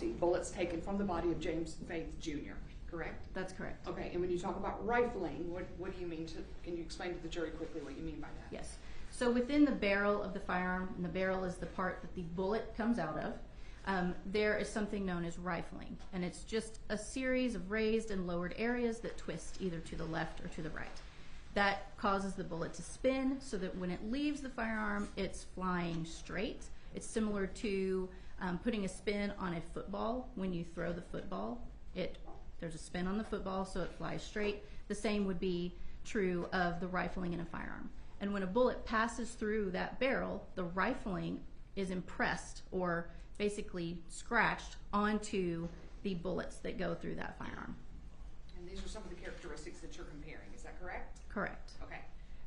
autopsy, bullets taken from the body of James Faith Jr., correct? That's correct. Okay, and when you talk about rifling, what do you mean can you explain to the jury quickly what you mean by that? Yes. So within the barrel of the firearm, and the barrel is the part that the bullet comes out of, there is something known as rifling, and it's just a series of raised and lowered areas that twist either to the left or to the right. That causes the bullet to spin so that when it leaves the firearm, it's flying straight. It's similar to putting a spin on a football. When you throw the football, there's a spin on the football, so it flies straight. The same would be true of the rifling in a firearm. And when a bullet passes through that barrel, the rifling is impressed or basically scratched onto the bullets that go through that firearm. And these are some of the characteristics that you're comparing, is that correct? Correct. Okay.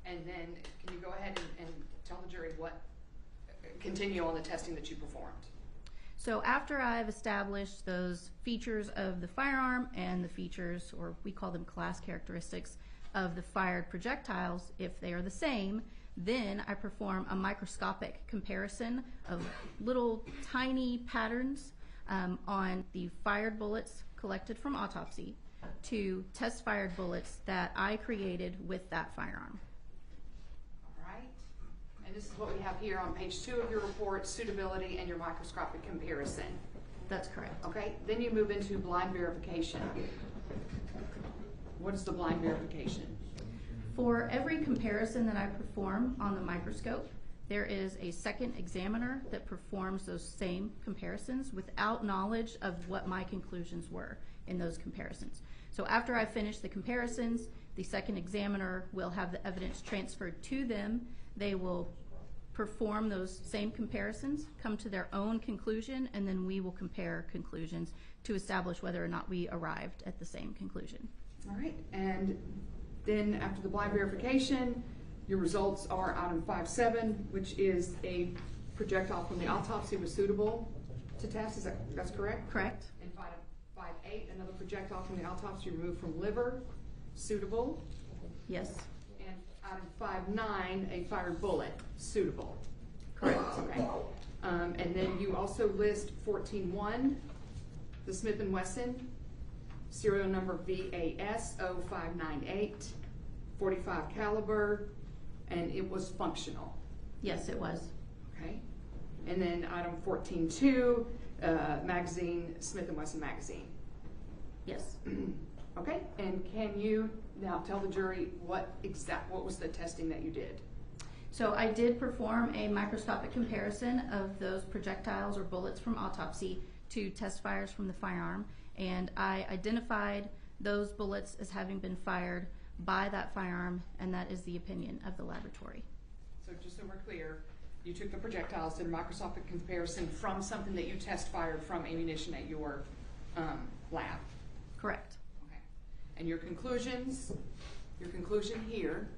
And then can you go ahead and tell the jury continue on the testing that you performed? So after I've established those features of the firearm and the features, or we call them class characteristics, of the fired projectiles, if they are the same, then I perform a microscopic comparison of little tiny patterns on the fired bullets collected from autopsy to test fired bullets that I created with that firearm. All right. And this is what we have here on page 2 of your report, suitability and your microscopic comparison. That's correct. Okay. Then you move into blind verification. What is the blind verification? For every comparison that I perform on the microscope, there is a second examiner that performs those same comparisons without knowledge of what my conclusions were in those comparisons. So after I finish the comparisons, the second examiner will have the evidence transferred to them. They will perform those same comparisons, come to their own conclusion, and then we will compare conclusions to establish whether or not we arrived at the same conclusion. All right. And then after the blind verification, your results are item 5.7, which is a projectile from the autopsy was suitable to test. That's correct? Correct. And 5.8, another projectile from the autopsy removed from liver, suitable. Yes. And item 5.9, a fired bullet, suitable. Correct. Okay. And then you also list 14.1, the Smith & Wesson, serial number VAS 0598, 45 caliber, and it was functional. Yes, it was. Okay. And then item 14.2, magazine, Smith & Wesson magazine. Yes. Okay. And can you now tell the jury what was the testing that you did? So I did perform a microscopic comparison of those projectiles or bullets from autopsy to test fires from the firearm, and I identified those bullets as having been fired by that firearm, and that is the opinion of the laboratory. So just so we're clear, you took the projectiles, did a microscopic comparison from something that you test fired from ammunition at your lab. Correct. Okay. And your conclusion here,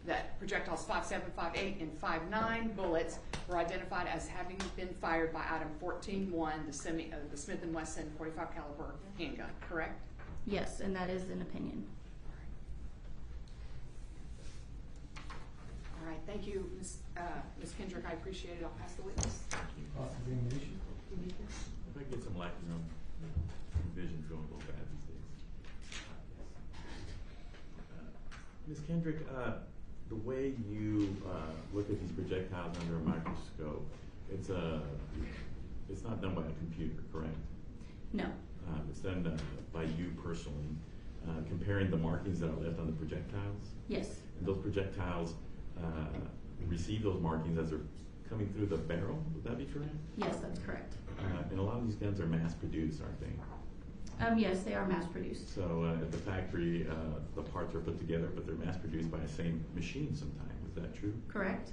that projectiles 5.7, 5.8, and 5.9 bullets were identified as having been fired by item 14.1, the Smith & Wesson 45 caliber handgun, correct? Yes, and that is an opinion. All right, thank you, Ms. Kendrick. I appreciate it. I'll pass the witness. If I get some light, vision's going a little bad these days. Ms. Kendrick, the way you look at these projectiles under a microscope, it's not done by a computer, correct? No. It's done by you personally, comparing the markings that are left on the projectiles. Yes. And those projectiles receive those markings as they're coming through the barrel. Would that be correct? Yes, that's correct. And a lot of these guns are mass-produced, aren't they? Yes, they are mass-produced. So at the factory, the parts are put together, but they're mass-produced by the same machine sometimes. Is that true? Correct.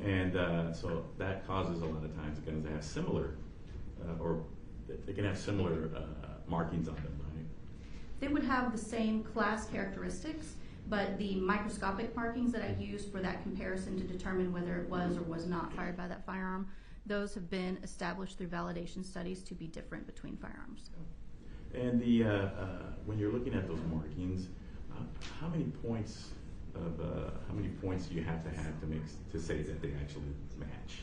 And so that causes a lot of times guns to have similar, or they can have similar markings on them, right? They would have the same class characteristics, but the microscopic markings that I used for that comparison to determine whether it was or was not fired by that firearm, those have been established through validation studies to be different between firearms. And when you're looking at those markings, how many points do you have to say that they actually match?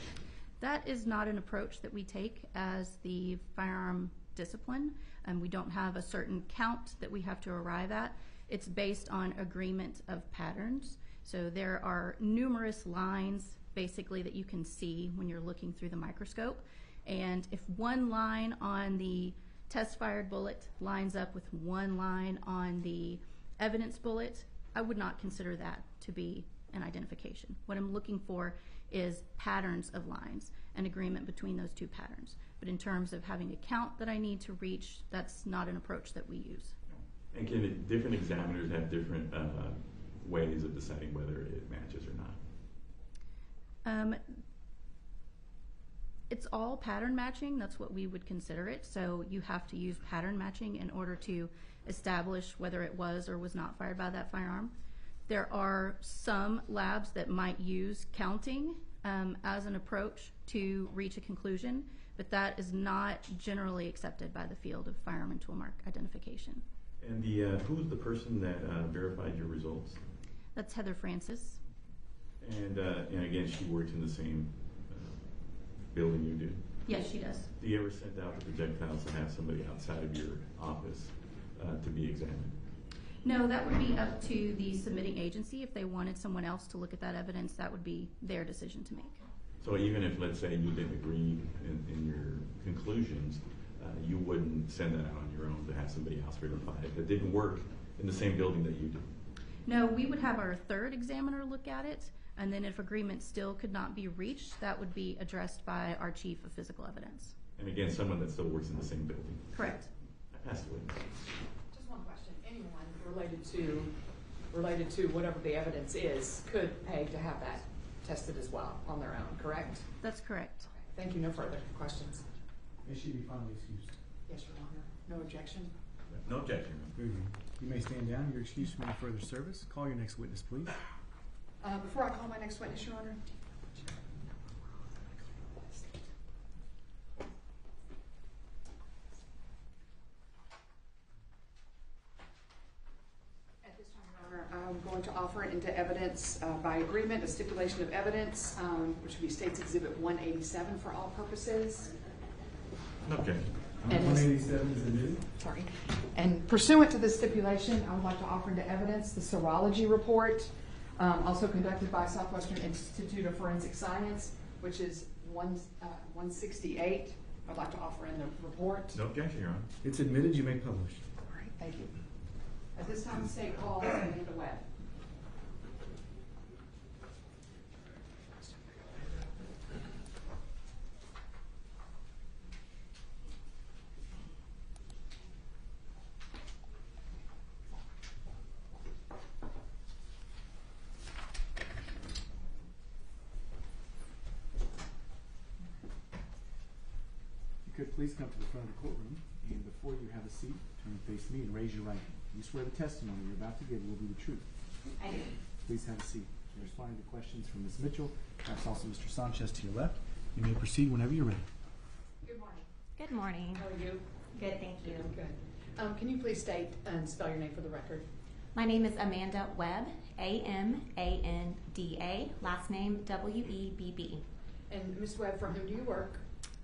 That is not an approach that we take as the firearm discipline. We don't have a certain count that we have to arrive at. It's based on agreement of patterns. So there are numerous lines basically that you can see when you're looking through the microscope. And if one line on the test-fired bullet lines up with one line on the evidence bullet, I would not consider that to be an identification. What I'm looking for is patterns of lines, an agreement between those two patterns. But in terms of having a count that I need to reach, that's not an approach that we use. And can different examiners have different ways of deciding whether it matches or not? It's all pattern matching. That's what we would consider it. So you have to use pattern matching in order to establish whether it was or was not fired by that firearm. There are some labs that might use counting as an approach to reach a conclusion, but that is not generally accepted by the field of firearm and tool mark identification. And who's the person that verified your results? That's Heather Francis. And again, she works in the same building you do? Yes, she does. Do you ever send out the projectiles to have somebody outside of your office to be examined? No, that would be up to the submitting agency. If they wanted someone else to look at that evidence, that would be their decision to make. So even if, let's say, you didn't agree in your conclusions, you wouldn't send that out on your own to have somebody else verify it that didn't work in the same building that you do? No, we would have our third examiner look at it, and then if agreement still could not be reached, that would be addressed by our chief of physical evidence. And again, someone that still works in the same building? Correct. I passed away. Just one question. Anyone related to whatever the evidence is could pay to have that tested as well on their own, correct? That's correct. Okay. Thank you. No further questions. May she be finally excused. Yes, Your Honor. No objection? No objection. Very good. You may stand down. You're excused from any further service. Call your next witness, please. Before I call my next witness, Your Honor. At this time, Your Honor, I'm going to offer it into evidence by agreement, a stipulation of evidence, which would be State's Exhibit 187 for all purposes. Okay. And 187 is admitted. Sorry. And pursuant to this stipulation, I would like to offer into evidence the serology report, also conducted by Southwestern Institute of Forensic Science, which is 168. I'd like to offer in the report. No objection, Your Honor. It's admitted. You may publish. All right, thank you. At this time, the State calls Amanda Webb. If you could please come to the front of the courtroom, and before you have a seat, turn and face me and raise your right hand. You swear the testimony you're about to give will be the truth. I do. Please have a seat. You're responding to questions from Ms. Mitchell, perhaps also Mr. Sanchez to your left. You may proceed whenever you're ready. Good morning. Good morning. How are you? Good, thank you. Good. Can you please state and spell your name for the record? My name is Amanda Webb, A-M-A-N-D-A, last name W-E-B-B. And Ms. Webb, for whom do you work?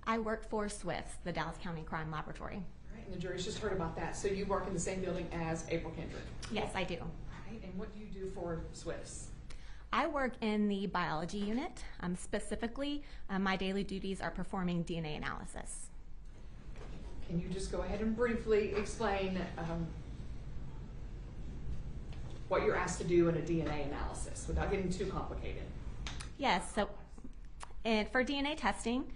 I work for SWIFT, the Dallas County Crime Laboratory. All right, and the jury's just heard about that. So you work in the same building as April Kendrick? Yes, I do. All right, and what do you do for SWIFTs? I work in the biology unit. Specifically, my daily duties are performing DNA analysis. Can you just go ahead and briefly explain what you're asked to do in a DNA analysis without getting too complicated? Yes, so for DNA testing,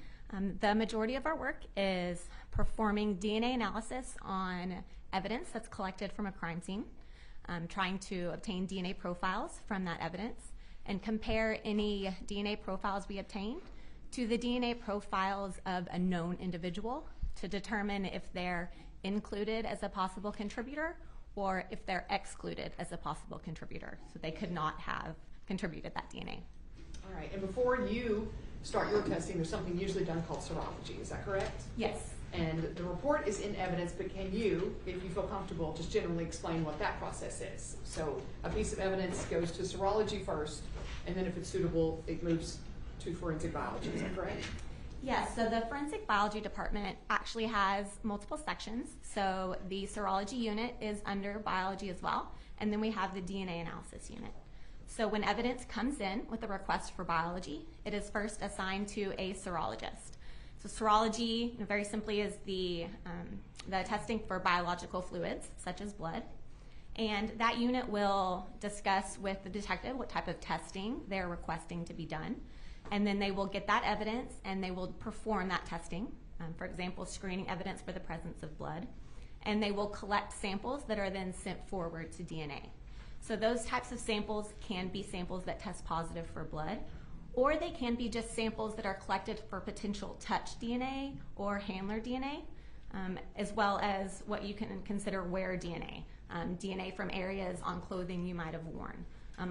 the majority of our work is performing DNA analysis on evidence that's collected from a crime scene, trying to obtain DNA profiles from that evidence, and compare any DNA profiles we obtain to the DNA profiles of a known individual to determine if they're included as a possible contributor or if they're excluded as a possible contributor, so they could not have contributed that DNA. All right, and before you start your testing, there's something usually done called serology, is that correct? Yes. And the report is in evidence, but can you, if you feel comfortable, just generally explain what that process is? So a piece of evidence goes to serology first, and then if it's suitable, it moves to forensic biology, is that correct? Yes, so the forensic biology department actually has multiple sections. So the serology unit is under biology as well, and then we have the DNA analysis unit. So when evidence comes in with a request for biology, it is first assigned to a serologist. So serology, very simply, is the testing for biological fluids, such as blood. And that unit will discuss with the detective what type of testing they're requesting to be done. And then they will get that evidence and they will perform that testing, for example, screening evidence for the presence of blood. And they will collect samples that are then sent forward to DNA. So those types of samples can be samples that test positive for blood, or they can be just samples that are collected for potential touch DNA or handler DNA, as well as what you can consider wear DNA, DNA from areas on clothing you might have worn.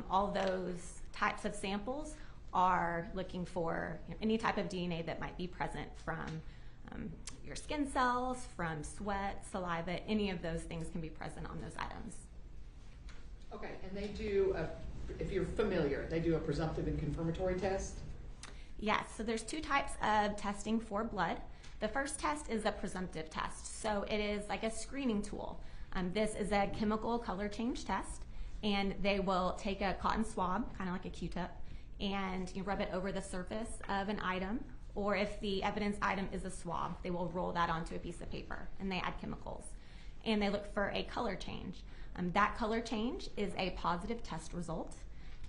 All those types of samples are looking for any type of DNA that might be present from your skin cells, from sweat, saliva, any of those things can be present on those items. Okay, and they do, if you're familiar, they do a presumptive and confirmatory test? Yes, so there's two types of testing for blood. The first test is a presumptive test. So it is like a screening tool. This is a chemical color change test, and they will take a cotton swab, kind of like a Q-tip, and you rub it over the surface of an item, or if the evidence item is a swab, they will roll that onto a piece of paper, and they add chemicals. And they look for a color change. That color change is a positive test result,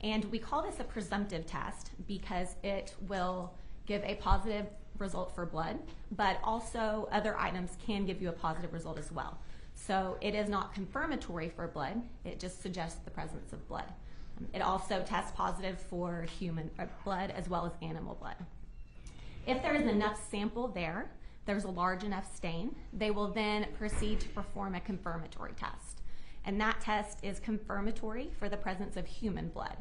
and we call this a presumptive test because it will give a positive result for blood, but also other items can give you a positive result as well. So it is not confirmatory for blood, it just suggests the presence of blood. It also tests positive for human blood as well as animal blood. If there is enough sample there, there's a large enough stain, they will then proceed to perform a confirmatory test. And that test is confirmatory for the presence of human blood.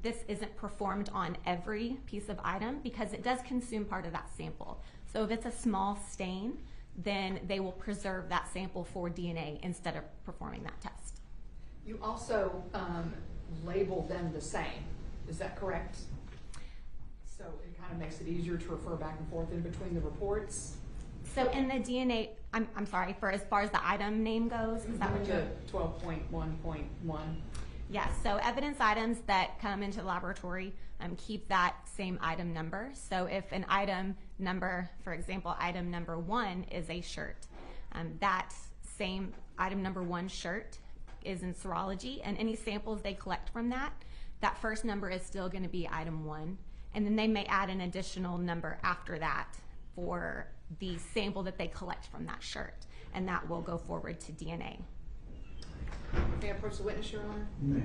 This isn't performed on every piece of item because it does consume part of that sample. So if it's a small stain, then they will preserve that sample for DNA instead of performing that test. You also label them the same, is that correct? So it kind of makes it easier to refer back and forth in between the reports? So in the DNA, I'm sorry, for as far as the item name goes, is that what you're... 12.1.1. Yes, so evidence items that come into the laboratory keep that same item number. So if an item number, for example, item number 1 is a shirt, that same item number 1 shirt is in serology, and any samples they collect from that, that first number is still going to be item 1, and then they may add an additional number after that for the sample that they collect from that shirt, and that will go forward to DNA. May I approach the witness, Your Honor? You may.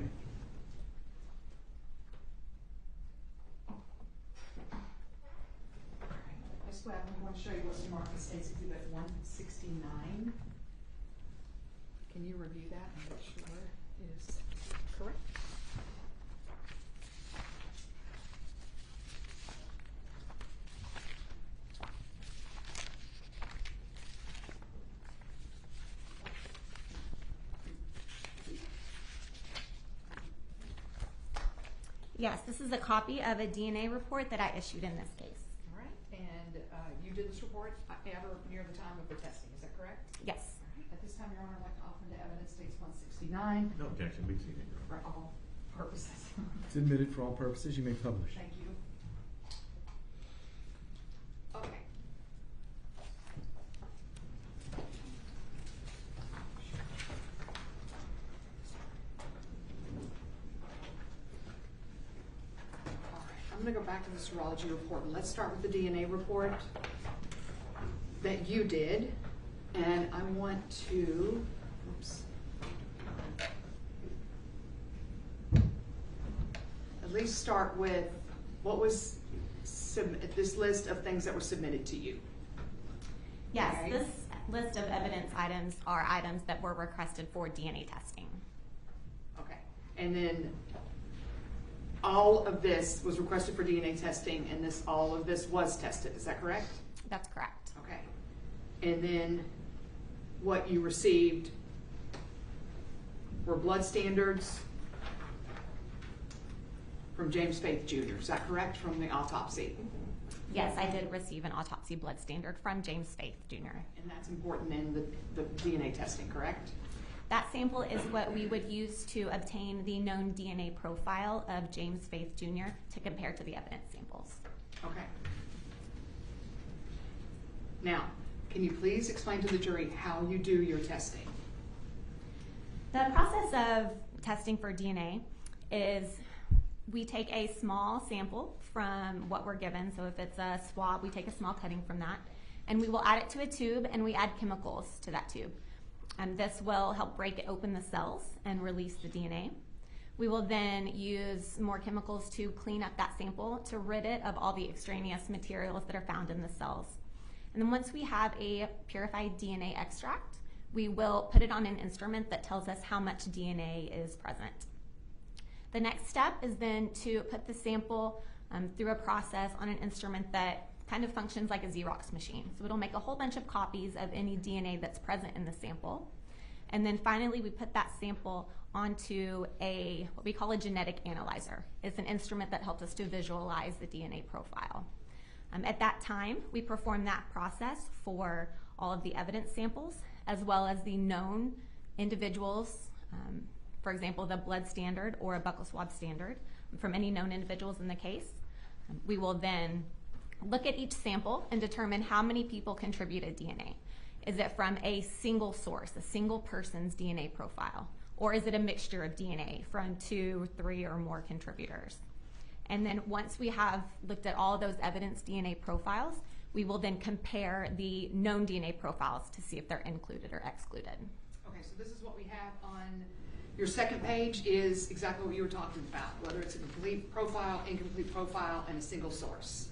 I just want to show you what's marked as State's Exhibit 169. Can you review that and make sure it is correct? Yes, this is a copy of a DNA report that I issued in this case. All right, and you did this report at or near the time of the testing, is that correct? Yes. All right. At this time, Your Honor, I'd like to offer the evidence, States 169. No objection, we've seen it. For all purposes. It's admitted for all purposes. You may publish. Thank you. Okay. All right, I'm going to go back to the serology report, and let's start with the DNA report that you did. And I want to, oops, at least start with what was this list of things that were submitted to you. Yes, Okay. this list of evidence items are items that were requested for DNA testing. Okay, and then all of this was requested for DNA testing, and all of this was tested, is that correct? That's correct. Okay, and then what you received were blood standards from James Faith Jr., is that correct, from the autopsy? Yes, I did receive an autopsy blood standard from James Faith Jr. And that's important in the DNA testing, correct? That sample is what we would use to obtain the known DNA profile of James Faith Jr. to compare to the evidence samples. Okay. Now, can you please explain to the jury how you do your testing? The process of testing for DNA is we take a small sample from what we're given. So if it's a swab, we take a small cutting from that, and we will add it to a tube, and we add chemicals to that tube. And this will help break open the cells and release the DNA. We will then use more chemicals to clean up that sample to rid it of all the extraneous materials that are found in the cells. And then once we have a purified DNA extract, we will put it on an instrument that tells us how much DNA is present. The next step is then to put the sample through a process on an instrument that kind of functions like a Xerox machine. So it'll make a whole bunch of copies of any DNA that's present in the sample. And then finally, we put that sample onto what we call a genetic analyzer. It's an instrument that helps us to visualize the DNA profile. At that time, we perform that process for all of the evidence samples, as well as the known individuals, for example, the blood standard or a buccal swab standard from any known individuals in the case. We will then look at each sample and determine how many people contributed DNA. Is it from a single source, a single person's DNA profile? Or is it a mixture of DNA from 2, 3, or more contributors? And then once we have looked at all of those evidence DNA profiles, we will then compare the known DNA profiles to see if they're included or excluded. Okay, so this is what we have on your second page is exactly what you were talking about, whether it's a complete profile, incomplete profile, and a single source.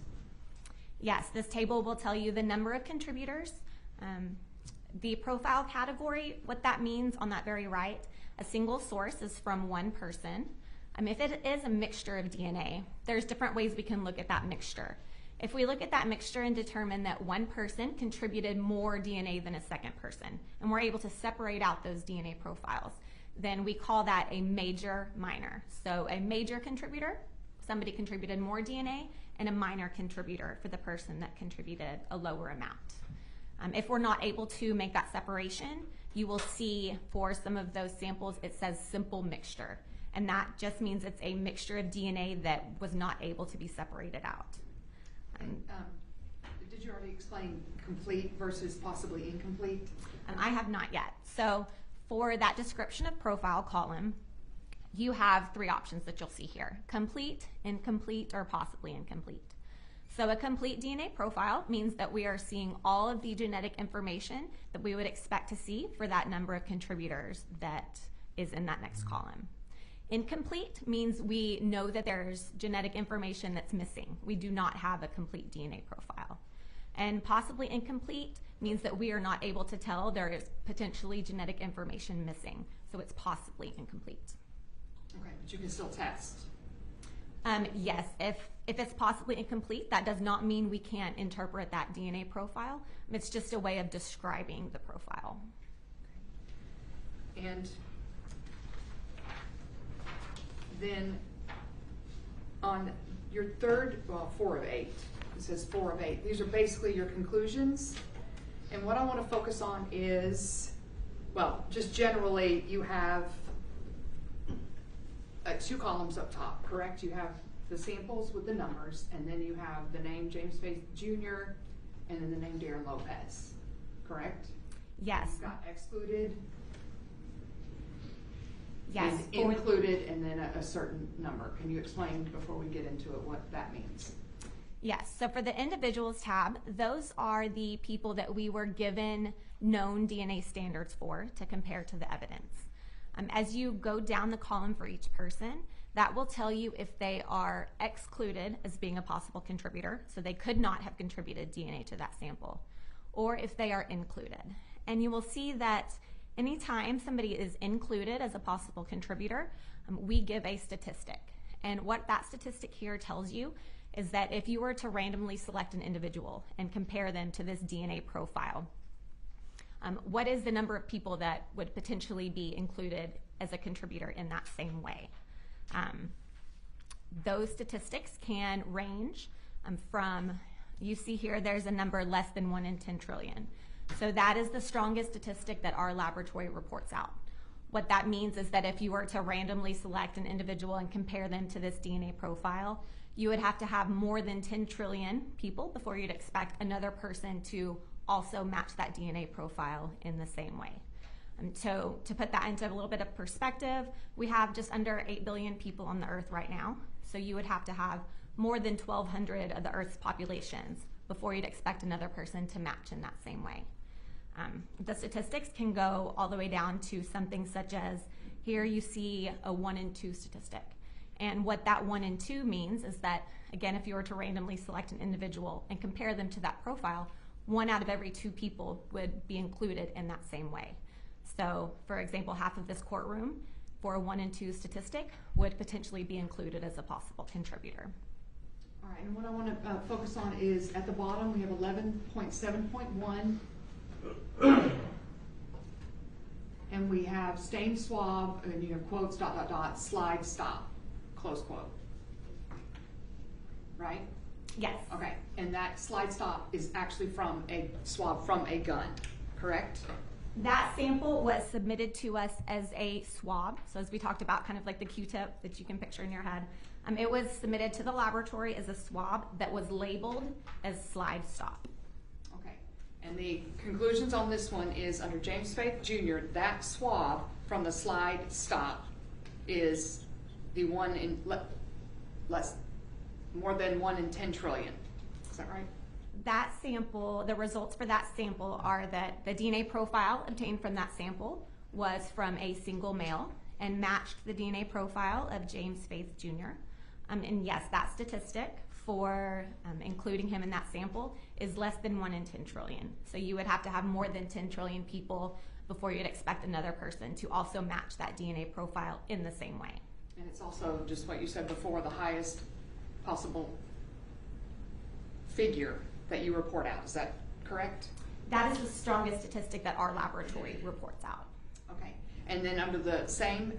Yes, this table will tell you the number of contributors, the profile category, what that means on that very right. A single source is from one person. If it is a mixture of DNA, there's different ways we can look at that mixture. If we look at that mixture and determine that one person contributed more DNA than a second person, and we're able to separate out those DNA profiles, then we call that a major minor. So a major contributor, somebody contributed more DNA, and a minor contributor for the person that contributed a lower amount. If we're not able to make that separation, you will see for some of those samples it says simple mixture, and that just means it's a mixture of DNA that was not able to be separated out. Did you already explain complete versus possibly incomplete? I have not yet. So for that description of profile column, you have 3 options that you'll see here: complete, incomplete, or possibly incomplete. So a complete DNA profile means that we are seeing all of the genetic information that we would expect to see for that number of contributors that is in that next column. Incomplete means we know that there's genetic information that's missing. We do not have a complete DNA profile. And possibly incomplete means that we are not able to tell there is potentially genetic information missing. So it's possibly incomplete. Okay, but you can still test. Yes, if it's possibly incomplete, that does not mean we can't interpret that DNA profile. It's just a way of describing the profile. And then on your third, 4 of 8, it says 4 of 8. These are basically your conclusions. And what I want to focus on is, well, just generally you have 2 columns up top, correct? You have the samples with the numbers, and then you have the name James Faith Jr. and then the name Darrin Lopez, correct? Yes. You've got excluded, Yes. and included, and then a certain number. Can you explain before we get into it what that means? Yes, so for the individuals tab, those are the people that we were given known DNA standards for to compare to the evidence. As you go down the column for each person, that will tell you if they are excluded as being a possible contributor, so they could not have contributed DNA to that sample, or if they are included. And you will see that anytime somebody is included as a possible contributor, we give a statistic. And what that statistic here tells you is that if you were to randomly select an individual and compare them to this DNA profile, what is the number of people that would potentially be included as a contributor in that same way? Those statistics can range from You see here there's a number less than 1 in 10 trillion. So that is the strongest statistic that our laboratory reports out. What that means is that if you were to randomly select an individual and compare them to this DNA profile, you would have to have more than 10 trillion people before you'd expect another person to also match that DNA profile in the same way. So to put that into a little bit of perspective, we have just under 8 billion people on the earth right now. So you would have to have more than 1,200 of the earth's populations before you'd expect another person to match in that same way. The statistics can go all the way down to something such as, here you see a 1 in 2 statistic. And what that 1 in 2 means is that, again, if you were to randomly select an individual and compare them to that profile, 1 out of every 2 people would be included in that same way. So, for example, half of this courtroom for a 1 in 2 statistic would potentially be included as a possible contributor. All right, and what I want to focus on is at the bottom we have 11.7.1. And we have stain swab, and you have quotes, ... slide stop, close quote. Right? Yes. Okay, and that slide stop is actually from a swab from a gun, correct? That sample was submitted to us as a swab. So as we talked about, kind of like the Q-tip that you can picture in your head. It was submitted to the laboratory as a swab that was labeled as slide stop. And the conclusions on this one is under James Faith Jr., that swab from the slide stop is the one in more than 1 in 10 trillion. Is that right? That sample, the results for that sample are that the DNA profile obtained from that sample was from a single male and matched the DNA profile of James Faith Jr. And yes, that statistic for including him in that sample is less than 1 in 10 trillion. So you would have to have more than 10 trillion people before you'd expect another person to also match that DNA profile in the same way. And it's also just what you said before, the highest possible figure that you report out. Is that correct? That is the strongest statistic that our laboratory reports out. Okay. And then under the same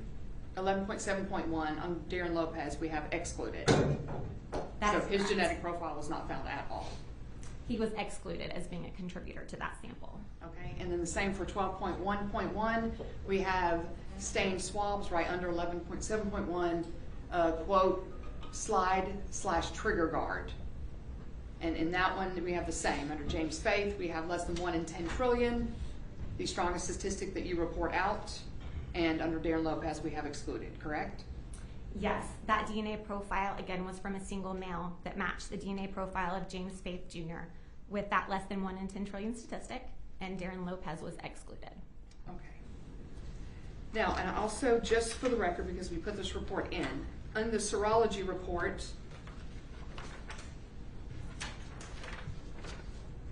11.7.1 on Darrin Lopez, we have excluded. So his genetic profile was not found at all. He was excluded as being a contributor to that sample. Okay, and then the same for 12.1.1. We have stained swabs right under 11.7.1, quote, slide/trigger guard. And in that one, we have the same. Under James Faith, we have less than 1 in 10 trillion, the strongest statistic that you report out. And under Darrin Lopez, we have excluded, correct? Yes, that DNA profile, again, was from a single male that matched the DNA profile of James Faith Jr. with that less than 1 in 10 trillion statistic, and Darrin Lopez was excluded. Okay. Now, and also, just for the record, because we put this report in the serology report,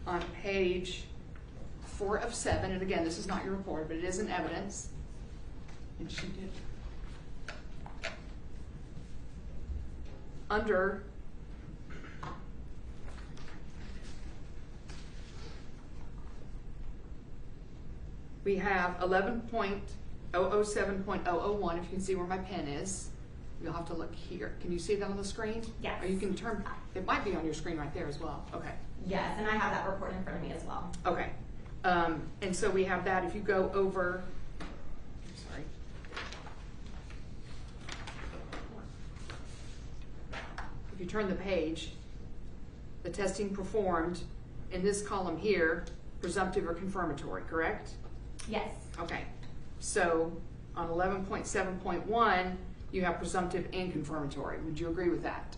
on page 4 of 7, and again, this is not your report, but it is in evidence, and she did. Under we have 11.007.001. If you can see where my pen is, you'll have to look here. Can you see that on the screen? Yes. Or you can turn, it might be on your screen right there as well. Okay. Yes, and I have that report in front of me as well. Okay. And so we have that. If you go over, sorry. If you turn the page, the testing performed in this column here, presumptive or confirmatory, correct? Yes. Okay. So on 11.7.1, you have presumptive and confirmatory. Would you agree with that?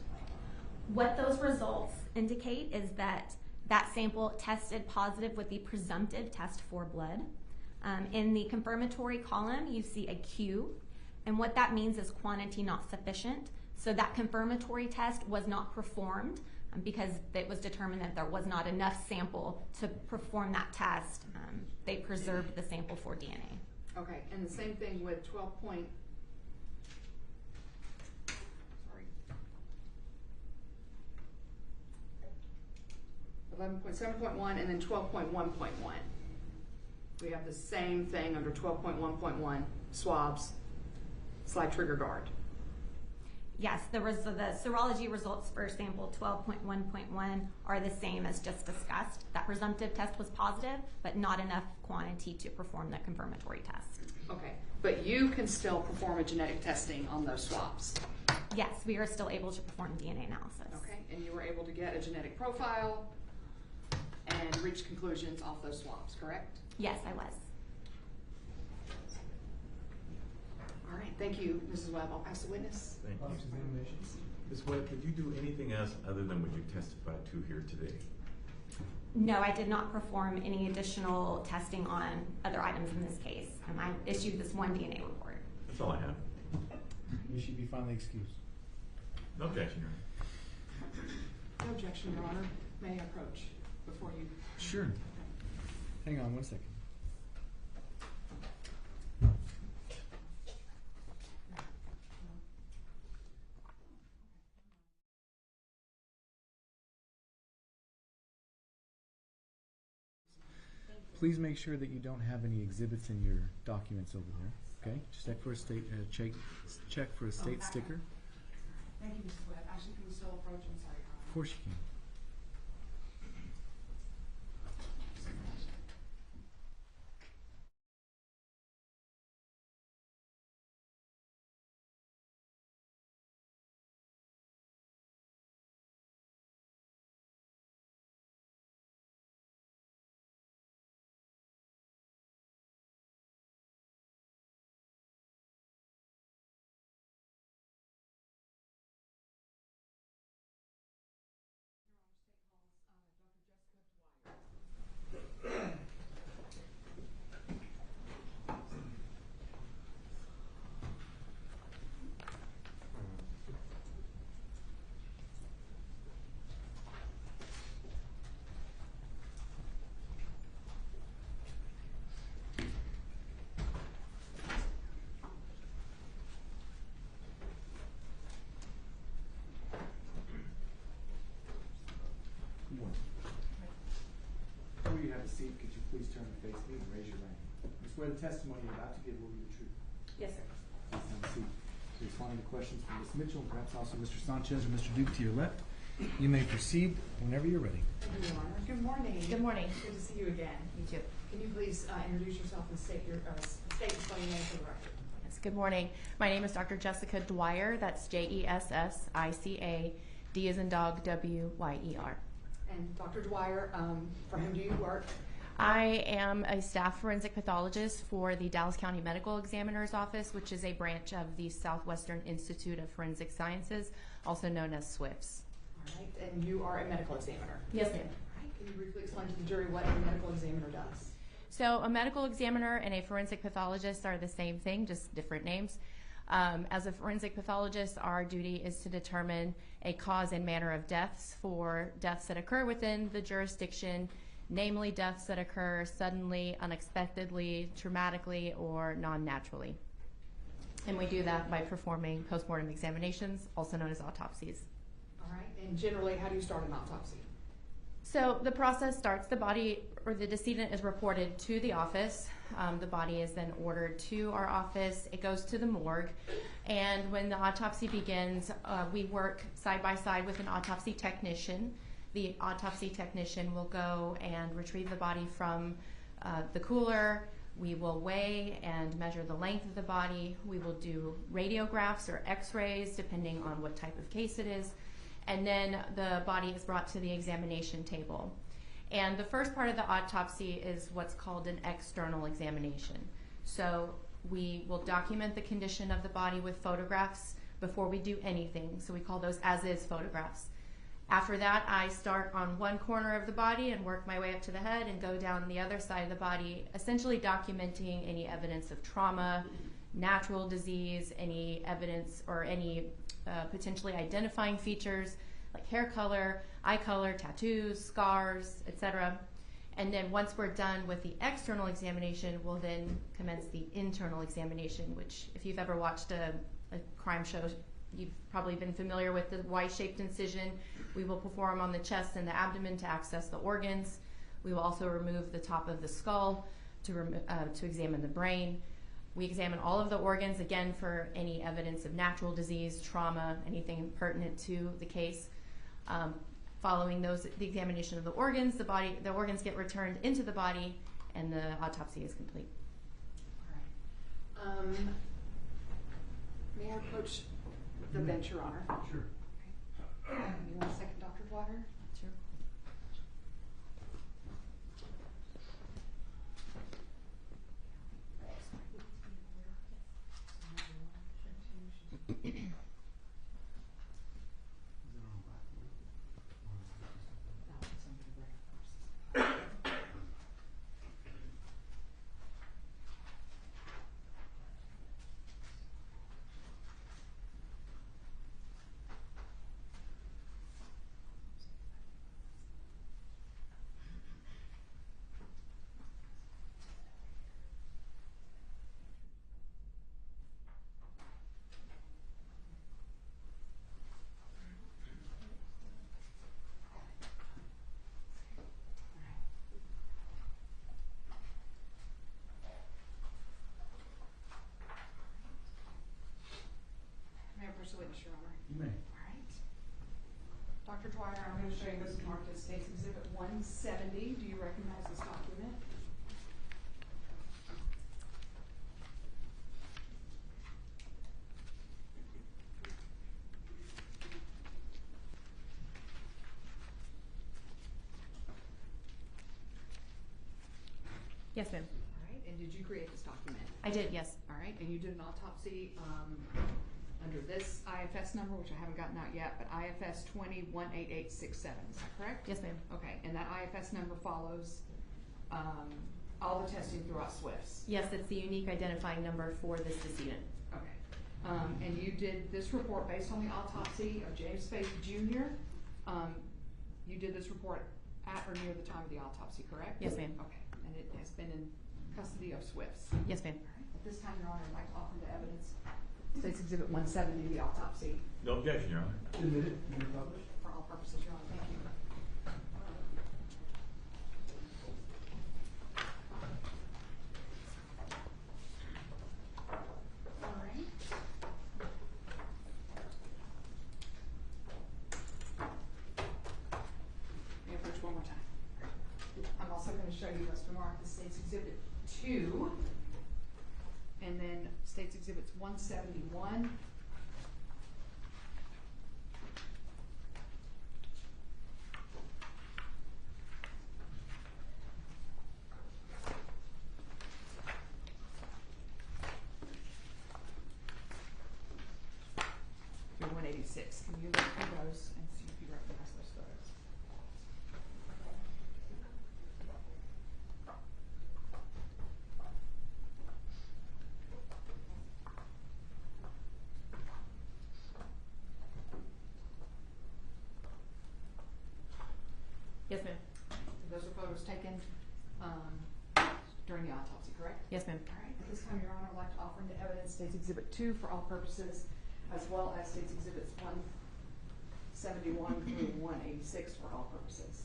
What those results indicate is that that sample tested positive with the presumptive test for blood. In the confirmatory column, you see a Q, and what that means is quantity not sufficient. So that confirmatory test was not performed because it was determined that there was not enough sample to perform that test. They preserved the sample for DNA. Okay, and the same thing with 11.7.1 and then 12.1.1. We have the same thing under 12.1.1, swabs, slide trigger guard. Yes, the serology results for sample 12.1.1 are the same as just discussed. That presumptive test was positive, but not enough quantity to perform the confirmatory test. Okay, but you can still perform a genetic testing on those swabs. Yes, we are still able to perform DNA analysis. Okay, and you were able to get a genetic profile and reach conclusions off those swabs, correct? Yes, I was. All right, thank you, Mrs. Webb. I'll pass the witness. Thank you. Officer's examinations. Ms. Webb, did you do anything else other than what you testified to here today? No, I did not perform any additional testing on other items in this case. I issued this one DNA report. That's all I have. You should be finally excused. No objection, Your Honor. No objection, Your Honor. May I approach before you? Sure. Hang on one second. Please make sure that you don't have any exhibits in your documents over there. Okay? Check for a state check for a state sticker. Thank you, Mrs. Webb. Actually, can we still approach? I'm sorry, Your Honor. Of course you can. Before you have a seat, could you please turn and face me and raise your right hand? I swear the testimony you're about to give will be the truth. Yes, sir. Please have a seat. To respond to questions from Ms. Mitchell and perhaps also Mr. Sanchez or Mr. Duke to your left, you may proceed whenever you're ready. Thank you, Your Honor. Good morning. Good morning. Good to see you again. You too. Can you please introduce yourself and state your state and spell your name for the record? Yes, good morning. My name is Dr. Jessica Dwyer. That's Jessica, D as in dog, Wyer. And Dr. Dwyer, for whom do you work? I am a staff forensic pathologist for the Dallas County Medical Examiner's Office, which is a branch of the Southwestern Institute of Forensic Sciences, also known as SWIFS. All right, and you are a medical examiner. Yes, ma'am. All right, can you briefly explain to the jury what a medical examiner does? So a medical examiner and a forensic pathologist are the same thing, just different names. As a forensic pathologist, our duty is to determine a cause and manner of deaths for deaths that occur within the jurisdiction, namely deaths that occur suddenly, unexpectedly, traumatically, or non-naturally. And we do that by performing postmortem examinations, also known as autopsies. All right, and generally, how do you start an autopsy? So the process starts, the body or the decedent is reported to the office. The body is then ordered to our office. It goes to the morgue. And when the autopsy begins, we work side by side with an autopsy technician. The autopsy technician will go and retrieve the body from the cooler. We will weigh and measure the length of the body. We will do radiographs or x-rays, depending on what type of case it is. And then the body is brought to the examination table. And the first part of the autopsy is what's called an external examination. So we will document the condition of the body with photographs before we do anything. So we call those as-is photographs. After that, I start on one corner of the body and work my way up to the head and go down the other side of the body, essentially documenting any evidence of trauma, natural disease, any evidence or any potentially identifying features like hair color, eye color, tattoos, scars, etc. And then once we're done with the external examination, we'll then commence the internal examination, which if you've ever watched a crime show, you've probably been familiar with the Y-shaped incision. We will perform on the chest and the abdomen to access the organs. We will also remove the top of the skull to examine the brain. We examine all of the organs, again, for any evidence of natural disease, trauma, anything pertinent to the case. Following the examination of the organs, the organs get returned into the body, and the autopsy is complete. All right. May I approach the bench, Your Honor? Sure. Okay. You want a second, Dr. Dwyer? Sure. May I approach the witness, Your Honor? You may. All right. Dr. Dwyer, I'm going to show you this marked as State's Exhibit 170. Do you recognize this document? Yes, ma'am. All right. And did you create this document? I did, yes. All right. And you did an autopsy under this IFS number, which I haven't gotten out yet, but IFS 2018867. Is that correct? Yes, ma'am. Okay. And that IFS number follows all the testing throughout SWIFT's. Yes, it's the unique identifying number for this decedent. Okay. And you did this report based on the autopsy of James Spade Jr. You did this report at or near the time of the autopsy, correct? Yes, ma'am. Okay. And it has been in custody of SWIFT's. Yes, ma'am. All right. At this time, Your Honor, I'd like to offer the evidence. State's Exhibit 170, the autopsy, No objection, Your Honor. Admitted, you may publish. for all purposes, Your Honor. Thank you. All right. May I approach one more time? I'm also going to show you what's marked as State's Exhibit 2, and then State's Exhibits 171. Through 186. Can you look through those and see if you recognize those photos? Yes, ma'am. Those are photos taken during the autopsy, correct? Yes, ma'am. All right. At this time, Your Honor, I'd like to offer into evidence State's Exhibit 2 for all purposes, as well as State's Exhibits 171 through 186 for all purposes.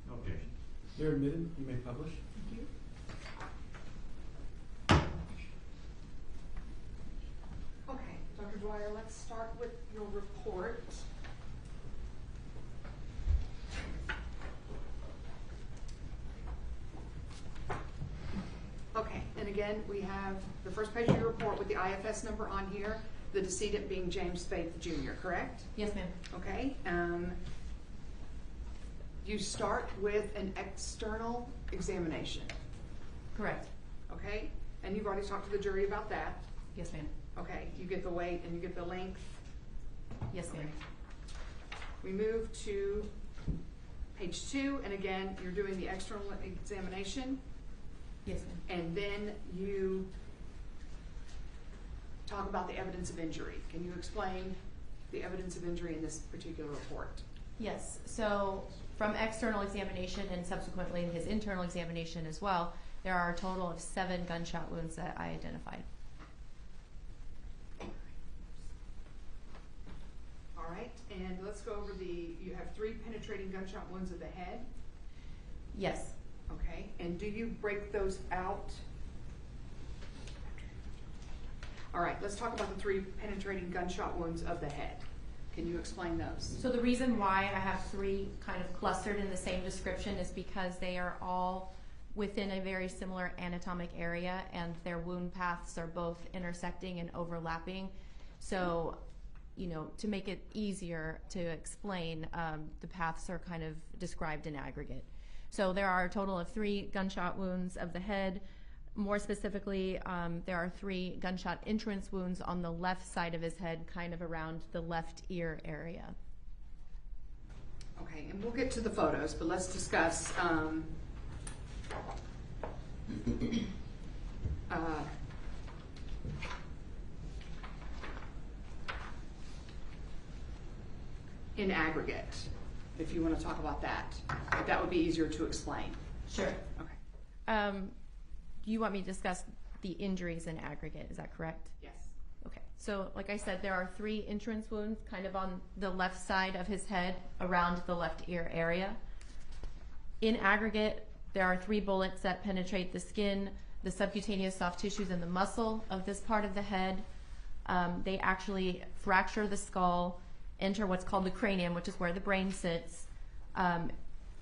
No objection. You're admitted, you may publish. Thank you. Okay, Dr. Dwyer, let's start with your report. Okay, and again, we have the first page of your report with the IFS number on here, the decedent being James Spade Jr., correct? Yes, ma'am. Okay, you start with an external examination, Correct. okay? And you've already talked to the jury about that. Yes, ma'am. Okay, you get the weight and you get the length. Yes, ma'am. We move to page 2, and again, you're doing the external examination, Yes, ma'am. and then you talk about the evidence of injury. Can you explain the evidence of injury in this particular report? Yes, so from external examination and subsequently his internal examination as well, there are a total of 7 gunshot wounds that I identified. All right, and let's go over you have 3 penetrating gunshot wounds of the head. Yes, Okay, and do you break those out? All right, let's talk about the 3 penetrating gunshot wounds of the head. Can you explain those? so the reason why I have 3 kind of clustered in the same description is because they are all within a very similar anatomic area and their wound paths are both intersecting and overlapping. So, you know, to make it easier to explain, the paths are kind of described in aggregate. So there are a total of 3 gunshot wounds of the head. More specifically, there are 3 gunshot entrance wounds on the left side of his head, kind of around the left ear area. Okay, and we'll get to the photos, but let's discuss in aggregate, if you want to talk about that. That would be easier to explain. Sure. Okay. You want me to discuss the injuries in aggregate, is that correct? Yes. Okay, so like I said, there are 3 entrance wounds kind of on the left side of his head around the left ear area. In aggregate, there are 3 bullets that penetrate the skin, the subcutaneous soft tissues, and the muscle of this part of the head. They actually fracture the skull, enter what's called the cranium, which is where the brain sits.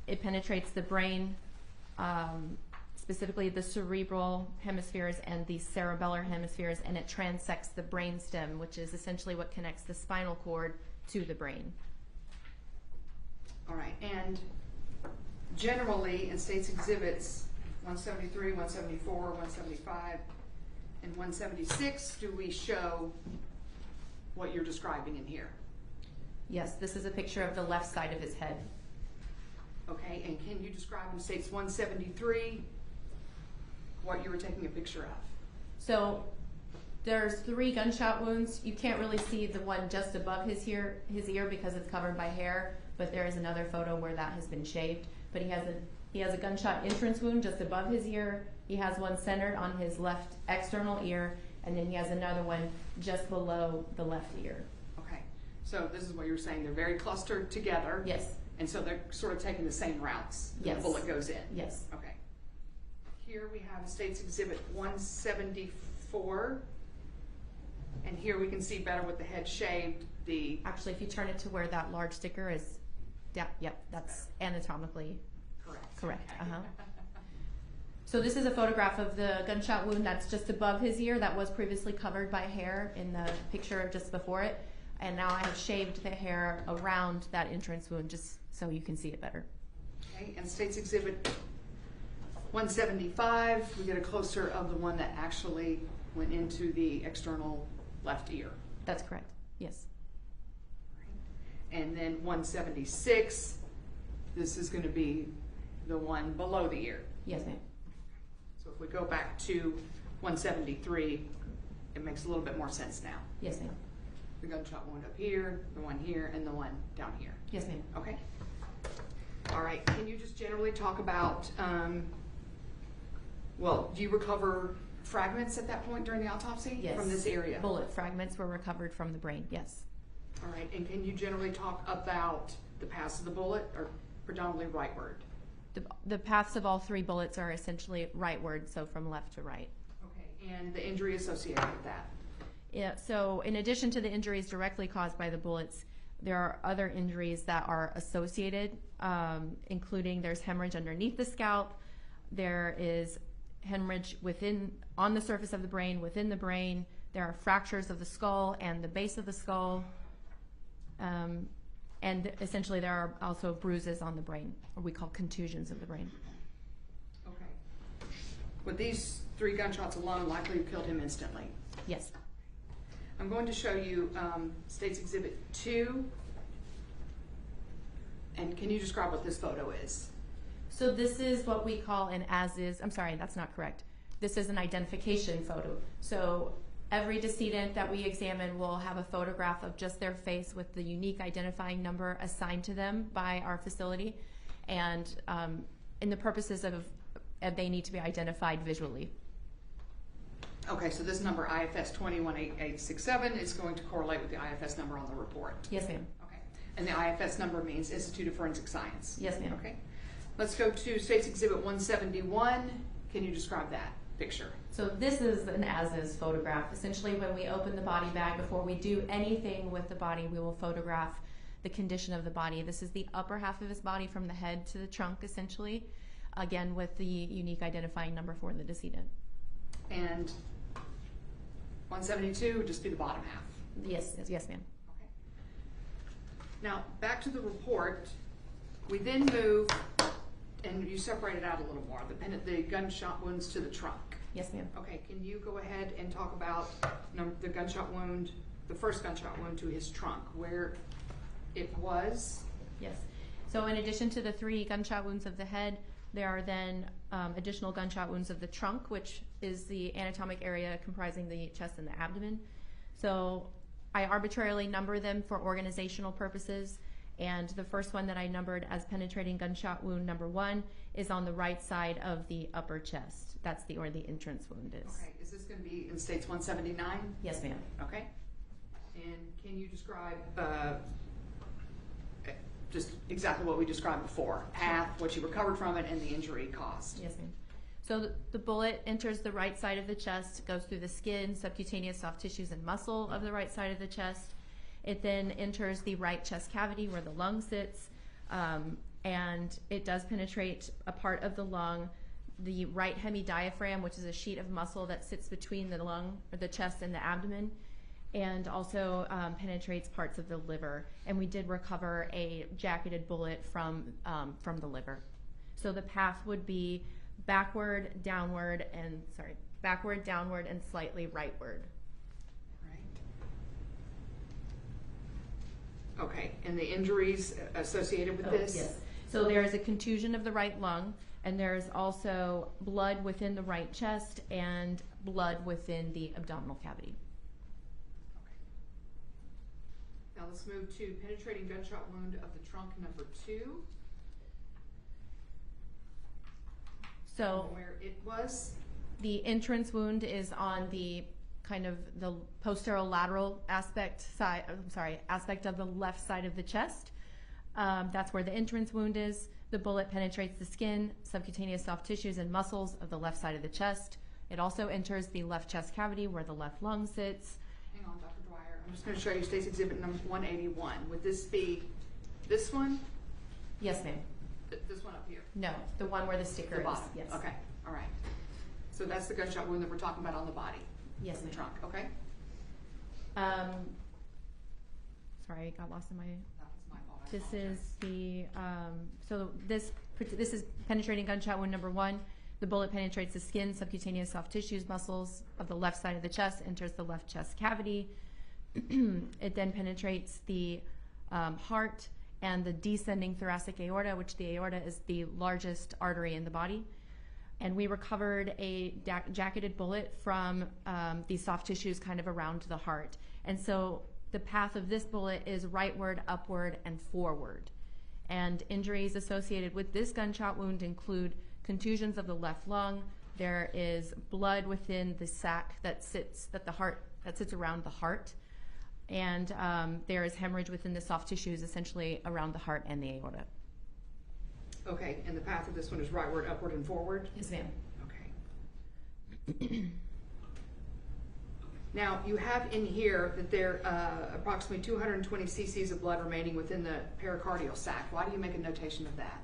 It penetrates the brain, specifically the cerebral hemispheres and the cerebellar hemispheres, and it transects the brainstem, which is essentially what connects the spinal cord to the brain. All right, and generally in states exhibits 173, 174, 175, and 176, do we show what you're describing in here? Yes, this is a picture of the left side of his head. Okay, and can you describe in states 173 what you were taking a picture of? So there's 3 gunshot wounds. You can't really see the one just above his ear because it's covered by hair, but there is another photo where that has been shaved. But he has a gunshot entrance wound just above his ear. He has one centered on his left external ear, and then he has another one just below the left ear. Okay, so this is what you're saying, they're very clustered together. Yes. And so they're sort of taking the same routes. Yes. The bullet goes in. Yes. Okay. Here we have States Exhibit 174. And here we can see better with the head shaved. Actually, if you turn it to where that large sticker is, yep, that's anatomically correct. Uh-huh. So this is a photograph of the gunshot wound that's just above his ear that was previously covered by hair in the picture just before it. And now I have shaved the hair around that entrance wound just so you can see it better. Okay, and States Exhibit 175, we get a closer of the one that actually went into the external left ear. That's correct, yes. And then 176, this is going to be the one below the ear. Yes, ma'am. So if we go back to 173, it makes a little bit more sense now. Yes, ma'am. The gunshot wound up here, the one here, and the one down here. Yes, ma'am. Okay. All right. Can you just generally talk about, well, do you recover fragments at that point during the autopsy? Yes. From this area? Bullet fragments were recovered from the brain, yes. All right. And can you generally talk about the paths of the bullet, or predominantly rightward? The paths of all 3 bullets are essentially rightward, so from left to right. Okay. And the injury associated with that? Yeah, so in addition to the injuries directly caused by the bullets, there are other injuries that are associated, including there's hemorrhage underneath the scalp, there is hemorrhage on the surface of the brain, within the brain, there are fractures of the skull and the base of the skull, and essentially there are also bruises on the brain, or we call contusions of the brain. Okay. Would these 3 gunshots alone likely have killed him instantly? Yes. I'm going to show you States Exhibit 2. And can you describe what this photo is? So this is what we call an as-is, I'm sorry, that's not correct. This is an identification photo. So every decedent that we examine will have a photograph of just their face with the unique identifying number assigned to them by our facility. And in the purposes of, they need to be identified visually. Okay, so this number IFS 218867 is going to correlate with the IFS number on the report. Yes, ma'am. Okay, and the IFS number means Institute of Forensic Science. Yes, ma'am. Okay, let's go to State's Exhibit 171. Can you describe that picture? So this is an as-is photograph. Essentially, when we open the body bag, before we do anything with the body, we will photograph the condition of the body. This is the upper half of his body from the head to the trunk, essentially, again, with the unique identifying number for the decedent. And 172 would just be the bottom half. Yes, yes, ma'am. Okay. Now, back to the report. We then move, and you separate it out a little more, the gunshot wounds to the trunk. Yes, ma'am. Okay, can you go ahead and talk about the gunshot wound, the first gunshot wound to his trunk, where it was? Yes. So in addition to the 3 gunshot wounds of the head, there are then additional gunshot wounds of the trunk, which is the anatomic area comprising the chest and the abdomen. So I arbitrarily number them for organizational purposes, and the first one that I numbered as penetrating gunshot wound number 1 is on the right side of the upper chest. That's where the entrance wound is. Okay, is this going to be in States 179? Yes, ma'am. Okay. And can you describe just exactly what we described before? Path, what you recovered from it, and the injury caused. Yes, ma'am. So the bullet enters the right side of the chest, goes through the skin, subcutaneous soft tissues, and muscle of the right side of the chest. It then enters the right chest cavity where the lung sits, and it does penetrate a part of the lung, the right hemidiaphragm, which is a sheet of muscle that sits between the lung, or the chest, and the abdomen, and also penetrates parts of the liver. And we did recover a jacketed bullet from the liver. So the path would be backward, downward, and slightly rightward. Okay, and the injuries associated with this? Yes. So there is a contusion of the right lung, and there's also blood within the right chest and blood within the abdominal cavity. Okay. Now let's move to penetrating gunshot wound of the trunk number 2. So where it was? the entrance wound is on the kind of the posterolateral aspect of the left side of the chest. That's where the entrance wound is. The bullet penetrates the skin, subcutaneous soft tissues, and muscles of the left side of the chest. It also enters the left chest cavity where the left lung sits. Hang on, Dr. Dwyer. I'm just going to show you State's Exhibit number 181. Would this be this one? Yes, ma'am. This one up here? No, the one where the sticker The is. bottom? Yes. Okay, all right. So that's the gunshot wound that we're talking about on the body? Yes, The ma'am. trunk, okay? Sorry, I got lost in my. That was my fault. I This apologize. is the so this is penetrating gunshot wound number 1. The bullet penetrates the skin, subcutaneous soft tissues, muscles of the left side of the chest, enters the left chest cavity. It then penetrates the heart and the descending thoracic aorta, which the aorta is the largest artery in the body. And we recovered a jacketed bullet from these soft tissues kind of around the heart. And so the path of this bullet is rightward, upward, and forward. And injuries associated with this gunshot wound include contusions of the left lung. There is blood within the sac that sits around the heart. And there is hemorrhage within the soft tissues, essentially around the heart and the aorta. Okay, and the path of this one is rightward, upward, and forward? Yes, ma'am. Okay. Now, you have in here that there are approximately 220 cc's of blood remaining within the pericardial sac. Why do you make a notation of that?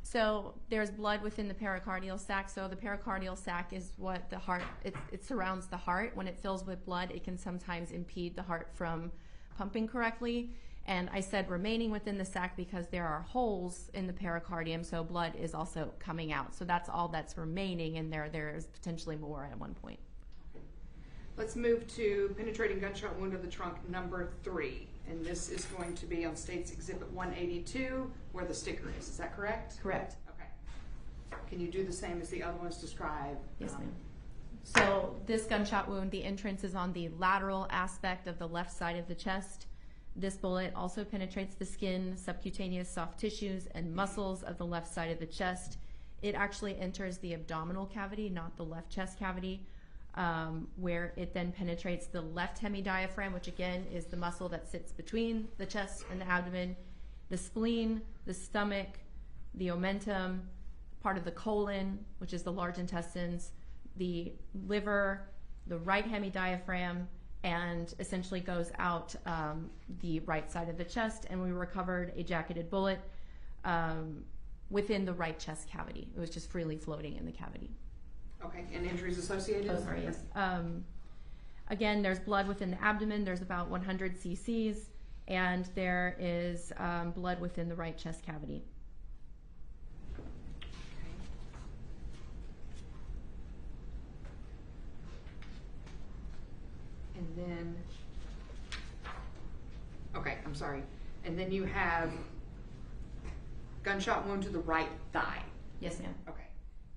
So there's blood within the pericardial sac. So the pericardial sac is what the heart, it surrounds the heart. When it fills with blood, it can sometimes impede the heart from pumping correctly. And I said remaining within the sac because there are holes in the pericardium, so blood is also coming out. So that's all that's remaining, and there is potentially more at one point. Let's move to penetrating gunshot wound of the trunk number 3. And this is going to be on State's Exhibit 182, where the sticker is that correct? Correct. Okay. Can you do the same as the other ones described? Yes, ma'am. So this gunshot wound, the entrance is on the lateral aspect of the left side of the chest. This bullet also penetrates the skin, subcutaneous soft tissues, and muscles of the left side of the chest. It actually enters the abdominal cavity, not the left chest cavity, where it then penetrates the left hemidiaphragm, which again is the muscle that sits between the chest and the abdomen, the spleen, the stomach, the omentum, part of the colon, which is the large intestines, the liver, the right hemidiaphragm, and essentially goes out the right side of the chest. And we recovered a jacketed bullet within the right chest cavity. It was just freely floating in the cavity. Okay, and injuries associated? Oh, sorry, yes. Again, there's blood within the abdomen. There's about 100 cc's, and there is blood within the right chest cavity. And then, okay, I'm sorry. And then you have gunshot wound to the right thigh. Yes, ma'am. Okay.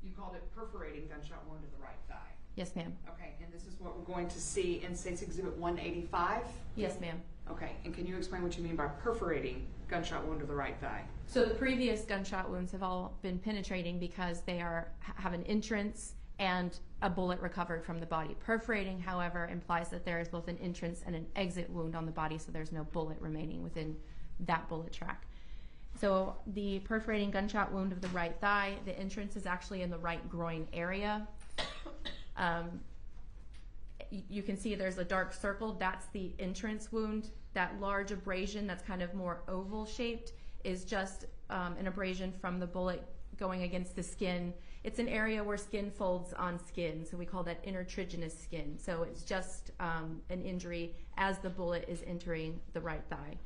You called it perforating gunshot wound to the right thigh. Yes, ma'am. Okay, and this is what we're going to see in State's Exhibit 185? Yes, ma'am. Okay, and can you explain what you mean by perforating gunshot wound to the right thigh? So the previous gunshot wounds have all been penetrating because they have an entrance and a bullet recovered from the body. Perforating, however, implies that there is both an entrance and an exit wound on the body, so there's no bullet remaining within that bullet track. So the perforating gunshot wound of the right thigh, the entrance is actually in the right groin area. You can see there's a dark circle. That's the entrance wound. That large abrasion that's kind of more oval shaped is just an abrasion from the bullet going against the skin. It's an area where skin folds on skin, so we call that intertriginous skin. So it's just an injury as the bullet is entering the right thigh.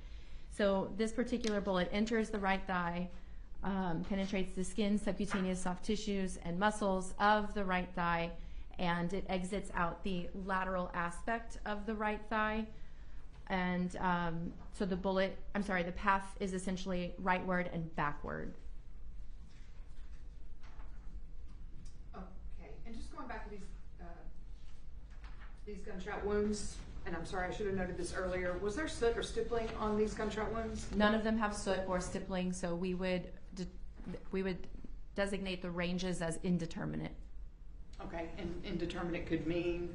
So this particular bullet enters the right thigh, penetrates the skin, subcutaneous soft tissues, and muscles of the right thigh, and it exits out the lateral aspect of the right thigh. And so the path is essentially rightward and backward. Okay, and just going back to these gunshot wounds, and I'm sorry, I should have noted this earlier, was there soot or stippling on these gunshot wounds? None of them have soot or stippling, so we would designate the ranges as indeterminate. Okay, and indeterminate could mean,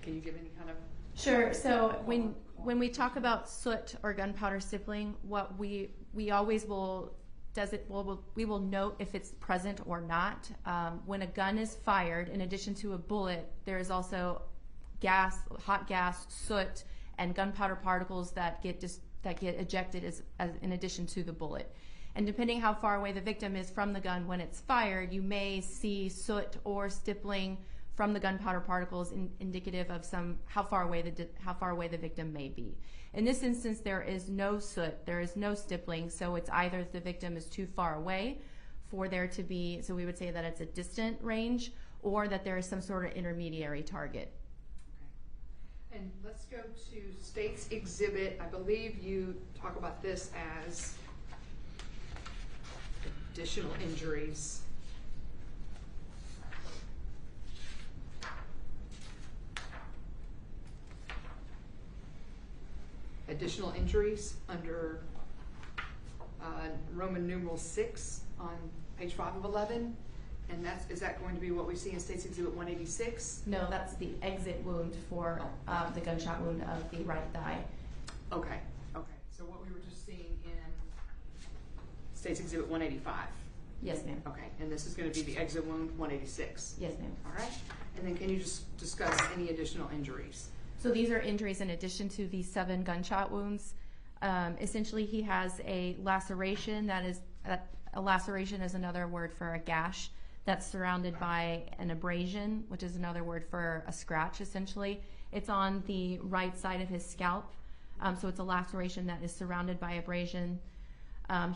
can you give any kind of? Sure. So when we talk about soot or gunpowder stippling, what we always will we will note if it's present or not. When a gun is fired, in addition to a bullet, there is also gas, hot gas, soot, and gunpowder particles that get ejected as in addition to the bullet. And depending how far away the victim is from the gun when it's fired, you may see soot or stippling from the gunpowder particles indicative of how far away the victim may be. In this instance, there is no soot, there is no stippling, so it's either the victim is too far away for there to be, so we would say that it's a distant range, or that there is some sort of intermediary target. Okay. And let's go to State's Exhibit. I believe you talk about this as additional injuries. Additional injuries under Roman numeral 6 on page 5 of 11, and is that going to be what we see in State's Exhibit 186? No, that's the exit wound for the gunshot wound of the right thigh. Okay. So what we were just seeing in State's Exhibit 185. Yes, ma'am. Okay, and this is going to be the exit wound 186. Yes, ma'am. All right, and then can you just discuss any additional injuries? So these are injuries in addition to the 7 gunshot wounds. Essentially, he has a laceration. A laceration is another word for a gash that's surrounded by an abrasion, which is another word for a scratch, essentially. It's on the right side of his scalp. So it's a laceration that is surrounded by abrasion.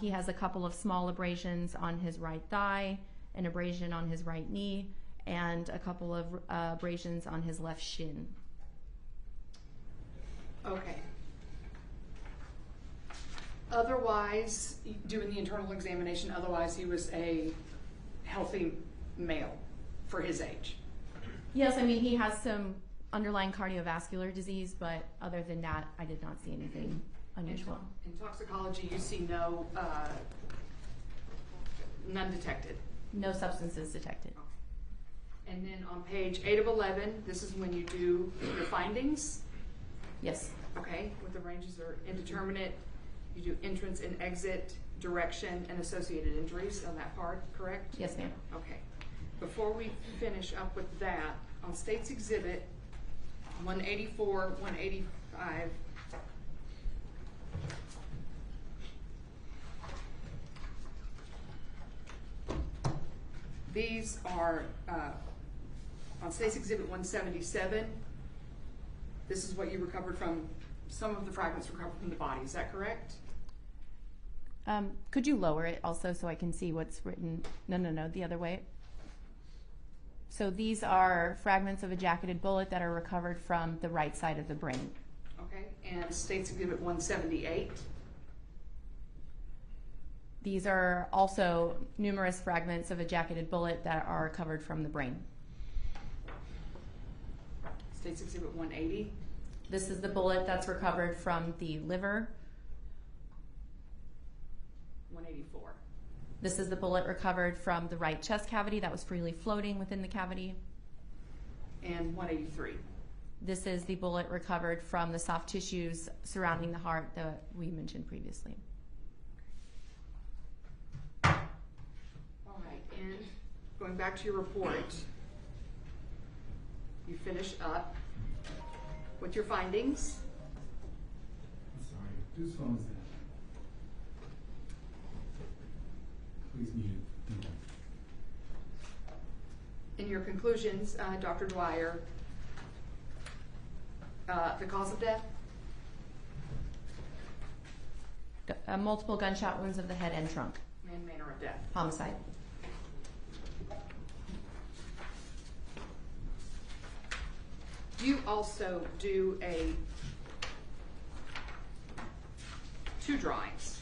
He has a couple of small abrasions on his right thigh, an abrasion on his right knee, and a couple of abrasions on his left shin. Okay. Otherwise, doing the internal examination, otherwise he was a healthy male for his age. Yes, I mean, he has some underlying cardiovascular disease, but other than that, I did not see anything unusual. In toxicology, you see none detected. No substances detected. And then on page 8 of 11, this is when you do your findings. Yes. Okay, with the ranges are indeterminate. You do entrance and exit, direction, and associated injuries on that part, correct? Yes, ma'am. Okay. Before we finish up with that, on State's Exhibit 184, 185, these are, on State's Exhibit 177, this is what you recovered from, some of the fragments recovered from the body, is that correct? Could you lower it also so I can see what's written? No, the other way. So these are fragments of a jacketed bullet that are recovered from the right side of the brain. Okay, and State's Exhibit 178. These are also numerous fragments of a jacketed bullet that are recovered from the brain. State's Exhibit 180. This is the bullet that's recovered from the liver. 184. This is the bullet recovered from the right chest cavity that was freely floating within the cavity. And 183. This is the bullet recovered from the soft tissues surrounding the heart that we mentioned previously. All right, and going back to your report, you finish up with your findings. I'm sorry. Whose phone is that? Please mute it. Thank you. In your conclusions, Dr. Dwyer, the cause of death? Multiple gunshot wounds of the head and trunk. And manner of death. Homicide. You also do two drawings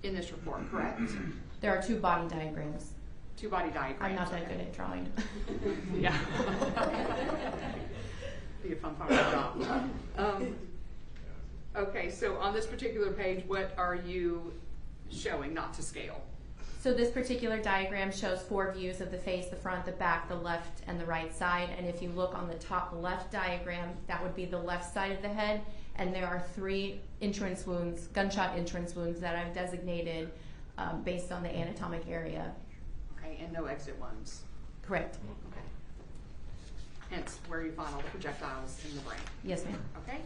in this report, correct? There are 2 body diagrams. 2 body diagrams. I'm not that good at drawing. Yeah. Be a fun part of the job. Okay, so on this particular page, what are you showing, not to scale? So this particular diagram shows 4 views of the face, the front, the back, the left, and the right side. And if you look on the top left diagram, that would be the left side of the head. And there are 3 entrance wounds, gunshot entrance wounds that I've designated based on the anatomic area. Okay, and no exit ones. Correct. Okay. Hence where you find all the projectiles in the brain. Yes, ma'am. Okay,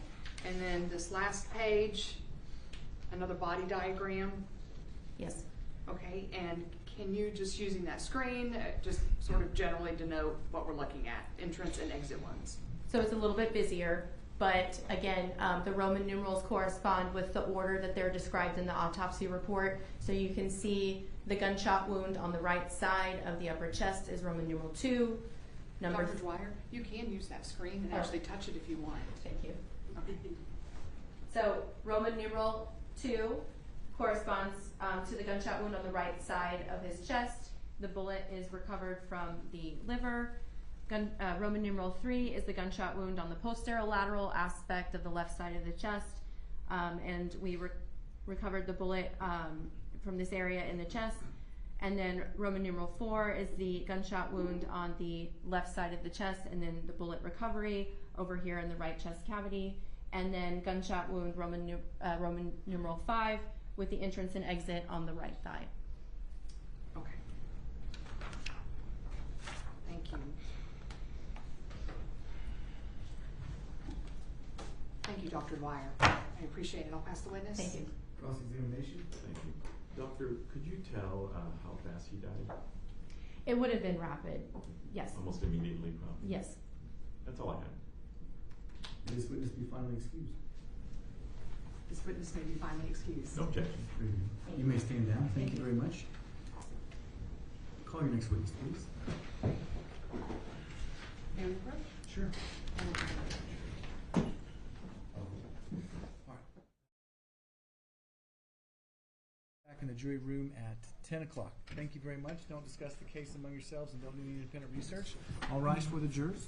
and then this last page, another body diagram. Yes. Okay, and can you, just using that screen, just sort of generally denote what we're looking at, entrance and exit ones? So it's a little bit busier, but again, the Roman numerals correspond with the order that they're described in the autopsy report. So you can see the gunshot wound on the right side of the upper chest is Roman numeral 2. Dr. Dwyer, you can use that screen and actually touch it if you want. Thank you. Okay. So Roman numeral 2 corresponds to the gunshot wound on the right side of his chest. The bullet is recovered from the liver. Roman numeral 3 is the gunshot wound on the posterolateral aspect of the left side of the chest. And we recovered the bullet from this area in the chest. And then Roman numeral 4 is the gunshot wound on the left side of the chest, and then the bullet recovery over here in the right chest cavity. And then gunshot wound Roman numeral 5 with the entrance and exit on the right thigh. Okay. Thank you. Thank you, Dr. Dwyer. I appreciate it. I'll pass the witness. Thank you. Cross-examination. Thank you. Doctor, could you tell how fast he died? It would have been rapid. Yes. Almost immediately, probably. Yes. That's all I had. May this witness be finally excused? This witness may be finally excused. No objection. Very good. You may stand down. Thank you very much. Call your next witness, please. Any questions? Sure. All right. Back in the jury room at 10 o'clock. Thank you very much. Don't discuss the case among yourselves and don't do any independent research. All rise for the jurors.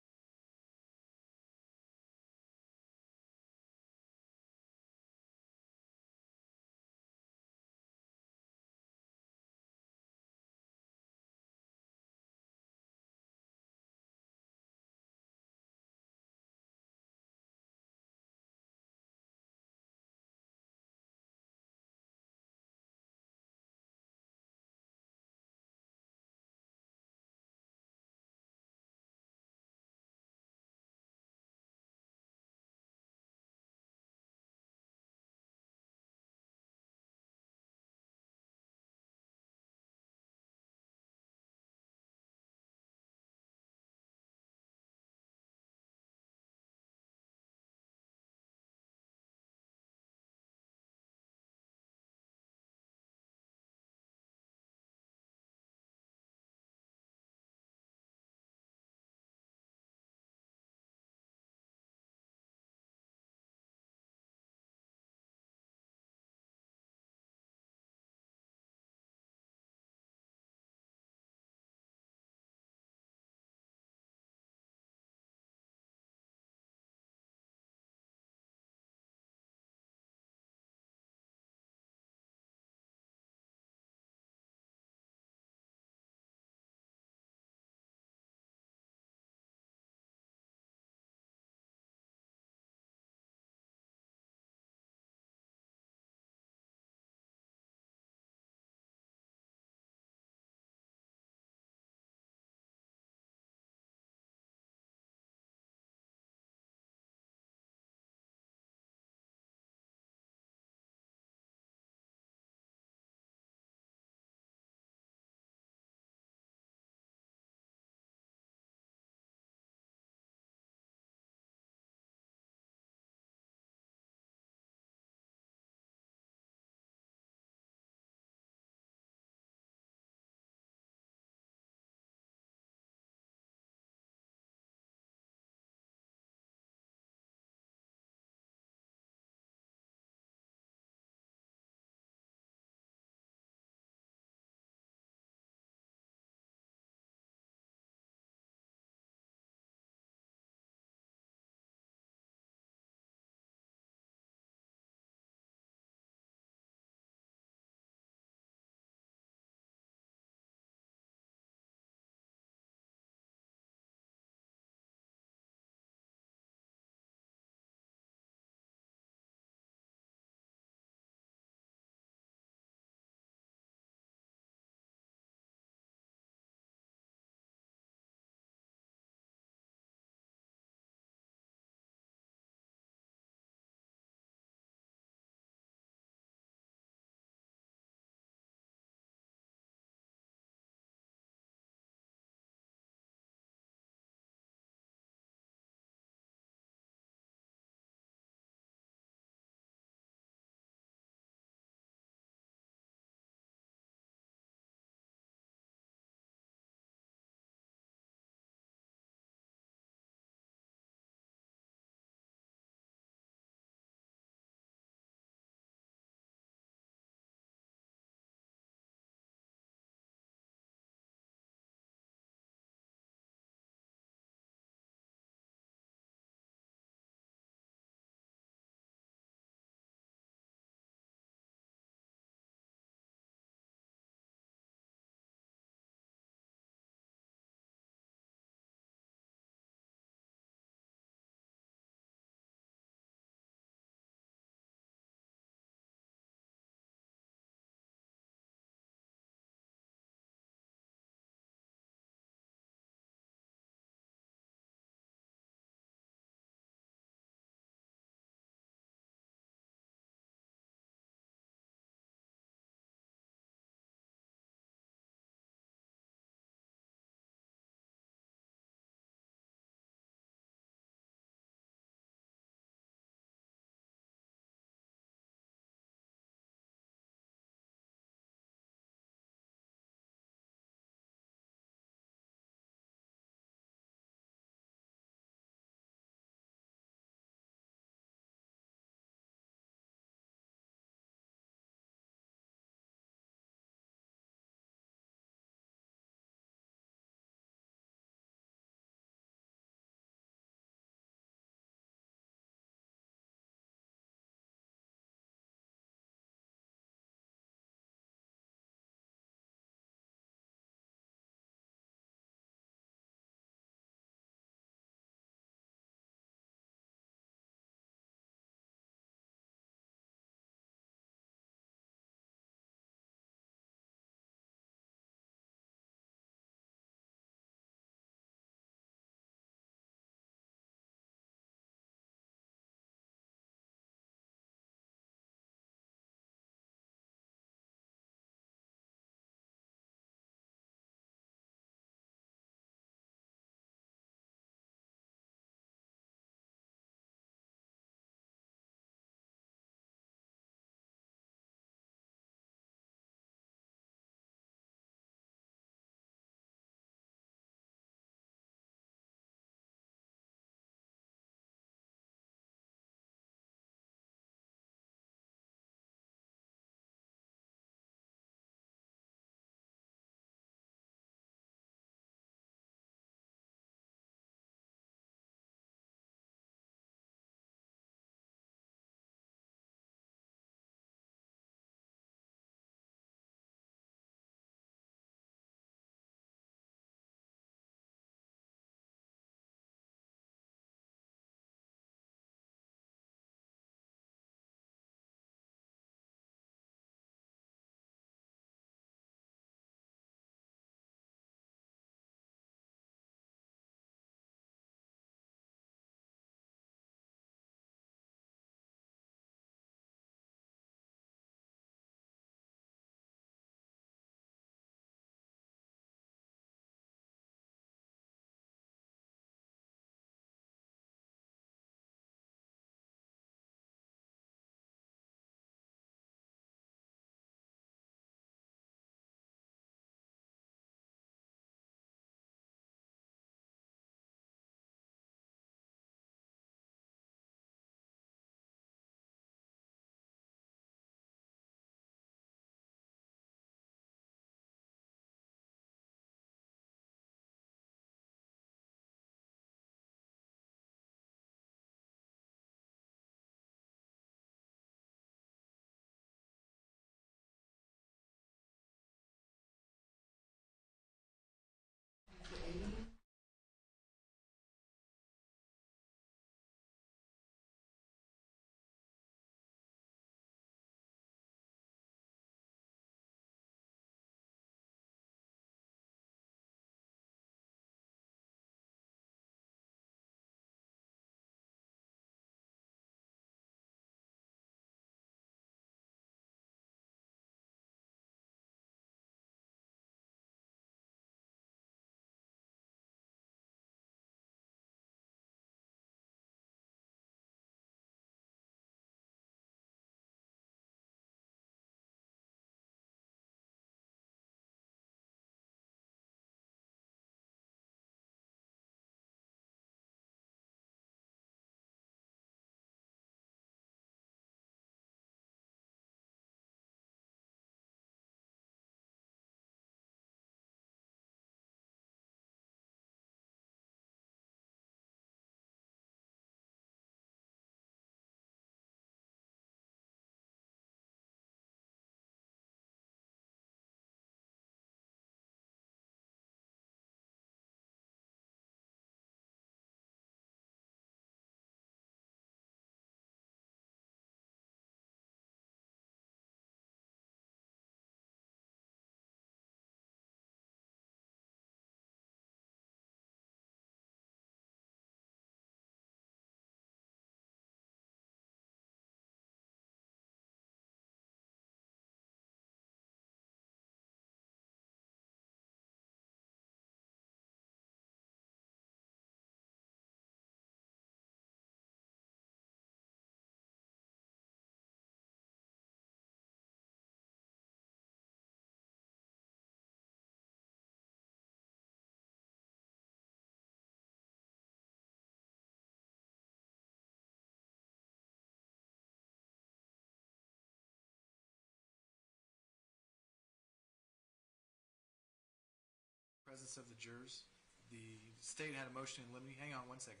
presence of the jurors. The state had a motion in limine. Hang on one second.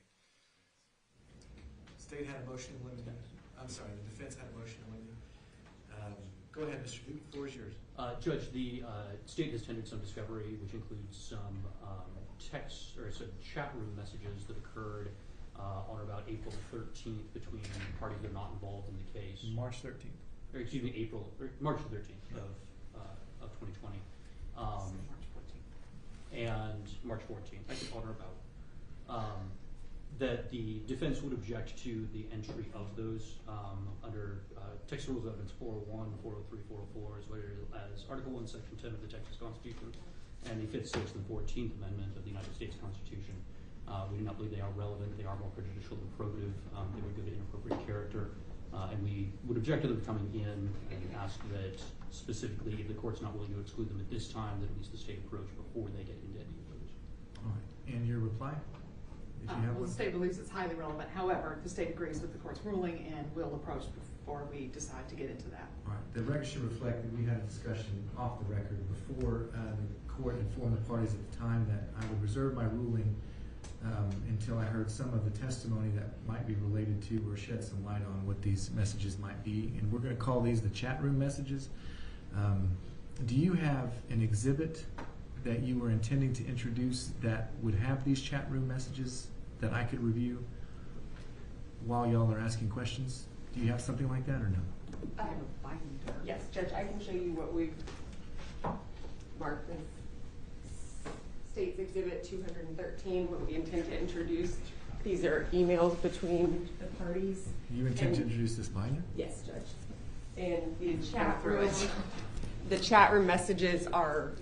State had a motion in limine. I'm sorry, the defense had a motion in limine. Go ahead, Mr. Duke. The floor is yours. Judge, the state has tendered some discovery, which includes some text or some chat room messages that occurred on or about April 13th between parties that are not involved in the case. March 13th. Or excuse me, March 13th of 2020. March 14th. And March 14th, I think on or about. That the defense would object to the entry of those under Texas Rules of Evidence 401, 403, 404, as well as Article 1, Section 10 of the Texas Constitution, and the 5th, 6th, and 14th Amendment of the United States Constitution. We do not believe they are relevant. They are more prejudicial than probative. They would give it inappropriate character. And we would object to them coming in and ask that specifically, if the court's not willing to exclude them at this time, that at least the state approach before they get into any of those. All right. And your reply? If you have Well, one. the state believes it's highly relevant. However, the state agrees with the court's ruling and will approach before we decide to get into that. All right. The record should reflect that we had a discussion off the record before the court informed the parties at the time that I would reserve my ruling until I heard some of the testimony that might be related to or shed some light on what these messages might be. And we're going to call these the chat room messages. Do you have an exhibit that you were intending to introduce that would have these chat room messages that I could review while y'all are asking questions? Do you have something like that or no? I have a binder. Yes, Judge, I can show you what we've marked as State's Exhibit 213, what we intend to introduce. These are emails between the parties. You intend to introduce this binder? Yes, Judge. And the chat room messages are,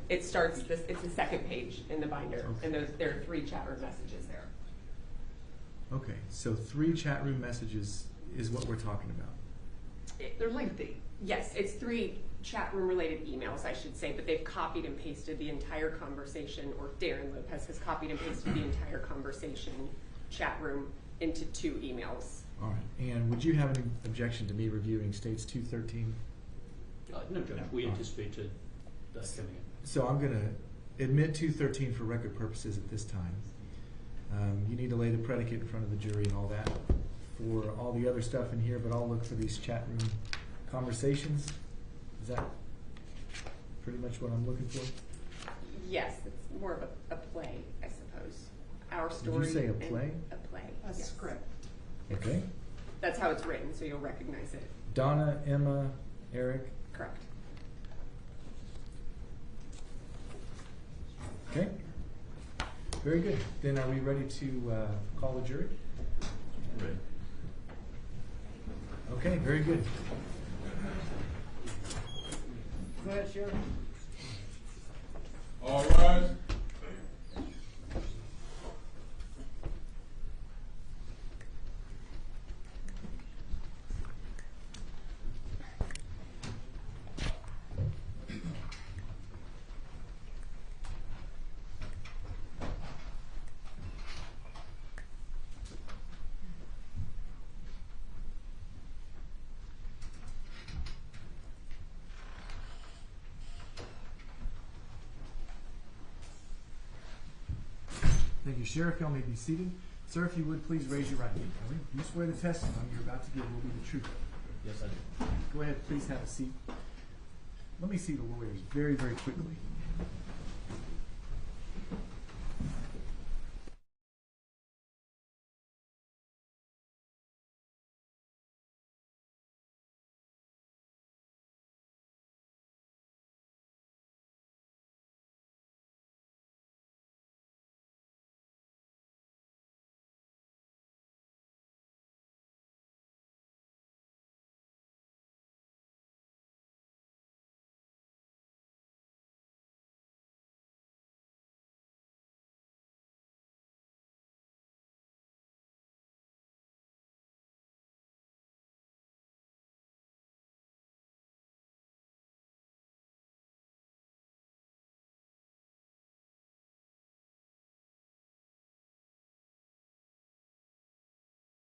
it's the second page in the binder, Okay. and there are 3 chat room messages there. Okay, so 3 chat room messages is what we're talking about. They're lengthy. Yes, it's 3 chat room related emails, I should say, but they've copied and pasted the entire conversation, or Darrin Lopez has copied and pasted the entire conversation chat room into 2 emails. All right, and would you have any objection to me reviewing States 213? No, Judge, we All right. anticipate to that coming in. So I'm going to admit 213 for record purposes at this time. You need to lay the predicate in front of the jury and all that for all the other stuff in here, but I'll look for these chat room conversations. Is that pretty much what I'm looking for? Yes, it's more of a play, I suppose. Our Did story. you say a and play? A play. A yes. script. Okay. That's how it's written, so you'll recognize it. Donna, Emma, Eric. Correct. Okay. Very good. Then are we ready to call the jury? Right. Okay, very good. Go ahead, Sheriff. All rise. Thank you, Sheriff. Y'all may be seated. Sir, if you would please raise your right hand. Do you swear the testimony you're about to give will be the truth? Yes, I do. Go ahead, please have a seat. Let me see the lawyers very, very quickly.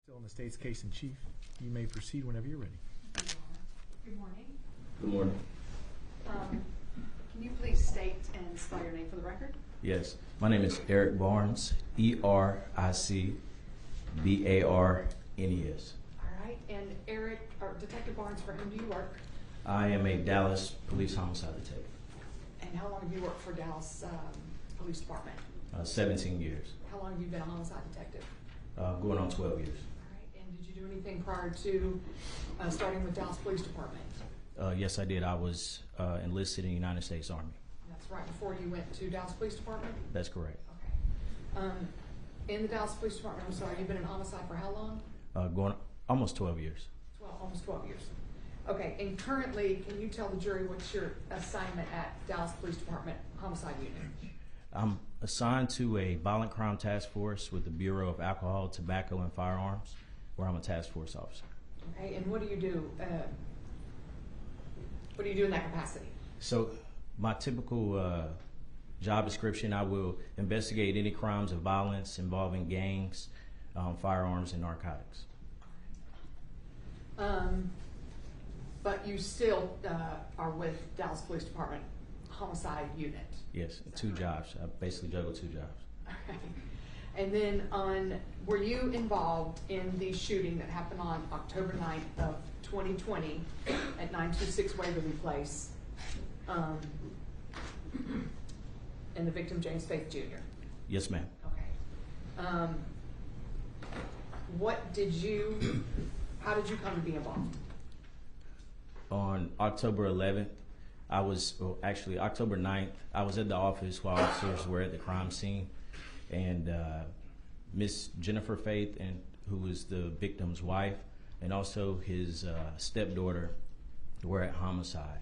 Still in the state's case in chief. You may proceed whenever you're ready. Good morning. Good morning. Can you please state and and spell your name for the record. Yes, my name is Eric Barnes, E-R-I-C-B-A-R-N-E-S. All right, and Eric, or Detective Barnes, for whom do you work? I am a Dallas police homicide detective. And how long have you worked for Dallas Police Department? 17 years, How long have you been a homicide detective? going on 12 years. All right, and did you do anything prior to starting with Dallas Police Department? Yes, I did. I was enlisted in the United States Army. That's right before you went to Dallas Police Department? That's correct. Okay. In the Dallas Police Department, I'm sorry, you've been in homicide for how long? Going almost 12 years. Almost 12 years. Okay, and currently, can you tell the jury what's your assignment at Dallas Police Department Homicide Unit? I'm assigned to a violent crime task force with the Bureau of Alcohol, Tobacco, and Firearms, where I'm a task force officer. Okay, and what do you do? What do you do in that capacity? So my typical job description, I will investigate any crimes of violence involving gangs, firearms, and narcotics. But you still are with Dallas Police Department Homicide Unit. Yes, two jobs. I basically juggle two jobs. Okay. And then were you involved in the shooting that happened on October 9th of 2020 at 926 Waverly Place, and the victim James Faith Jr.? Yes, ma'am. Okay. How did you come to be involved? On October 11th, actually October 9th, I was at the office while officers were at the crime scene, and Miss Jennifer Faith, who was the victim's wife, and also his stepdaughter were at homicide.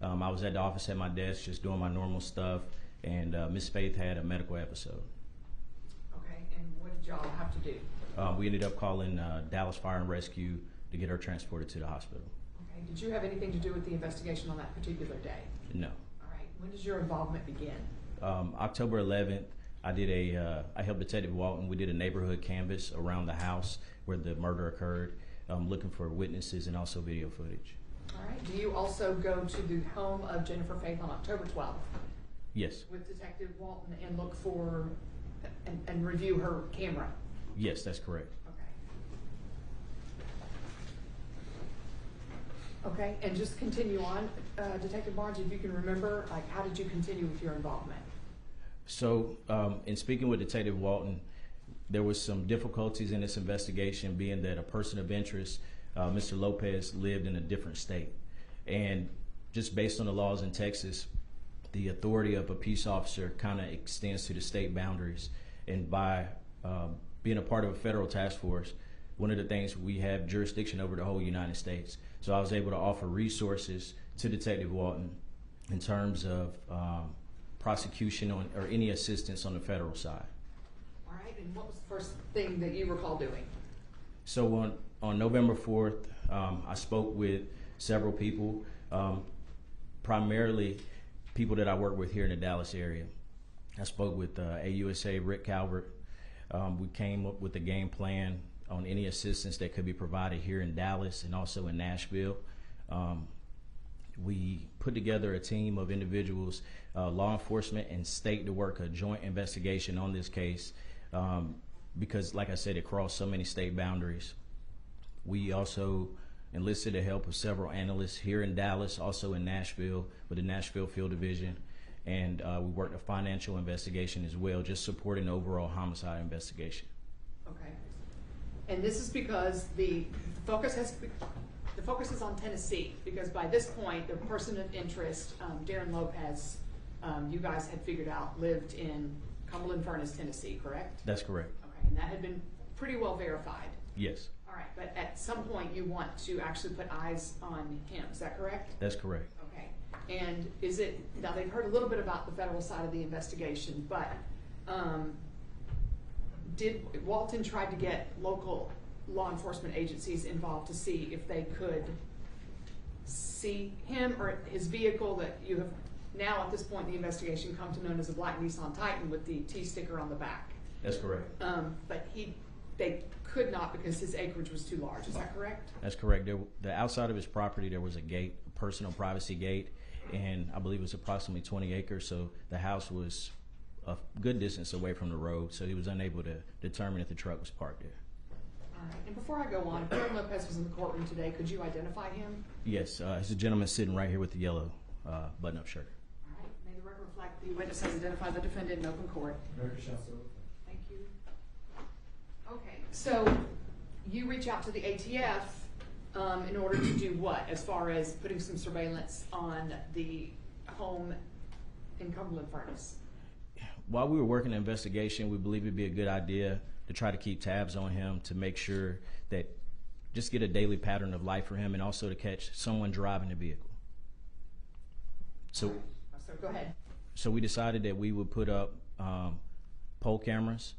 I was at the office at my desk just doing my normal stuff, and Miss Faith had a medical episode. Okay, and what did y'all have to do? We ended up calling Dallas Fire and Rescue to get her transported to the hospital. Okay, did you have anything to do with the investigation on that particular day? No. All right, when does your involvement begin? October 11th, I helped Detective Walton. We did a neighborhood canvass around the house where the murder occurred, looking for witnesses and also video footage. All right, do you also go to the home of Jennifer Faith on October 12th? Yes. With Detective Walton and look for and review her camera? Yes, that's correct. Okay, and just continue on, Detective Barnes, if you can remember, like, how did you continue with your involvement? So, in speaking with Detective Walton, there was some difficulties in this investigation, being that a person of interest, Mr. Lopez, lived in a different state. And just based on the laws in Texas, the authority of a peace officer kind of extends to the state boundaries. And by being a part of a federal task force, one of the things, we have jurisdiction over the whole United States. So I was able to offer resources to Detective Walton in terms of prosecution or any assistance on the federal side. All right, and what was the first thing that you recall doing? So on November 4th, I spoke with several people, primarily people that I work with here in the Dallas area. I spoke with AUSA Rick Calvert. We came up with a game plan on any assistance that could be provided here in Dallas and also in Nashville. We put together a team of individuals, law enforcement and state, to work a joint investigation on this case because, like I said, it crossed so many state boundaries. We also enlisted the help of several analysts here in Dallas, also in Nashville with the Nashville Field Division, and we worked a financial investigation as well, just supporting the overall homicide investigation. Okay. And this is because the focus is on Tennessee, because by this point, the person of interest, Darrin Lopez, you guys had figured out lived in Cumberland Furnace, Tennessee, correct? That's correct. Okay, and that had been pretty well verified. Yes. All right, but at some point you want to actually put eyes on him, is that correct? That's correct. Okay, and now they've heard a little bit about the federal side of the investigation, but did Walton try to get local law enforcement agencies involved to see if they could see him or his vehicle that you have now at this point in the investigation come to know as a black Nissan Titan with the T sticker on the back? That's correct. But they could not because his acreage was too large, is that correct? That's correct. The outside of his property, there was a gate, a personal privacy gate, and I believe it was approximately 20 acres, so the house was a good distance away from the road, so he was unable to determine if the truck was parked there. All right, and before I go on, if Darrin Lopez was in the courtroom today, could you identify him? Yes, he's a gentleman sitting right here with the yellow button-up shirt. All right, may the record reflect the witness has identified the defendant in open court. Record shall so. Thank you. Okay, so you reach out to the ATF in order to do what, as far as putting some surveillance on the home in Cumberland Furnace? While we were working the investigation, we believe it'd be a good idea to try to keep tabs on him, to make sure that just get a daily pattern of life for him, and also to catch someone driving the vehicle. So go ahead. So we decided that we would put up pole cameras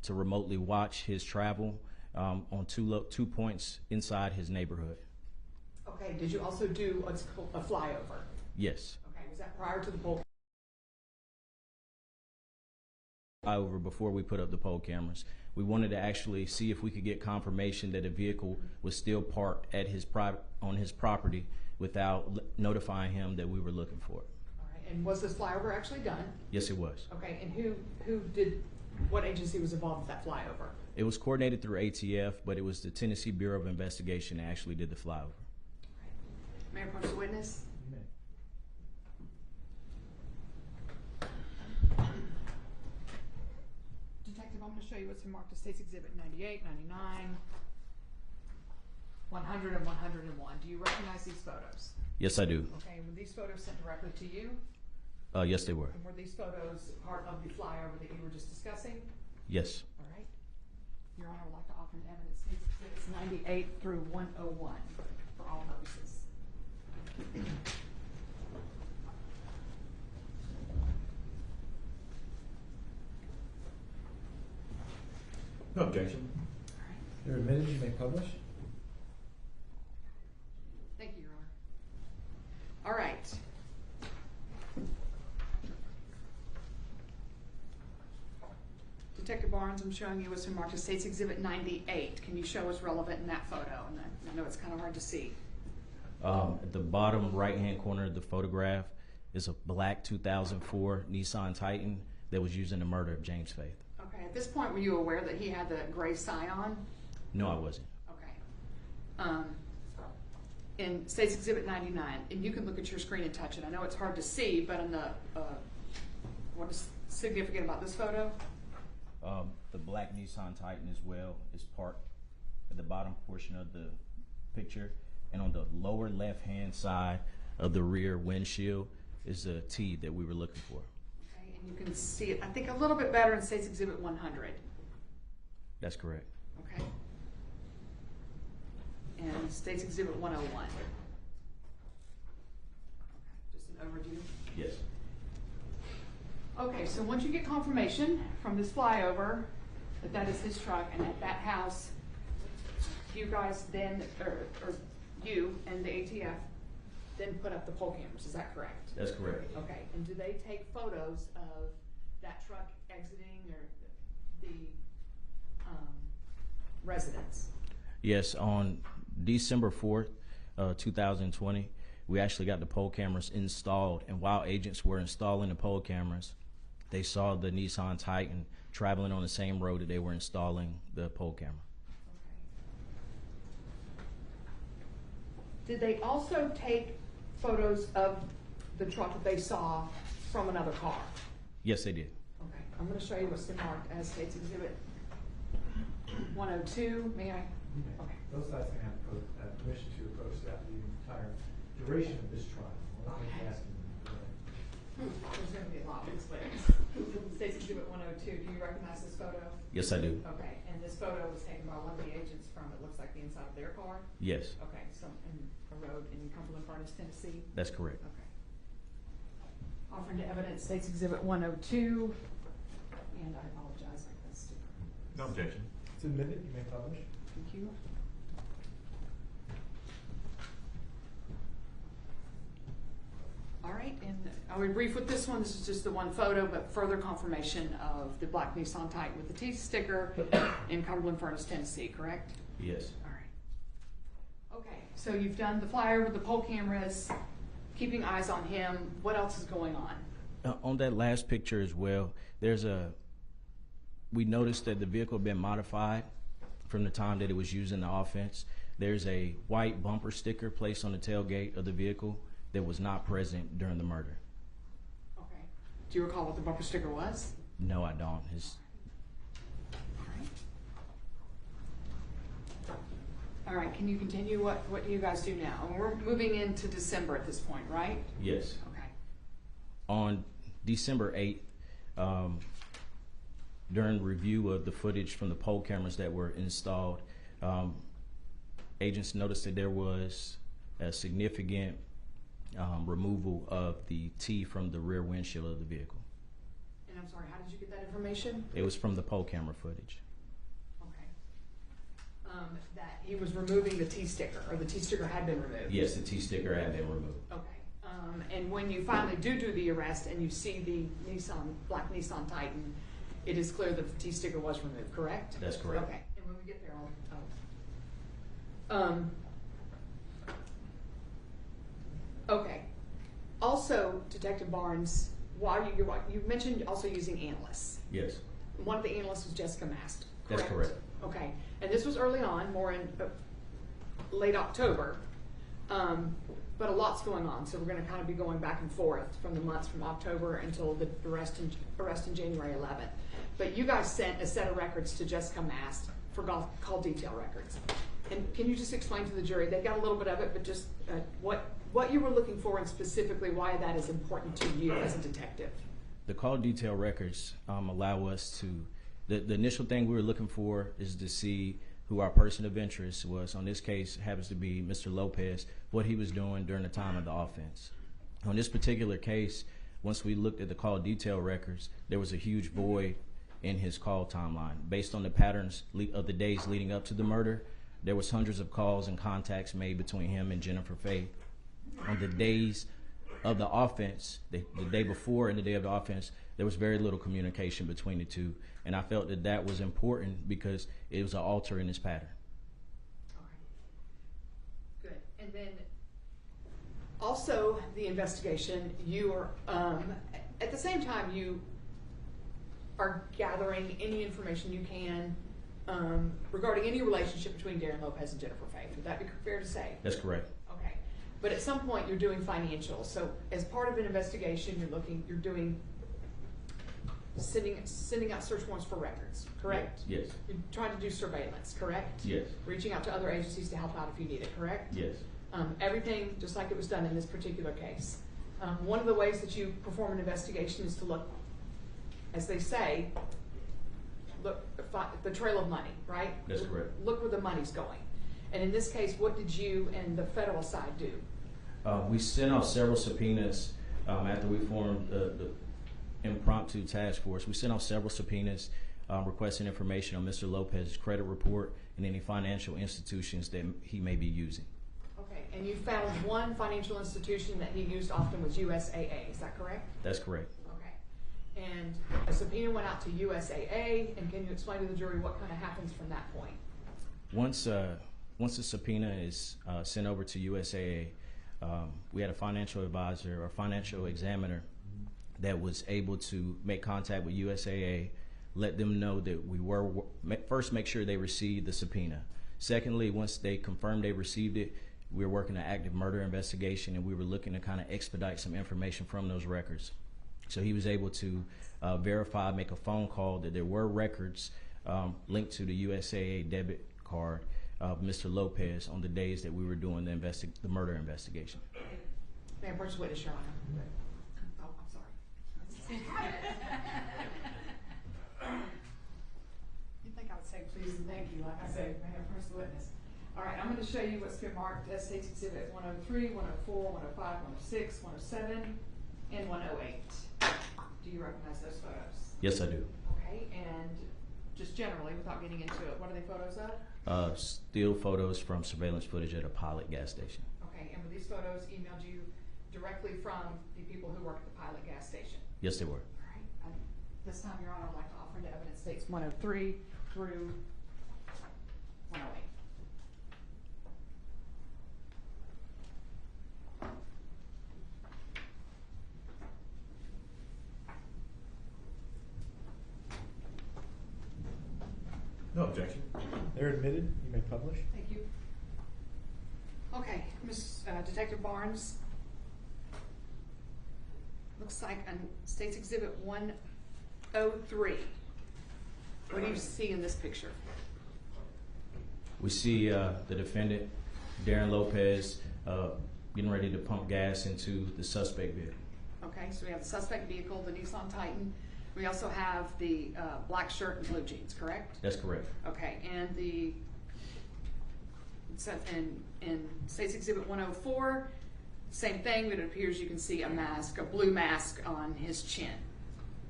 to remotely watch his travel on two points inside his neighborhood. Okay, did you also do what's called a flyover? Yes. Okay, was that prior to the pole? Flyover before we put up the pole cameras. We wanted to actually see if we could get confirmation that a vehicle was still parked at on his property without notifying him that we were looking for it. All right, and was this flyover actually done? Yes, it was. Okay, and what agency was involved with that flyover? It was coordinated through ATF, but it was the Tennessee Bureau of Investigation that actually did the flyover. May I approach the witness? You may. Detective, I'm going to show you what's been marked as State's Exhibit 98, 99, 100, and 101. Do you recognize these photos? Yes, I do. Okay, were these photos sent directly to you? Yes, they were. And were these photos part of the flyover that you were just discussing? Yes. All right. Your Honor, I would like to offer an evidence State's Exhibits 98 through 101 for all purposes. No objection. You're admitted, you may publish. Thank you, Your Honor. All right. Detective Barnes, I'm showing you what's been marked as State's Exhibit 98. Can you show what's relevant in that photo? And I know it's kind of hard to see. At the bottom right-hand corner of the photograph is a black 2004 Nissan Titan that was used in the murder of James Faith. Okay, at this point, were you aware that he had the gray Scion? No, I wasn't. Okay. In State's Exhibit 99, and you can look at your screen and touch it. I know it's hard to see, but in the what is significant about this photo? The black Nissan Titan as well is parked at the bottom portion of the picture, and on the lower left-hand side of the rear windshield is a T that we were looking for. Okay, and you can see it, I think, a little bit better in State's Exhibit 100. That's correct. Okay. And State's Exhibit 101. Okay, just an overview. Yes. Okay, so once you get confirmation from this flyover that that is his truck and at that house, you guys then, or you and the ATF, then put up the pole cameras, is that correct? That's correct. Okay, and do they take photos of that truck exiting or the residence? Yes, on December 4th, 2020, we actually got the pole cameras installed, and while agents were installing the pole cameras, they saw the Nissan Titan traveling on the same road that they were installing the pole camera. Okay. Did they also take photos of the truck that they saw from another car? Yes, they did. Okay, I'm going to show you what's been marked as State's Exhibit 102. May I? Okay. Both sides can have permission to approach that the entire duration of this trial. We're not asking them. There's going to be a lot of explanations. State's Exhibit 102. Do you recognize this photo? Yes, I do. Okay, and this photo was taken by one of the agents from, it looks like, the inside of their car? Yes, Okay, so in a road in Cumberland Furnace, Tennessee? that's correct. Okay. Offering to evidence State's Exhibit 102, and I apologize for this. No objection. It's admitted, you may publish. Thank you. All right, and I'll be brief with this one. This is just the one photo, but further confirmation of the black Nissan Titan with the T sticker in Cumberland Furnace, Tennessee, correct? Yes. All right. Okay, so you've done the flyover, the pole cameras. keeping eyes on him. What else is going on? On that last picture as well, we noticed that the vehicle had been modified from the time that it was used in the offense. There's a white bumper sticker placed on the tailgate of the vehicle that was not present during the murder. Okay. Do you recall what the bumper sticker was? No, I don't. All right. All right, can you continue? What do you guys do now? And we're moving into December at this point, right? Yes. Okay. On December 8th, during review of the footage from the poll cameras that were installed, agents noticed that there was a significant removal of the T from the rear windshield of the vehicle. And I'm sorry, how did you get that information? It was from the poll camera footage. Okay. That he was removing the T sticker, or the T sticker had been removed? Yes, the T sticker had been removed. Okay. And when you finally do the arrest and you see the black Nissan Titan, it is clear that the T sticker was removed, correct? That's correct. Okay. And when we get there, I'll okay. Also, Detective Barnes, while you mentioned also using analysts. Yes. One of the analysts was Jessica Mast. That's correct. Okay. And this was early on, more in late October. But a lot's going on, so we're going to kind of be going back and forth from the months from October until the arrest in January 11th. But you guys sent a set of records to Jessica Mast for call detail records. And can you just explain to the jury, they got a little bit of it, but just what you were looking for and specifically why that is important to you as a detective? The call detail records allow us to, the initial thing we were looking for is to see who our person of interest was. On this case, happens to be Mr. Lopez, what he was doing during the time of the offense. On this particular case, once we looked at the call detail records, there was a huge void in his call timeline. Based on the patterns of the days leading up to the murder, there was hundreds of calls and contacts made between him and Jennifer Faith. On the days of the offense, the day before and the day of the offense, there was very little communication between the two. And I felt that that was important because it was an alter in this pattern. All right. Good. And then also the investigation, you are, at the same time, you are gathering any information you can regarding any relationship between Darrin Lopez and Jennifer Faith. Would that be fair to say? That's correct. Okay. But at some point, you're doing financials. So as part of an investigation, you're doing sending out search warrants for records, correct? Yes. You're trying to do surveillance, correct? Yes. Reaching out to other agencies to help out if you need it, correct? Yes. Everything just like it was done in this particular case. One of the ways that you perform an investigation is to look, as they say, look the trail of money, right? That's correct. Look where the money's going. And in this case, what did you and the federal side do? We sent out several subpoenas after we formed the impromptu task force. We sent out several subpoenas requesting information on Mr. Lopez's credit report and any financial institutions that he may be using. Okay, and you found one financial institution that he used often was USAA, is that correct? That's correct. Okay, and a subpoena went out to USAA, and can you explain to the jury what kind of happens from that point? Once the subpoena is sent over to USAA, we had a financial advisor or financial examiner that was able to make contact with USAA, let them know that we were, first make sure they received the subpoena. Secondly, once they confirmed they received it, we were working an active murder investigation and we were looking to kind of expedite some information from those records. So he was able to verify, make a phone call that there were records linked to the USAA debit card of Mr. Lopez on the days that we were doing the murder investigation. Ma'am, where's witness, Your Honor? Oh, I'm sorry. You think I would say please and thank you, like I said, ma'am, where's the witness? All right, I'm going to show you what's been marked as State's Exhibit 103, 104, 105, 106, 107, and 108. Do you recognize those photos? Yes, I do. Okay, and just generally, without getting into it, what are they photos of? Still photos from surveillance footage at a Pilot gas station. Okay, and were these photos emailed you directly from the people who work at the Pilot gas station? Yes, they were. All right. This time, Your Honor, I'd like to offer into evidence States 103 through 108. No objection. They're admitted. You may publish. Thank you. Okay, Detective Barnes. Looks like on State's Exhibit 103. What do you see in this picture? We see the defendant, Darrin Lopez, getting ready to pump gas into the suspect vehicle. Okay, so we have the suspect vehicle, the Nissan Titan. We also have the black shirt and blue jeans, correct? That's correct. Okay, and the in State's Exhibit 104, same thing, but it appears you can see a mask, a blue mask on his chin.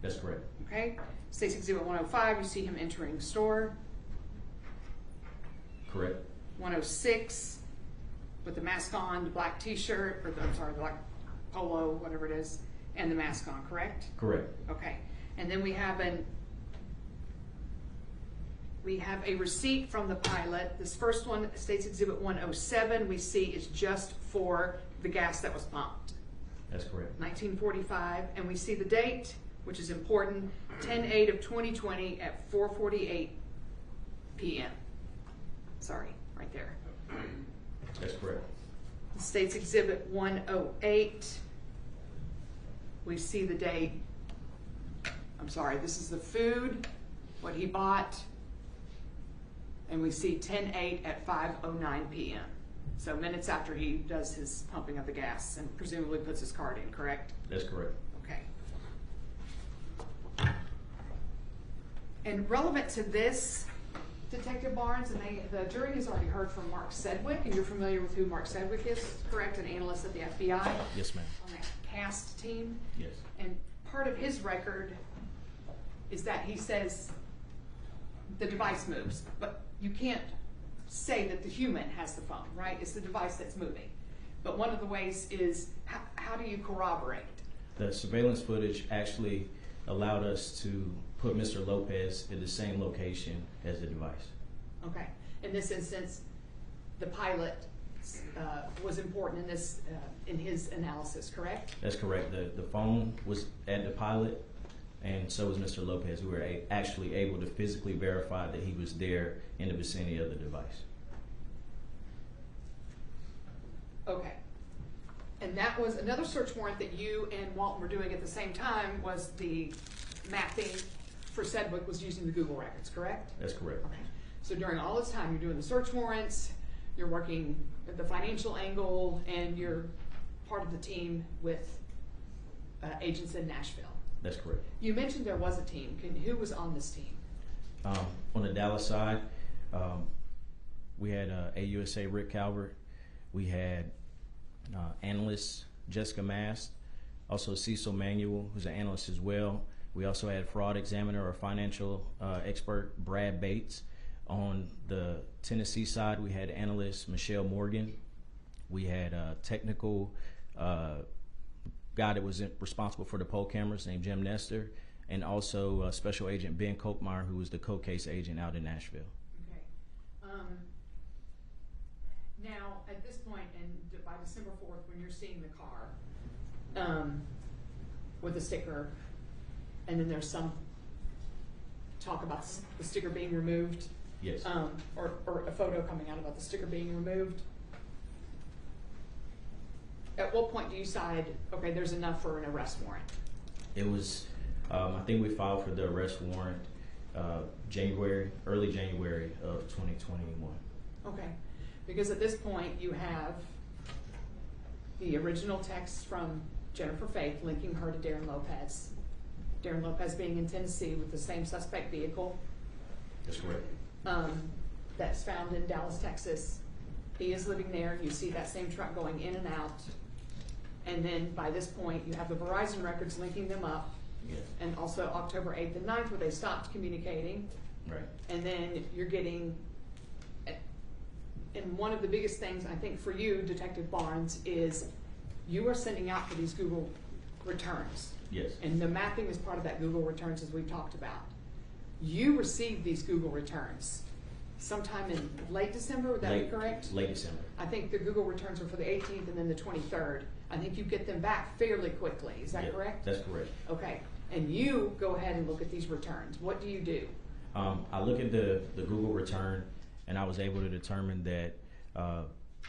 That's correct. Okay, State's Exhibit 105, you see him entering the store. Correct. 106, with the mask on, the black t-shirt, or the black polo, whatever it is, and the mask on, correct? Correct. Okay, and then we have a receipt from the pilot. This first one, State's Exhibit 107, we see is just for the gas that was pumped. That's correct. 1945, and we see the date, which is important, 10/8 of 2020 at 4:48 p.m. Sorry, right there. That's correct. State's Exhibit 108, we see the date. I'm sorry, this is the food, what he bought, and we see 10/8 at 5:09 p.m. So minutes after he does his pumping of the gas and presumably puts his card in, correct? That's correct. Okay. And relevant to this, Detective Barnes, and the jury has already heard from Mark Sedgwick, and you're familiar with who Mark Sedgwick is, correct? An analyst at the FBI? Yes, ma'am. On that CAST team? Yes. And part of his record is that he says the device moves, but you can't say that the human has the phone, right? It's the device that's moving. But one of the ways is, how do you corroborate? The surveillance footage actually allowed us to put Mr. Lopez in the same location as the device. Okay. In this instance, the pilot was important in this in his analysis, correct? That's correct. The phone was at the pilot, and so was Mr. Lopez. We were actually able to physically verify that he was there in the vicinity of the device. Okay. And that was another search warrant that you and Walton were doing at the same time, was the mapping for Sedgwick was using the Google records, correct? That's correct. Okay. So during all this time, you're doing the search warrants, you're working at the financial angle, and you're part of the team with agents in Nashville. That's correct. You mentioned there was a team. Who was on this team? On the Dallas side, we had AUSA Rick Calvert. We had analyst Jessica Mast, also Cecil Manuel, who's an analyst as well. We also had fraud examiner or financial expert Brad Bates. On the Tennessee side, we had analyst Michelle Morgan. We had a technical guy that was responsible for the poll cameras named Jim Nestor, and also Special Agent Ben Kochmeyer, who was the cold case agent out in Nashville. Okay. Now, at this point, and by December 4th, when you're seeing the car with a sticker, and then there's some talk about the sticker being removed, Yes. or a photo coming out about the sticker being removed. At what point do you decide, okay, there's enough for an arrest warrant? It was, I think we filed for the arrest warrant early January of 2021. Okay, because at this point you have the original text from Jennifer Faith linking her to Darrin Lopez. Darrin Lopez being in Tennessee with the same suspect vehicle. That's correct. That's found in Dallas, Texas. He is living there. You see that same truck going in and out. And then by this point, you have the Verizon records linking them up. Yes. And also October 8th and 9th where they stopped communicating. Right. And then you're getting, and one of the biggest things I think for you, Detective Barnes, is you are sending out for these Google returns. Yes. And the mapping is part of that Google returns, as we've talked about. You received these Google returns sometime in late December, would that be correct? Late December. I think the Google returns were for the 18th and then the 23rd. I think you get them back fairly quickly, is that correct? That's correct. Okay, and you go ahead and look at these returns. What do you do? I look at the Google return, and I was able to determine that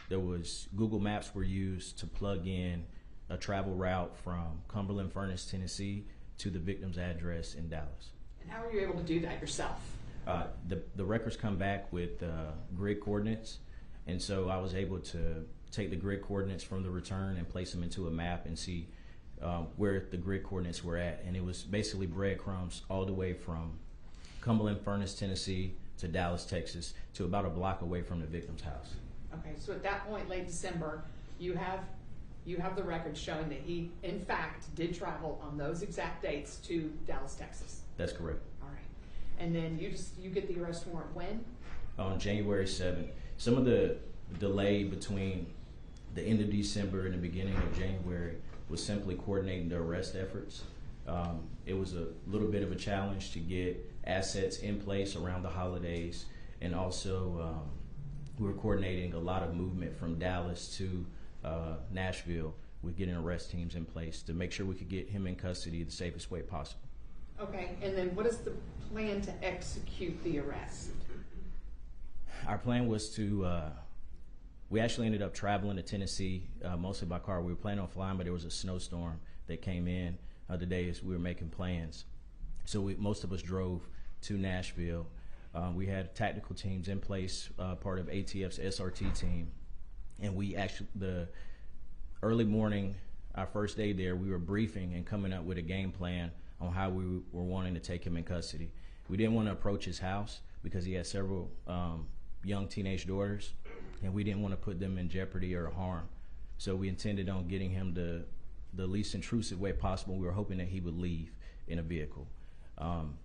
there was Google Maps were used to plug in a travel route from Cumberland Furnace, Tennessee, to the victim's address in Dallas. And how were you able to do that yourself? The records come back with grid coordinates, and so I was able to take the grid coordinates from the return and place them into a map and see where the grid coordinates were at. And it was basically breadcrumbs all the way from Cumberland Furnace, Tennessee to Dallas, Texas, to about a block away from the victim's house. Okay, so at that point, late December, you have the record showing that he, in fact, did travel on those exact dates to Dallas, Texas. That's correct. All right. And then you get the arrest warrant when? On January 7th. Some of the delay between the end of December and the beginning of January was simply coordinating the arrest efforts. It was a little bit of a challenge to get assets in place around the holidays, and also we were coordinating a lot of movement from Dallas to Nashville with getting arrest teams in place to make sure we could get him in custody the safest way possible. Okay, and then what is the plan to execute the arrest? Our plan was to, we actually ended up traveling to Tennessee, mostly by car. We were planning on flying, but there was a snowstorm that came in the day as we were making plans. So most of us drove to Nashville. We had tactical teams in place, part of ATF's SRT team. And we actually, the early morning, our first day there, we were briefing and coming up with a game plan on how we were wanting to take him in custody. We didn't want to approach his house because he had several young teenage daughters, and we didn't want to put them in jeopardy or harm. So we intended on getting him the least intrusive way possible. We were hoping that he would leave in a vehicle. And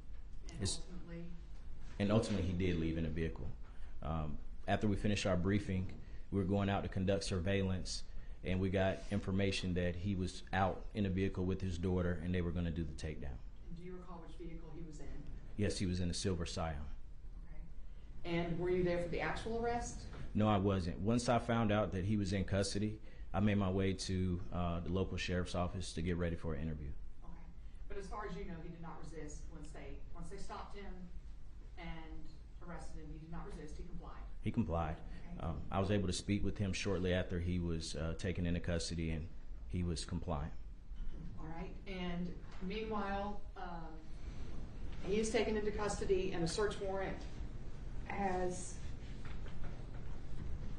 ultimately he did leave in a vehicle. After we finished our briefing, we were going out to conduct surveillance, and we got information that he was out in a vehicle with his daughter, and they were going to do the takedown. And do you recall which vehicle he was in? Yes, he was in a silver Scion. Okay. And were you there for the actual arrest? No, I wasn't. Once I found out that he was in custody, I made my way to the local sheriff's office to get ready for an interview. Okay. But as far as you know, he did not resist once they stopped him and arrested him. He did not resist. He complied. He complied. Okay. I was able to speak with him shortly after he was taken into custody, and he was compliant. All right. And meanwhile, he is taken into custody, and a search warrant has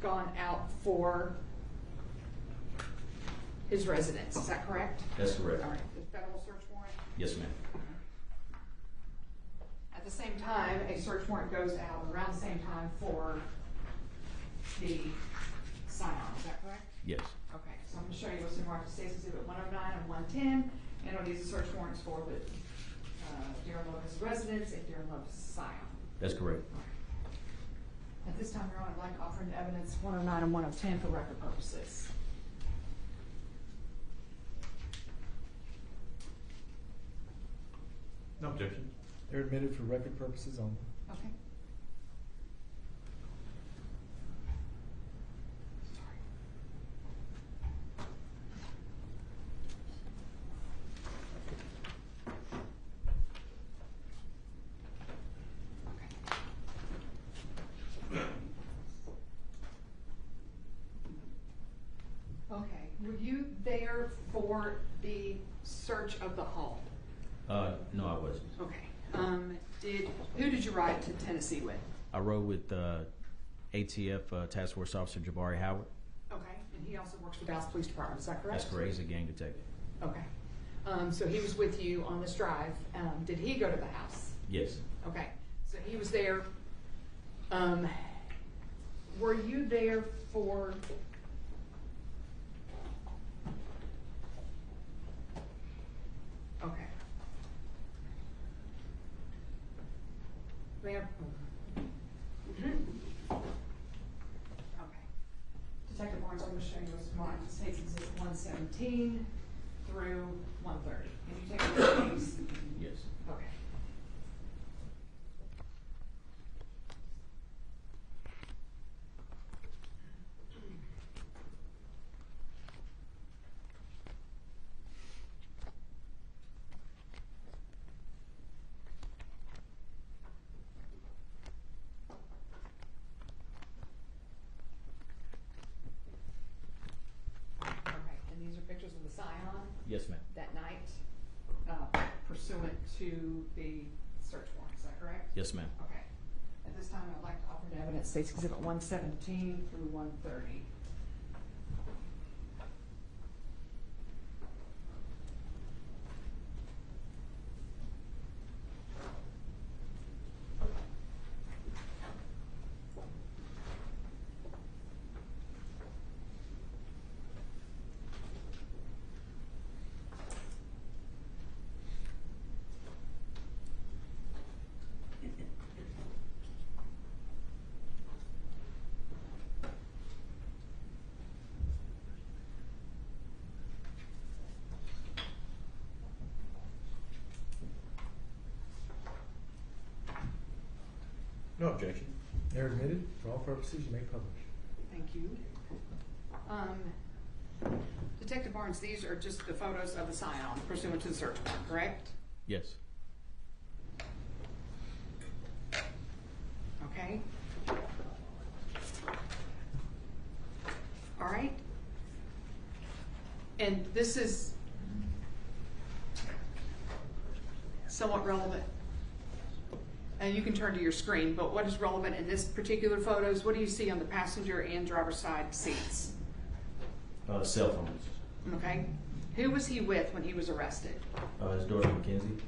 gone out for his residence. Is that correct? That's correct. All right. The federal search warrant? Yes, ma'am. At the same time, a search warrant goes out around the same time for the sign-on. Is that correct? Yes. Okay. So I'm going to show you what's in Market States Exhibit 109 and 110, and on these search warrants for the Darrin Lopez residence and Darrin Lopez sign-on. That's correct. At this time, Your Honor, I'd like to offer into evidence 109 and 110 for record purposes. No objection. They're admitted for record purposes only. Okay. Okay. Were you there for the search of the home? No, I wasn't. Okay. Who did you ride to Tennessee with? I rode with ATF Task Force Officer Jabari Howard. Okay. And he also works for Dallas Police Department. Is that correct? That's correct. He's a gang detective. Okay. So he was with you on this drive. Did he go to the house? Yes. Okay. So he was there. Were you there for... Okay. Ma'am? Okay. Detective Barnes, I'm going to show you what's marked. States Exhibit 117 through 130. Can you take a look at these? Yes. Okay. pursuant to the search warrant, is that correct? Yes, ma'am. Okay. At this time, I'd like to offer to evidence State's Exhibit 117 through 130. No objection. They're admitted. For all purposes, you may publish. Thank you. Detective Barnes, these are just the photos of the scion pursuant to the search warrant, correct? Yes. Okay. All right. And this is somewhat relevant. And you can turn to your screen, but what is relevant in this particular photos? What do you see on the passenger and driver's side seats? Cell phones. Okay. Who was he with when he was arrested? His daughter Mackenzie.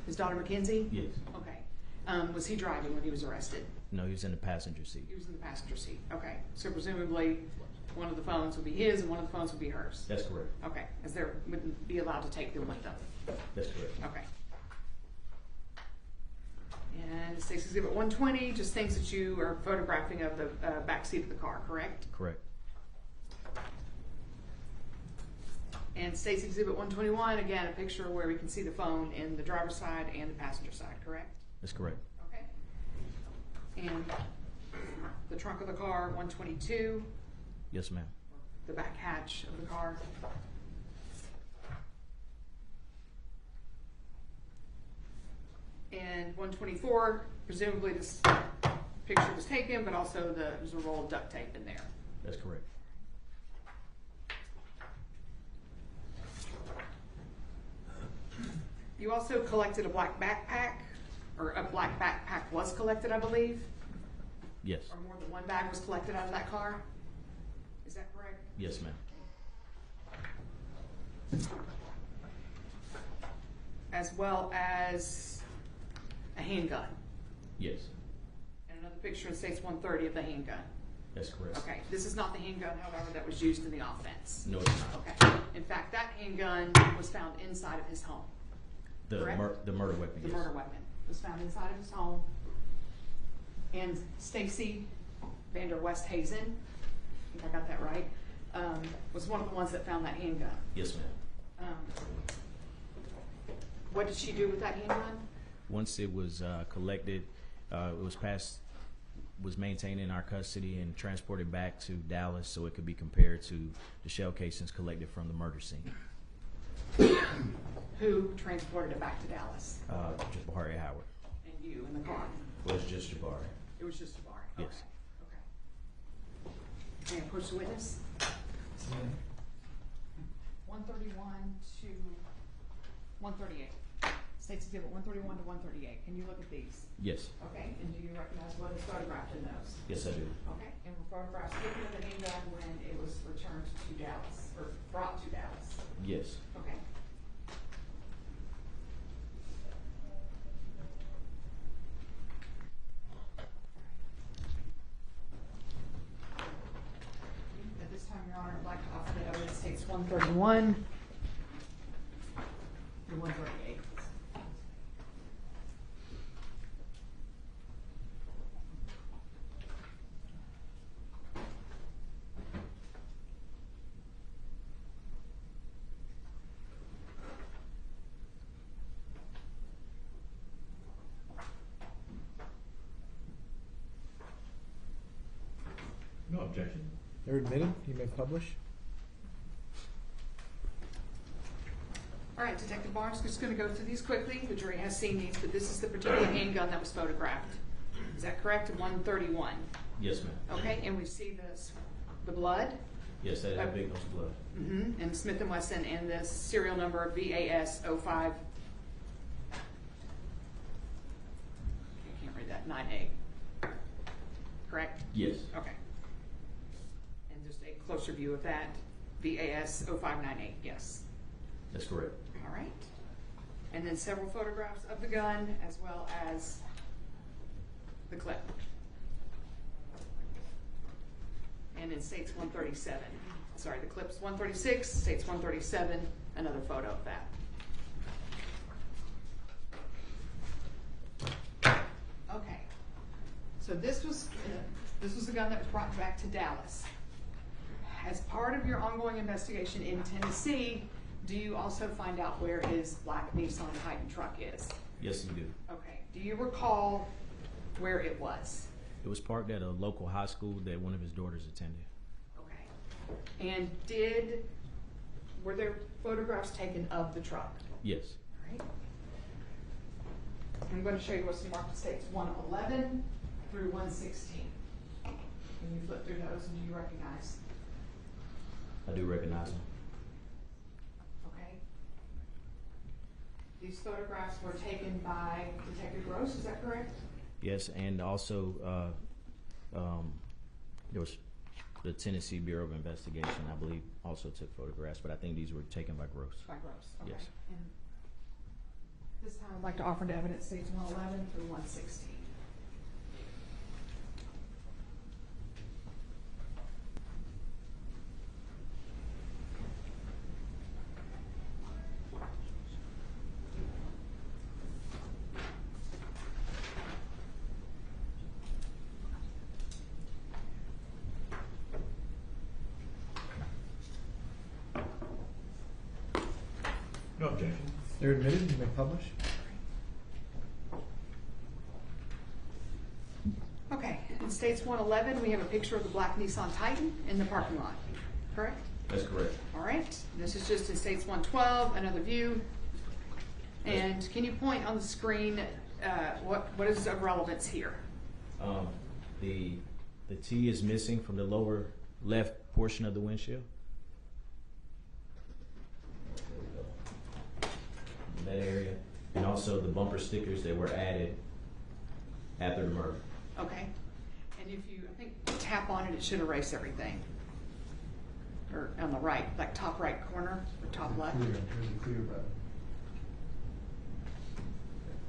His daughter Mackenzie? Yes. Okay. Was he driving when he was arrested? No, he was in the passenger seat. He was in the passenger seat. Okay. So presumably one of the phones would be his and one of the phones would be hers. That's correct. Okay. As they wouldn't be allowed to take them with them. That's correct. Okay. And State's Exhibit 120, just things that you are photographing of the back seat of the car, correct? Correct. And State's Exhibit 121, again, a picture where we can see the phone in the driver's side and the passenger side, correct? That's correct. Okay. And the trunk of the car, 122, Yes, ma'am. the back hatch of the car. And 124, presumably this picture was taken, but also there's a roll of duct tape in there. That's correct. You also collected a black backpack, or a black backpack was collected, I believe? Yes. Or more than one bag was collected out of that car? Is that correct? Yes, ma'am. As well as a handgun. Yes. And another picture in States 130 of the handgun. That's correct. Okay, this is not the handgun, however, that was used in the offense. No, it's not. Okay. In fact, that handgun was found inside of his home. The Correct? the murder weapon. The yes. murder weapon was found inside of his home. And Stacy Vander Westhazen, I think I got that right, was one of the ones that found that handgun. Yes, ma'am. What did she do with that handgun? Once it was collected, it was maintained in our custody and transported back to Dallas so it could be compared to the shell casings collected from the murder scene. Who transported it back to Dallas? Jabari Howard. And you in the car? Was just Jabari. It was just Jabari? Yes. Okay. Okay. And approach the witness? 131 to 138. States Exhibit 131 to 138. Can you look at these? Yes. Okay. And do you recognize what is photographed in those? Yes, I do. Okay. And were photographs taken of the handgun when it was returned to Dallas, or brought to Dallas? Yes. Okay. At this time, Your Honor, I'd like to offer the evidence States 131 through 138. No objection. They're admitted. You may publish. All right, Detective Barnes, just going to go through these quickly. The jury has seen these, but this is the particular handgun that was photographed. Is that correct? 131. Yes, ma'am. Okay, and we see the blood. Yes, that had big nose blood. And Smith & Wesson and the serial number VAS 0598. Correct? Yes. Okay. And just a closer view of that, VAS 0598, yes. That's correct. All right. And then several photographs of the gun as well as the clip. And in states 137. Sorry, the clip's 136, states 137, another photo of that. Okay. So this was the gun that was brought back to Dallas. As part of your ongoing investigation in Tennessee, do you also find out where his black Nissan Titan truck is? Yes, you do. Okay. Do you recall where it was? It was parked at a local high school that one of his daughters attended. Okay. And were there photographs taken of the truck? Yes. All right. I'm going to show you what's marked in states 111 through 116. Can you flip through those and do you recognize? I do recognize him. Okay. These photographs were taken by Detective Gross, is that correct? Yes, and also there was the Tennessee Bureau of Investigation, I believe, also took photographs, but I think these were taken by Gross. By Gross, okay. Yes. And this time I'd like to offer to evidence states 111 through 116. No objection. They're admitted and they publish? Okay, in states 111, we have a picture of the black Nissan Titan in the parking lot, correct? That's correct. All right, this is just in states 112, another view. And can you point on the screen, what is of relevance here? The T is missing from the lower left portion of the windshield. That area, and also the bumper stickers that were added after the murder. Okay, and if you, I think, tap on it, it should erase everything. Or on the right, like top right corner, or top left. Clear, there's a clear button.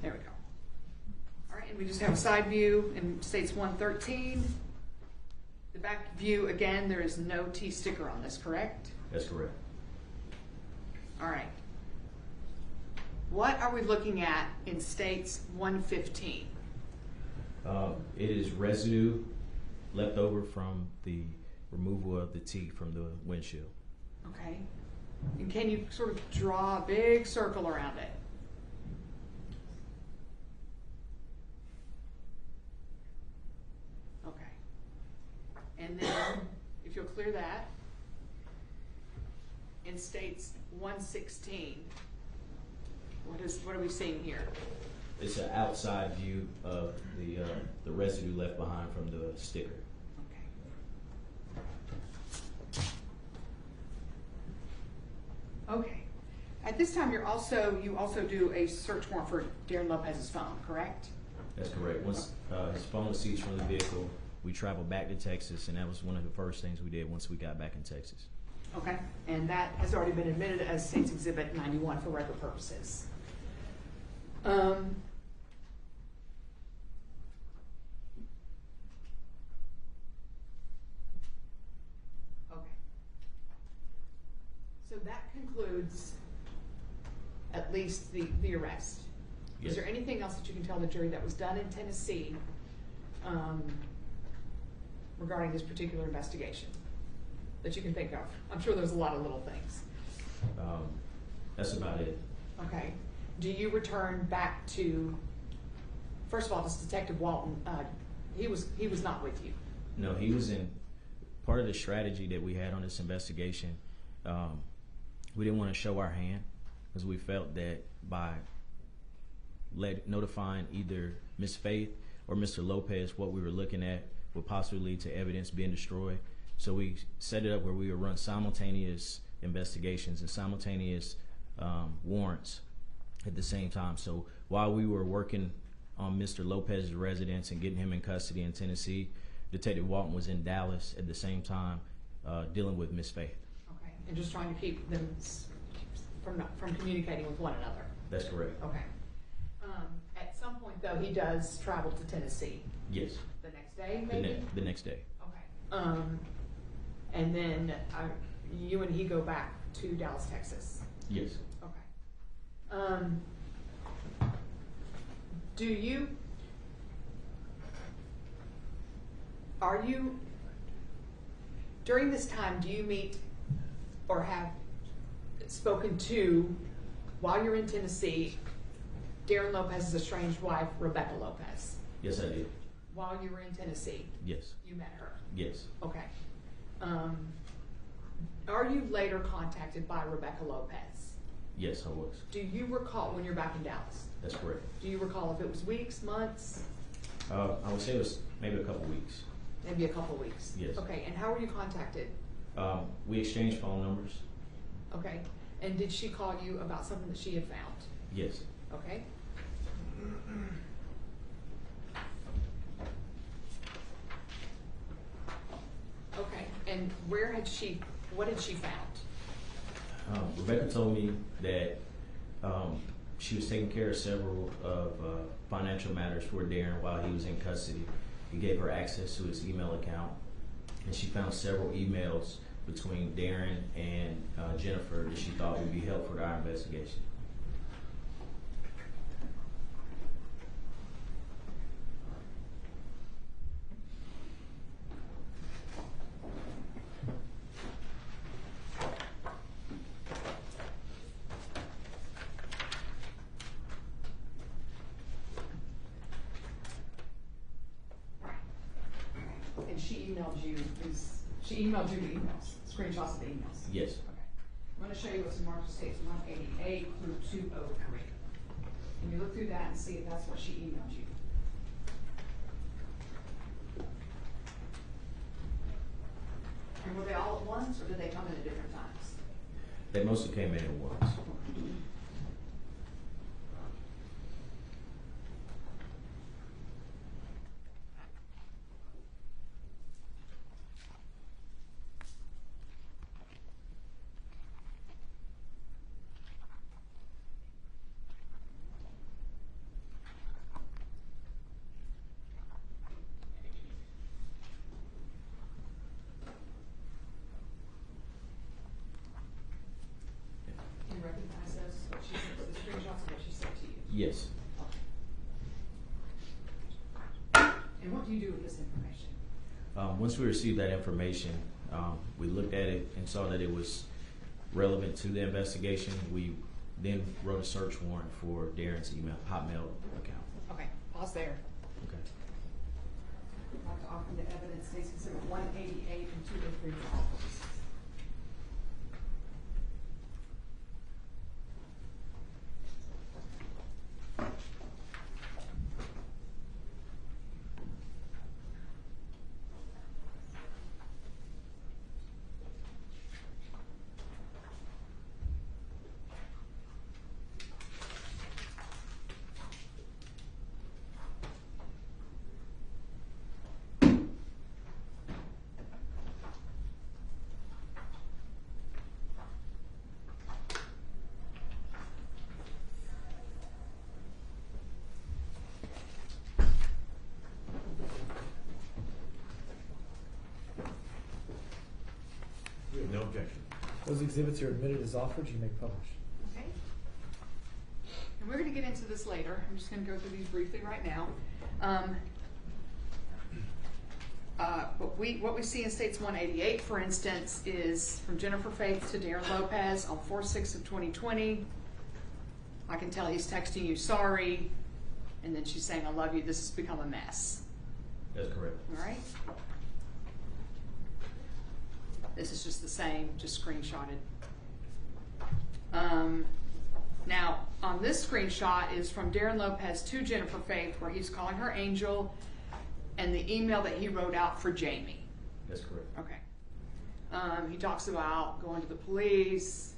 There we go. All right, and we just have a side view in states 113. The back view, again, there is no T sticker on this, correct? That's correct. All right. What are we looking at in states 115? It is residue left over from the removal of the T from the windshield. Okay. And can you sort of draw a big circle around it? Okay. And then, if you'll clear that, in states 116, what are we seeing here? It's an outside view of the residue left behind from the sticker. Okay. Okay. At this time, you also do a search warrant for Darrin Lopez's phone, correct? That's correct. Once his phone was seized from the vehicle, we traveled back to Texas, and that was one of the first things we did once we got back in Texas. Okay. And that has already been admitted as State's Exhibit 91 for record purposes. Okay. So that concludes at least the arrest. Yes. Is there anything else that you can tell the jury that was done in Tennessee regarding this particular investigation that you can think of? I'm sure there's a lot of little things. That's about it. Okay. Do you return back to, first of all, this Detective Walton, he was not with you? No, he was in part of the strategy that we had on this investigation. We didn't want to show our hand because we felt that by notifying either Ms. Faith or Mr. Lopez what we were looking at would possibly lead to evidence being destroyed. So we set it up where we would run simultaneous investigations and simultaneous warrants at the same time. So while we were working on Mr. Lopez's residence and getting him in custody in Tennessee, Detective Walton was in Dallas at the same time dealing with Miss Faith. Okay, and just trying to keep them from communicating with one another. That's correct. Okay. At some point, though, he does travel to Tennessee. Yes. The next day, maybe? The next day. Okay. And then you and he go back to Dallas, Texas. Yes. Okay. During this time, do you meet or have spoken to, while you're in Tennessee, Darrin Lopez's estranged wife, Rebecca Lopez? Yes, I did. While you were in Tennessee? Yes. You met her? Yes. Okay. Are you later contacted by Rebecca Lopez? Yes, I was. Do you recall, when you're back in Dallas, That's correct. do you recall if it was weeks, months, I would say it was maybe a couple weeks. maybe a couple weeks? Yes. Okay, and how were you contacted? We exchanged phone numbers. Okay, and did she call you about something that she had found? Yes. Okay. Okay, and what had she found? Rebecca told me that she was taking care of several of financial matters for Darrin while he was in custody. He gave her access to his email account, and she found several emails between Darrin and Jennifer that she thought would be helpful to our investigation. And she emailed you the emails, screenshots of the emails? Yes. Okay. I'm going to show you what's in Marshall States 188 through 203. Can you look through that and see if that's what she emailed you? And were they all at once, or did they come in at different times? They mostly came in at once. Can you recognize those? What she sent, the screenshots of what she sent to you? Yes. And what do you do with this information? Once we received that information, we looked at it and saw that it was relevant to the investigation. We then wrote a search warrant for Darrin's Hotmail account. Okay, pause there. Okay. I'd like to offer the evidence, States Exhibit 188 and 203 for all purposes. We have no objection. Those exhibits are admitted as offered, you may publish. Okay. And we're going to get into this later. I'm just going to go through these briefly right now. What we see in States 188, for instance, is from Jennifer Faith to Darrin Lopez on 4/6 of 2020. I can tell he's texting you sorry, and then she's saying, I love you, this has become a mess. That's correct. All right? This is just the same, just screenshotted. Now, on this screenshot is from Darrin Lopez to Jennifer Faith, where he's calling her Angel, and the email that he wrote out for Jamie. That's correct. Okay. He talks about going to the police.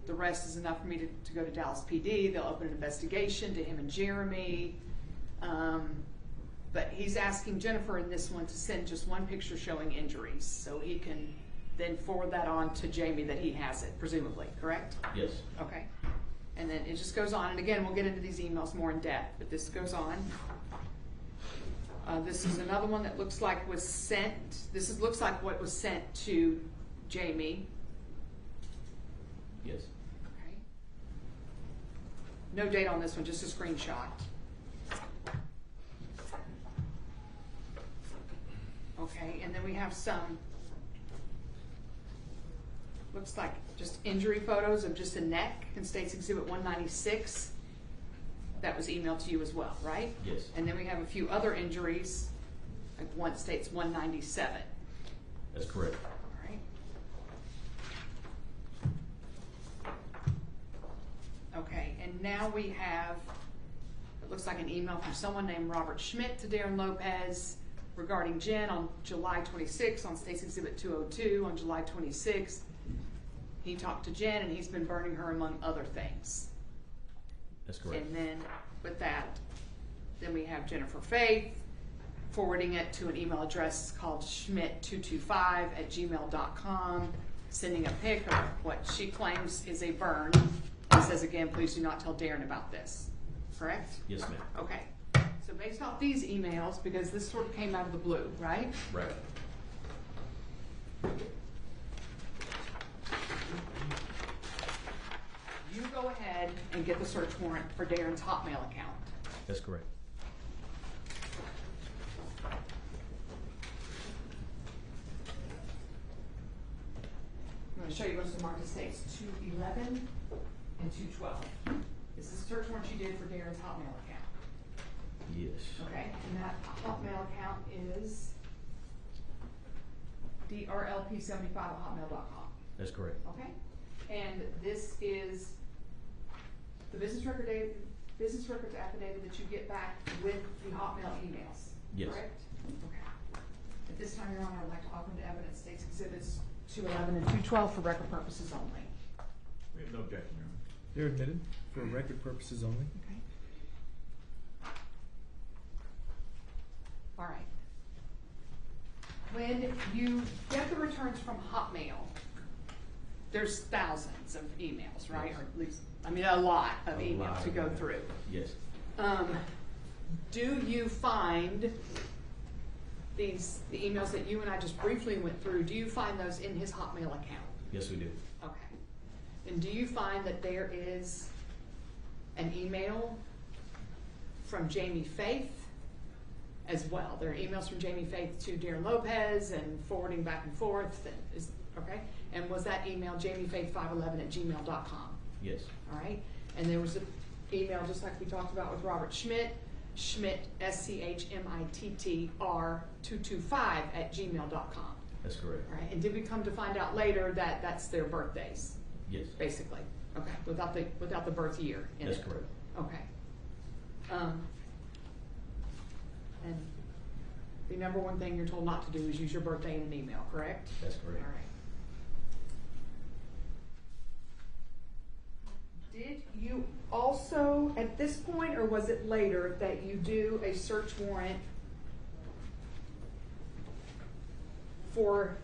The rest is enough for me to go to Dallas PD. They'll open an investigation to him and Jeremy. But he's asking Jennifer in this one to send just one picture showing injuries, so he can then forward that on to Jamie that he has it, presumably, correct? Yes. Okay. And then it just goes on, and again, we'll get into these emails more in depth, but this goes on. This is another one that looks like was sent. Looks like what was sent to Jamie. Yes. Okay. No date on this one, just a screenshot. Okay, and then we have some, looks like just injury photos of just a neck in State's Exhibit 196. That was emailed to you as well, right? Yes. And then we have a few other injuries, like one State's 197. That's correct. All right. Okay, and now we have, it looks like an email from someone named Robert Schmidt to Darrin Lopez regarding Jen on July 26th on State's Exhibit 202 on July 26th. He talked to Jen and he's been burning her among other things. That's correct. And then with that, then we have Jennifer Faith forwarding it to an email address called schmidt225@gmail.com, sending a pic of what she claims is a burn. It says again, please do not tell Darrin about this. Correct? Yes, ma'am. Okay. So based off these emails, because this sort of came out of the blue, right? Right. You go ahead and get the search warrant for Darrin's Hotmail account. That's correct. I'm going to show you what's marked as states 211 and 212. This is the search warrant you did for Darrin's Hotmail account. Yes. Okay, and that Hotmail account is drlp75@hotmail.com. That's correct. Okay, and this is the business records affidavit that you get back with the Hotmail emails. Yes. Correct. Okay. At this time, Your Honor, I'd like to offer into evidence State's Exhibits 211 and 212 for record purposes only. We have no objection, Your Honor. They're admitted for record purposes only. Okay. All right. When you get the returns from Hotmail, there's thousands of emails, right? Yes. Or at least, I mean, a lot of A emails lot to of go emails. through. Yes. Do you find the emails that you and I just briefly went through, do you find those in his Hotmail account? Yes, we do. Okay. And do you find that there is an email from Jamie Faith as well? There are emails from Jamie Faith to Darrin Lopez and forwarding back and forth. Okay. And was that email jamiefaith511@gmail.com? Yes. All right. And there was an email just like we talked about with Robert Schmidt, SCHMITTR225@gmail.com. That's correct. All right. And did we come to find out later that that's their birthdays? Yes. Basically. Okay. Without the birth year in That's it. correct. Okay. And the number one thing you're told not to do is use your birthday in an email, correct? That's correct. All right. Did you also, at this point, or was it later, that you do a search warrant for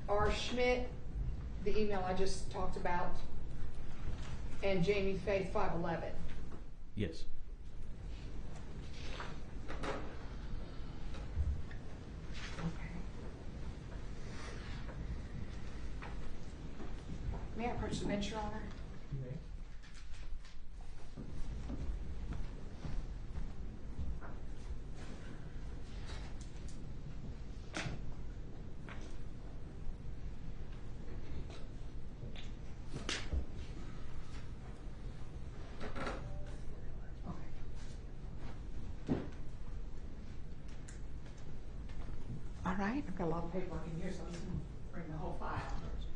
R. Schmidt, the email I just talked about, and Jamie Faith 511? Yes. May I approach the bench, Your Honor? You may. All right, I've got a lot of paperwork in here, so I'm just going to bring the whole file.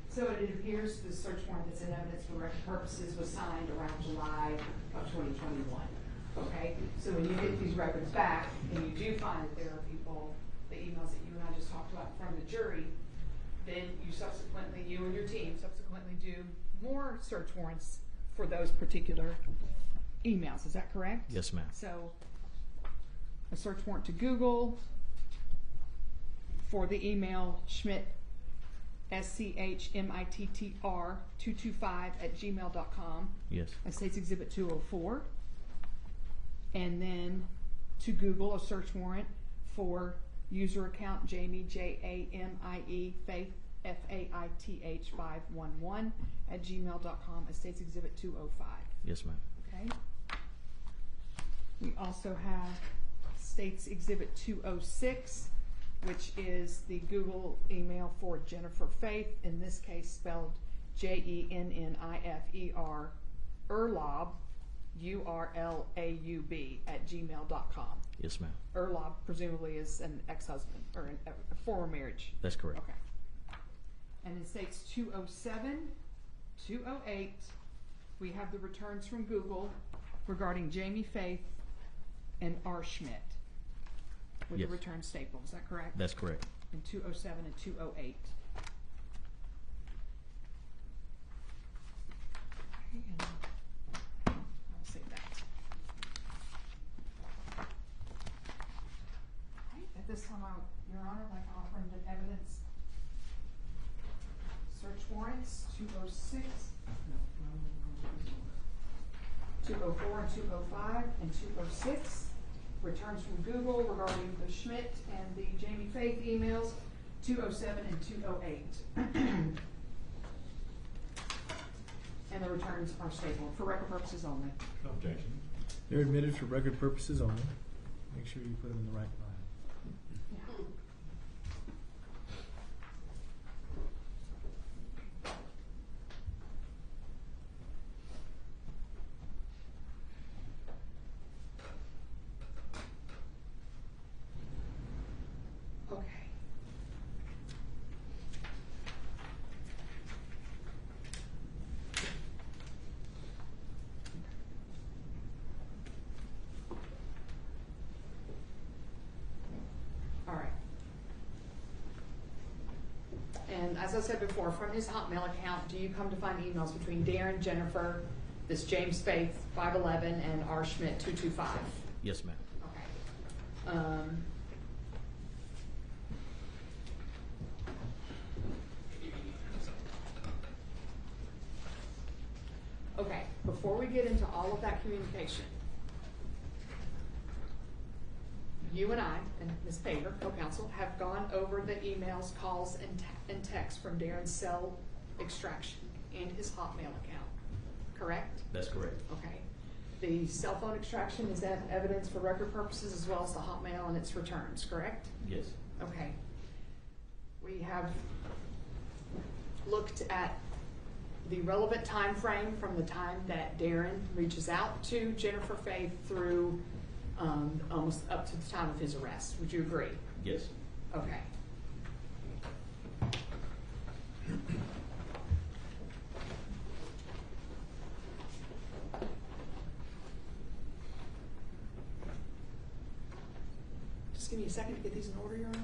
So it appears the search warrant that's in evidence for record purposes was signed around July of 2021. Okay, so when you get these records back and you do find that there are people, the emails that you and I just talked about from the jury, then you and your team subsequently do more search warrants for those particular emails, is that correct? Yes, ma'am. So, a search warrant to Google for the email Schmidt, SCHMITTR 225@gmail.com. Yes. That states Exhibit 204. And then to Google, a search warrant for user account Jamie, JAMIE, Faith, FAITH 511@gmail.com. It states Exhibit 205. Yes, ma'am. Okay. We also have states Exhibit 206, which is the Google email for Jennifer Faith, in this case spelled JENNIFER, Urlaub, URLAUB @gmail.com. Yes, ma'am. Urlaub presumably is an ex-husband or a former marriage. That's correct. Okay. And in states 207, 208, we have the returns from Google regarding Jamie Faith and R. Schmidt with Yes. the return staple. Is that correct? That's correct. In 207 and 208. Okay, and I'll save that. Okay, at this time, Your Honor, I'd like to offer into evidence search warrants 206, 204 and 205 and 206. Returns from Google regarding the Schmidt and the Jamie Faith emails 207 and 208. And the returns are stapled for record purposes only. No objection. They're admitted for record purposes only. Make sure you put them in the right file. Okay. All right. And as I said before, from his Hotmail account, do you come to find emails between Darrin, Jennifer, this James Faith 511, and R. Schmidt 225? Yes, ma'am. Okay. Okay, before we get into all of that communication, you and I, and Ms. Paver, co-counsel, have gone over the emails, calls, and texts from Darrin's cell extraction and his Hotmail account, correct? That's correct. Okay. The cell phone extraction, is that evidence for record purposes as well as the Hotmail and its returns, correct? Yes. Okay. We have looked at the relevant time frame from the time that Darrin reaches out to Jennifer Faith through almost up to the time of his arrest. Would you agree? Yes. Okay. Just give me a second to get these in order, Your Honor.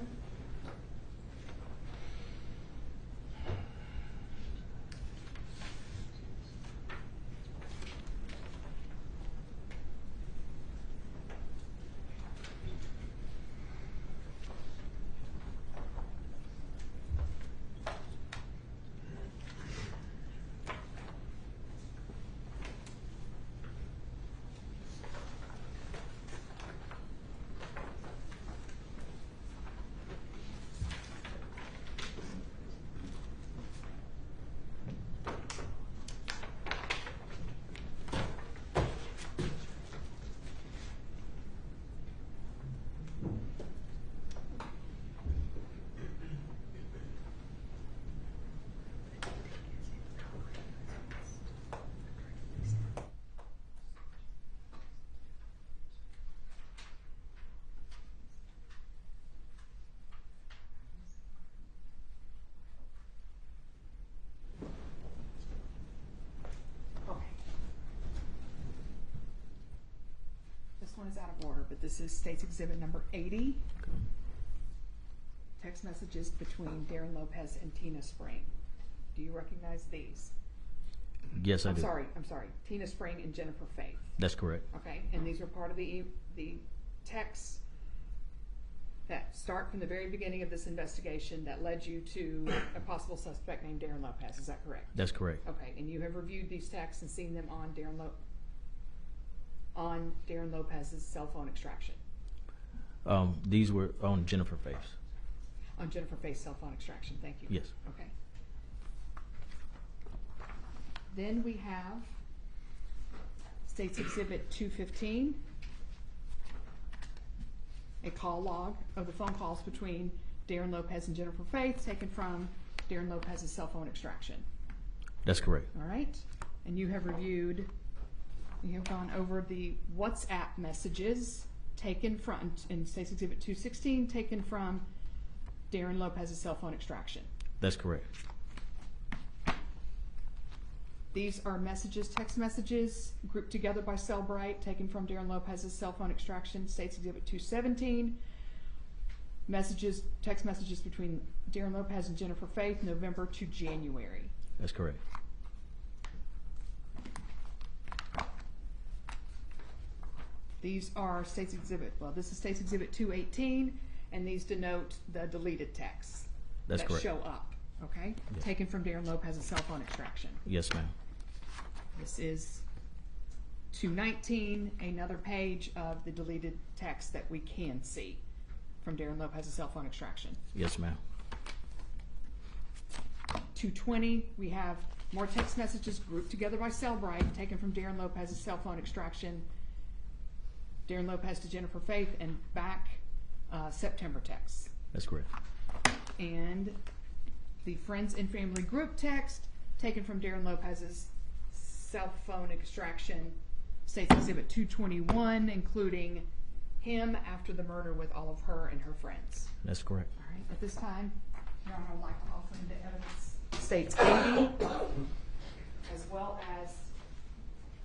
One is out of order, but this is State's Exhibit number 80. Okay. Text messages between Darrin Lopez and Tina Spring. Do you recognize these? Yes, I I'm do. sorry, Tina Spring and Jennifer Faith. That's correct. Okay, and these are part of the texts that start from the very beginning of this investigation that led you to a possible suspect named Darrin Lopez. Is that correct? That's correct. Okay, and you have reviewed these texts and seen them on Darrin Lopez's cell phone extraction. These were on Jennifer Faith's. On Jennifer Faith's cell phone extraction. Thank you. Yes. Okay. Then we have State's Exhibit 215, a call log of the phone calls between Darrin Lopez and Jennifer Faith taken from Darrin Lopez's cell phone extraction. That's correct. All right? And you have gone over the WhatsApp messages taken from, in State's Exhibit 216, taken from Darrin Lopez's cell phone extraction. That's correct. These are messages, text messages, grouped together by Cellbrite, taken from Darrin Lopez's cell phone extraction, State's Exhibit 217. Messages, text messages between Darrin Lopez and Jennifer Faith, November to January. That's correct. These are State's Exhibit, well, this is State's Exhibit 218, and these denote the deleted texts That's that correct. show up, okay? Yes. Taken from Darrin Lopez's cell phone extraction. Yes, ma'am. This is 219, another page of the deleted text that we can see from Darrin Lopez's cell phone extraction. Yes, ma'am. 220, we have more text messages grouped together by Cellbrite, taken from Darrin Lopez's cell phone extraction, Darrin Lopez to Jennifer Faith, and back September texts. That's correct. And the Friends and Family group text, taken from Darrin Lopez's cell phone extraction, State's Exhibit 221, including him after the murder with all of her and her friends. That's correct. All right, at this time, Your Honor, I'd like to offer into evidence States 80, as well as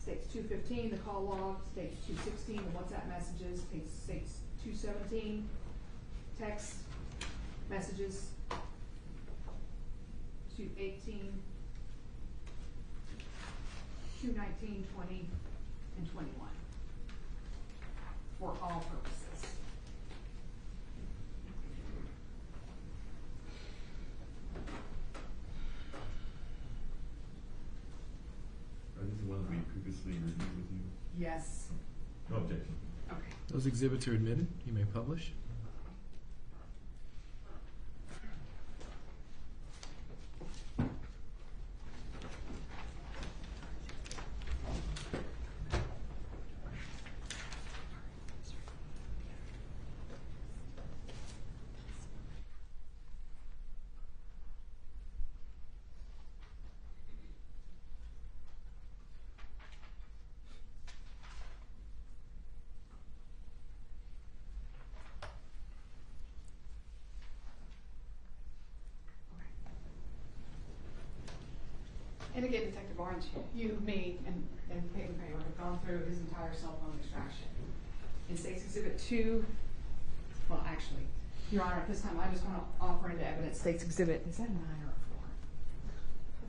States 215, the call log, States 216, the WhatsApp messages, States 217, text messages, 218, 219, 20, and 21, for all purposes. Are these the ones we previously reviewed with you? Yes. No objection. Okay. Those exhibits are admitted. You may publish. And again, Detective Barnes, you, me, and Peyton Kramer have gone through his entire cell phone extraction. In State's Exhibit 2, well, actually, Your Honor, at this time, I just want to offer into evidence State's Exhibit, is that a 9 or a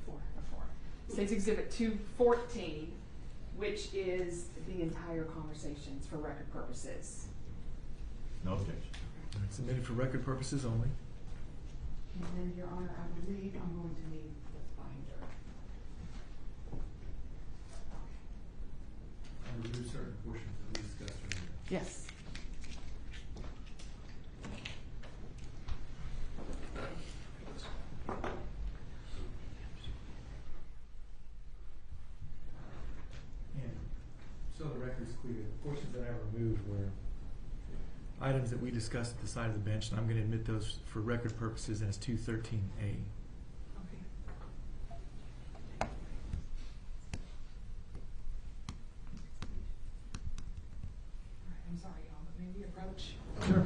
4? A 4. State's Exhibit 214, which is the entire conversations for record purposes. No objection. All right, submitted for record purposes only. And then, Your Honor, I believe I'm going to need the binder. I remove certain portions that we discussed earlier. Yes. And so the record's clear. The portions that I removed were items that we discussed at the side of the bench, and I'm going to admit those for record purposes as 213A. Okay. All right, I'm sorry, y'all, but maybe approach. Sure.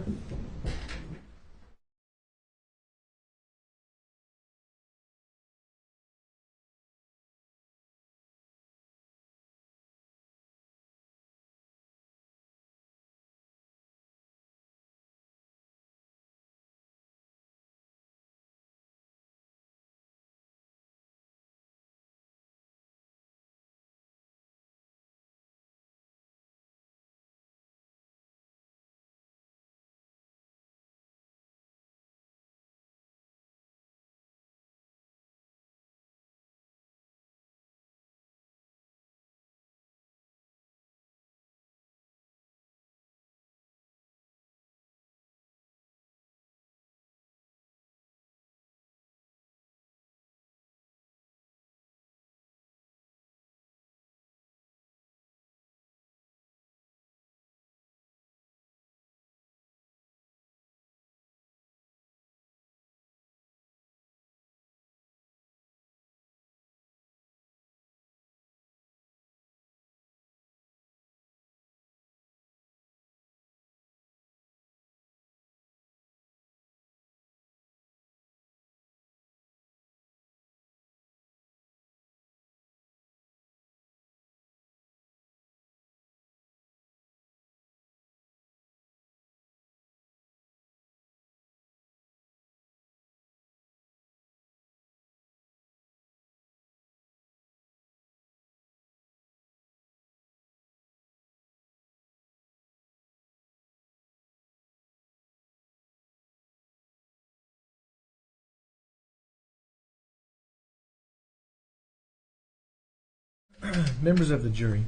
members of the jury,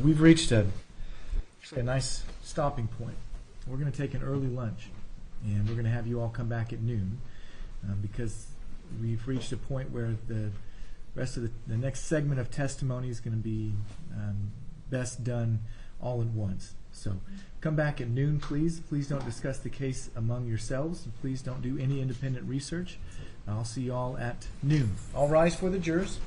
we've reached a nice stopping point. We're going to take an early lunch, and we're going to have you all come back at noon because we've reached a point where the rest of the next segment of testimony is going to be best done all at once. So come back at noon, please. Please don't discuss the case among yourselves. And please don't do any independent research. I'll see you all at noon. All rise for the jurors.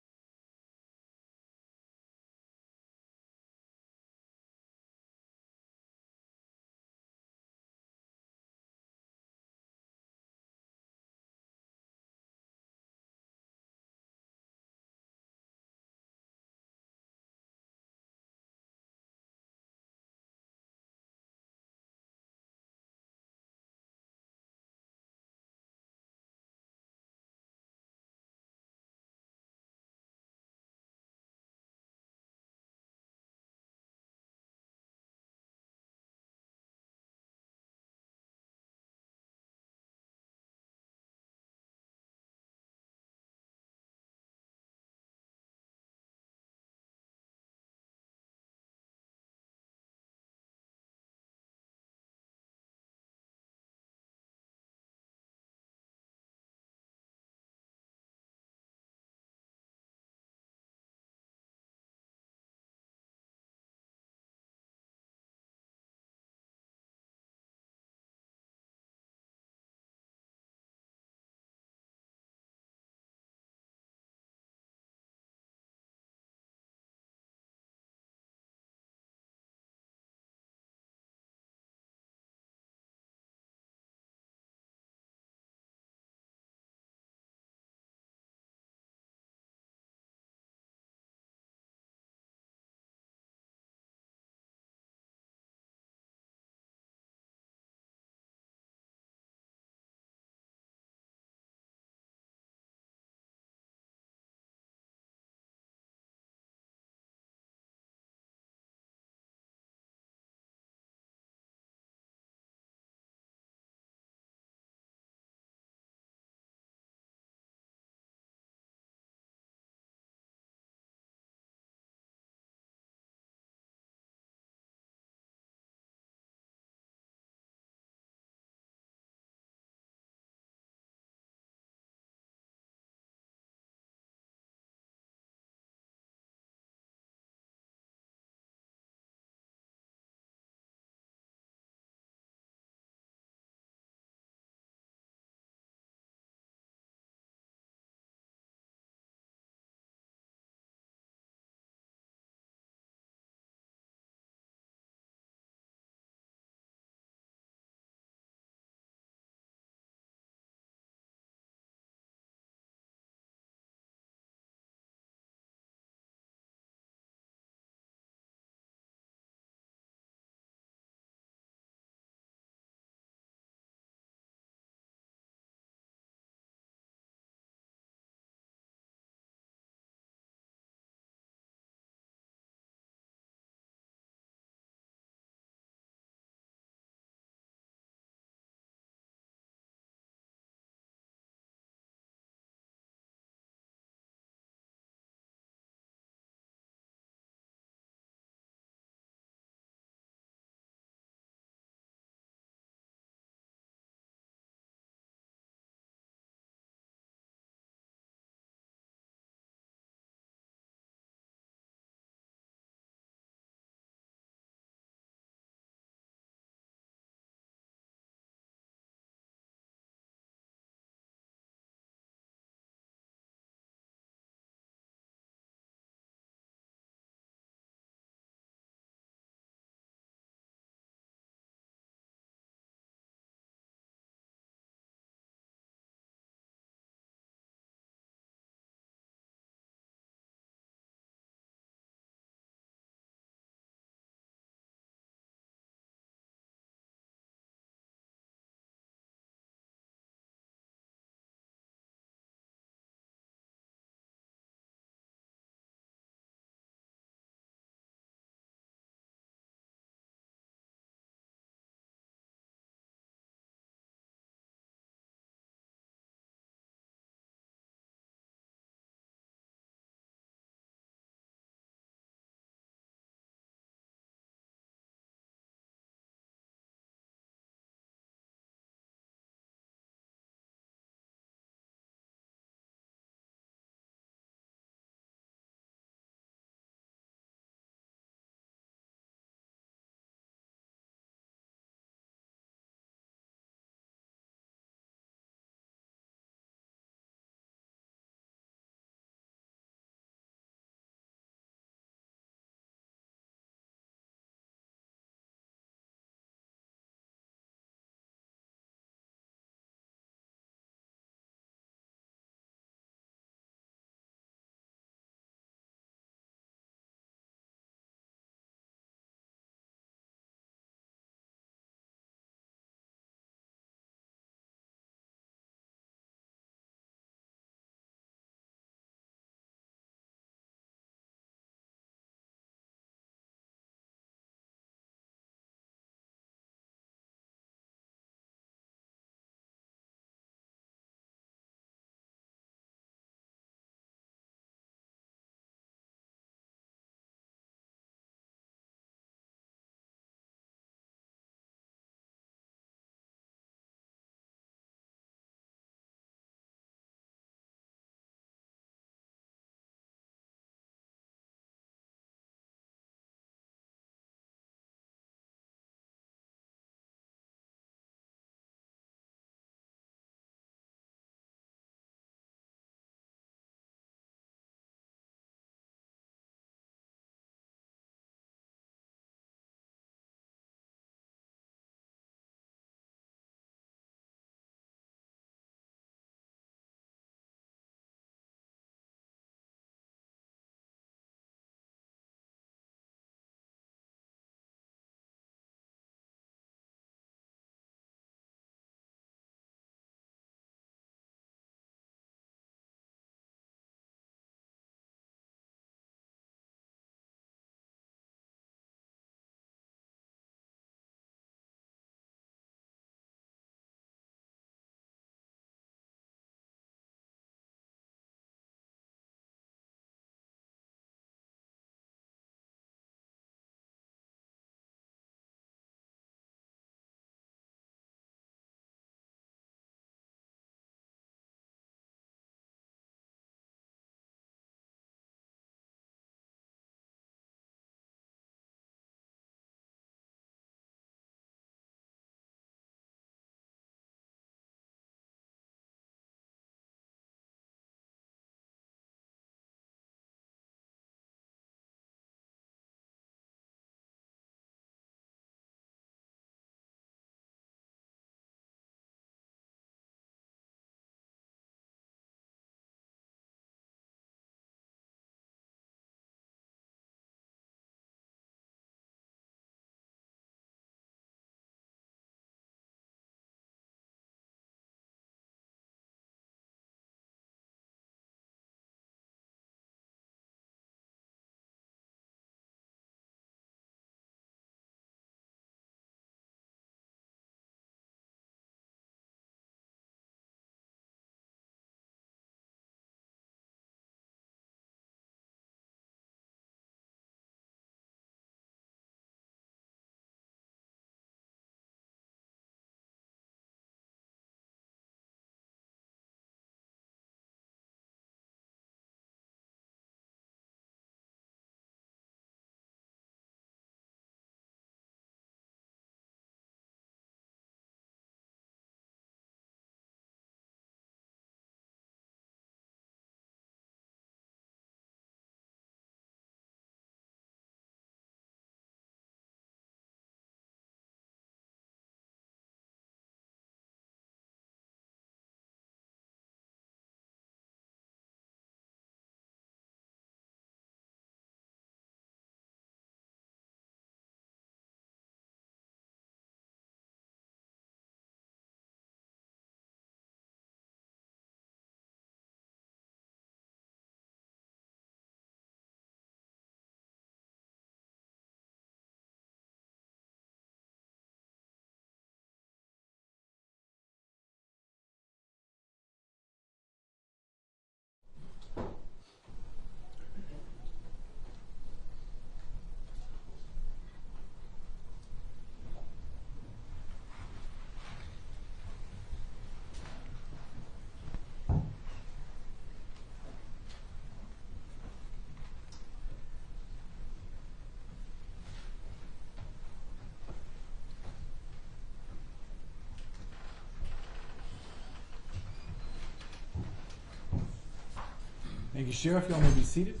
Thank you, Sheriff. Y'all may be seated.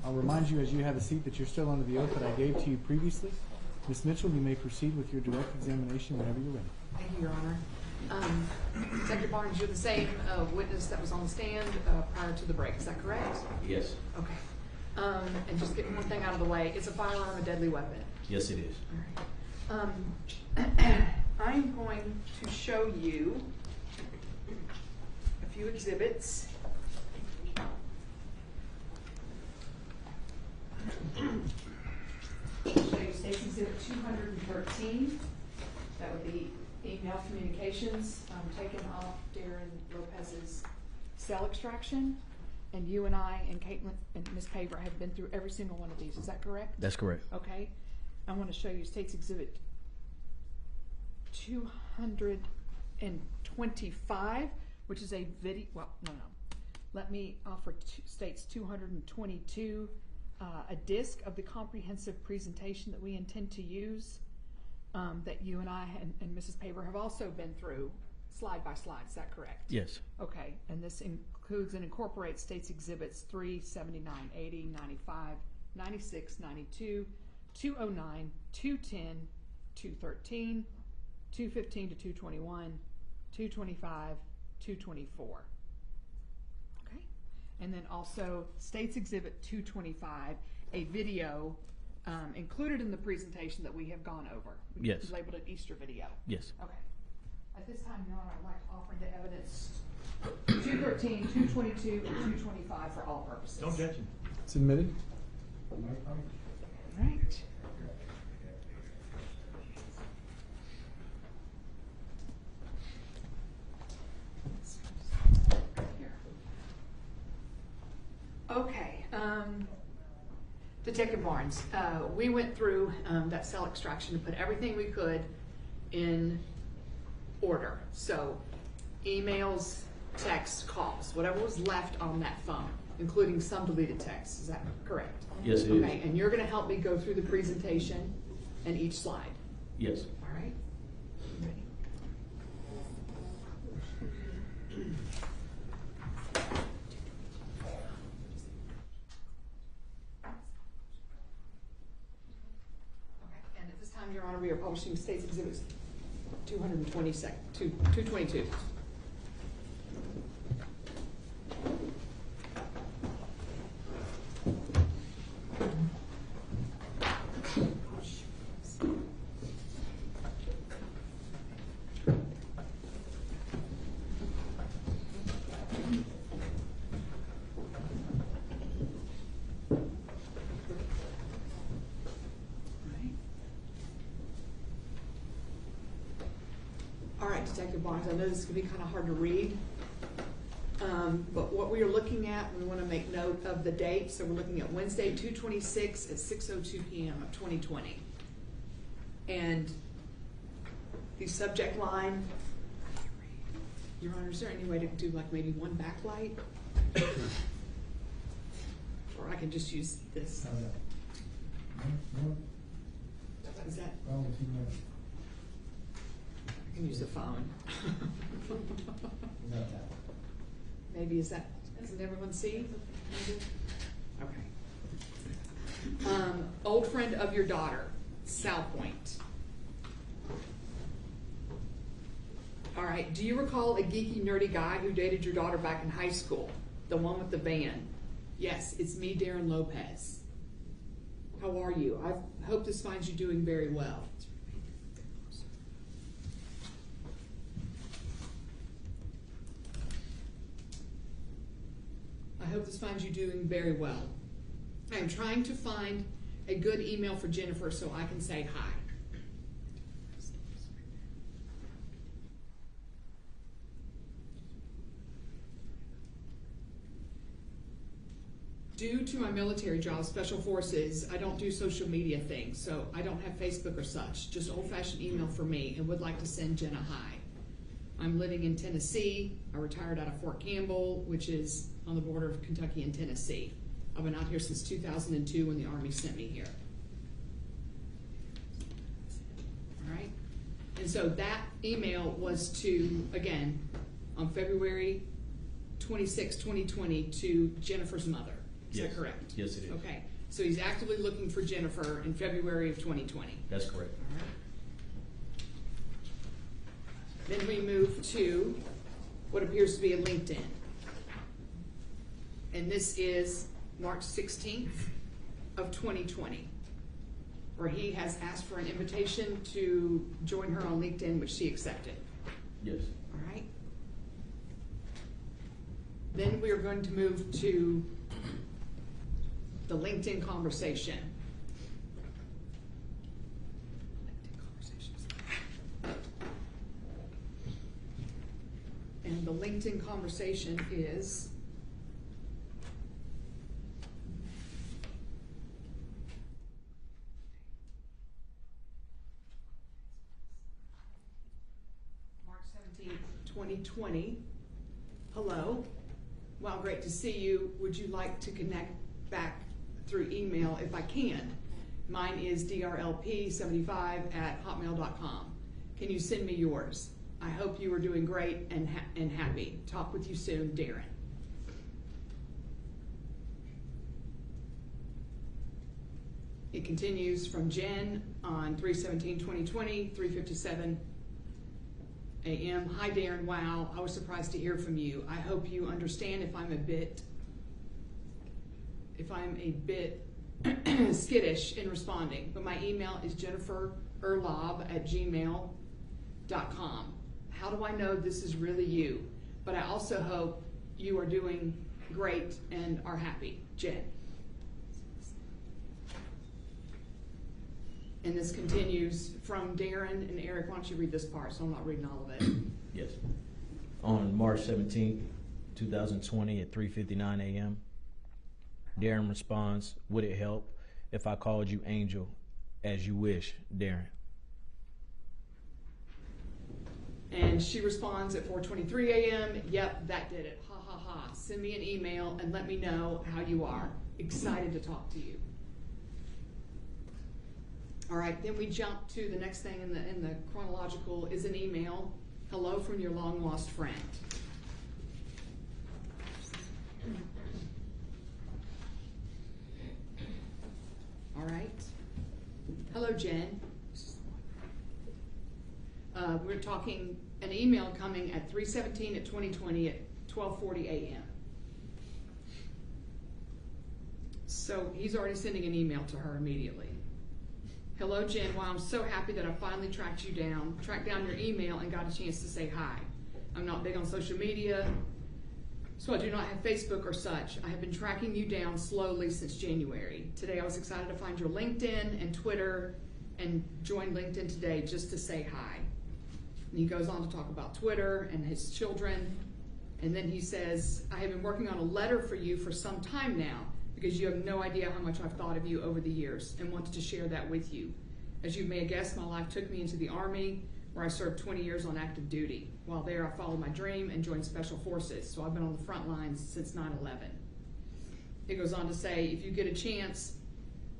I'll remind you as you have a seat that you're still under the oath that I gave to you previously. Ms. Mitchell, you may proceed with your direct examination whenever you're ready. Thank you, Your Honor. Detective Barnes, you're the same witness that was on the stand prior to the break, is that correct? Yes. Okay. And just getting one thing out of the way, is a firearm a deadly weapon? Yes, it is. All right. I'm going to show you a few exhibits. Show you State's Exhibit 213. That would be email communications taken off Darrin Lopez's cell extraction. And you and I and Caitlin and Ms. Paver have been through every single one of these. Is that correct? That's correct. Okay. I want to show you State's Exhibit 225, which is a video. Well, no. Let me offer State's 222, a disc of the comprehensive presentation that we intend to use, that you and I and Mrs. Paver have also been through, slide by slide. Is that correct? Yes. Okay. And this includes and incorporates State's Exhibits 3, 79, 80, 95, 96, 92, 209, 210, 213, 215 to 221, 225, 224. Okay? And then also State's Exhibit 225, a video included in the presentation that we have gone over. We Yes. labeled it Easter video. Yes. Okay. At this time, Your Honor, I'd like to offer into evidence 213, 222, and 225 for all purposes. No objection. It's admitted. All right. Here. Okay. Detective Barnes, we went through that cell extraction to put everything we could in order. So emails, texts, calls, whatever was left on that phone, including some deleted texts. Is that correct? Yes, it is. Okay, and you're going to help me go through the presentation and each slide. Yes. All right? Ready? Okay, and at this time, Your Honor, we are publishing State's Exhibits 222. All right, Detective Barnes, I know this is going to be kind of hard to read, but what we are looking at, we want to make note of the date. So we're looking at Wednesday, 2/26 at 6:02 p.m. of 2020. And the subject line, Your Honor, is there any way to do like maybe one backlight? Or I can just use this. Is that? I can use the phone. Maybe is that, doesn't everyone see? Okay. Old friend of your daughter, South Point. All right, do you recall a geeky, nerdy guy who dated your daughter back in high school? The one with the van? Yes, it's me, Darrin Lopez. How are you? I hope this finds you doing very well. I hope this finds you doing very well. I am trying to find a good email for Jennifer so I can say hi. Due to my military job, Special Forces, I don't do social media things, so I don't have Facebook or such, just old-fashioned email for me, and would like to send Jen a hi. I'm living in Tennessee. I retired out of Fort Campbell, which is on the border of Kentucky and Tennessee. I've been out here since 2002 when the Army sent me here. All right? And so that email was to, again, on February 2020 to Jennifer's mother. Is Yes. that correct? Yes, it is. Okay, so he's actively looking for Jennifer in February of 2020. That's correct. All right. Then we move to what appears to be a LinkedIn. And this is March 16th of 2020, where he has asked for an invitation to join her on LinkedIn, which she accepted. Yes. All right. Then we are going to move to the LinkedIn conversation. And the LinkedIn conversation is March 17th, 2020. Hello. Wow, great to see you. Would you like to connect back through email if I can? Mine is drlp75@hotmail.com. Can you send me yours? I hope you are doing great and happy. Talk with you soon, Darrin. It continues from Jen on 3/17/2020, 3:57 a.m. Hi, Darrin. Wow, I was surprised to hear from you. I hope you understand if I'm a bit skittish in responding, but my email is jennifererlob@gmail.com. How do I know this is really you? But I also hope you are doing great and are happy, Jen. And this continues from Darrin and Eric. Why don't you read this part so I'm not reading all of it? Yes. On March 17th, 2020 at 3:59 a.m., Darrin responds, would it help if I called you Angel? As you wish, Darrin. And she responds at 4:23 a.m. Yep, that did it. Ha ha ha. Send me an email and let me know how you are. Excited to talk to you. All right, then we jump to the next thing in the chronological is an email. Hello from your long lost friend. All right. Hello, Jen. We're talking an email coming at 3/17/2020 at 12:40 a.m. So he's already sending an email to her immediately. Hello, Jen. Wow, I'm so happy that I finally tracked down your email and got a chance to say hi. I'm not big on social media, so I do not have Facebook or such. I have been tracking you down slowly since January. Today I was excited to find your LinkedIn and Twitter and joined LinkedIn today just to say hi. And he goes on to talk about Twitter and his children. And then he says, I have been working on a letter for you for some time now because you have no idea how much I've thought of you over the years and wanted to share that with you. As you may have guessed, my life took me into the Army where I served 20 years on active duty. While there, I followed my dream and joined Special Forces, so I've been on the front lines since 9/11. It goes on to say, if you get a chance,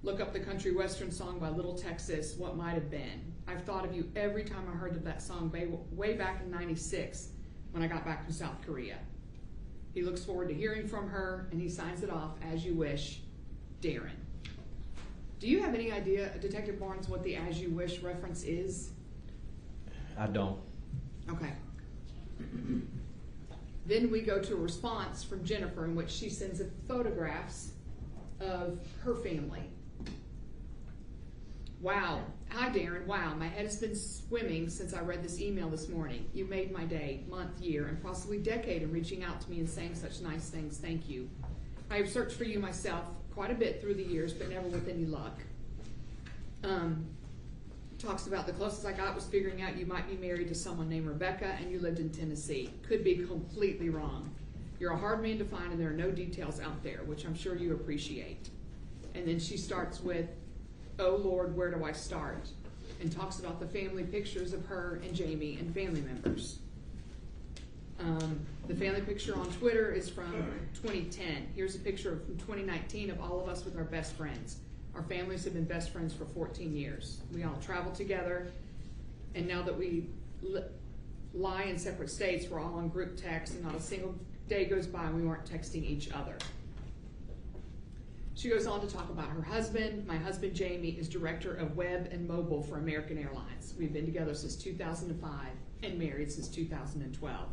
look up the country western song by Little Texas, What Might Have Been. I've thought of you every time I heard of that song way back in '96 when I got back from South Korea. He looks forward to hearing from her, and he signs it off, as you wish, Darrin. Do you have any idea, Detective Barnes, what the as you wish reference is? I don't. Okay. Then we go to a response from Jennifer in which she sends photographs of her family. Wow. Hi, Darrin. Wow, my head has been swimming since I read this email this morning. You made my day, month, year, and possibly decade in reaching out to me and saying such nice things. Thank you. I have searched for you myself quite a bit through the years, but never with any luck. Talks about the closest I got was figuring out you might be married to someone named Rebecca and you lived in Tennessee. Could be completely wrong. You're a hard man to find and there are no details out there, which I'm sure you appreciate. And then she starts with, oh Lord, where do I start? And talks about the family pictures of her and Jamie and family members. The family picture on Twitter is from 2010. Here's a picture from 2019 of all of us with our best friends. Our families have been best friends for 14 years. We all travel together, and now that we lie in separate states, we're all on group text, and not a single day goes by and we weren't texting each other. She goes on to talk about her husband. My husband, Jamie, is director of web and mobile for American Airlines. We've been together since 2005 and married since 2012.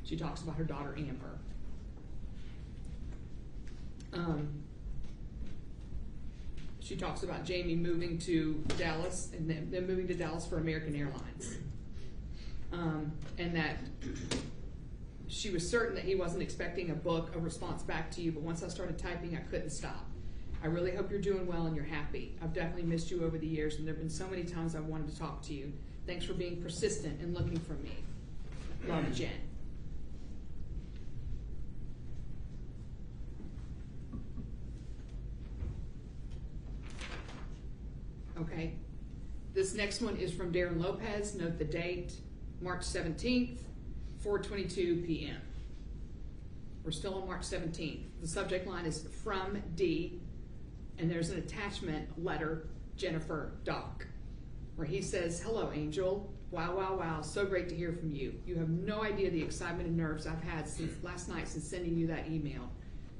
She talks about her daughter, Amber. She talks about Jamie moving to Dallas and then moving to Dallas for American Airlines. And that she was certain that he wasn't expecting a response back to you, but once I started typing, I couldn't stop. I really hope you're doing well and you're happy. I've definitely missed you over the years, and there have been so many times I've wanted to talk to you. Thanks for being persistent and looking for me. Love, Jen. Okay. This next one is from Darrin Lopez. Note the date, March 17th. 4:22 p.m. We're still on March 17th. The subject line is from D, and there's an attachment letter, Jennifer Doc, where he says, "Hello, Angel. Wow, wow, wow. So great to hear from you. You have no idea the excitement and nerves I've had since last night since sending you that email.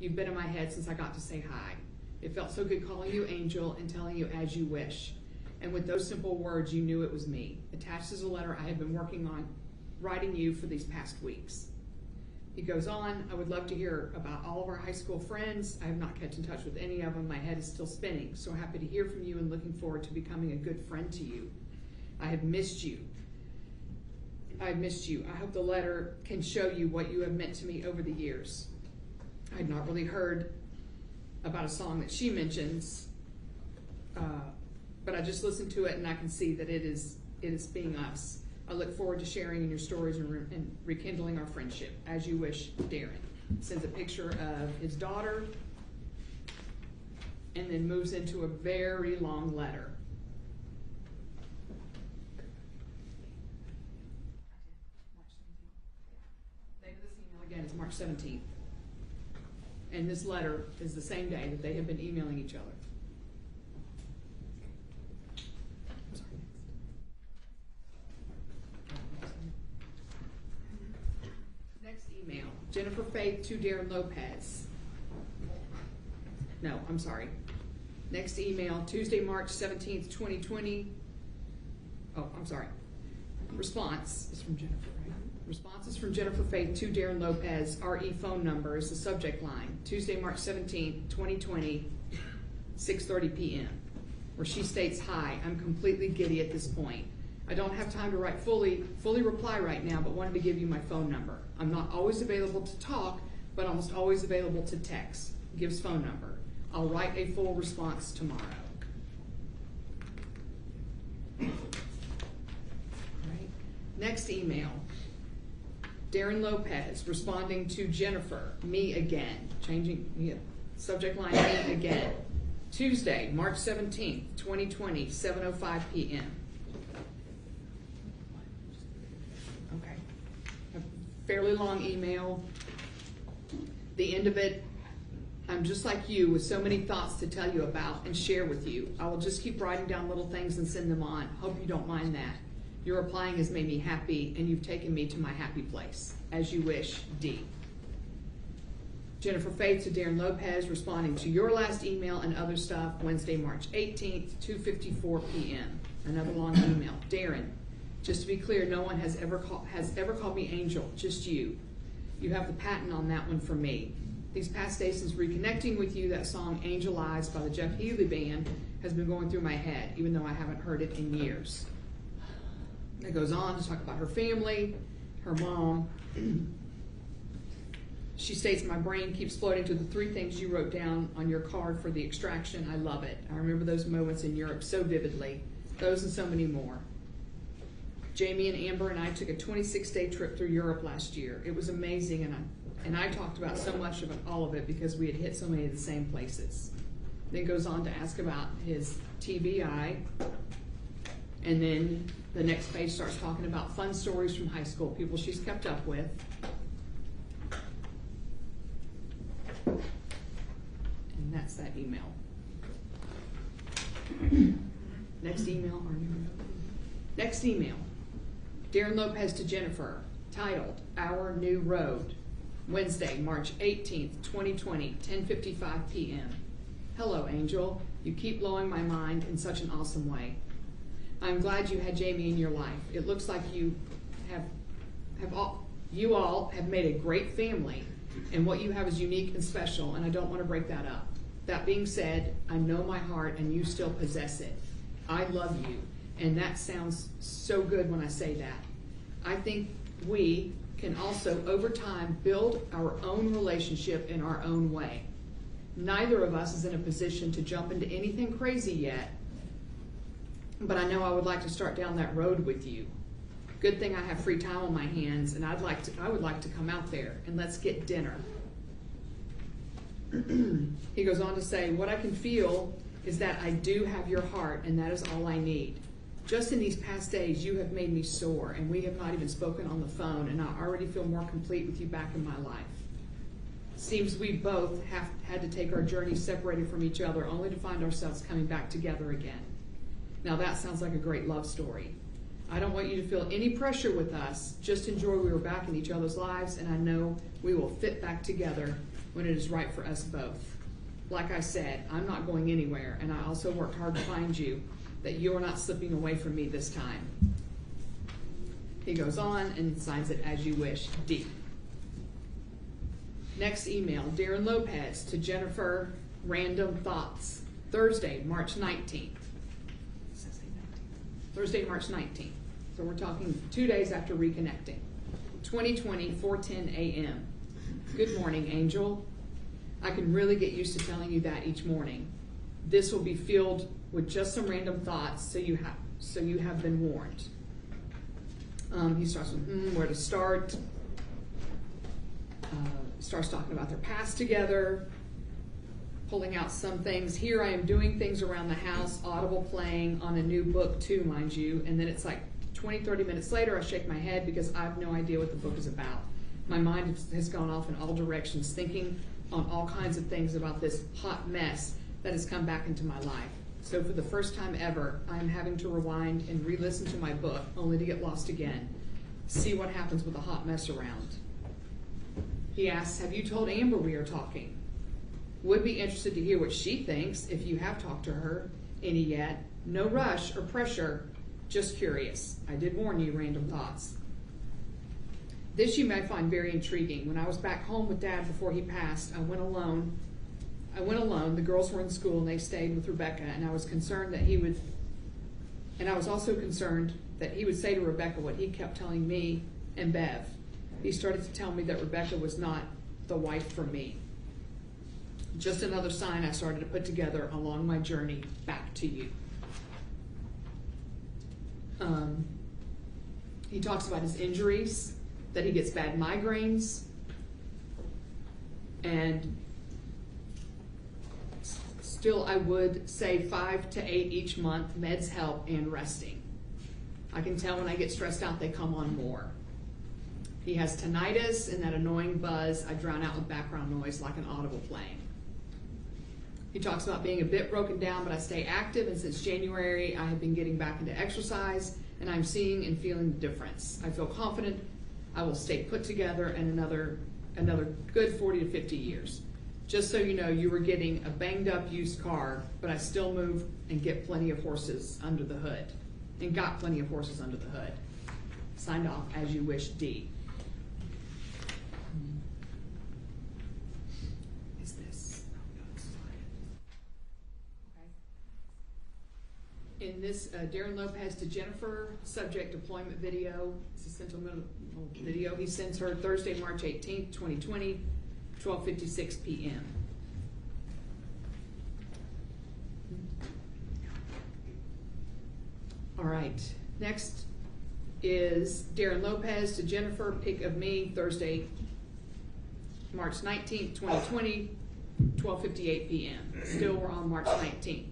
You've been in my head since I got to say hi. It felt so good calling you Angel and telling you as you wish. And with those simple words, you knew it was me. Attached is a letter I have been working on writing you for these past weeks." He goes on, "I would love to hear about all of our high school friends. I have not kept in touch with any of them. My head is still spinning. So happy to hear from you and looking forward to becoming a good friend to you. I have missed you. I've missed you. I hope the letter can show you what you have meant to me over the years." I had not really heard about a song that she mentions, but I just listened to it and I can see that it is being us. I look forward to sharing in your stories and rekindling our friendship. As you wish, Darrin. Sends a picture of his daughter and then moves into a very long letter. The date of this email again is March 17th. And this letter is the same day that they have been emailing each other. Jennifer Faith to Darrin Lopez. No, I'm sorry. Next email, Tuesday, March 17th, 2020. Oh, I'm sorry. Response is from Jennifer, right? Response is from Jennifer Faith to Darrin Lopez. RE phone number is the subject line. Tuesday, March 17th, 2020, 6:30 p.m. Where she states, "Hi, I'm completely giddy at this point. I don't have time to write fully reply right now, but wanted to give you my phone number. I'm not always available to talk, but almost always available to text." Gives phone number. I'll write a full response tomorrow. Right. Next email. Darrin Lopez responding to Jennifer, me again. Changing subject line, me again. Tuesday, March 17th, 2020, 7:05 p.m. Fairly long email. The end of it, I'm just like you with so many thoughts to tell you about and share with you. I will just keep writing down little things and send them on. Hope you don't mind that. Your replying has made me happy and you've taken me to my happy place. As you wish, D. Jennifer Faith to Darrin Lopez responding to your last email and other stuff, Wednesday, March 18th, 2:54 p.m. Another long email. Darrin, just to be clear, no one has ever called me Angel, just you. You have the patent on that one for me. These past days since reconnecting with you, that song Angel Eyes by the Jeff Healey Band has been going through my head, even though I haven't heard it in years. It goes on to talk about her family, her mom. She states, my brain keeps floating to the 3 things you wrote down on your card for the extraction. I love it. I remember those moments in Europe so vividly. Those and so many more. Jamie and Amber and I took a 26-day trip through Europe last year. It was amazing, and I talked about so much of all of it because we had hit so many of the same places. Then goes on to ask about his TBI, and then the next page starts talking about fun stories from high school, people she's kept up with. And that's that email. Next email. Next email. Darrin Lopez to Jennifer, titled Our New Road. Wednesday, March 18th, 2020, 10:55 p.m. Hello, Angel. You keep blowing my mind in such an awesome way. I'm glad you had Jamie in your life. It looks like you all have made a great family, and what you have is unique and special, and I don't want to break that up. That being said, I know my heart, and you still possess it. I love you, and that sounds so good when I say that. I think we can also, over time, build our own relationship in our own way. Neither of us is in a position to jump into anything crazy yet, but I know I would like to start down that road with you. Good thing I have free time on my hands, and I would like to come out there and let's get dinner. He goes on to say, what I can feel is that I do have your heart, and that is all I need. Just in these past days, you have made me sore, and we have not even spoken on the phone, and I already feel more complete with you back in my life. Seems we both have had to take our journey separated from each other, only to find ourselves coming back together again. Now that sounds like a great love story. I don't want you to feel any pressure with us. Just enjoy we were back in each other's lives, and I know we will fit back together when it is right for us both. Like I said, I'm not going anywhere, and I also worked hard to find you, that you are not slipping away from me this time. He goes on and signs it as you wish, D. Next email, Darrin Lopez to Jennifer, Random Thoughts, Thursday, March 19th. Thursday, March 19th. So we're talking 2 days after reconnecting. 2020, 4:10 a.m. Good morning, Angel. I can really get used to telling you that each morning. This will be filled with just some random thoughts, so you have been warned. He starts with where to start. Starts talking about their past together, pulling out some things. Here I am doing things around the house, Audible playing on a new book too, mind you, and then it's like 20, 30 minutes later I shake my head because I have no idea what the book is about. My mind has gone off in all directions, thinking on all kinds of things about this hot mess that has come back into my life. So for the first time ever, I'm having to rewind and re-listen to my book, only to get lost again. See what happens with a hot mess around. He asks, have you told Amber we are talking? Would be interested to hear what she thinks, if you have talked to her any yet. No rush or pressure, just curious. I did warn you, Random Thoughts. This you may find very intriguing. When I was back home with Dad before he passed, I went alone. The girls were in school and they stayed with Rebecca, and I was concerned that he would, and I was also concerned that he would say to Rebecca what he kept telling me and Bev. He started to tell me that Rebecca was not the wife for me. Just another sign I started to put together along my journey back to you. He talks about his injuries, that he gets bad migraines, and still I would say 5 to 8 each month, meds help, and resting. I can tell when I get stressed out they come on more. He has tinnitus and that annoying buzz I drown out with background noise like an Audible playing. He talks about being a bit broken down, but I stay active, and since January I have been getting back into exercise, and I'm seeing and feeling the difference. I feel confident I will stay put together in another good 40 to 50 years. Just so you know, you were getting a banged up used car, but I still move and get plenty of horses under the hood. And got plenty of horses under the hood. Signed off as you wish, D. Is this? Okay. In this, Darrin Lopez to Jennifer, subject deployment video. It's a sentimental video. He sends her Thursday, March 18th, 2020, 12:56 p.m. All right, next is Darrin Lopez to Jennifer, pic of me, Thursday, March 19th, 2020, 12:58 p.m. Still we're on March 19th.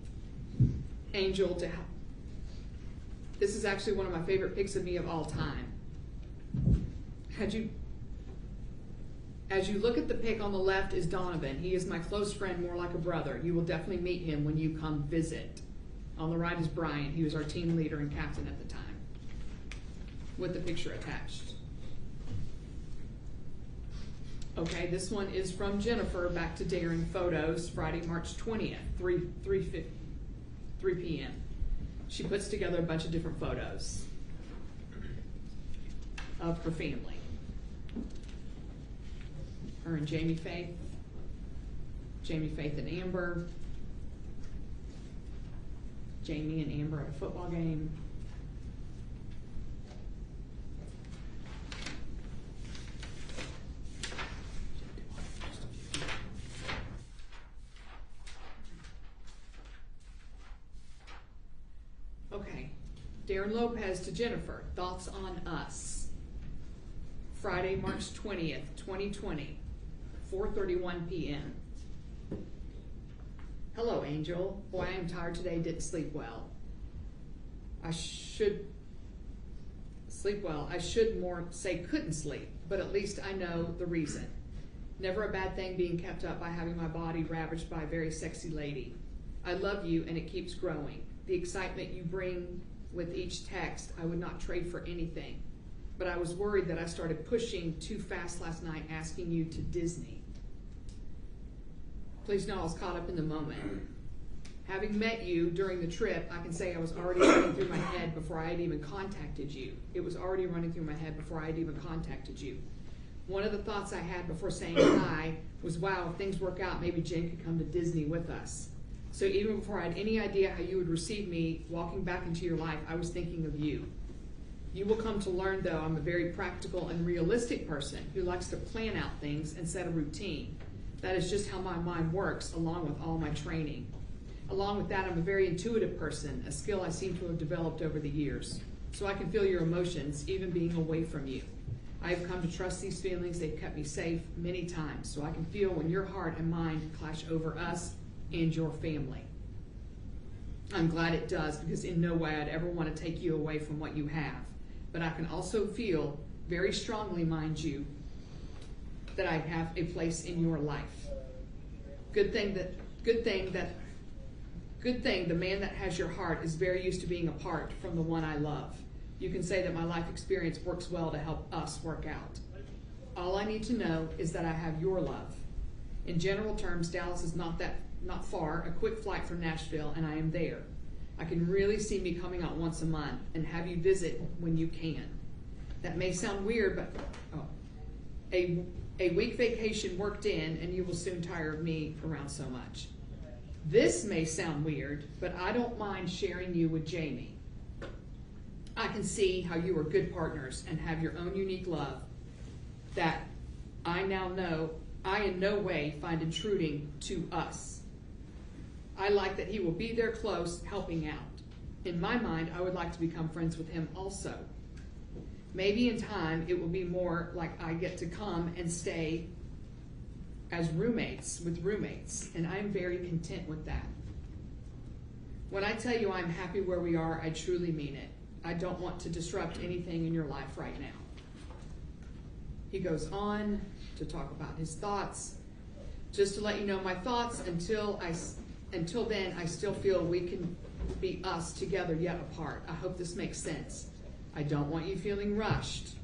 Angel to, this is actually one of my favorite pics of me of all time. As you look at the pic on the left is Donovan. He is my close friend, more like a brother. You will definitely meet him when you come visit. On the right is Brian. He was our team leader and captain at the time, with the picture attached. Okay, this one is from Jennifer, back to Darrin Photos, Friday, March 20th, 3 p.m. She puts together a bunch of different photos of her family. Her and Jamie Faith and Amber, Jamie and Amber at a football game. Okay, Darrin Lopez to Jennifer, thoughts on us. Friday, March 20th, 2020, 4:31 p.m. Hello, Angel. Boy, I am tired today, didn't sleep well. I should sleep well. I should more say couldn't sleep, but at least I know the reason. Never a bad thing being kept up by having my body ravaged by a very sexy lady. I love you and it keeps growing. The excitement you bring with each text, I would not trade for anything. But I was worried that I started pushing too fast last night, asking you to Disney. Please know I was caught up in the moment. Having met you during the trip, I can say I was already running through my head before I had even contacted you. It was already running through my head before I had even contacted you. One of the thoughts I had before saying hi was, wow, if things work out, maybe Jen could come to Disney with us. So even before I had any idea how you would receive me walking back into your life, I was thinking of you. You will come to learn, though, I'm a very practical and realistic person who likes to plan out things and set a routine. That is just how my mind works, along with all my training. Along with that, I'm a very intuitive person, a skill I seem to have developed over the years. So I can feel your emotions, even being away from you. I have come to trust these feelings. They've kept me safe many times, so I can feel when your heart and mind clash over us and your family. I'm glad it does, because in no way I'd ever want to take you away from what you have. But I can also feel very strongly, mind you, that I have a place in your life. Good thing the man that has your heart is very used to being apart from the one I love. You can say that my life experience works well to help us work out. All I need to know is that I have your love. In general terms, Dallas is not far, a quick flight from Nashville, and I am there. I can really see me coming out once a month and have you visit when you can. That may sound weird, but a week vacation worked in, and you will soon tire of me around so much. This may sound weird, but I don't mind sharing you with Jamie. I can see how you are good partners and have your own unique love that I now know I in no way find intruding to us. I like that he will be there close, helping out. In my mind, I would like to become friends with him also. Maybe in time, it will be more like I get to come and stay as roommates with roommates, and I'm very content with that. When I tell you I'm happy where we are, I truly mean it. I don't want to disrupt anything in your life right now. He goes on to talk about his thoughts. Just to let you know my thoughts, until then, I still feel we can be us together yet apart. I hope this makes sense. I don't want you feeling rushed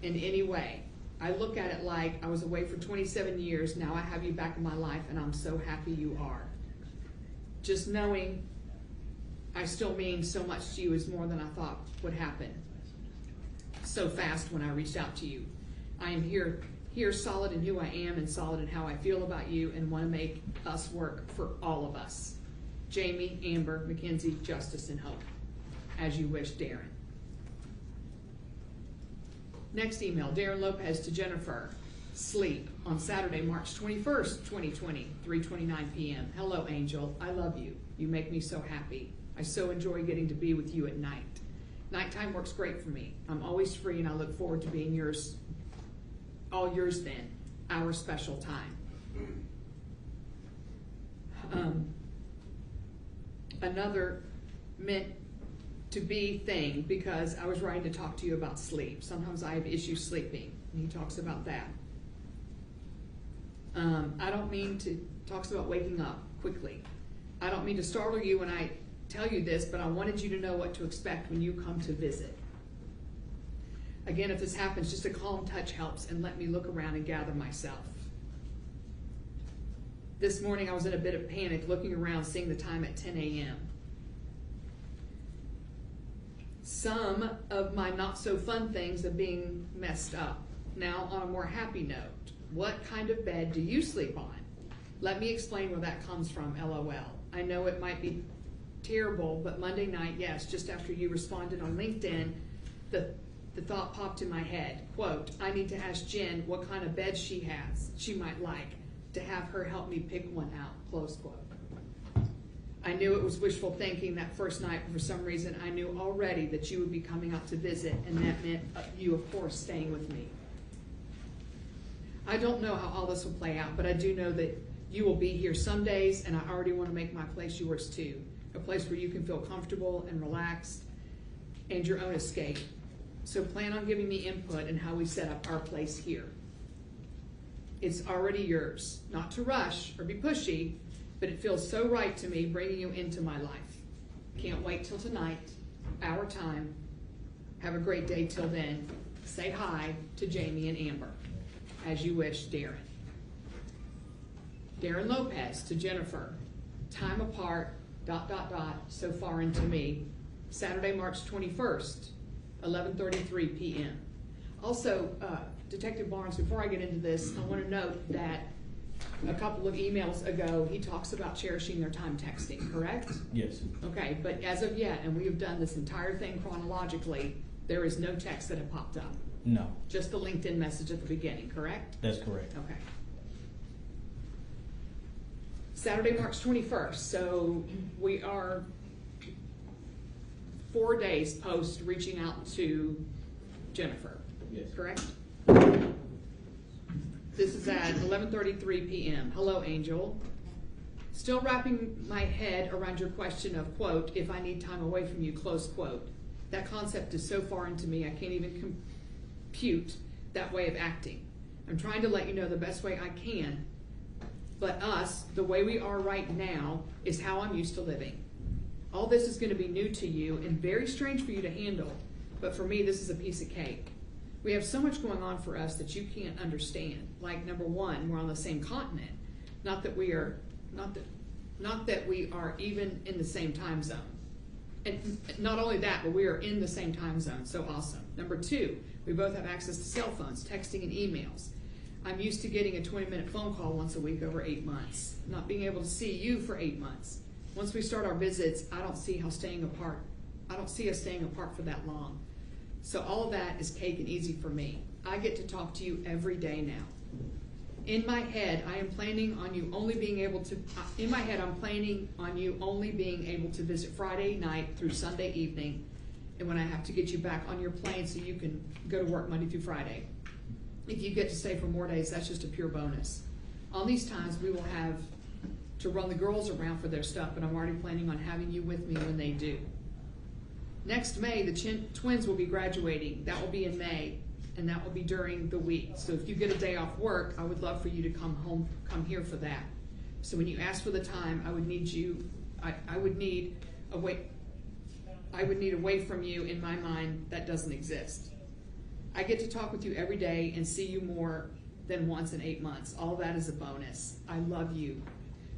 in any way. I look at it like I was away for 27 years. Now I have you back in my life, and I'm so happy you are. Just knowing I still mean so much to you is more than I thought would happen so fast when I reached out to you. I am here solid in who I am and solid in how I feel about you, and want to make us work for all of us. Jamie, Amber, Mackenzie, Justice, and Hope. As you wish, Darrin. Next email, Darrin Lopez to Jennifer. Sleep on Saturday, March 21st, 2020, 3:29 p.m. Hello, Angel. I love you. You make me so happy. I so enjoy getting to be with you at night. Nighttime works great for me. I'm always free, and I look forward to being yours, all yours then, our special time. Another meant to be thing, because I was writing to talk to you about sleep. Sometimes I have issues sleeping, and he talks about that. Talks about waking up quickly. I don't mean to startle you when I tell you this, but I wanted you to know what to expect when you come to visit. Again, if this happens, just a calm touch helps, and let me look around and gather myself. This morning I was in a bit of panic, looking around, seeing the time at 10 a.m. Some of my not so fun things are being messed up. Now on a more happy note, what kind of bed do you sleep on? Let me explain where that comes from, LOL. I know it might be terrible, but Monday night, yes, just after you responded on LinkedIn, the thought popped in my head, quote, I need to ask Jen what kind of bed she might like, to have her help me pick one out, close quote. I knew it was wishful thinking that first night, but for some reason I knew already that you would be coming up to visit, and that meant you, of course, staying with me. I don't know how all this will play out, but I do know that you will be here some days, and I already want to make my place yours too, a place where you can feel comfortable and relaxed and your own escape. So plan on giving me input in how we set up our place here. It's already yours, not to rush or be pushy, but it feels so right to me bringing you into my life. Can't wait till tonight, our time. Have a great day till then. Say hi to Jamie and Amber. As you wish, Darrin. Darrin Lopez to Jennifer. Time apart, ... so far into me. Saturday, March 21st, 11:33 p.m. Also, Detective Barnes, before I get into this, I want to note that a couple of emails ago, he talks about cherishing their time texting, correct? Yes. Okay, but as of yet, and we have done this entire thing chronologically, there is no text that have popped up. No. Just the LinkedIn message at the beginning, correct? That's correct. Okay. Saturday, March 21st, so we are 4 days post reaching out to Jennifer. Yes. Correct? This is at 11:33 p.m. Hello, Angel. Still wrapping my head around your question of, quote, if I need time away from you, close quote. That concept is so foreign to me, I can't even compute that way of acting. I'm trying to let you know the best way I can, but us, the way we are right now, is how I'm used to living. All this is going to be new to you and very strange for you to handle, but for me, this is a piece of cake. We have so much going on for us that you can't understand. Like, number one, we're on the same continent. Not that we are even in the same time zone. And not only that, but we are in the same time zone. So awesome. Number two, we both have access to cell phones, texting, and emails. I'm used to getting a 20-minute phone call once a week over 8 months. Not being able to see you for 8 months. Once we start our visits, I don't see us staying apart for that long. So all of that is cake and easy for me. I get to talk to you every day now. In my head, I'm planning on you only being able to visit Friday night through Sunday evening, and when I have to get you back on your plane so you can go to work Monday through Friday. If you get to stay for more days, that's just a pure bonus. On these times, we will have to run the girls around for their stuff, but I'm already planning on having you with me when they do. Next May, the twins will be graduating. That will be in May, and that will be during the week. So if you get a day off work, I would love for you to come here for that. So when you ask for the time, I would need away from you in my mind that doesn't exist. I get to talk with you every day and see you more than once in 8 months. All that is a bonus. I love you.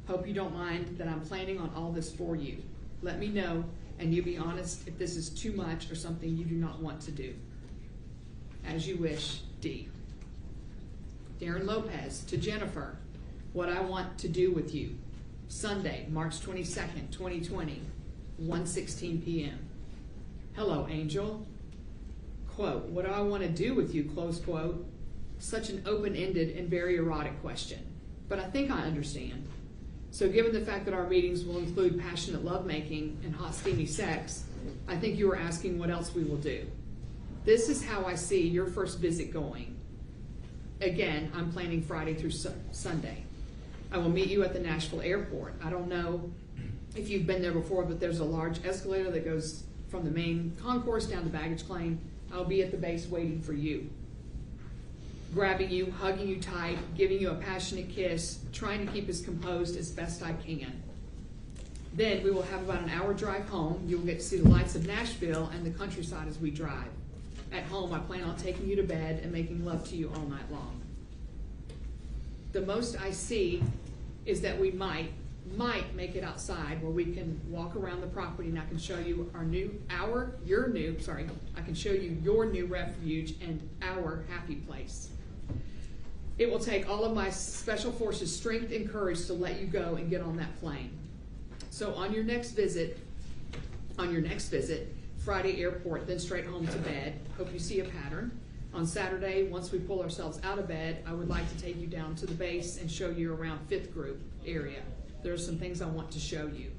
Hope you don't mind that I'm planning on all this for you. Let me know, and you be honest if this is too much or something you do not want to do. As you wish, D. Darrin Lopez to Jennifer. What I want to do with you. Sunday, March 22nd, 2020, 1:16 p.m. Hello, Angel. Quote, what do I want to do with you, close quote. Such an open-ended and very erotic question, but I think I understand. So given the fact that our meetings will include passionate lovemaking and hot, steamy sex, I think you are asking what else we will do. This is how I see your first visit going. Again, I'm planning Friday through Sunday. I will meet you at the Nashville airport. I don't know if you've been there before, but there's a large escalator that goes from the main concourse down to baggage claim. I'll be at the base waiting for you. Grabbing you, hugging you tight, giving you a passionate kiss, trying to keep as composed as best I can. Then we will have about an hour drive home. You will get to see the lights of Nashville and the countryside as we drive. At home, I plan on taking you to bed and making love to you all night long. The most I see is that we might make it outside where we can walk around the property and I can show you I can show you your new refuge and our happy place. It will take all of my special forces strength and courage to let you go and get on that plane. So on your next visit, Friday airport, then straight home to bed. Hope you see a pattern. On Saturday, once we pull ourselves out of bed, I would like to take you down to the base and show you around 5th group area. There are some things I want to show you.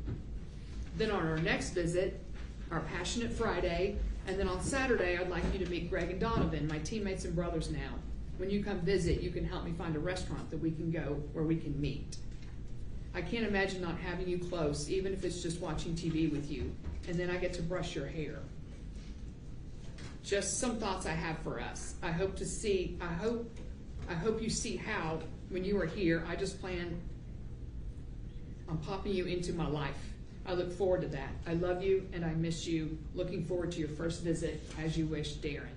Then on our next visit, our Passionate Friday, and then on Saturday, I'd like you to meet Greg and Donovan, my teammates and brothers now. When you come visit, you can help me find a restaurant that we can go where we can meet. I can't imagine not having you close, even if it's just watching TV with you, and then I get to brush your hair. Just some thoughts I have for us. I hope you see how, when you are here, I just plan on popping you into my life. I look forward to that. I love you and I miss you. Looking forward to your first visit. As you wish, Darrin.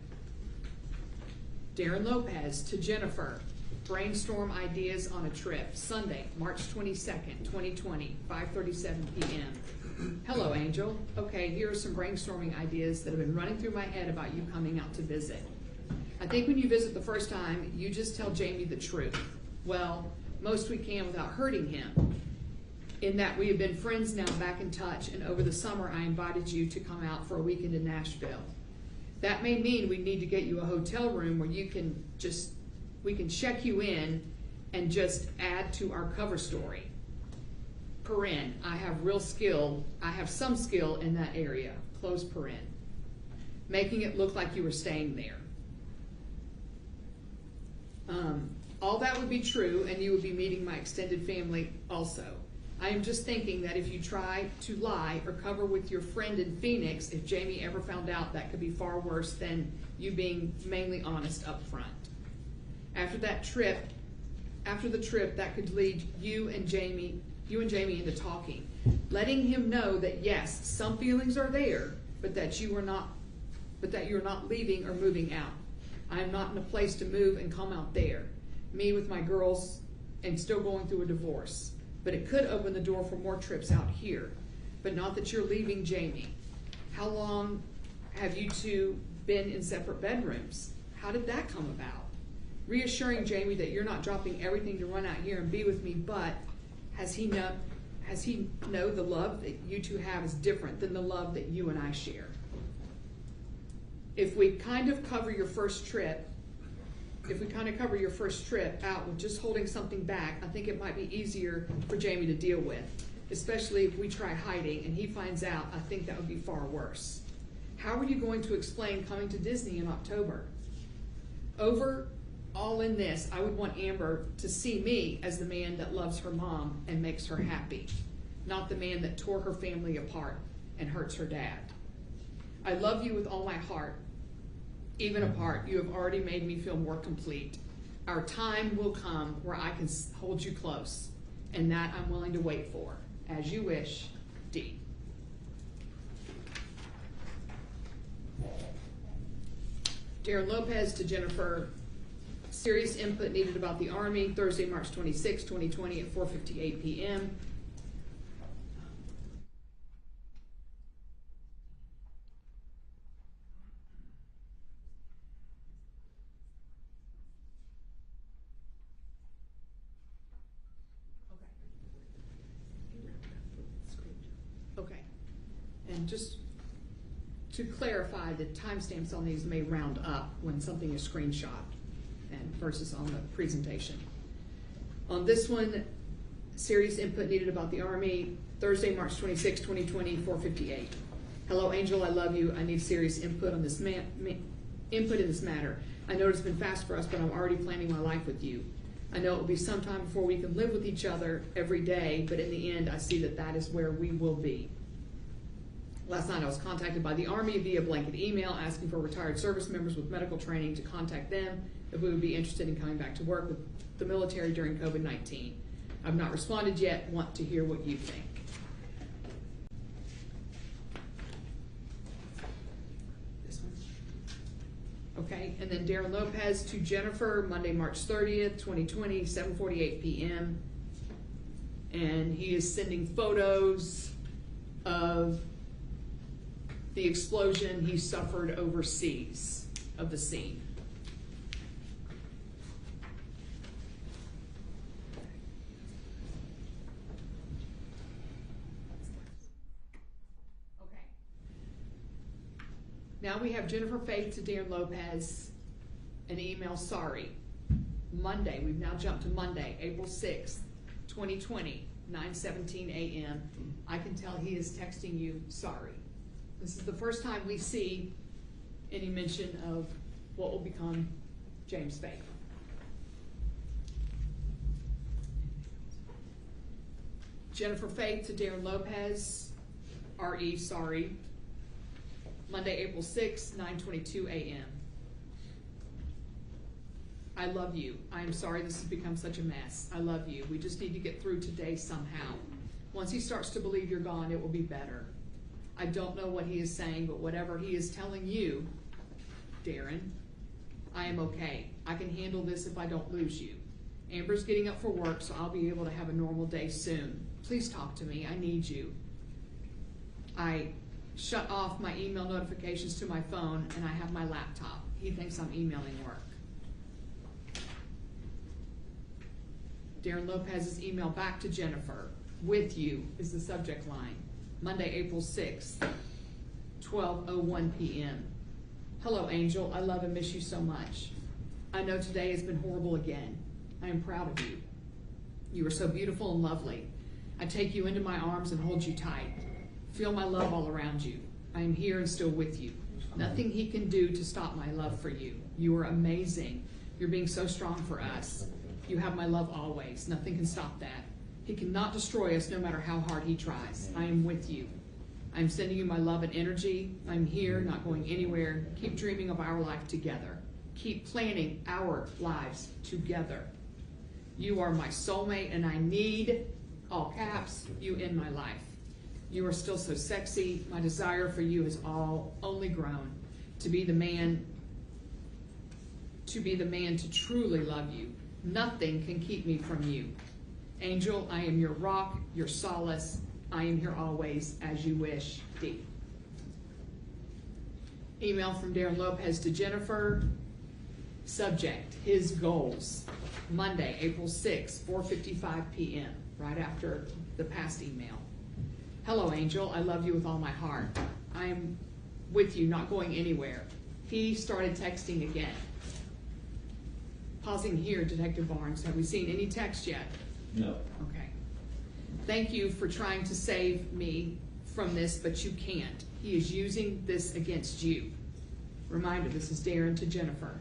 Darrin Lopez to Jennifer. Brainstorm ideas on a trip. Sunday, March 22nd, 2020, 5:37 p.m. Hello, Angel. Okay, here are some brainstorming ideas that have been running through my head about you coming out to visit. I think when you visit the first time, you just tell Jamie the truth. Well, most we can without hurting him. In that we have been friends now, back in touch, and over the summer I invited you to come out for a weekend in Nashville. That may mean we need to get you a hotel room where we can check you in and just add to our cover story. Paren, I have some skill in that area. Close paren. Making it look like you were staying there. All that would be true, and you would be meeting my extended family also. I am just thinking that if you try to lie or cover with your friend in Phoenix, if Jamie ever found out, that could be far worse than you being mainly honest up front. After the trip, that could lead you and Jamie into talking, letting him know that yes, some feelings are there, but that you're not leaving or moving out. I am not in a place to move and come out there. Me with my girls and still going through a divorce. But it could open the door for more trips out here. But not that you're leaving Jamie. How long have you two been in separate bedrooms? How did that come about? Reassuring Jamie that you're not dropping everything to run out here and be with me, but has he know the love that you two have is different than the love that you and I share? If we kind of cover your first trip out with just holding something back, I think it might be easier for Jamie to deal with, especially if we try hiding and he finds out. I think that would be far worse. How are you going to explain coming to Disney in October? Over all in this, I would want Amber to see me as the man that loves her mom and makes her happy, not the man that tore her family apart and hurts her dad. I love you with all my heart. Even apart, you have already made me feel more complete. Our time will come where I can hold you close, and that I'm willing to wait for. As you wish, D. Darrin Lopez to Jennifer. Serious input needed about the Army, Thursday, March 26, 2020 at 4:58 p.m. Okay. And just to clarify, the timestamps on these may round up when something is screenshot and versus on the presentation. On this one, serious input needed about the Army, Thursday, March 26, 2020, 4:58. Hello, Angel, I love you. I need serious input on this input in this matter. I know it's been fast for us, but I'm already planning my life with you. I know it will be some time before we can live with each other every day, but in the end, I see that that is where we will be. Last night I was contacted by the Army via blanket email asking for retired service members with medical training to contact them if we would be interested in coming back to work with the military during COVID-19. I've not responded yet, want to hear what you think. This one? Okay, and then Darrin Lopez to Jennifer, Monday, March 30th, 2020, 7:48 p.m. And he is sending photos of the explosion he suffered overseas of the scene. Okay. Now we have Jennifer Faith to Darrin Lopez, an email, sorry. Monday, we've now jumped to Monday, April 6th, 2020, 9:17 a.m. I can tell he is texting you, sorry. This is the first time we see any mention of what will become James Faith. Jennifer Faith to Darrin Lopez, RE, sorry. Monday, April 6th, 9:22 a.m. I love you. I am sorry this has become such a mess. I love you. We just need to get through today somehow. Once he starts to believe you're gone, it will be better. I don't know what he is saying, but whatever he is telling you, Darrin, I am okay. I can handle this if I don't lose you. Amber's getting up for work, so I'll be able to have a normal day soon. Please talk to me. I need you. I shut off my email notifications to my phone, and I have my laptop. He thinks I'm emailing work. Darrin Lopez's email back to Jennifer, with you is the subject line. Monday, April 6th, 12:01 p.m. Hello, Angel. I love and miss you so much. I know today has been horrible again. I am proud of you. You are so beautiful and lovely. I take you into my arms and hold you tight. Feel my love all around you. I am here and still with you. Nothing he can do to stop my love for you. You are amazing. You're being so strong for us. You have my love always. Nothing can stop that. He cannot destroy us no matter how hard he tries. I am with you. I'm sending you my love and energy. I'm here, not going anywhere. Keep dreaming of our life together. Keep planning our lives together. You are my soulmate, and I need, all caps, you in my life. You are still so sexy. My desire for you has only grown. To be the man to truly love you. Nothing can keep me from you. Angel, I am your rock, your solace. I am here always, as you wish, D. Email from Darrin Lopez to Jennifer. Subject, his goals. Monday, April 6th, 4:55 p.m., right after the past email. Hello, Angel. I love you with all my heart. I am with you, not going anywhere. He started texting again. Pausing here, Detective Barnes. Have we seen any text yet? No. Okay. Thank you for trying to save me from this, but you can't. He is using this against you. Reminder, this is Darrin to Jennifer.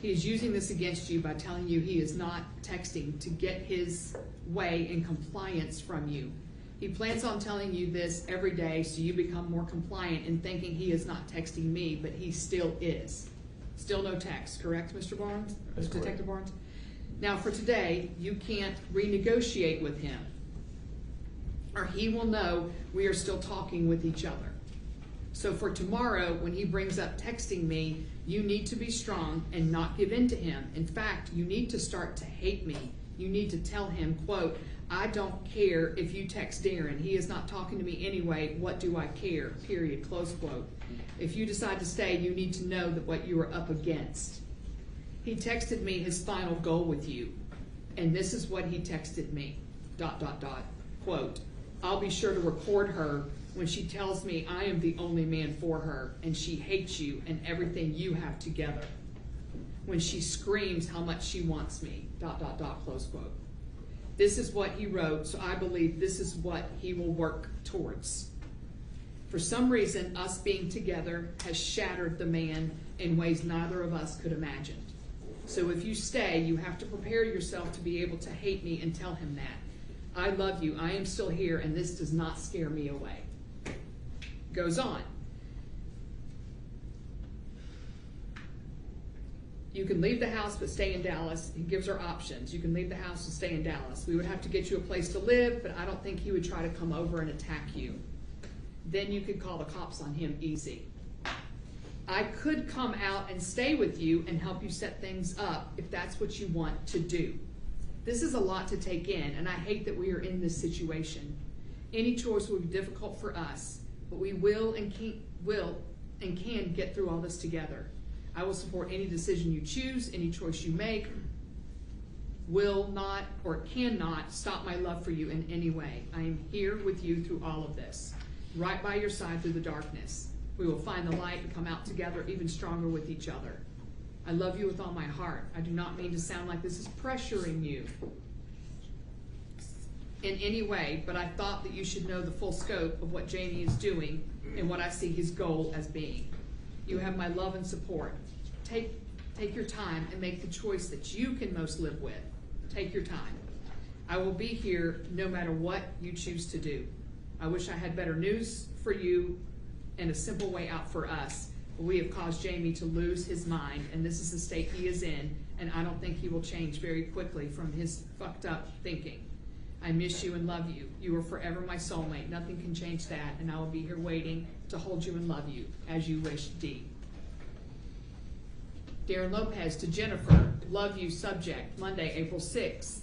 He is using this against you by telling you he is not texting to get his way in compliance from you. He plans on telling you this every day so you become more compliant in thinking he is not texting me, but he still is. Still no text, correct, Mr. Barnes? That's Detective correct. Barnes? Now for today, you can't renegotiate with him, or he will know we are still talking with each other. So for tomorrow, when he brings up texting me, you need to be strong and not give in to him. In fact, you need to start to hate me. You need to tell him, quote, I don't care if you text Darrin. He is not talking to me anyway. What do I care? Period. Close quote. If you decide to stay, you need to know that what you are up against. He texted me his final goal with you, and this is what he texted me, ... Quote, I'll be sure to record her when she tells me I am the only man for her, and she hates you and everything you have together. When she screams how much she wants me, ... Close quote. This is what he wrote, so I believe this is what he will work towards. For some reason, us being together has shattered the man in ways neither of us could imagine. So if you stay, you have to prepare yourself to be able to hate me and tell him that. I love you, I am still here, and this does not scare me away. Goes on. You can leave the house but stay in Dallas. He gives her options. You can leave the house and stay in Dallas. We would have to get you a place to live, but I don't think he would try to come over and attack you. Then you could call the cops on him easy. I could come out and stay with you and help you set things up if that's what you want to do. This is a lot to take in, and I hate that we are in this situation. Any choice will be difficult for us, but we will and can get through all this together. I will support any decision you choose, any choice you make. Will not or cannot stop my love for you in any way. I am here with you through all of this, right by your side through the darkness. We will find the light and come out together even stronger with each other. I love you with all my heart. I do not mean to sound like this is pressuring you in any way, but I thought that you should know the full scope of what Jamie is doing and what I see his goal as being. You have my love and support. Take your time and make the choice that you can most live with. Take your time. I will be here no matter what you choose to do. I wish I had better news for you and a simple way out for us. But we have caused Jamie to lose his mind, and this is the state he is in, and I don't think he will change very quickly from his fucked up thinking. I miss you and love you. You are forever my soulmate. Nothing can change that, and I will be here waiting to hold you and love you as you wish, D. Darrin Lopez to Jennifer, love you, subject, Monday, April 6th,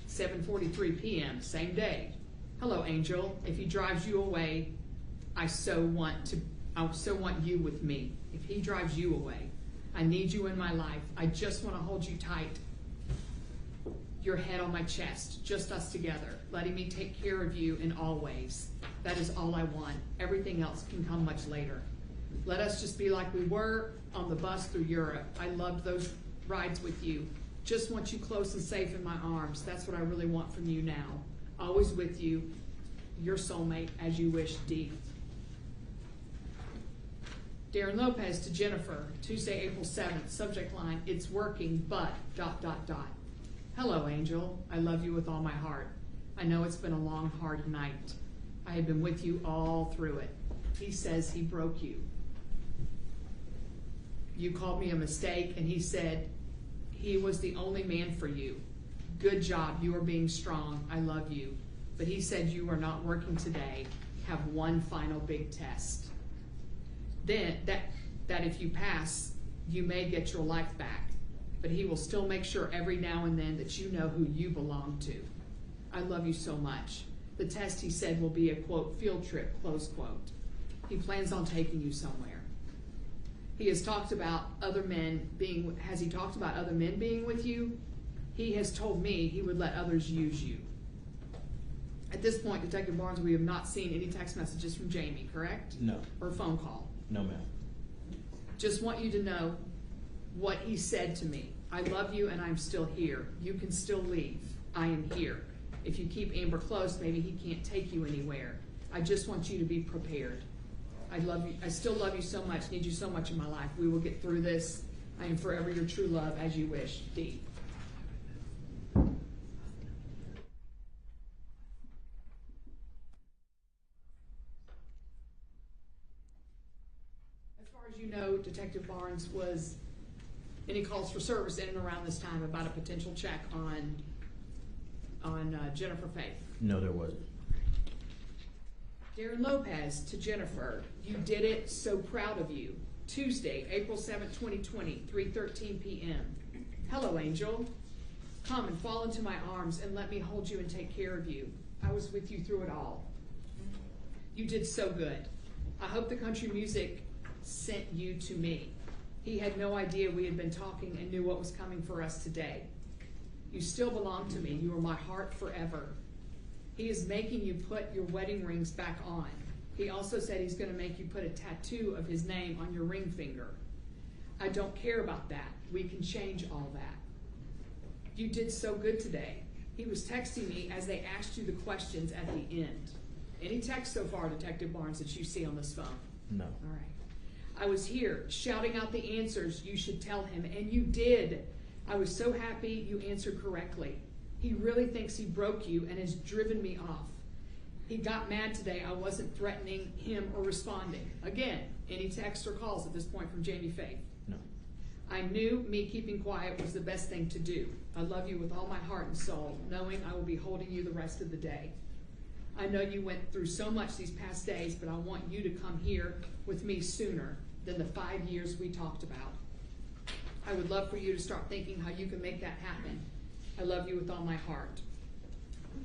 7:43 p.m., same day. Hello, Angel. If he drives you away, I so want you with me. If he drives you away, I need you in my life. I just want to hold you tight. Your head on my chest, just us together, letting me take care of you in all ways. That is all I want. Everything else can come much later. Let us just be like we were on the bus through Europe. I loved those rides with you. Just want you close and safe in my arms. That's what I really want from you now. Always with you, your soulmate, as you wish, D. Darrin Lopez to Jennifer, Tuesday, April 7th, subject line, it's working, but, ... Hello, Angel. I love you with all my heart. I know it's been a long, hard night. I have been with you all through it. He says he broke you. You called me a mistake, and he said he was the only man for you. Good job. You are being strong. I love you. But he said you are not working today. Have one final big test. Then, that if you pass, you may get your life back. But he will still make sure every now and then that you know who you belong to. I love you so much. The test, he said, will be a, quote, field trip, close quote. He plans on taking you somewhere. He has talked about other men being, has he talked about other men being with you? He has told me he would let others use you. At this point, Detective Barnes, we have not seen any text messages from Jamie, correct? No. Or phone call? No, ma'am. Just want you to know what he said to me. I love you and I'm still here. You can still leave. I am here. If you keep Amber close, maybe he can't take you anywhere. I just want you to be prepared. I love you. I still love you so much. Need you so much in my life. We will get through this. I am forever your true love, as you wish, D. As far as you know, Detective Barnes was any calls for service in and around this time about a potential check on Jennifer Faith? No, there wasn't. Darrin Lopez to Jennifer, you did it, so proud of you. Tuesday, April 7th, 2020, 3:13 p.m. Hello, Angel. Come and fall into my arms and let me hold you and take care of you. I was with you through it all. You did so good. I hope the country music sent you to me. He had no idea we had been talking and knew what was coming for us today. You still belong to me. You are my heart forever. He is making you put your wedding rings back on. He also said he's going to make you put a tattoo of his name on your ring finger. I don't care about that. We can change all that. You did so good today. He was texting me as they asked you the questions at the end. Any text so far, Detective Barnes, that you see on this phone? No. All right. I was here shouting out the answers you should tell him, and you did. I was so happy you answered correctly. He really thinks he broke you and has driven me off. He got mad today I wasn't threatening him or responding. Again, any texts or calls at this point from Jamie Faith? No. I knew me keeping quiet was the best thing to do. I love you with all my heart and soul, knowing I will be holding you the rest of the day. I know you went through so much these past days, but I want you to come here with me sooner. than the 5 years we talked about. I would love for you to start thinking how you can make that happen. I love you with all my heart.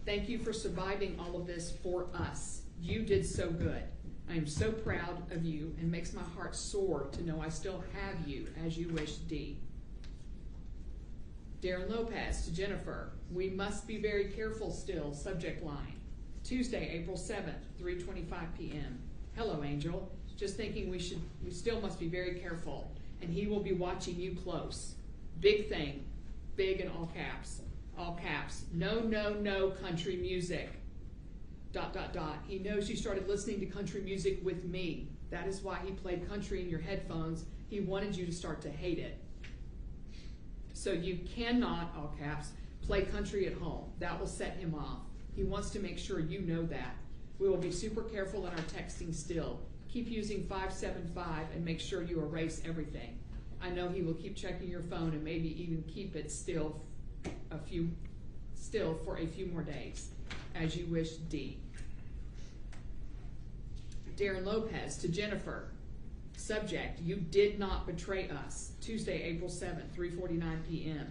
Thank you for surviving all of this for us. You did so good. I am so proud of you and makes my heart soar to know I still have you as you wish, D. Darrin Lopez to Jennifer. We must be very careful still, subject line. Tuesday, April 7th, 3:25 p.m. Hello, Angel. Just thinking we still must be very careful, and he will be watching you close. Big thing, big in all caps. All caps. No, no, no country music. ... He knows you started listening to country music with me. That is why he played country in your headphones. He wanted you to start to hate it. So you cannot, all caps, play country at home. That will set him off. He wants to make sure you know that. We will be super careful in our texting still. Keep using 575 and make sure you erase everything. I know he will keep checking your phone and maybe even keep it still for a few more days. As you wish, D. Darrin Lopez to Jennifer. Subject, you did not betray us. Tuesday, April 7th, 3:49 p.m.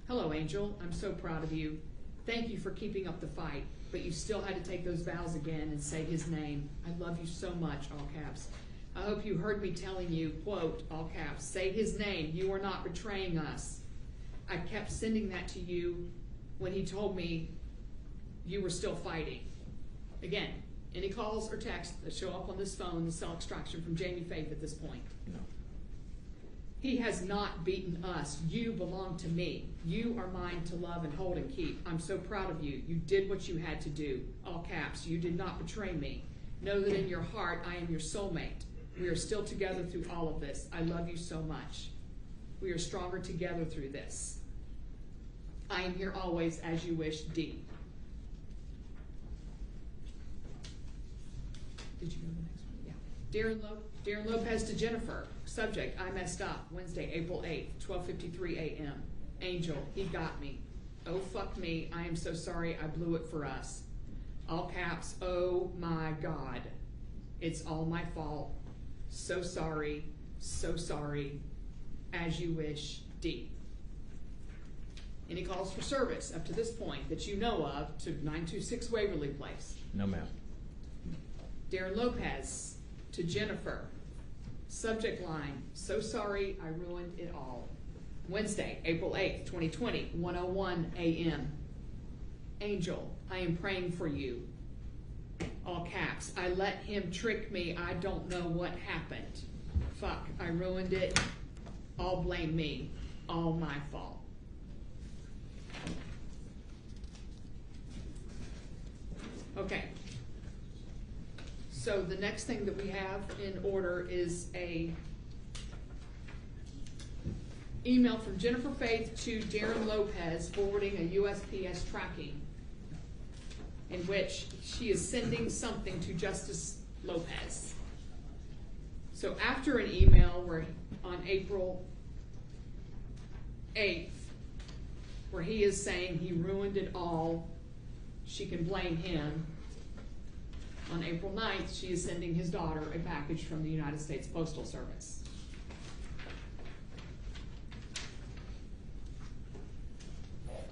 Hello, Angel. I'm so proud of you. Thank you for keeping up the fight, but you still had to take those vows again and say his name. I love you so much, all caps. I hope you heard me telling you, quote, all caps, say his name. You are not betraying us. I kept sending that to you when he told me you were still fighting. Again, any calls or texts that show up on this phone, the cell extraction from Jamie Faith at this point. No. He has not beaten us. You belong to me. You are mine to love and hold and keep. I'm so proud of you. You did what you had to do. All caps, you did not betray me. Know that in your heart, I am your soulmate. We are still together through all of this. I love you so much. We are stronger together through this. I am here always as you wish, D. Did you go to the next one? Yeah. Darrin Lopez to Jennifer. Subject, I messed up. Wednesday, April 8th, 12:53 a.m. Angel, he got me. Oh, fuck me. I am so sorry I blew it for us. All caps, oh my God. It's all my fault. So sorry. So sorry. As you wish, D. Any calls for service up to this point that you know of to 926 Waverly Place? No, ma'am. Darrin Lopez to Jennifer. Subject line, so sorry I ruined it all. Wednesday, April 8th, 2020, 1:01 a.m. Angel, I am praying for you. All caps, I let him trick me. I don't know what happened. Fuck, I ruined it. All blame me. All my fault. Okay. So the next thing that we have in order is a email from Jennifer Faith to Darrin Lopez forwarding a USPS tracking in which she is sending something to Justice Lopez. So after an email where on April 8th, where he is saying he ruined it all, she can blame him. On April 9th, she is sending his daughter a package from the United States Postal Service. Okay.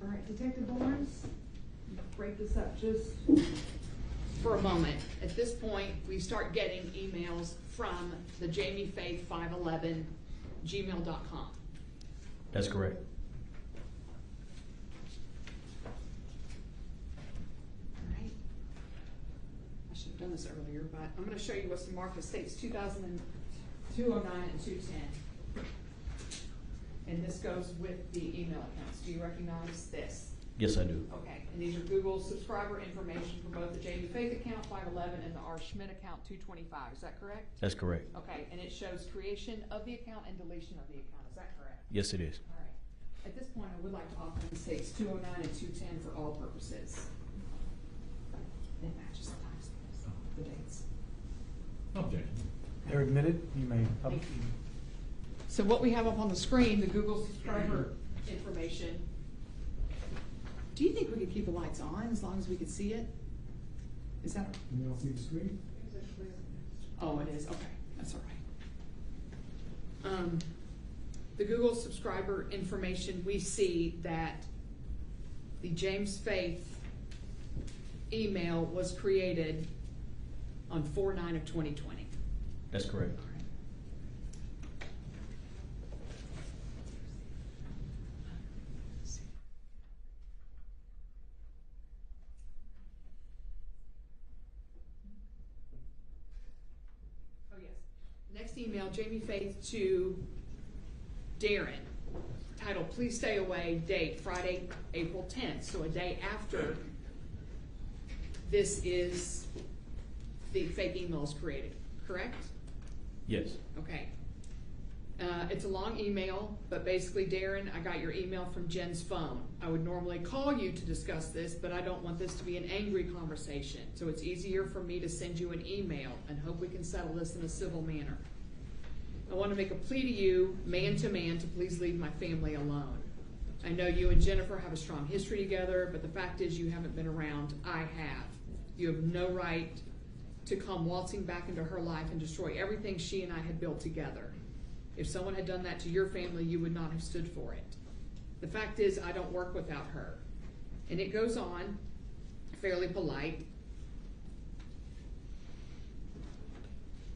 All right, Detective Barnes, break this up just for a moment. At this point, we start getting emails from the Jamie Faith 511 gmail.com. That's correct. All right. I should have done this earlier, but I'm going to show you what's marked as states 2009 and 210. And this goes with the email accounts. Do you recognize this? Yes, I do. Okay, and these are Google subscriber information for both the Jamie Faith account 511 and the R. Schmidt account 225. Is that correct? That's correct. Okay, and it shows creation of the account and deletion of the account. Is that correct? Yes, it is. All right. At this point, I would like to offer the states 209 and 210 for all purposes. It matches the timestamps, the dates. Objection. They're admitted. You may. Thank you. So what we have up on the screen, the Google subscriber information. Do you think we could keep the lights on as long as we could see it? Is that? You don't see the screen? Oh, it is. Okay, that's all right. The Google subscriber information, we see that the James Faith email was created on 4/9 of 2020. That's correct. Oh, yes. Next email, Jamie Faith to Darrin. Title, please stay away. Date, Friday, April 10th. So a day after this is the fake email is created, correct? Yes. Okay. It's a long email, but basically, Darrin, I got your email from Jen's phone. I would normally call you to discuss this, but I don't want this to be an angry conversation. So it's easier for me to send you an email and hope we can settle this in a civil manner. I want to make a plea to you, man to man, to please leave my family alone. I know you and Jennifer have a strong history together, but the fact is you haven't been around. I have. You have no right to come waltzing back into her life and destroy everything she and I had built together. If someone had done that to your family, you would not have stood for it. The fact is, I don't work without her. And it goes on, fairly polite.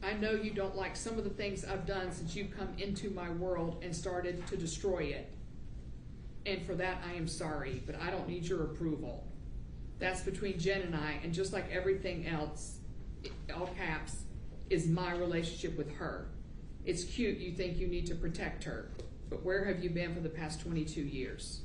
I know you don't like some of the things I've done since you've come into my world and started to destroy it. And for that, I am sorry, but I don't need your approval. That's between Jen and I, and just like everything else, all caps, is my relationship with her. It's cute you think you need to protect her, but where have you been for the past 22 years?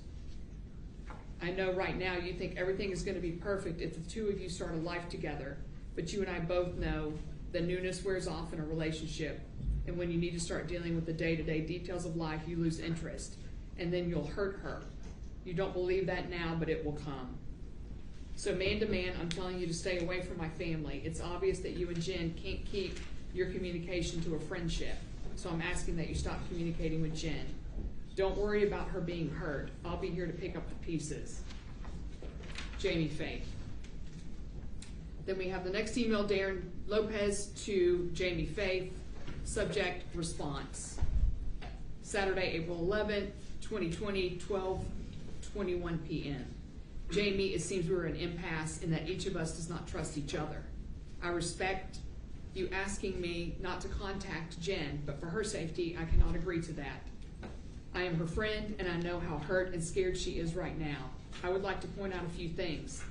I know right now you think everything is going to be perfect if the two of you start a life together, but you and I both know the newness wears off in a relationship, and when you need to start dealing with the day-to-day details of life, you lose interest, and then you'll hurt her. You don't believe that now, but it will come. So man to man, I'm telling you to stay away from my family. It's obvious that you and Jen can't keep your communication to a friendship, so I'm asking that you stop communicating with Jen. Don't worry about her being hurt. I'll be here to pick up the pieces. Jamie Faith. Then we have the next email, Darrin Lopez to Jamie Faith, subject response. Saturday, April 11th, 2020, 12:21 p.m. Jamie, it seems we're in an impasse in that each of us does not trust each other. I respect you asking me not to contact Jen, but for her safety, I cannot agree to that. I am her friend, and I know how hurt and scared she is right now. I would like to point out a few things.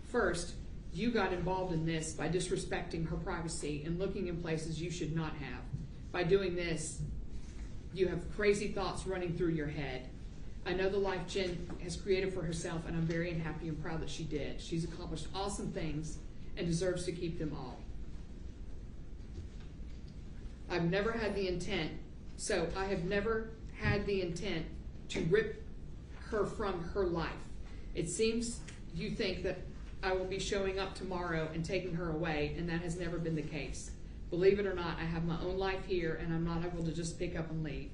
First, you got involved in this by disrespecting her privacy and looking in places you should not have. By doing this, you have crazy thoughts running through your head. I know the life Jen has created for herself, and I'm very happy and proud that she did. She's accomplished awesome things and deserves to keep them all. I have never had the intent to rip her from her life. It seems you think that I will be showing up tomorrow and taking her away, and that has never been the case. Believe it or not, I have my own life here, and I'm not able to just pick up and leave.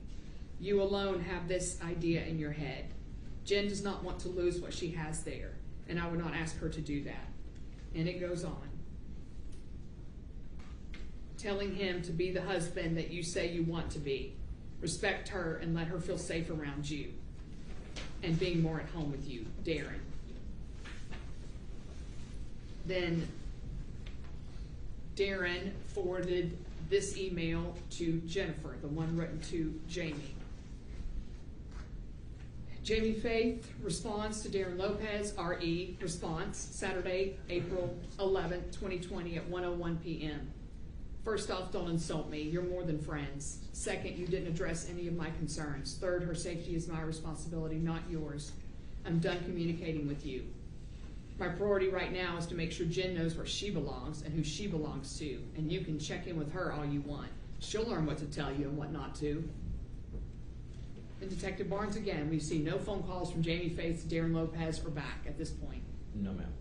You alone have this idea in your head. Jen does not want to lose what she has there, and I would not ask her to do that. And it goes on. Telling him to be the husband that you say you want to be. Respect her and let her feel safe around you. And being more at home with you, Darrin. Then Darrin forwarded this email to Jennifer, the one written to Jamie. Jamie Faith responds to Darrin Lopez, RE, response, Saturday, April 11th, 2020 at 1:01 p.m. First off, don't insult me. You're more than friends. Second, you didn't address any of my concerns. Third, her safety is my responsibility, not yours. I'm done communicating with you. My priority right now is to make sure Jen knows where she belongs and who she belongs to, and you can check in with her all you want. She'll learn what to tell you and what not to. And Detective Barnes, again, we've seen no phone calls from Jamie Faith to Darrin Lopez or back at this point. No, ma'am.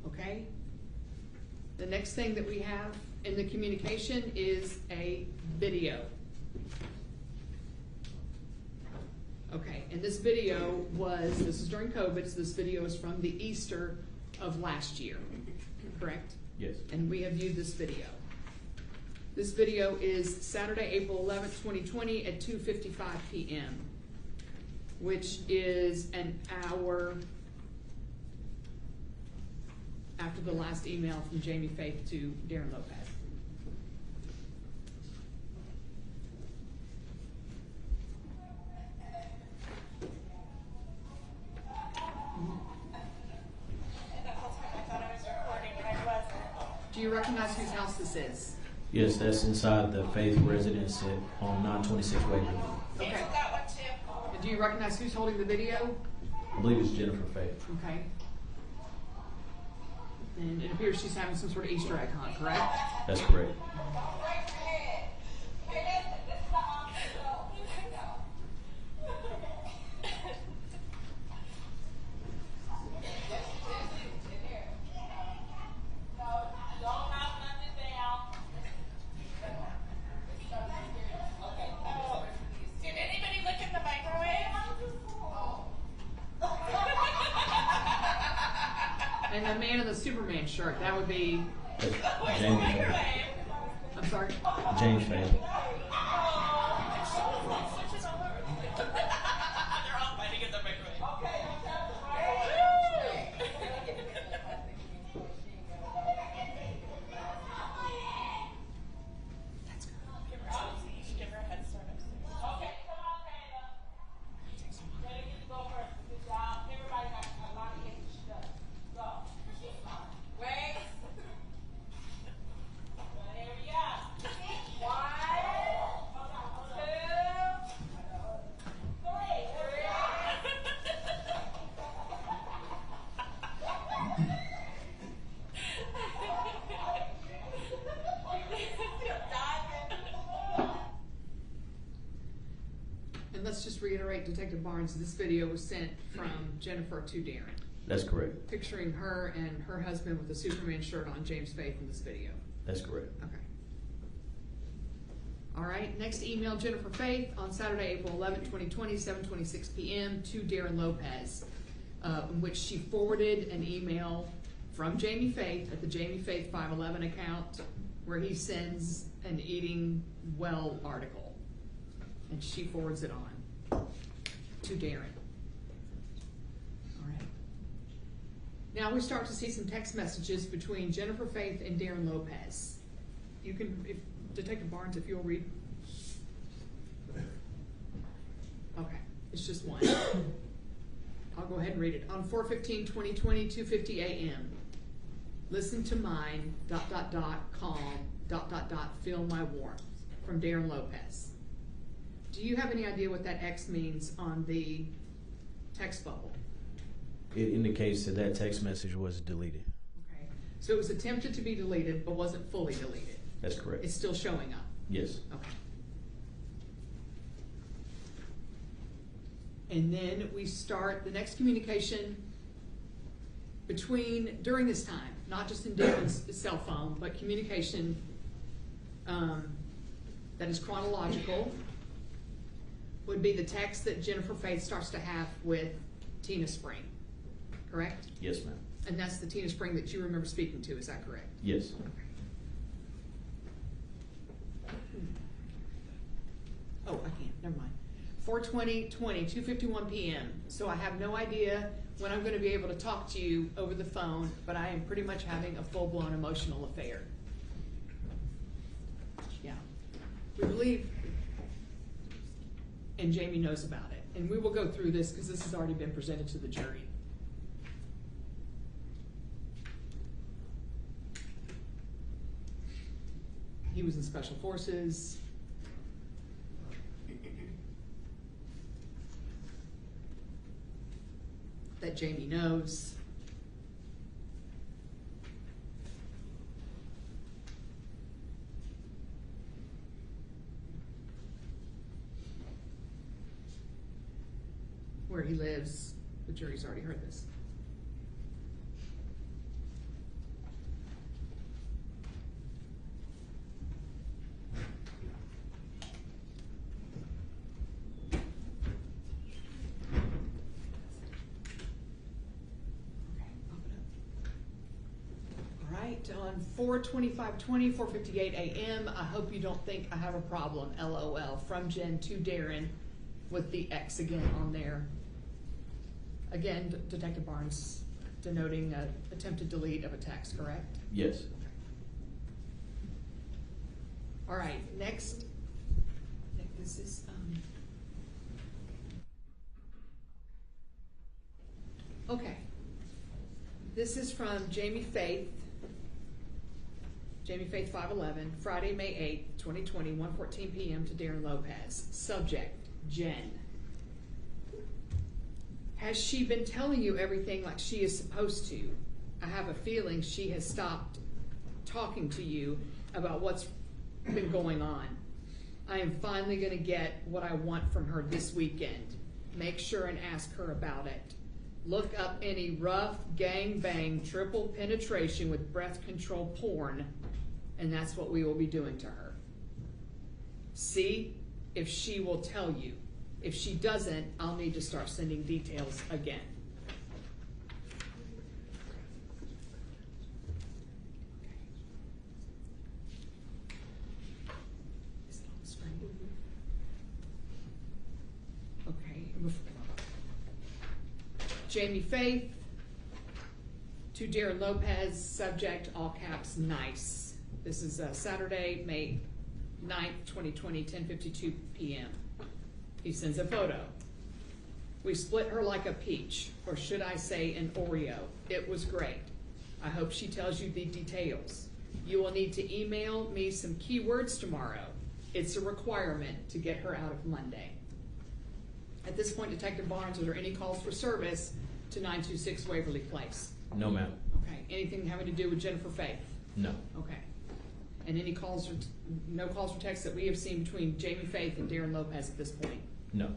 Okay? The next thing that we have in the communication is a video. Okay, and this video this is during COVID, so this video is from the Easter of last year, correct? Yes. And we have viewed this video. This video is Saturday, April 11th, 2020 at 2:55 p.m., which is an hour after the last email from Jamie Faith to Darrin Lopez. Do you recognize whose house this is? Yes, that's inside the Faith residence on 926 Waverly. Okay. And do you recognize who's holding the video? I believe it's Jennifer Faith. Okay. And it appears she's having some sort of Easter egg hunt, correct? That's correct. And the man in the Superman shirt, that would be, That's James Faith. I'm sorry? James Faith. And let's just reiterate, Detective Barnes, this video was sent from Jennifer to Darrin, That's correct. picturing her and her husband with a Superman shirt on, James Faith, in this video. That's correct. Okay. All right, next email, Jennifer Faith, on Saturday, April 11, 2020, 7:26 p.m. to Darrin Lopez, in which she forwarded an email from Jamie Faith at the Jamie Faith 511 account, where he sends an eating well article, and she forwards it on to Darrin. All right. Now we start to see some text messages between Jennifer Faith and Darrin Lopez. You can, if Detective Barnes, if you'll read. Okay, it's just one. I'll go ahead and read it. On 4/15/2020, 2:50 a.m. Listen to mine, ... calm, ... feel my warmth, from Darrin Lopez. Do you have any idea what that X means on the text bubble? It indicates that that text message was deleted. Okay, so it was attempted to be deleted, but wasn't fully deleted. That's correct. It's still showing up. Yes. Okay. And then we start the next communication during this time, not just in Darrin's cell phone, but communication that is chronological, would be the text that Jennifer Faith starts to have with Tina Spring, correct? Yes, ma'am. And that's the Tina Spring that you remember speaking to, is that correct? Yes. Oh, I can't, never mind. 4/20/20, 2:51 p.m. So I have no idea when I'm going to be able to talk to you over the phone, but I am pretty much having a full-blown emotional affair. Yeah. We believe, and Jamie knows about it, and we will go through this because this has already been presented to the jury. He was in Special Forces. That Jamie knows. Where he lives, the jury's already heard this. on 4/25/20, 4:58 a.m. I hope you don't think I have a problem, LOL. From Jen to Darrin with the X again on there. Again, Detective Barnes denoting an attempted delete of a text, correct? Yes. All right, next. This is, okay. This is from Jamie Faith 511, Friday, May 8th, 2020, 1:14 p.m. to Darrin Lopez. Subject, Jen. Has she been telling you everything like she is supposed to? I have a feeling she has stopped talking to you about what's been going on. I am finally going to get what I want from her this weekend. Make sure and ask her about it. Look up any rough, gang-bang, triple penetration with breath control porn, and that's what we will be doing to her. See if she will tell you. If she doesn't, I'll need to start sending details again. Is it on the screen? Okay. Jamie Faith to Darrin Lopez, subject, all caps, nice. This is Saturday, May 9th, 2020, 10:52 p.m. He sends a photo. We split her like a peach, or should I say an Oreo. It was great. I hope she tells you the details. You will need to email me some keywords tomorrow. It's a requirement to get her out of Monday. At this point, Detective Barnes, are there any calls for service to 926 Waverly Place? No, ma'am. Okay. Anything having to do with Jennifer Faith? No. Okay. And any calls or no calls or texts that we have seen between Jamie Faith and Darrin Lopez at this point? No.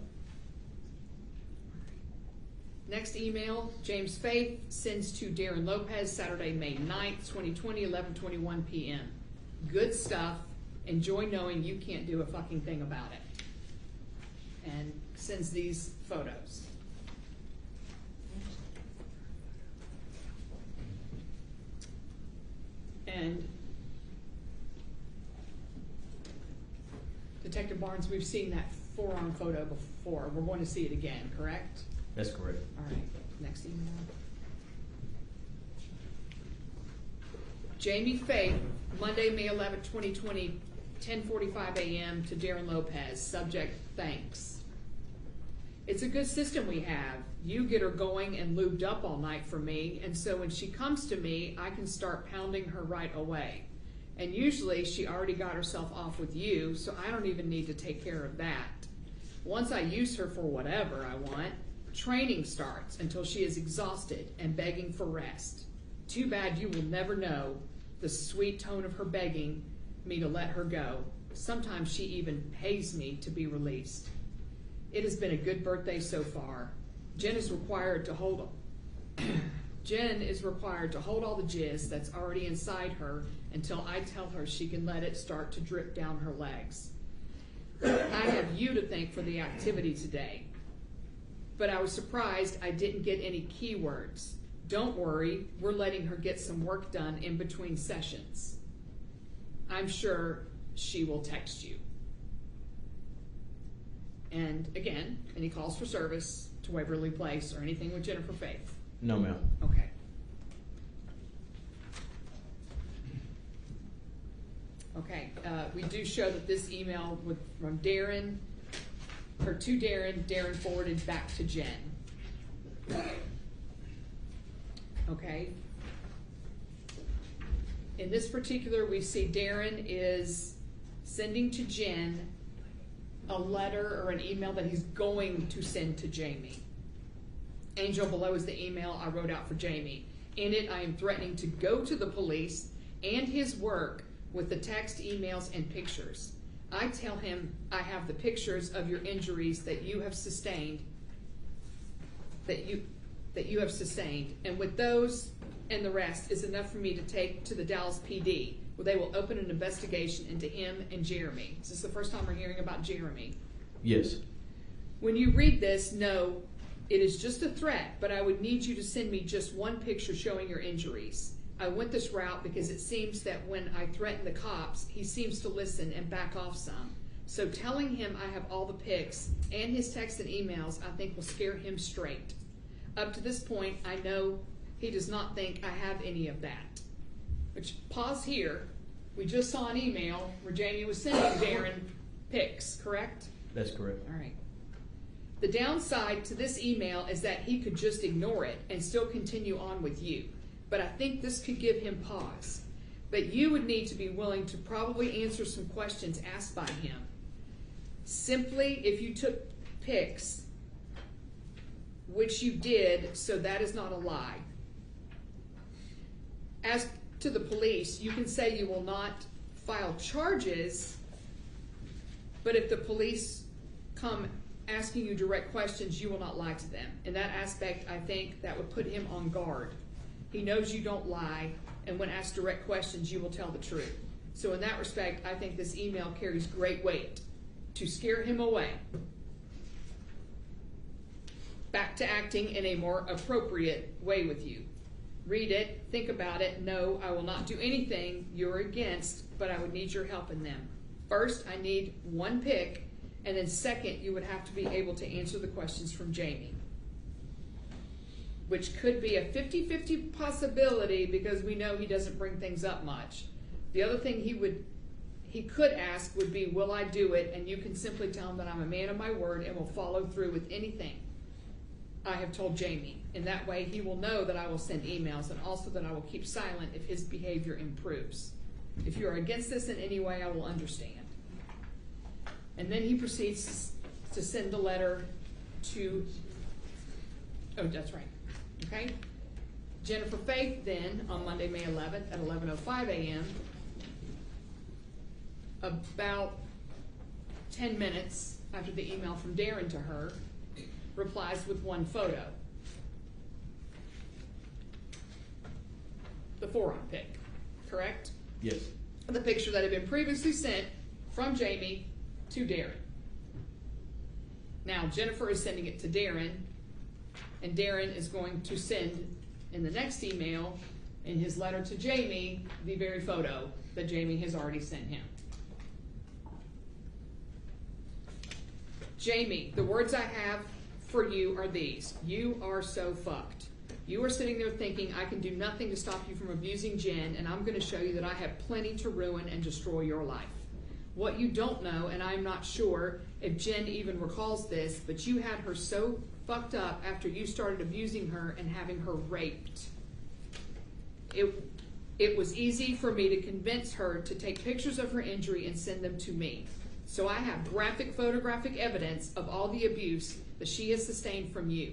Next email, James Faith sends to Darrin Lopez, Saturday, May 9th, 2020, 11:21 p.m. Good stuff. Enjoy knowing you can't do a fucking thing about it. And sends these photos. And Detective Barnes, we've seen that forearm photo before. We're going to see it again, correct? That's correct. All right, next email. Jamie Faith, Monday, May 11, 2020, 10:45 a.m. to Darrin Lopez. Subject, thanks. It's a good system we have. You get her going and lubed up all night for me, and so when she comes to me, I can start pounding her right away. And usually she already got herself off with you, so I don't even need to take care of that. Once I use her for whatever I want, training starts until she is exhausted and begging for rest. Too bad you will never know the sweet tone of her begging me to let her go. Sometimes she even pays me to be released. It has been a good birthday so far. Jen is required to hold all the jizz that's already inside her until I tell her she can let it start to drip down her legs. I have you to thank for the activity today, but I was surprised I didn't get any keywords. Don't worry, we're letting her get some work done in between sessions. I'm sure she will text you. And again, any calls for service to Waverly Place or anything with Jennifer Faith? No, ma'am. Okay. Okay, we do show that this email from Darrin, or to Darrin forwarded back to Jen. Okay. In this particular, we see Darrin is sending to Jen a letter or an email that he's going to send to Jamie. Angel below is the email I wrote out for Jamie. In it, I am threatening to go to the police and his work with the text, emails, and pictures. I tell him I have the pictures of your injuries that you have sustained, and with those and the rest is enough for me to take to the Dallas PD, where they will open an investigation into him and Jeremy. Is this the first time we're hearing about Jeremy? Yes. When you read this, know it is just a threat, but I would need you to send me just one picture showing your injuries. I went this route because it seems that when I threaten the cops, he seems to listen and back off some. So telling him I have all the pics and his texts and emails, I think will scare him straight. Up to this point, I know he does not think I have any of that. Which, pause here. We just saw an email where Jamie was sending Darrin pics, correct? That's correct. All right. The downside to this email is that he could just ignore it and still continue on with you. But I think this could give him pause. But you would need to be willing to probably answer some questions asked by him. Simply, if you took pics, which you did, so that is not a lie. As to the police, you can say you will not file charges, but if the police come asking you direct questions, you will not lie to them. In that aspect, I think that would put him on guard. He knows you don't lie, and when asked direct questions, you will tell the truth. So in that respect, I think this email carries great weight to scare him away. Back to acting in a more appropriate way with you. Read it, think about it. No, I will not do anything you're against, but I would need your help in them. First, I need one pic, and then second, you would have to be able to answer the questions from Jamie, which could be a 50-50 possibility because we know he doesn't bring things up much. The other thing he could ask would be, will I do it? And you can simply tell him that I'm a man of my word and will follow through with anything I have told Jamie. In that way, he will know that I will send emails and also that I will keep silent if his behavior improves. If you are against this in any way, I will understand. And then he proceeds to send the letter to, oh, that's right, okay? Jennifer Faith then, on Monday, May 11th at 11:05 a.m., about 10 minutes after the email from Darrin to her, replies with one photo. The forearm pic, correct? Yes. The picture that had been previously sent from Jamie to Darrin. Now, Jennifer is sending it to Darrin, and Darrin is going to send in the next email, in his letter to Jamie, the very photo that Jamie has already sent him. Jamie, the words I have for you are these. You are so fucked. You are sitting there thinking I can do nothing to stop you from abusing Jen, and I'm going to show you that I have plenty to ruin and destroy your life. What you don't know, and I'm not sure if Jen even recalls this, but you had her so fucked up after you started abusing her and having her raped. It was easy for me to convince her to take pictures of her injury and send them to me. So I have graphic photographic evidence of all the abuse that she has sustained from you.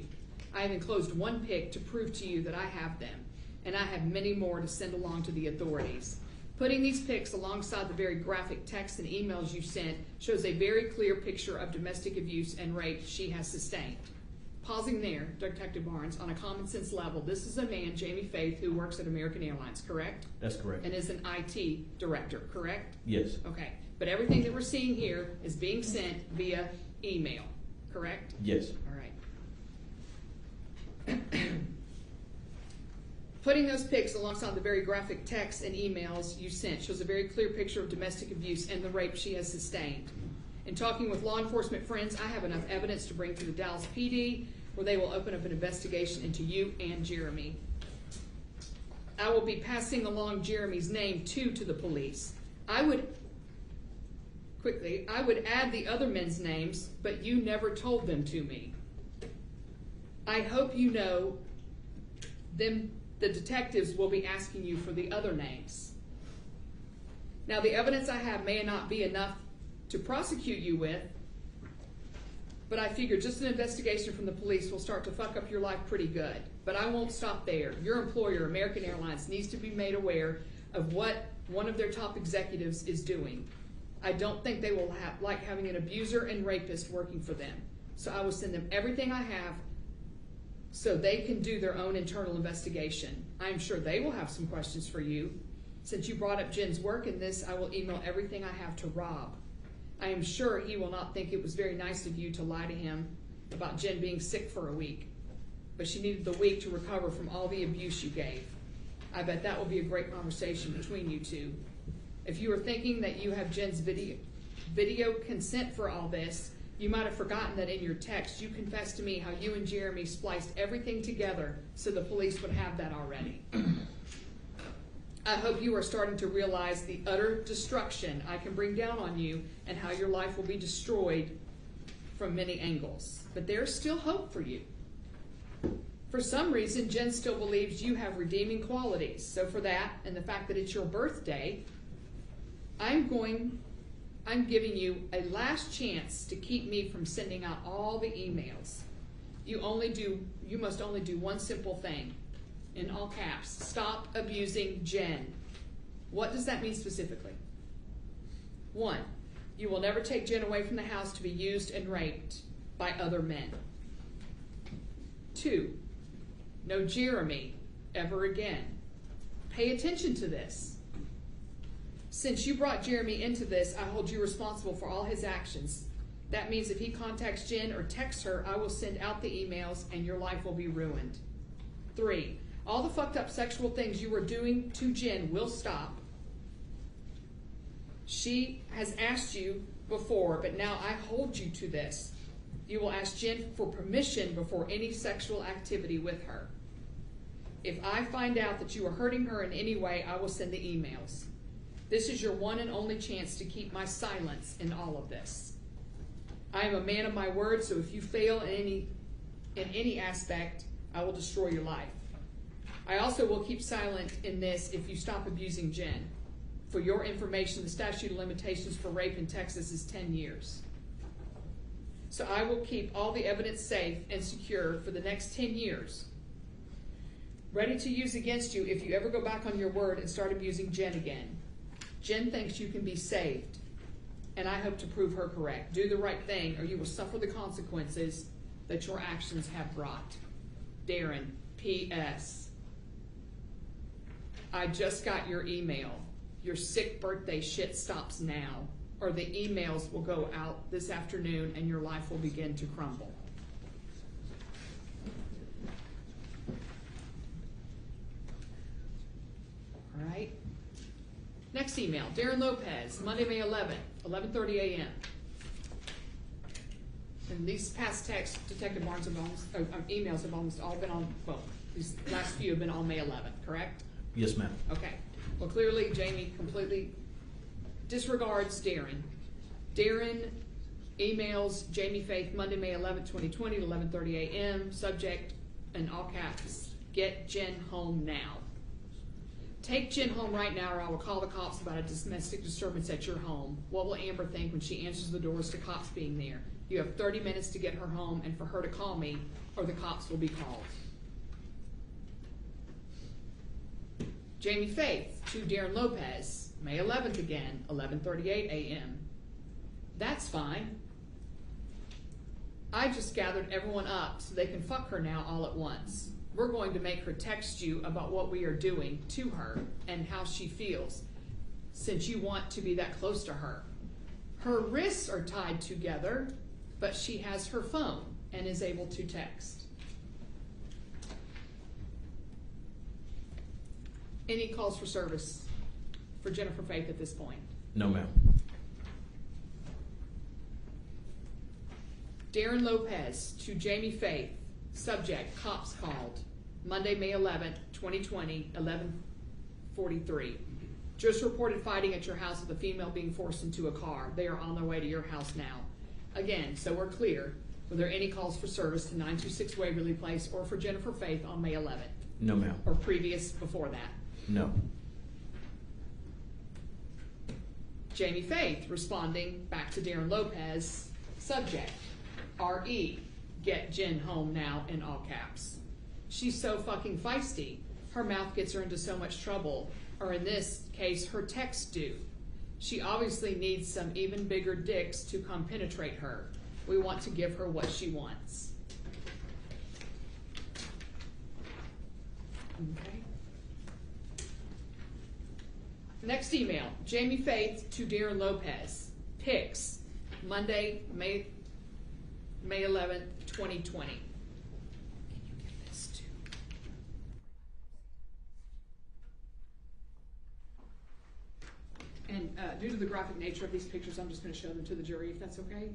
I have enclosed one pic to prove to you that I have them, and I have many more to send along to the authorities. Putting these pics alongside the very graphic texts and emails you sent shows a very clear picture of domestic abuse and rape she has sustained. Pausing there, Detective Barnes, on a common sense level, this is a man, Jamie Faith, who works at American Airlines, correct? That's correct. And is an IT director, correct? Yes. Okay, but everything that we're seeing here is being sent via email, correct? Yes. All right. Putting those pics alongside the very graphic texts and emails you sent shows a very clear picture of domestic abuse and the rape she has sustained. In talking with law enforcement friends, I have enough evidence to bring to the Dallas PD where they will open up an investigation into you and Jeremy. I will be passing along Jeremy's name too to the police. I would add the other men's names, but you never told them to me. I hope you know them. The detectives will be asking you for the other names. Now, the evidence I have may not be enough to prosecute you with, but I figure just an investigation from the police will start to fuck up your life pretty good. But I won't stop there. Your employer, American Airlines, needs to be made aware of what one of their top executives is doing. I don't think they will like having an abuser and rapist working for them. So I will send them everything I have so they can do their own internal investigation. I am sure they will have some questions for you. Since you brought up Jen's work in this, I will email everything I have to Rob. I am sure he will not think it was very nice of you to lie to him about Jen being sick for a week, but she needed the week to recover from all the abuse you gave. I bet that will be a great conversation between you two. If you are thinking that you have Jen's video consent for all this, you might have forgotten that in your text you confessed to me how you and Jeremy spliced everything together so the police would have that already. I hope you are starting to realize the utter destruction I can bring down on you and how your life will be destroyed from many angles. But there's still hope for you. For some reason, Jen still believes you have redeeming qualities. So for that, and the fact that it's your birthday, I'm giving you a last chance to keep me from sending out all the emails. You must only do one simple thing. In all caps, stop abusing Jen. What does that mean specifically? 1, you will never take Jen away from the house to be used and raped by other men. 2, no Jeremy ever again. Pay attention to this. Since you brought Jeremy into this, I hold you responsible for all his actions. That means if he contacts Jen or texts her, I will send out the emails and your life will be ruined. 3, all the fucked up sexual things you were doing to Jen will stop. She has asked you before, but now I hold you to this. You will ask Jen for permission before any sexual activity with her. If I find out that you are hurting her in any way, I will send the emails. This is your one and only chance to keep my silence in all of this. I am a man of my word, so if you fail in any aspect, I will destroy your life. I also will keep silent in this if you stop abusing Jen. For your information, the statute of limitations for rape in Texas is 10 years. So I will keep all the evidence safe and secure for the next 10 years, ready to use against you if you ever go back on your word and start abusing Jen again. Jen thinks you can be saved, and I hope to prove her correct. Do the right thing, or you will suffer the consequences that your actions have brought. Darrin, P.S. I just got your email. Your sick birthday shit stops now, or the emails will go out this afternoon and your life will begin to crumble. All right. Next email, Darrin Lopez, Monday, May 11th, 11:30 a.m. And these past texts, Detective Barnes have emails have almost all been on, well, these last few have been on May 11th, correct? Yes, ma'am. Okay. Well, clearly Jamie completely disregards Darrin. Darrin emails Jamie Faith Monday, May 11th, 2020 at 11:30 a.m. Subject in all caps, get Jen home now. Take Jen home right now or I will call the cops about a domestic disturbance at your home. What will Amber think when she answers the doors to cops being there? You have 30 minutes to get her home and for her to call me or the cops will be called. Jamie Faith to Darrin Lopez, May 11th again, 11:38 a.m. That's fine. I just gathered everyone up so they can fuck her now all at once. We're going to make her text you about what we are doing to her and how she feels, since you want to be that close to her. Her wrists are tied together, but she has her phone and is able to text. Any calls for service for Jennifer Faith at this point? No, ma'am. Darrin Lopez to Jamie Faith, subject, cops called, Monday, May 11th, 2020, 11:43. Just reported fighting at your house with a female being forced into a car. They are on their way to your house now. Again, so we're clear, were there any calls for service to 926 Waverly Place or for Jennifer Faith on May 11th? No, ma'am. Or previous before that? No. Jamie Faith responding back to Darrin Lopez, subject, R.E., get Jen home now in all caps. She's so fucking feisty. Her mouth gets her into so much trouble, or in this case, her texts do. She obviously needs some even bigger dicks to come penetrate her. We want to give her what she wants. Okay. Next email, Jamie Faith to Darrin Lopez. Pics, Monday, May 11th, 2020. Can you get this too? due to the graphic nature of these pictures, I'm just gonna show them to the jury, if that's okay? Okay,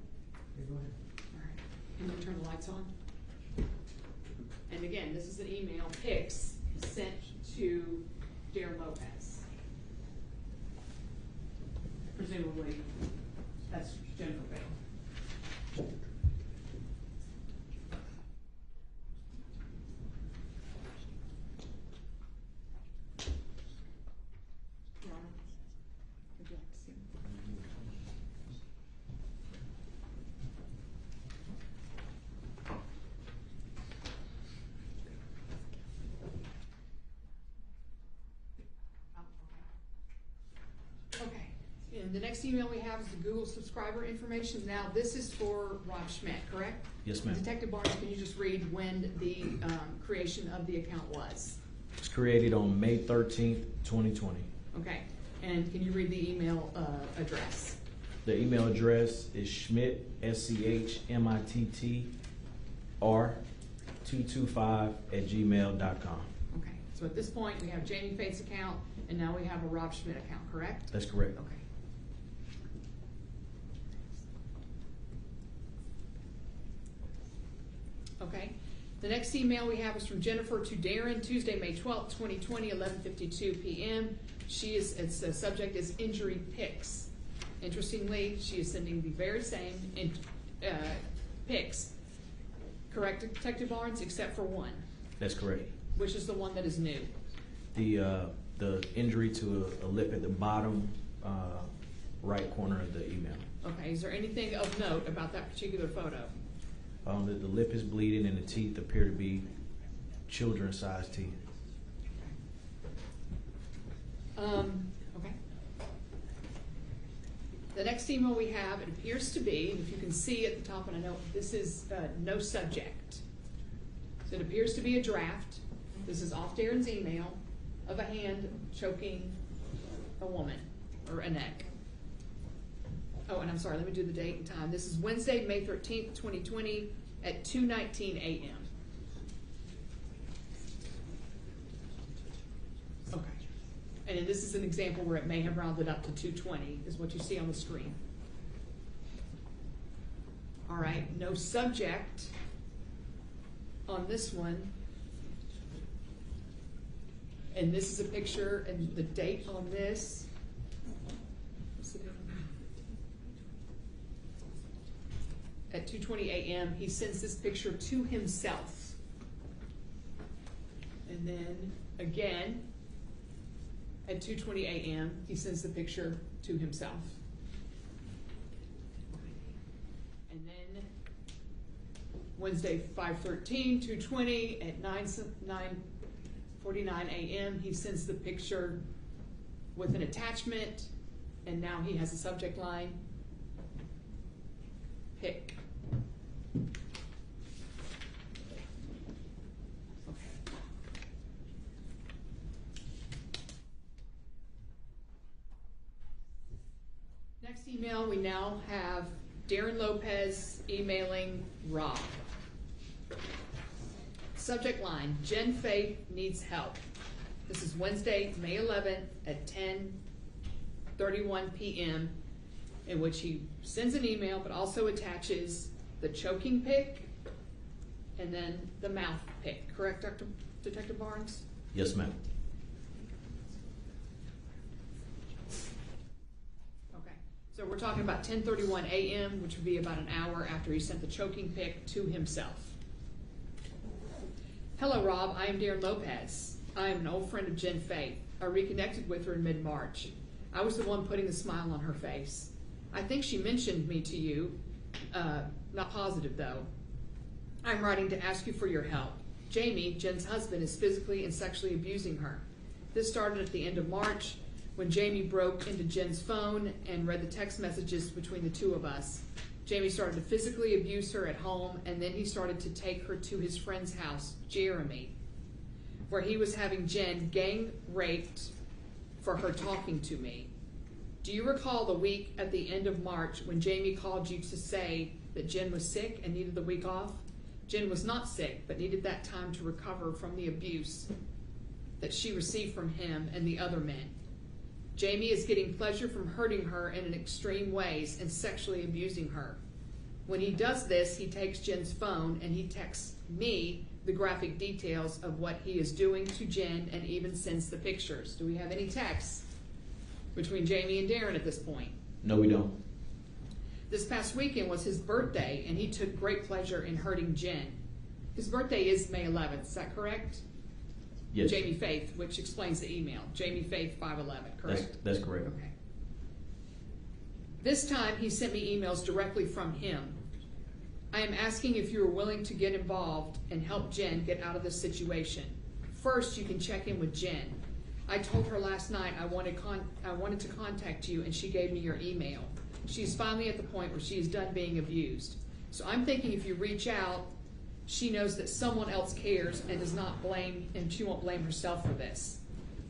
go ahead. All right, and then turn the lights on. And again, this is an email, pics, sent to Darrin Lopez. Presumably, that's Jennifer Bale. Your Honor, would you like to see them? Okay, and the next email we have is the Google subscriber information. Now, this is for Rob Schmidt, correct? Yes, ma'am. Detective Barnes, can you just read when the creation of the account was? It was created on May 13th, 2020. Okay, and can you read the email address? The email address is Schmidt, SCHMITTR225@gmail.com. Okay, so at this point, we have Jamie Faith's account, and now we have a Rob Schmidt account, correct? That's correct. Okay. Okay, the next email we have is from Jennifer to Darrin, Tuesday, May 12th, 2020, 11:52 p.m. Its subject is injury pics. Interestingly, she is sending the very same pics, correct, Detective Barnes, except for one, That's correct. which is the one that is new. The injury to a lip at the bottom right corner of the email. Okay, is there anything of note about that particular photo? The lip is bleeding and the teeth appear to be children-sized teeth. Okay. The next email we have, it appears to be, and if you can see at the top, and I know this is no subject. So it appears to be a draft. This is off Darrin's email of a hand choking a woman or a neck. Oh, and I'm sorry, let me do the date and time. This is Wednesday, May 13th, 2020 at 2:19 a.m. Okay. And then this is an example where it may have rounded up to 220, is what you see on the screen. All right, no subject on this one. And this is a picture, and the date on this. What's the date on that? At 2:20 a.m., he sends this picture to himself. And then again, at 2:20 a.m., he sends the picture to himself. And then Wednesday, 5/13, 2:20 at 9:49 a.m., he sends the picture with an attachment, and now he has a subject line, pick. Next email, we now have Darrin Lopez emailing Rob. Subject line, Jen Faith needs help. This is Wednesday, May 11th at 10:31 p.m. in which he sends an email but also attaches the choking pic and then the mouth pic. Correct, Detective Barnes? Yes, ma'am. So we're talking about 10:31 a.m., which would be about an hour after he sent the choking pic to himself. Hello, Rob. I am Darrin Lopez. I am an old friend of Jen Faith. I reconnected with her in mid-March. I was the one putting the smile on her face. I think she mentioned me to you. Not positive, though. I'm writing to ask you for your help. Jamie, Jen's husband, is physically and sexually abusing her. This started at the end of March, when Jamie broke into Jen's phone and read the text messages between the two of us. Jamie started to physically abuse her at home, and then he started to take her to his friend's house, Jeremy, where he was having Jen gang raped for her talking to me. Do you recall the week at the end of March when Jamie called you to say that Jen was sick and needed the week off? Jen was not sick, but needed that time to recover from the abuse that she received from him and the other men. Jamie is getting pleasure from hurting her in extreme ways and sexually abusing her. When he does this, he takes Jen's phone and he texts me the graphic details of what he is doing to Jen and even sends the pictures. Do we have any texts between Jamie and Darrin at this point? No, we don't. This past weekend was his birthday, and he took great pleasure in hurting Jen. His birthday is May 11th, is that correct? Yes. Jamie Faith, which explains the email. Jamie Faith 511, correct? That's correct. Okay. This time he sent me emails directly from him. I am asking if you are willing to get involved and help Jen get out of this situation. First, you can check in with Jen. I told her last night I wanted to contact you, and she gave me your email. She's finally at the point where she is done being abused. So I'm thinking if you reach out, she knows that someone else cares and does not blame, and she won't blame herself for this.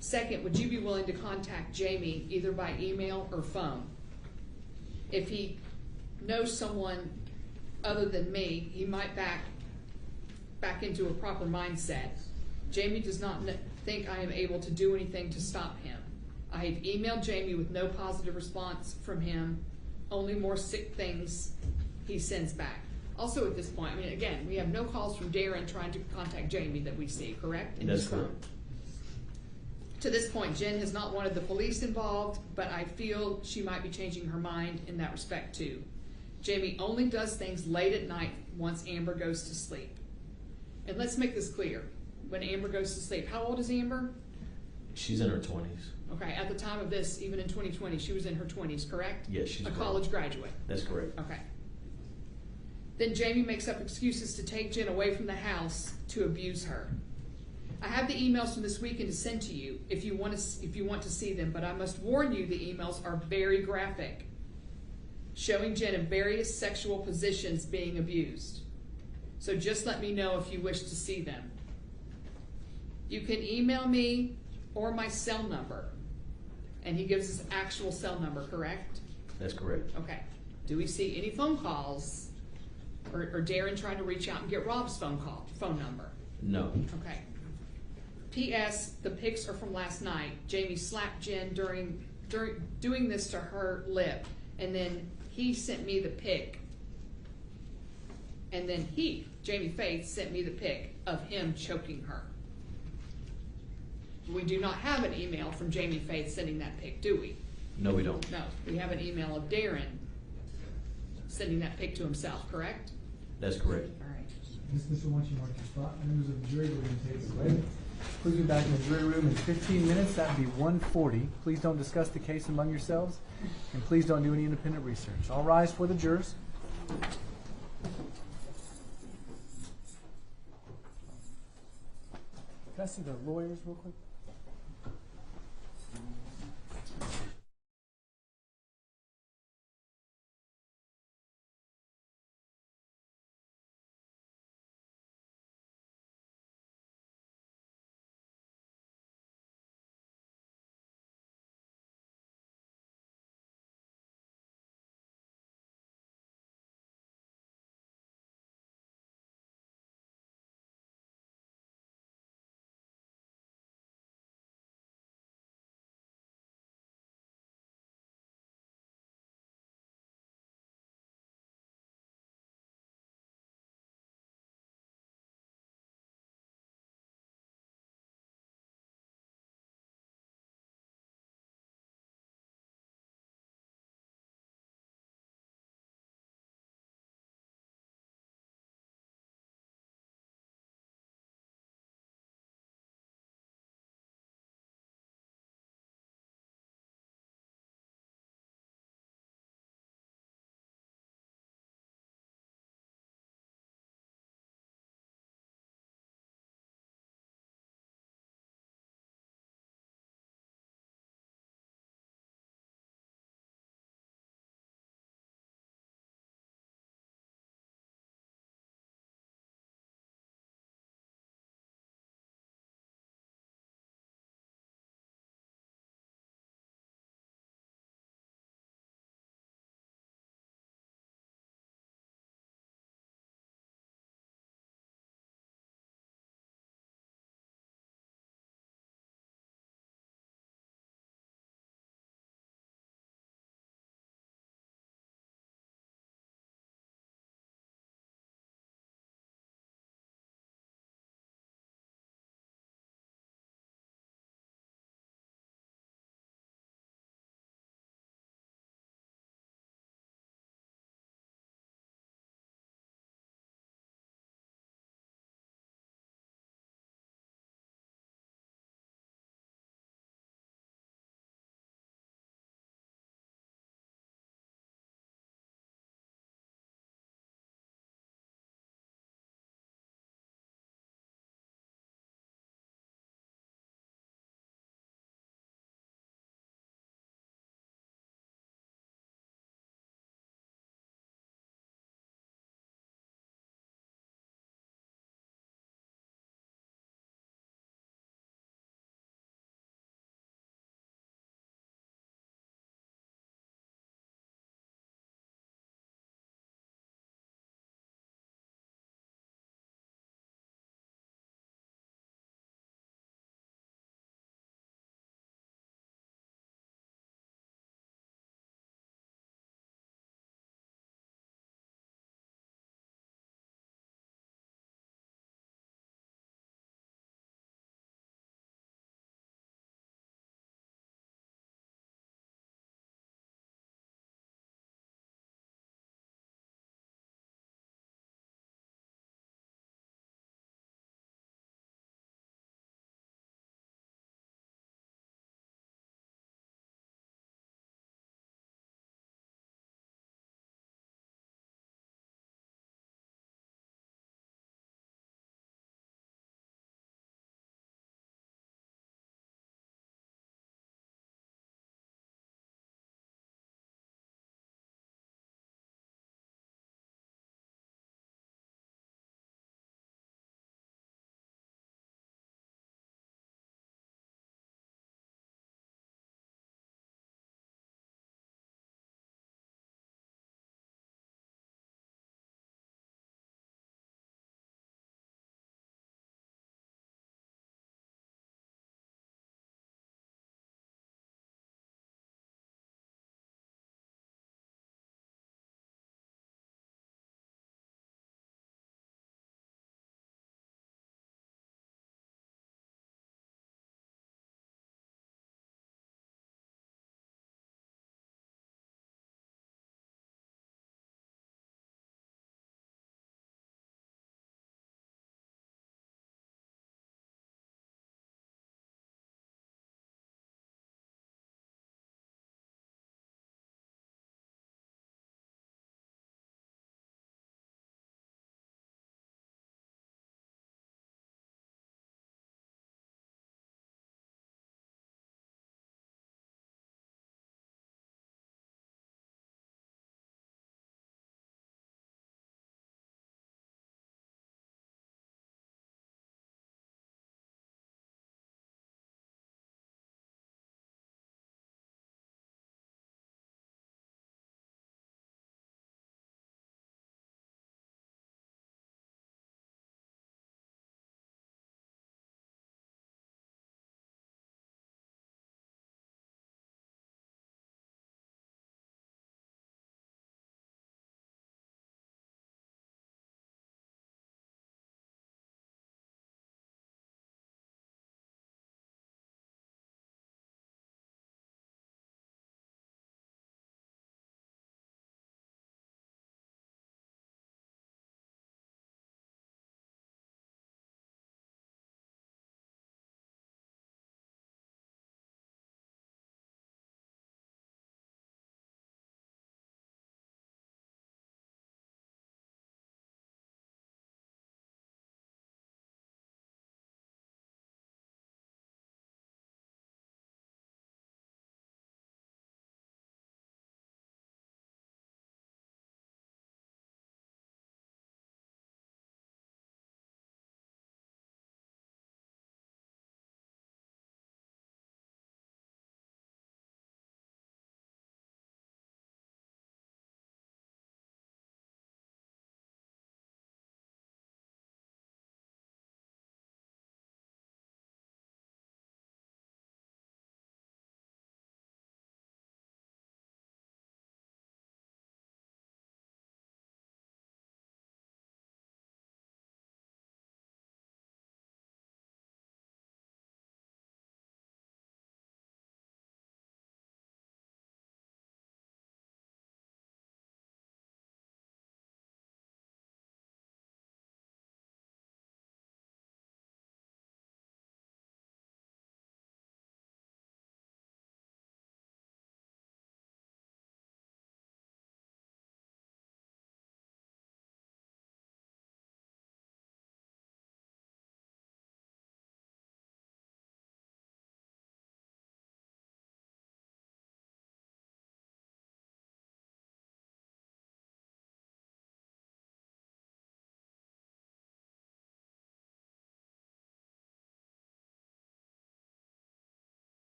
Second, would you be willing to contact Jamie either by email or phone? If he knows someone other than me, he might back into a proper mindset. Jamie does not think I am able to do anything to stop him. I have emailed Jamie with no positive response from him, only more sick things he sends back. Also at this point, I mean, again, we have no calls from Darrin trying to contact Jamie that we see, correct? In That's his phone. correct. To this point, Jen has not wanted the police involved, but I feel she might be changing her mind in that respect too. Jamie only does things late at night once Amber goes to sleep. And let's make this clear. When Amber goes to sleep, how old is Amber? She's in her 20s. Okay, at the time of this, even in 2020, she was in her 20s, correct? Yes, she's a correct. college graduate. That's correct. Okay. Then Jamie makes up excuses to take Jen away from the house to abuse her. I have the emails from this weekend to send to you if you want to see them, but I must warn you the emails are very graphic, showing Jen in various sexual positions being abused. So just let me know if you wish to see them. You can email me or my cell number. And he gives his actual cell number, correct? That's correct. Okay. Do we see any phone calls or Darrin trying to reach out and get Rob's phone number? No. Okay. P.S. The pics are from last night. Jamie slapped Jen during doing this to her lip, and then he sent me the pic. And then Jamie Faith, sent me the pic of him choking her. We do not have an email from Jamie Faith sending that pic, do we? No, we don't. No. We have an email of Darrin sending that pic to himself, correct? That's correct. All right. Mr. Once you mark your spot, members of the jury, we're going to take a break. Please be back in the jury room in 15 minutes. That would be 1:40. Please don't discuss the case among yourselves, and please don't do any independent research. All rise for the jurors. Can I see the lawyers real quick?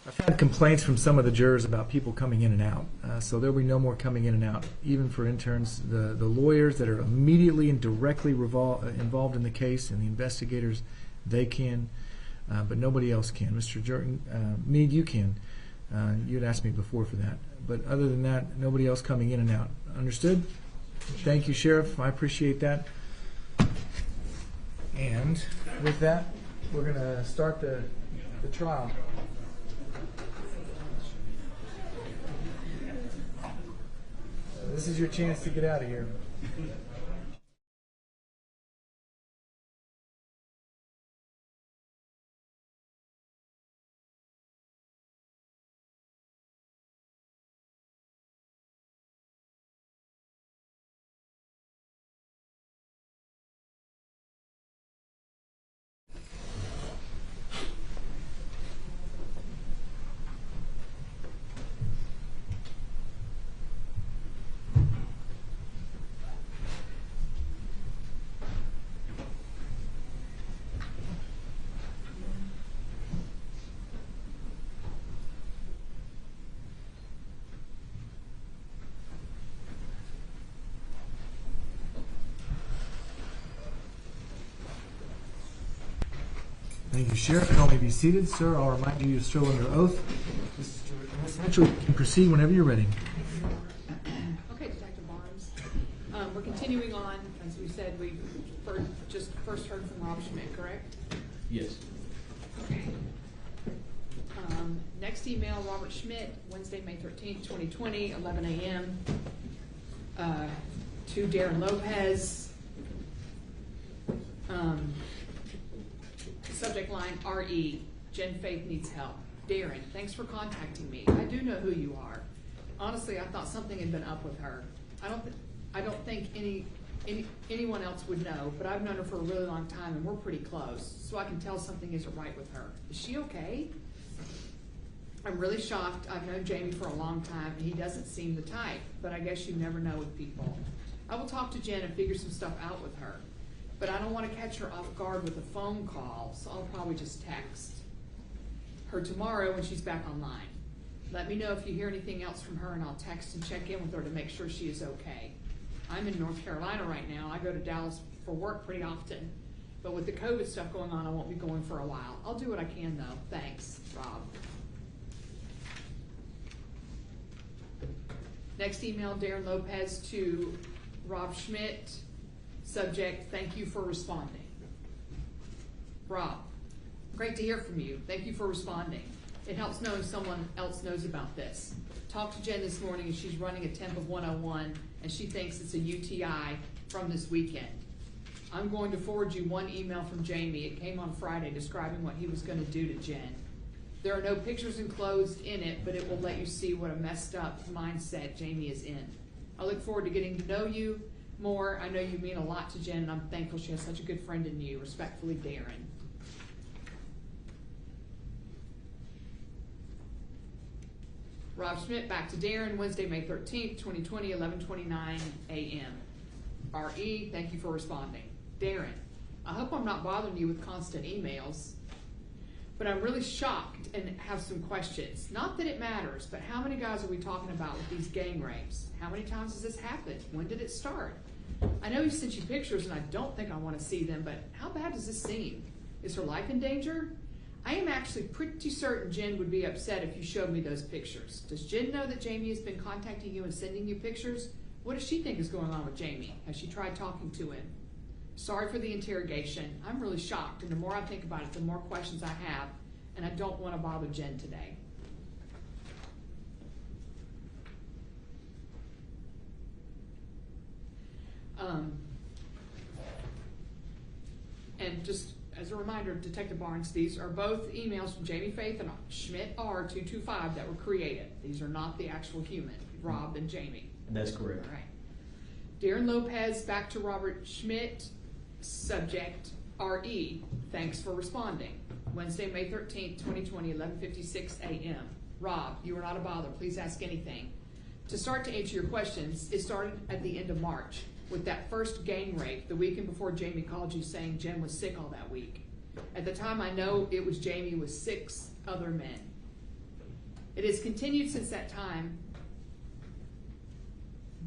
I've had complaints from some of the jurors about people coming in and out, so there'll be no more coming in and out, even for interns. The lawyers that are immediately and directly involved in the case, and the investigators, they can, but nobody else can. Mr. Jordan, Meade, you can. You had asked me before for that. But other than that, nobody else coming in and out. Understood? Thank you, Sheriff. I appreciate that. And with that, we're going to start the trial. This is your chance to get out of here. Thank you, Sheriff. You can only be seated, sir. I'll remind you, you're still under oath. Ms. Mitchell, you can proceed whenever you're ready. Okay, Detective Barnes. We're continuing on, as we said, we just first heard from Rob Schmidt, correct? Yes. Okay. Next email, Robert Schmidt, Wednesday, May 13th, 2020, 11 a.m. To Darrin Lopez. Subject line, RE, Jen Faith needs help. Darrin, thanks for contacting me. I do know who you are. Honestly, I thought something had been up with her. I don't think anyone else would know, but I've known her for a really long time and we're pretty close, so I can tell something isn't right with her. Is she okay? I'm really shocked. I've known Jamie for a long time and he doesn't seem the type, but I guess you never know with people. I will talk to Jen and figure some stuff out with her, but I don't want to catch her off guard with a phone call, so I'll probably just text her tomorrow when she's back online. Let me know if you hear anything else from her and I'll text and check in with her to make sure she is okay. I'm in North Carolina right now. I go to Dallas for work pretty often, but with the COVID stuff going on, I won't be going for a while. I'll do what I can though. Thanks, Rob. Next email, Darrin Lopez to Rob Schmidt. Subject, thank you for responding. Rob, great to hear from you. Thank you for responding. It helps knowing someone else knows about this. Talked to Jen this morning and she's running a temp of 101 and she thinks it's a UTI from this weekend. I'm going to forward you one email from Jamie. It came on Friday describing what he was going to do to Jen. There are no pictures enclosed in it, but it will let you see what a messed up mindset Jamie is in. I look forward to getting to know you more. I know you mean a lot to Jen and I'm thankful she has such a good friend in you. Respectfully, Darrin. Rob Schmidt, back to Darrin, Wednesday, May 13th, 2020, 11:29 a.m. RE, thank you for responding. Darrin, I hope I'm not bothering you with constant emails, but I'm really shocked and have some questions. Not that it matters, but how many guys are we talking about with these gang rapes? How many times has this happened? When did it start? I know he sent you pictures and I don't think I want to see them, but how bad does this seem? Is her life in danger? I am actually pretty certain Jen would be upset if you showed me those pictures. Does Jen know that Jamie has been contacting you and sending you pictures? What does she think is going on with Jamie? Has she tried talking to him? Sorry for the interrogation. I'm really shocked, and the more I think about it, the more questions I have, and I don't want to bother Jen today. And just as a reminder, Detective Barnes, these are both emails from Jamie Faith and Schmidt R225 that were created. These are not the actual human, Rob and Jamie. That's correct. All right. Darrin Lopez, back to Robert Schmidt. Subject, RE, thanks for responding. Wednesday, May 13th, 2020, 11:56 a.m. Rob, you are not a bother. Please ask anything. To start to answer your questions, it started at the end of March with that first gang rape the weekend before Jamie called you saying Jen was sick all that week. At the time, I know it was Jamie with 6 other men. It has continued since that time,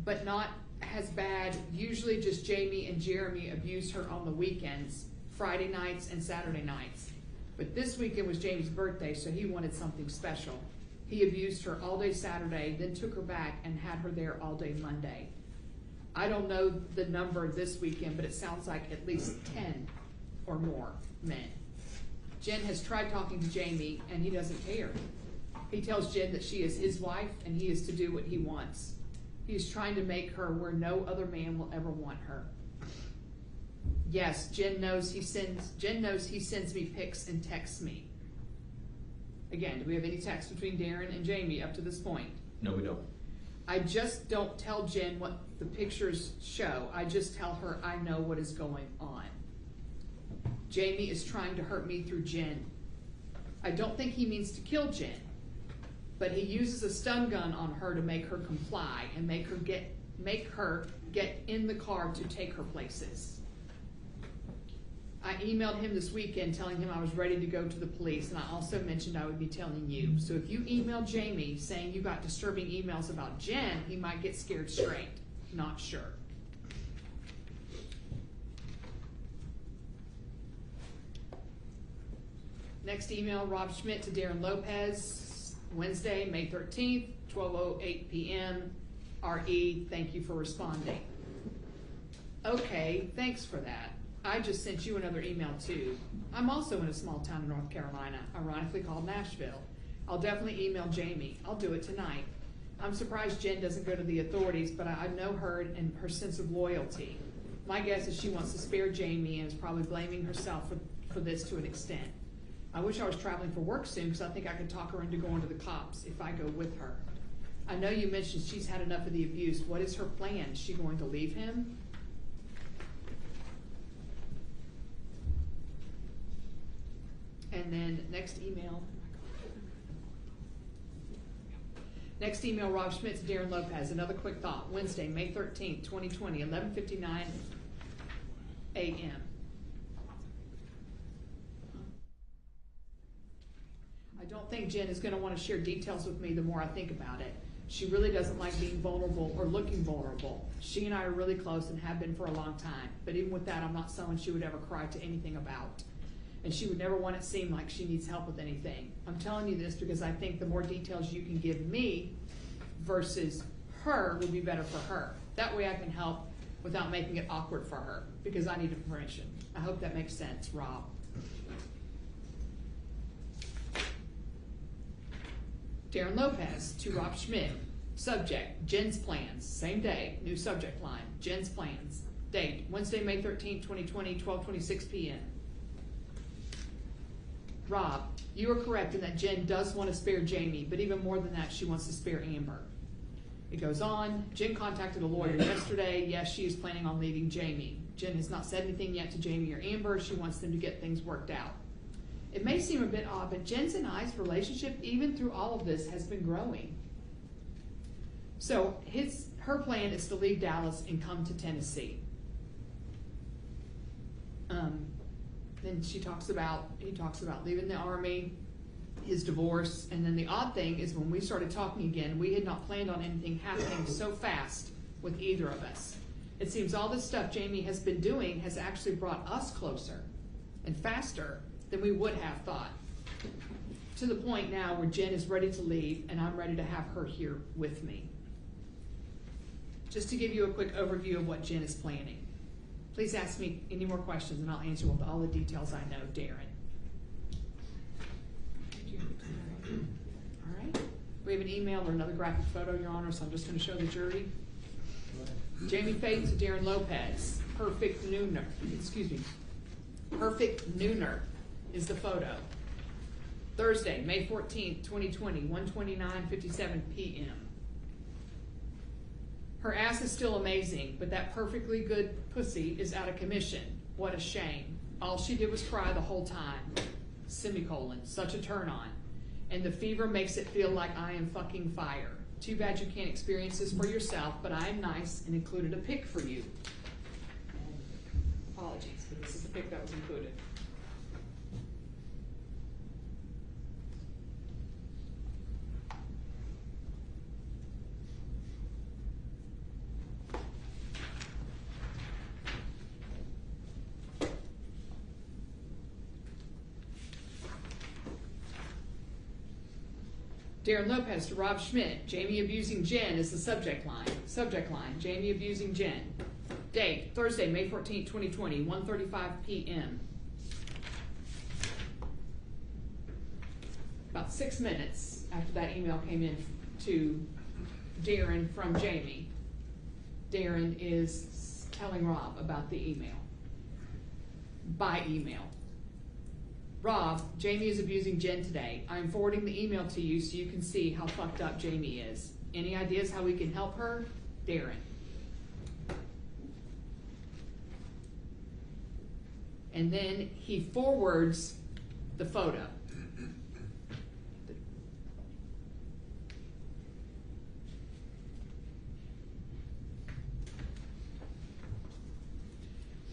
but not as bad. Usually just Jamie and Jeremy abused her on the weekends, Friday nights and Saturday nights. But this weekend was Jamie's birthday, so he wanted something special. He abused her all day Saturday, then took her back and had her there all day Monday. I don't know the number this weekend, but it sounds like at least 10 or more men. Jen has tried talking to Jamie, and he doesn't care. He tells Jen that she is his wife, and he is to do what he wants. He is trying to make her where no other man will ever want her. Yes, Jen knows he sends me pics and texts me. Again, do we have any text between Darrin and Jamie up to this point? No, we don't. I just don't tell Jen what the pictures show. I just tell her I know what is going on. Jamie is trying to hurt me through Jen. I don't think he means to kill Jen, but he uses a stun gun on her to make her comply and make her get in the car to take her places. I emailed him this weekend telling him I was ready to go to the police, and I also mentioned I would be telling you. So if you email Jamie saying you got disturbing emails about Jen, he might get scared straight. Not sure. Next email, Rob Schmidt to Darrin Lopez, Wednesday, May 13th, 12:08 p.m. RE, thank you for responding. Okay, thanks for that. I just sent you another email too. I'm also in a small town in North Carolina, ironically called Nashville. I'll definitely email Jamie. I'll do it tonight. I'm surprised Jen doesn't go to the authorities, but I know her and her sense of loyalty. My guess is she wants to spare Jamie and is probably blaming herself for this to an extent. I wish I was traveling for work soon because I think I could talk her into going to the cops if I go with her. I know you mentioned she's had enough of the abuse. What is her plan? Is she going to leave him? And then next email, Rob Schmidt to Darrin Lopez. Another quick thought. Wednesday, May 13th, 2020, 11:59 a.m. I don't think Jen is going to want to share details with me the more I think about it. She really doesn't like being vulnerable or looking vulnerable. She and I are really close and have been for a long time. But even with that, I'm not someone she would ever cry to anything about. And she would never want it to seem like she needs help with anything. I'm telling you this because I think the more details you can give me versus her would be better for her. That way I can help without making it awkward for her because I need permission. I hope that makes sense, Rob. Darrin Lopez to Rob Schmidt. Subject, Jen's plans. Same day, new subject line, Jen's plans. Date, Wednesday, May 13th, 2020, 12:26 p.m. Rob, you are correct in that Jen does want to spare Jamie, but even more than that, she wants to spare Amber. It goes on. Jen contacted a lawyer yesterday. Yes, she is planning on leaving Jamie. Jen has not said anything yet to Jamie or Amber. She wants them to get things worked out. It may seem a bit odd, but Jen's and I's relationship, even through all of this, has been growing. So her plan is to leave Dallas and come to Tennessee. Then he talks about leaving the Army, his divorce, and then the odd thing is when we started talking again, we had not planned on anything happening so fast with either of us. It seems all this stuff Jamie has been doing has actually brought us closer and faster than we would have thought. To the point now where Jen is ready to leave and I'm ready to have her here with me. Just to give you a quick overview of what Jen is planning. Please ask me any more questions and I'll answer with all the details I know, Darrin. All right. We have an email or another graphic photo, Your Honor, so I'm just going to show the jury. Jamie Faith to Darrin Lopez. Perfect nooner. Perfect nooner is the photo. Thursday, May 14th, 2020, 1:29:57 p.m. Her ass is still amazing, but that perfectly good pussy is out of commission. What a shame. All she did was cry the whole time. Semicolon. Such a turn on. And the fever makes it feel like I am fucking fire. Too bad you can't experience this for yourself, but I am nice and included a pic for you. Apologies, but this is the pic that was included. Darrin Lopez to Rob Schmidt, Jamie abusing Jen is the subject line. Subject line, Jamie abusing Jen. Date, Thursday, May 14, 2020, 1:35 p.m. About 6 minutes after that email came in to Darrin from Jamie, Darrin is telling Rob about the email. By email. Rob, Jamie is abusing Jen today. I'm forwarding the email to you so you can see how fucked up Jamie is. Any ideas how we can help her? Darrin. And then he forwards the photo.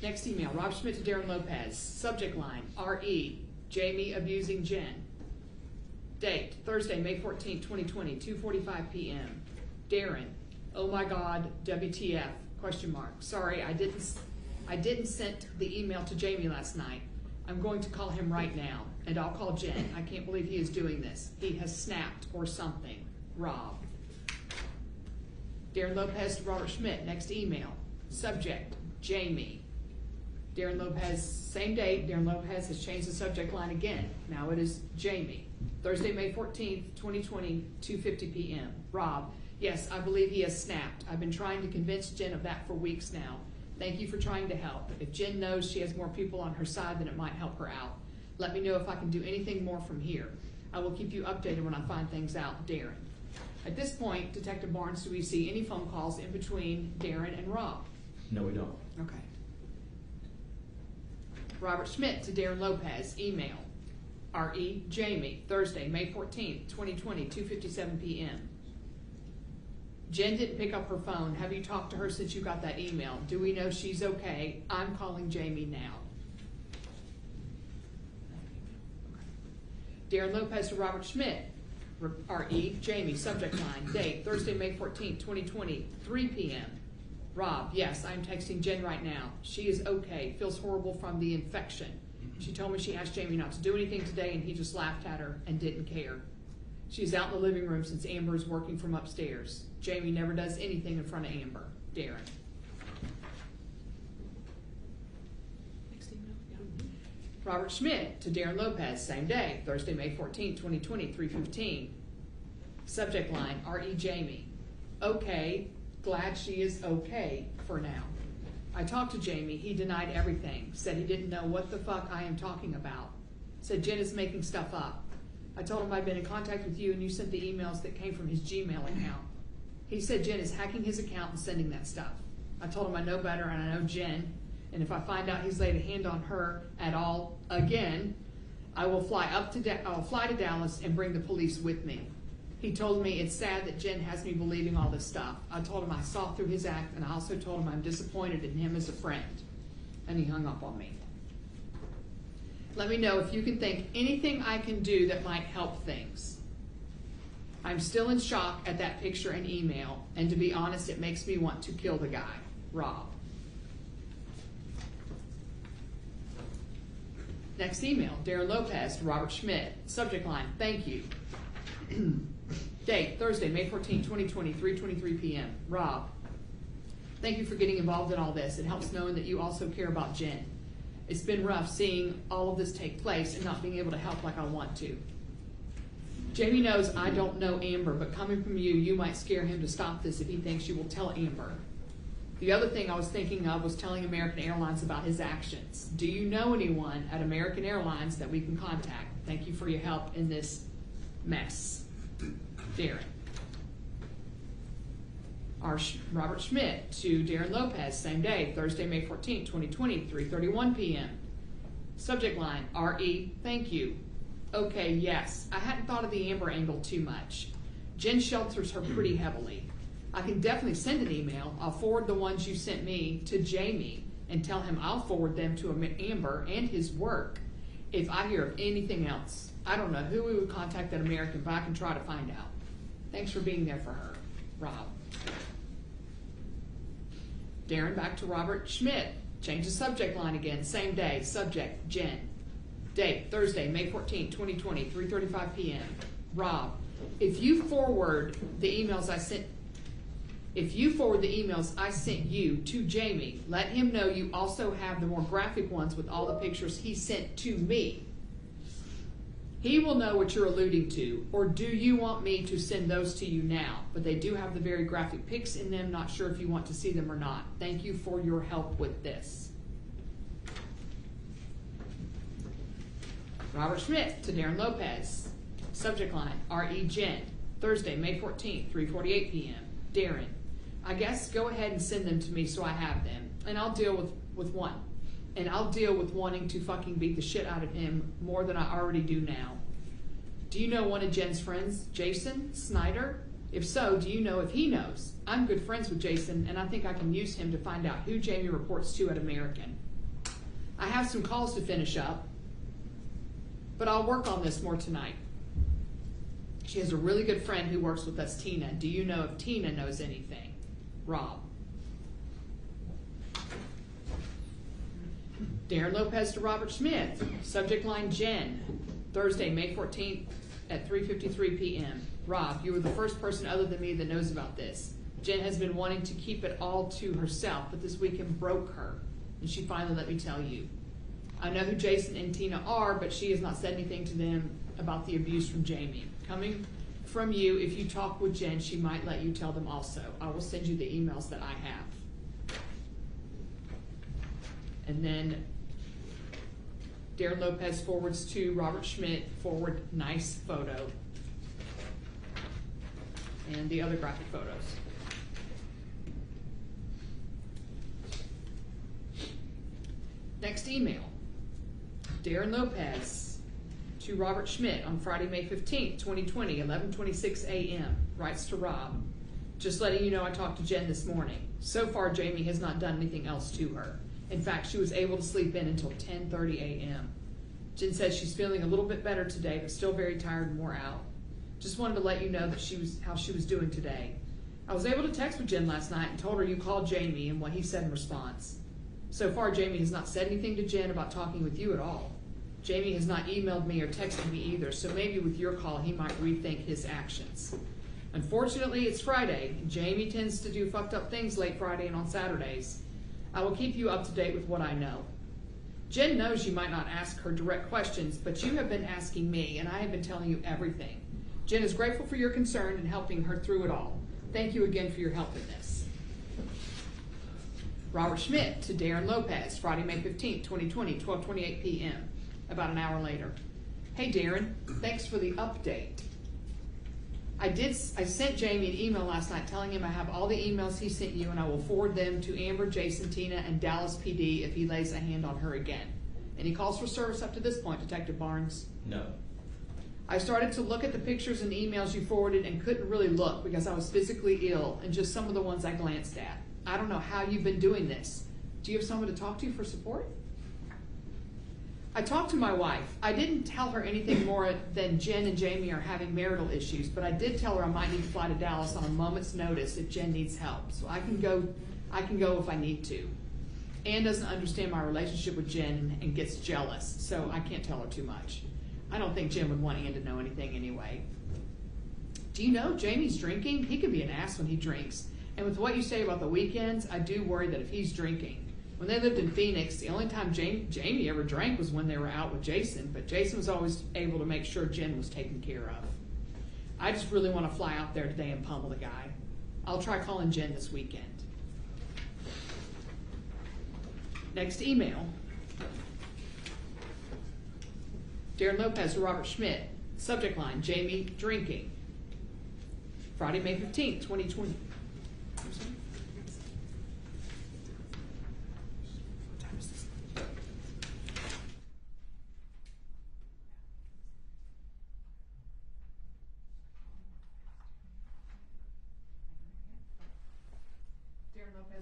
Next email, Rob Schmidt to Darrin Lopez. Subject line, R.E., Jamie abusing Jen. Date, Thursday, May 14, 2020, 2:45 p.m. Darrin, oh my God, WTF, question mark. Sorry, I didn't send the email to Jamie last night. I'm going to call him right now, and I'll call Jen. I can't believe he is doing this. He has snapped or something. Rob. Darrin Lopez to Robert Schmidt, next email. Subject, Jamie. Darrin Lopez, same date, Darrin Lopez has changed the subject line again. Now it is Jamie. Thursday, May 14th, 2020, 2:50 p.m. Rob, yes, I believe he has snapped. I've been trying to convince Jen of that for weeks now. Thank you for trying to help. If Jen knows she has more people on her side, then it might help her out. Let me know if I can do anything more from here. I will keep you updated when I find things out, Darrin. At this point, Detective Barnes, do we see any phone calls in between Darrin and Rob? No, we don't. Okay. Robert Schmidt to Darrin Lopez, email. R.E. Jamie, Thursday, May 14th, 2020, 2:57 p.m. Jen didn't pick up her phone. Have you talked to her since you got that email? Do we know she's okay? I'm calling Jamie now. Darrin Lopez to Robert Schmidt, R.E. Jamie, subject line, date, Thursday, May 14th, 2020, 3 p.m. Rob, yes, I'm texting Jen right now. She is okay, feels horrible from the infection. She told me she asked Jamie not to do anything today and he just laughed at her and didn't care. She's out in the living room since Amber is working from upstairs. Jamie never does anything in front of Amber. Darrin. Next email. Yeah. Robert Schmidt to Darrin Lopez, same day, Thursday, May 14, 2020, 3:15. Subject line, R.E. Jamie. Okay, glad she is okay for now. I talked to Jamie, he denied everything, said he didn't know what the fuck I am talking about. Said Jen is making stuff up. I told him I'd been in contact with you and you sent the emails that came from his Gmail account. He said Jen is hacking his account and sending that stuff. I told him I know better and I know Jen, and if I find out he's laid a hand on her at all again, I will fly to Dallas and bring the police with me. He told me it's sad that Jen has me believing all this stuff. I told him I saw through his act, and I also told him I'm disappointed in him as a friend. And he hung up on me. Let me know if you can think anything I can do that might help things. I'm still in shock at that picture and email, and to be honest, it makes me want to kill the guy. Rob. Next email, Darrin Lopez to Robert Schmidt. Subject line, thank you. Date, Thursday, May 14, 2020, 3:23 p.m. Rob, thank you for getting involved in all this. It helps knowing that you also care about Jen. It's been rough seeing all of this take place and not being able to help like I want to. Jamie knows I don't know Amber, but coming from you, you might scare him to stop this if he thinks you will tell Amber. The other thing I was thinking of was telling American Airlines about his actions. Do you know anyone at American Airlines that we can contact? Thank you for your help in this mess. Darrin. Robert Schmidt to Darrin Lopez, same day, Thursday, May 14, 2020, 3:31 p.m. Subject line, R.E., thank you. Okay, yes, I hadn't thought of the Amber angle too much. Jen shelters her pretty heavily. I can definitely send an email. I'll forward the ones you sent me to Jamie and tell him I'll forward them to Amber and his work if I hear of anything else. I don't know who we would contact at American, but I can try to find out. Thanks for being there for her. Rob. Darrin back to Robert Schmidt. Change the subject line again. Same day. Subject, Jen. Date, Thursday, May 14, 2020, 3:35 p.m. Rob, If you forward the emails I sent you to Jamie, let him know you also have the more graphic ones with all the pictures he sent to me. He will know what you're alluding to. Or do you want me to send those to you now? But they do have the very graphic pics in them. Not sure if you want to see them or not. Thank you for your help with this. Robert Schmidt to Darrin Lopez. Subject line, R.E. Jen. Thursday, May 14th, 3:48 p.m. Darrin, I guess go ahead and send them to me so I have them. And I'll deal with one. And I'll deal with wanting to fucking beat the shit out of him more than I already do now. Do you know one of Jen's friends, Jason Snyder? If so, do you know if he knows? I'm good friends with Jason, and I think I can use him to find out who Jamie reports to at American. I have some calls to finish up, but I'll work on this more tonight. She has a really good friend who works with us, Tina. Do you know if Tina knows anything? Rob. Darrin Lopez to Robert Smith. Subject line, Jen. Thursday, May 14th at 3:53 p.m. Rob, you were the first person other than me that knows about this. Jen has been wanting to keep it all to herself, but this weekend broke her, and she finally let me tell you. I know who Jason and Tina are, but she has not said anything to them about the abuse from Jamie. Coming from you, if you talk with Jen, she might let you tell them also. I will send you the emails that I have. And then Darrin Lopez forwards to Robert Schmidt, forward nice photo. And the other graphic photos. Next email. Darrin Lopez to Robert Schmidt on Friday, May 15th, 2020, 11:26 a.m. Writes to Rob, just letting you know I talked to Jen this morning. So far, Jamie has not done anything else to her. In fact, she was able to sleep in until 10:30 a.m. Jen says she's feeling a little bit better today, but still very tired and wore out. Just wanted to let you know that how she was doing today. I was able to text with Jen last night and told her you called Jamie and what he said in response. So far, Jamie has not said anything to Jen about talking with you at all. Jamie has not emailed me or texted me either, so maybe with your call, he might rethink his actions. Unfortunately, it's Friday, and Jamie tends to do fucked up things late Friday and on Saturdays. I will keep you up to date with what I know. Jen knows you might not ask her direct questions, but you have been asking me, and I have been telling you everything. Jen is grateful for your concern and helping her through it all. Thank you again for your help in this. Robert Schmidt to Darrin Lopez, Friday, May 15th, 2020, 12:28 p.m., about an hour later. Hey Darrin, thanks for the update. I sent Jamie an email last night telling him I have all the emails he sent you and I will forward them to Amber, Jason, Tina, and Dallas PD if he lays a hand on her again. Any calls for service up to this point, Detective Barnes? No. I started to look at the pictures and emails you forwarded and couldn't really look because I was physically ill, and just some of the ones I glanced at. I don't know how you've been doing this. Do you have someone to talk to for support? I talked to my wife. I didn't tell her anything more than Jen and Jamie are having marital issues, but I did tell her I might need to fly to Dallas on a moment's notice if Jen needs help. So I can go if I need to. Ann doesn't understand my relationship with Jen and gets jealous, so I can't tell her too much. I don't think Jen would want Ann to know anything anyway. Do you know Jamie's drinking? He can be an ass when he drinks. And with what you say about the weekends, I do worry that if he's drinking. When they lived in Phoenix, the only time Jamie ever drank was when they were out with Jason, but Jason was always able to make sure Jen was taken care of. I just really want to fly out there today and pummel the guy. I'll try calling Jen this weekend. Next email. Darrin Lopez to Robert Schmidt. Subject line, Jamie drinking. Friday, May 15th, 2020.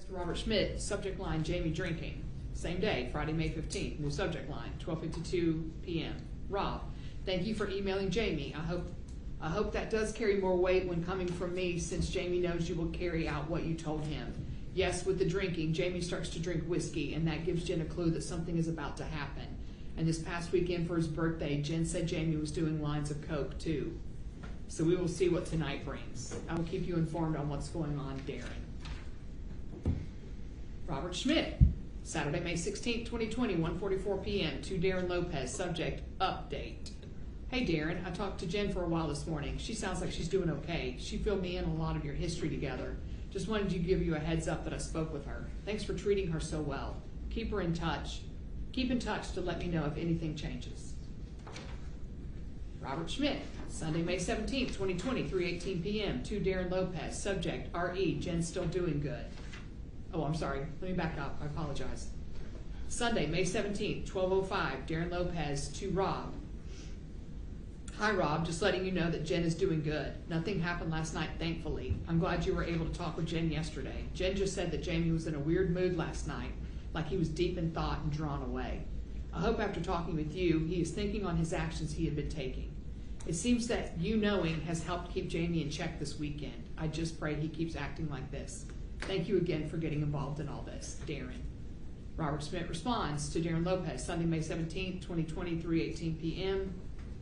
Robert Schmidt, subject line, Jamie drinking. Same day, Friday, May 15th, new subject line, 12:52 p.m. Rob, thank you for emailing Jamie. I hope that does carry more weight when coming from me, since Jamie knows you will carry out what you told him. Yes, with the drinking, Jamie starts to drink whiskey, and that gives Jen a clue that something is about to happen. And this past weekend for his birthday, Jen said Jamie was doing lines of coke too. So we will see what tonight brings. I will keep you informed on what's going on, Darrin. Robert Schmidt, Saturday, May 16th, 2020, 1:44 p.m. to Darrin Lopez, subject, update. Hey Darrin, I talked to Jen for a while this morning. She sounds like she's doing okay. She filled me in on a lot of your history together. Just wanted to give you a heads up that I spoke with her. Thanks for treating her so well. Keep her in touch. Keep in touch to let me know if anything changes. Robert Schmidt, Sunday, May 17th, 2020, 3:18 p.m. to Darrin Lopez, subject, RE, Jen's still doing good. Oh, I'm sorry. Let me back up. I apologize. Sunday, May 17th, 12:05, Darrin Lopez to Rob. Hi, Rob. Just letting you know that Jen is doing good. Nothing happened last night, thankfully. I'm glad you were able to talk with Jen yesterday. Jen just said that Jamie was in a weird mood last night, like he was deep in thought and drawn away. I hope after talking with you, he is thinking on his actions he had been taking. It seems that you knowing has helped keep Jamie in check this weekend. I just pray he keeps acting like this. Thank you again for getting involved in all this, Darrin. Robert Schmidt responds to Darrin Lopez, Sunday, May 17th, 2020, 3:18 p.m.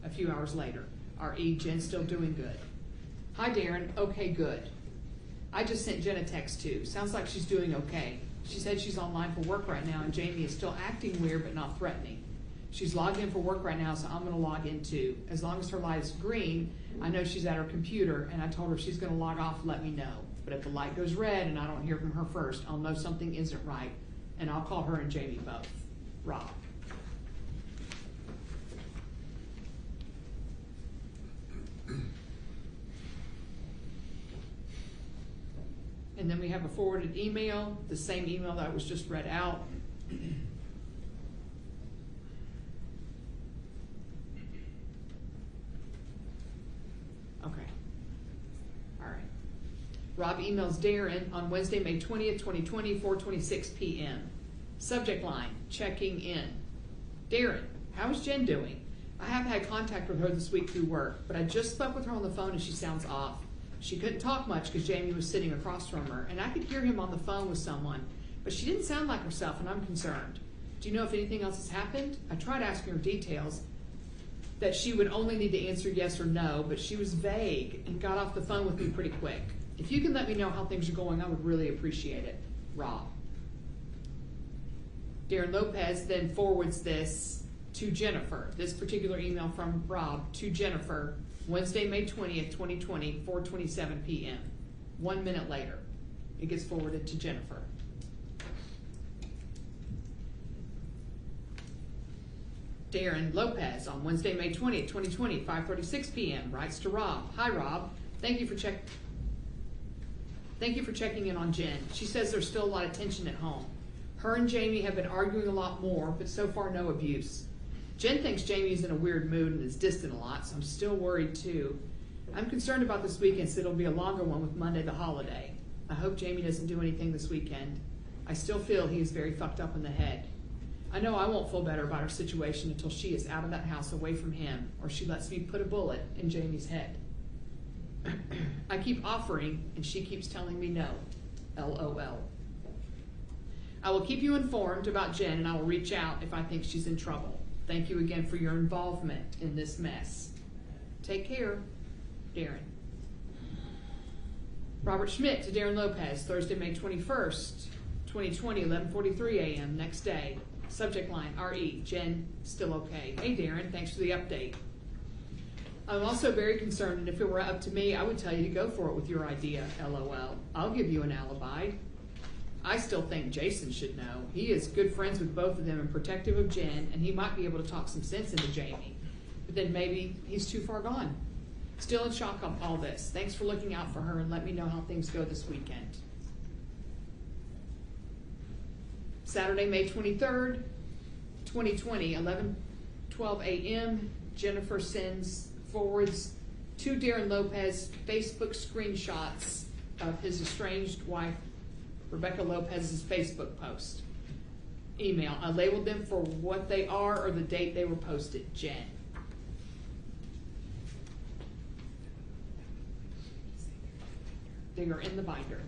A few hours later, RE, Jen's still doing good. Hi, Darrin. Okay, good. I just sent Jen a text too. Sounds like she's doing okay. She said she's online for work right now and Jamie is still acting weird but not threatening. She's logged in for work right now, so I'm going to log in too. As long as her light is green, I know she's at her computer, and I told her if she's going to log off, let me know. But if the light goes red and I don't hear from her first, I'll know something isn't right, and I'll call her and Jamie both. Rob. And then we have a forwarded email, the same email that was just read out. Okay. All right. Rob emails Darrin on Wednesday, May 20th, 2020, 4:26 p.m. Subject line, checking in. Darrin, how is Jen doing? I have had contact with her this week through work, but I just spoke with her on the phone and she sounds off. She couldn't talk much because Jamie was sitting across from her, and I could hear him on the phone with someone, but she didn't sound like herself, and I'm concerned. Do you know if anything else has happened? I tried asking her details, that she would only need to answer yes or no, but she was vague and got off the phone with me pretty quick. If you can let me know how things are going, I would really appreciate it. Rob. Darrin Lopez then forwards this to Jennifer, this particular email from Rob to Jennifer, Wednesday, May 20th, 2020, 4:27 p.m. 1 minute later, it gets forwarded to Jennifer. Darrin Lopez on Wednesday, May 20th, 2020, 5:36 p.m. writes to Rob. Hi, Rob. Thank you for checking in on Jen. She says there's still a lot of tension at home. Her and Jamie have been arguing a lot more, but so far no abuse. Jen thinks Jamie's in a weird mood and is distant a lot, so I'm still worried too. I'm concerned about this weekend, so it'll be a longer one with Monday the holiday. I hope Jamie doesn't do anything this weekend. I still feel he is very fucked up in the head. I know I won't feel better about our situation until she is out of that house away from him, or she lets me put a bullet in Jamie's head. I keep offering, and she keeps telling me no. LOL. I will keep you informed about Jen, and I will reach out if I think she's in trouble. Thank you again for your involvement in this mess. Take care, Darrin. Robert Schmidt to Darrin Lopez, Thursday, May 21st, 2020, 11:43 a.m. next day. Subject line, RE, Jen, still okay. Hey, Darrin, thanks for the update. I'm also very concerned, and if it were up to me, I would tell you to go for it with your idea, LOL. I'll give you an alibi. I still think Jason should know. He is good friends with both of them and protective of Jen, and he might be able to talk some sense into Jamie. But then maybe he's too far gone. Still in shock of all this. Thanks for looking out for her, and let me know how things go this weekend. Saturday, May 23rd, 2020, 11:12 a.m. Jennifer forwards to Darrin Lopez Facebook screenshots of his estranged wife, Rebecca Lopez's Facebook post. Email. I labeled them for what they are or the date they were posted. Jen. They are in the binder,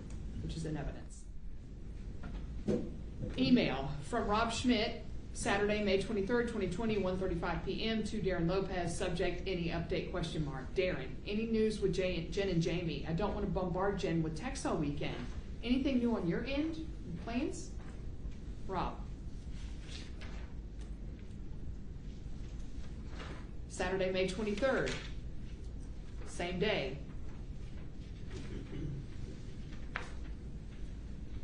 which is in evidence. Email from Rob Schmidt Saturday, May 23rd, 2020, 1:35 p.m. to Darrin Lopez. Subject, any update, question mark. Darrin, any news with Jen and Jamie? I don't want to bombard Jen with texts all weekend. Anything new on your end? Plans? Rob. Saturday, May 23rd. Same day.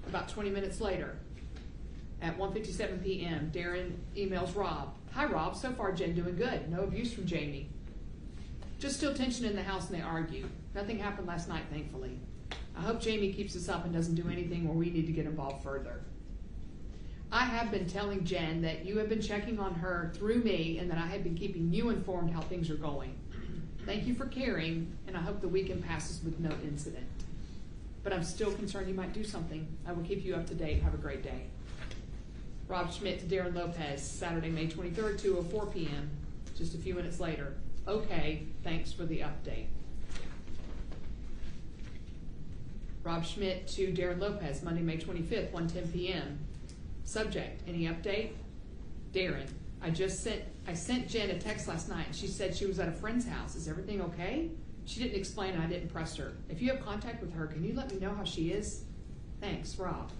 About 20 minutes later, at 1:57 p.m., Darrin emails Rob. Hi, Rob. So far, Jen doing good. No abuse from Jamie. Just still tension in the house and they argue. Nothing happened last night, thankfully. I hope Jamie keeps us up and doesn't do anything where we need to get involved further. I have been telling Jen that you have been checking on her through me and that I have been keeping you informed how things are going. Thank you for caring, and I hope the weekend passes with no incident. But I'm still concerned you might do something. I will keep you up to date. Have a great day. Rob Schmidt to Darrin Lopez, Saturday, May 23rd, 2:04 p.m. Just a few minutes later. Okay, thanks for the update. Rob Schmidt to Darrin Lopez, Monday, May 25th, 1:10 p.m. Subject, any update? Darrin, I sent Jen a text last night and she said she was at a friend's house. Is everything okay? She didn't explain and I didn't press her. If you have contact with her, can you let me know how she is? Thanks, Rob.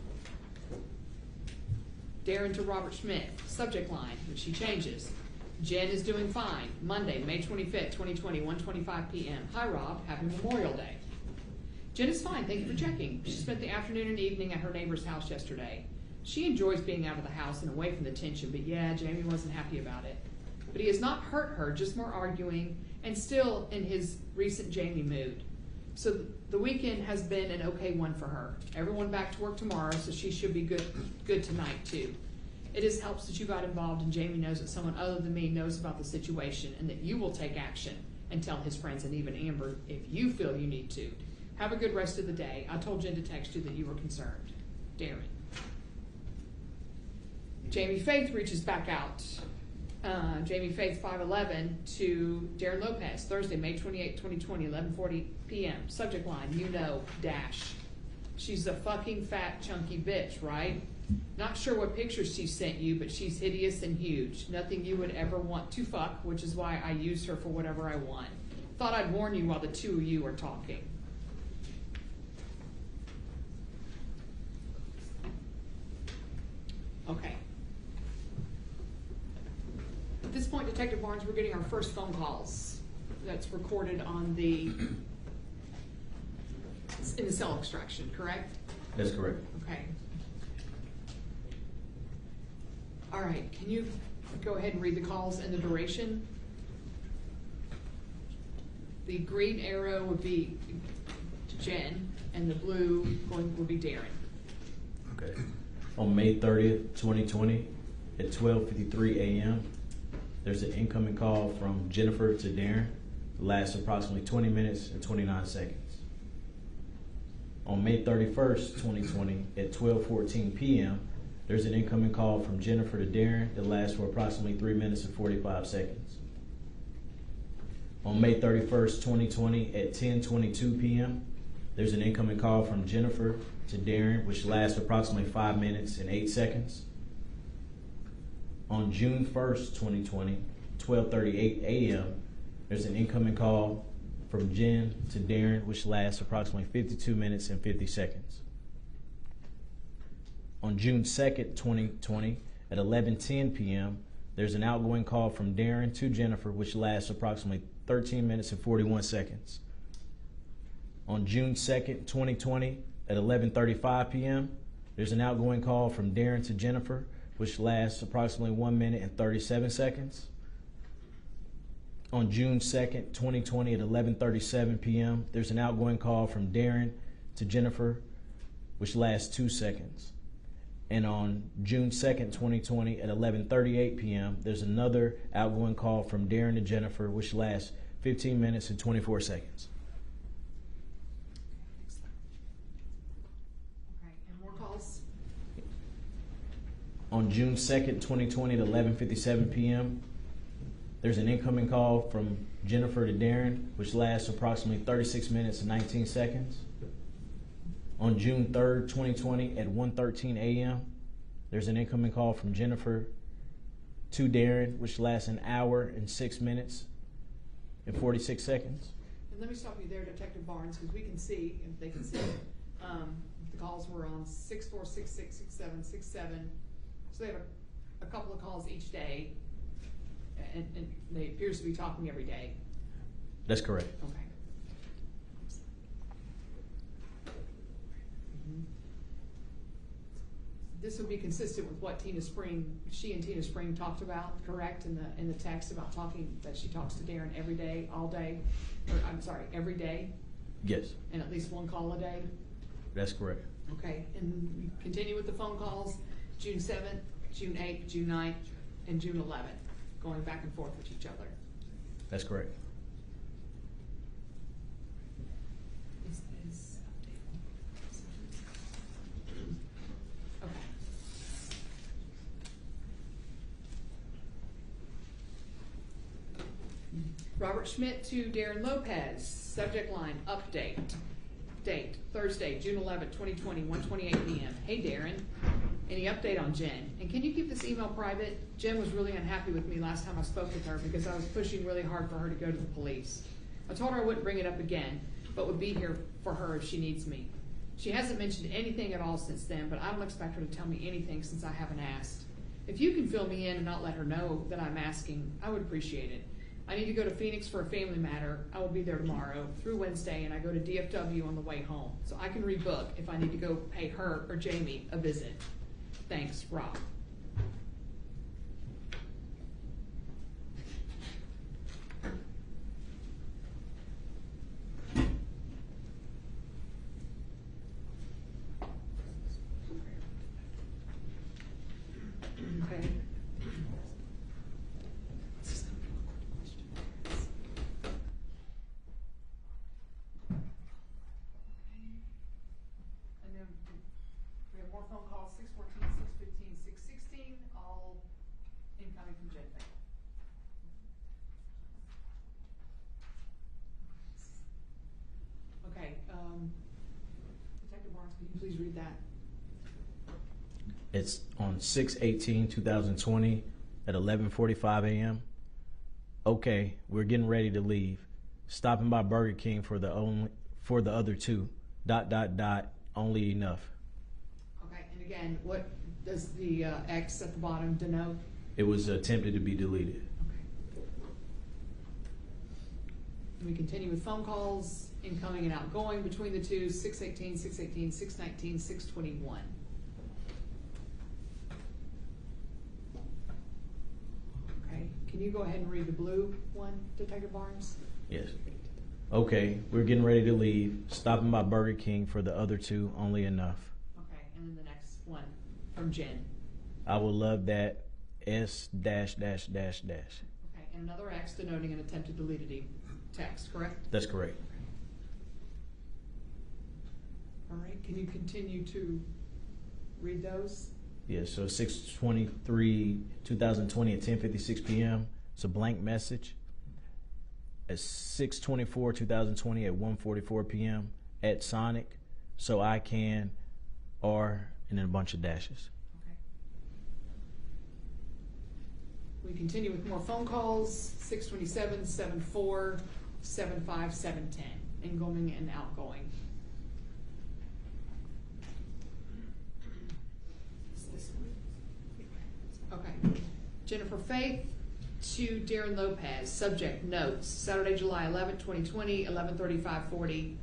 Darrin to Robert Schmidt, subject line, which she changes. Jen is doing fine. Monday, May 25th, 2020, 1:25 p.m. Hi, Rob. Happy Memorial Day. Jen is fine. Thank you for checking. She spent the afternoon and evening at her neighbor's house yesterday. She enjoys being out of the house and away from the tension, but yeah, Jamie wasn't happy about it. But he has not hurt her, just more arguing, and still in his recent Jamie mood. So the weekend has been an okay one for her. Everyone back to work tomorrow, so she should be good tonight too. It just helps that you got involved and Jamie knows that someone other than me knows about the situation and that you will take action and tell his friends and even Amber if you feel you need to. Have a good rest of the day. I told Jen to text you that you were concerned. Darrin. Jamie Faith reaches back out. Jamie Faith, 5:11 to Darrin Lopez, Thursday, May 28, 2020, 11:40 p.m. Subject line, you know, dash. She's a fucking fat, chunky bitch, right? Not sure what pictures she sent you, but she's hideous and huge. Nothing you would ever want to fuck, which is why I use her for whatever I want. Thought I'd warn you while the two of you are talking. Okay. At this point, Detective Barnes, we're getting our first phone calls. That's recorded on in the cell extraction, correct? That's correct. Okay. All right, can you go ahead and read the calls and the duration? The green arrow would be Jen, and the blue would be Darrin. Okay. On May 30th, 2020, at 12:53 a.m., there's an incoming call from Jennifer to Darrin. It lasts approximately 20 minutes and 29 seconds. On May 31st, 2020, at 12:14 p.m., there's an incoming call from Jennifer to Darrin that lasts for approximately 3 minutes and 45 seconds. On May 31st, 2020, at 10:22 p.m., there's an incoming call from Jennifer to Darrin, which lasts approximately 5 minutes and 8 seconds. On June 1st, 2020, 12:38 a.m., there's an incoming call from Jen to Darrin, which lasts approximately 52 minutes and 50 seconds. On June 2nd, 2020, at 11:10 p.m., there's an outgoing call from Darrin to Jennifer, which lasts approximately 13 minutes and 41 seconds. On June 2nd, 2020, at 11:35 p.m., there's an outgoing call from Darrin to Jennifer, which lasts approximately 1 minute and 37 seconds. On June 2nd, 2020, at 11:37 p.m., there's an outgoing call from Darrin to Jennifer, which lasts 2 seconds. And on June 2nd, 2020, at 11:38 p.m., there's another outgoing call from Darrin to Jennifer, which lasts 15 minutes and 24 seconds. Okay, and more calls? On June 2nd, 2020, at 11:57 p.m., there's an incoming call from Jennifer to Darrin, which lasts approximately 36 minutes and 19 seconds. On June 3rd, 2020, at 1:13 a.m., there's an incoming call from Jennifer to Darrin, which lasts an hour and 6 minutes and 46 seconds. And let me stop you there, Detective Barnes, because we can see, if they can see, the calls were on 6466, 67, 67. So they have a couple of calls each day, and they appears to be talking every day. That's correct. Okay. This would be consistent with what she and Tina Spring talked about, correct, in the text about that she talks to Darrin every day, all day, or I'm sorry, every day, Yes, and at least one call a day? that's correct. Okay, and we continue with the phone calls, June 7th, June 8th, June 9th, and June 11th, going back and forth with each other. That's correct. Okay. Robert Schmidt to Darrin Lopez, subject line, update. Date, Thursday, June 11, 2020, 1:28 p.m. Hey Darrin, any update on Jen? And can you keep this email private? Jen was really unhappy with me last time I spoke with her because I was pushing really hard for her to go to the police. I told her I wouldn't bring it up again, but would be here for her if she needs me. She hasn't mentioned anything at all since then, but I don't expect her to tell me anything since I haven't asked. If you can fill me in and not let her know that I'm asking, I would appreciate it. I need to go to Phoenix for a family matter. I will be there tomorrow through Wednesday, and I go to DFW on the way home. So I can rebook if I need to go pay her or Jamie a visit. Thanks, Rob. Okay. And then we have more phone calls, 614, 615, 616, all incoming from Jen Faye. Okay, Detective Barnes, could you please read that? It's on 6/18/2020 at 11:45 a.m. Okay, we're getting ready to leave. Stopping by Burger King for the other two. ... Only enough. Okay, and again, what does the X at the bottom denote? It was attempted to be deleted. Okay. We continue with phone calls, incoming and outgoing between the two, 618, 618, 619, 621. Okay, can you go ahead and read the blue one, Detective Barnes? Yes. Okay, we're getting ready to leave. Stopping by Burger King for the other two. Only enough. Okay, and then the next one from Jen. I will love that. S dash. Okay, and another X denoting an attempted deleted text, correct? That's correct. All right, can you continue to read those? Yes, so 6/23/2020 at 10:56 p.m. It's a blank message. At 6/24/2020 at 1:44 p.m. at Sonic, so I can, or, and then a bunch of dashes. Okay. We continue with more phone calls, 627, 74, 75, 710, incoming and outgoing. Is this one? Okay. Jennifer Faith to Darrin Lopez, subject notes, Saturday, July 11, 2020, 11:35:40.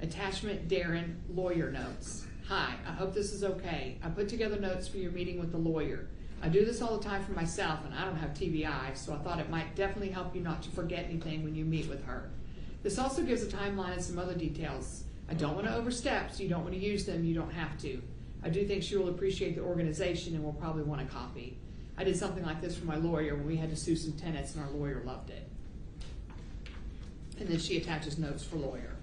Attachment, Darrin, lawyer notes. Hi, I hope this is okay. I put together notes for your meeting with the lawyer. I do this all the time for myself, and I don't have TBI, so I thought it might definitely help you not to forget anything when you meet with her. This also gives a timeline and some other details. I don't want to overstep, so you don't want to use them, you don't have to. I do think she will appreciate the organization and will probably want a copy. I did something like this for my lawyer when we had to sue some tenants, and our lawyer loved it. And then she attaches notes for lawyer.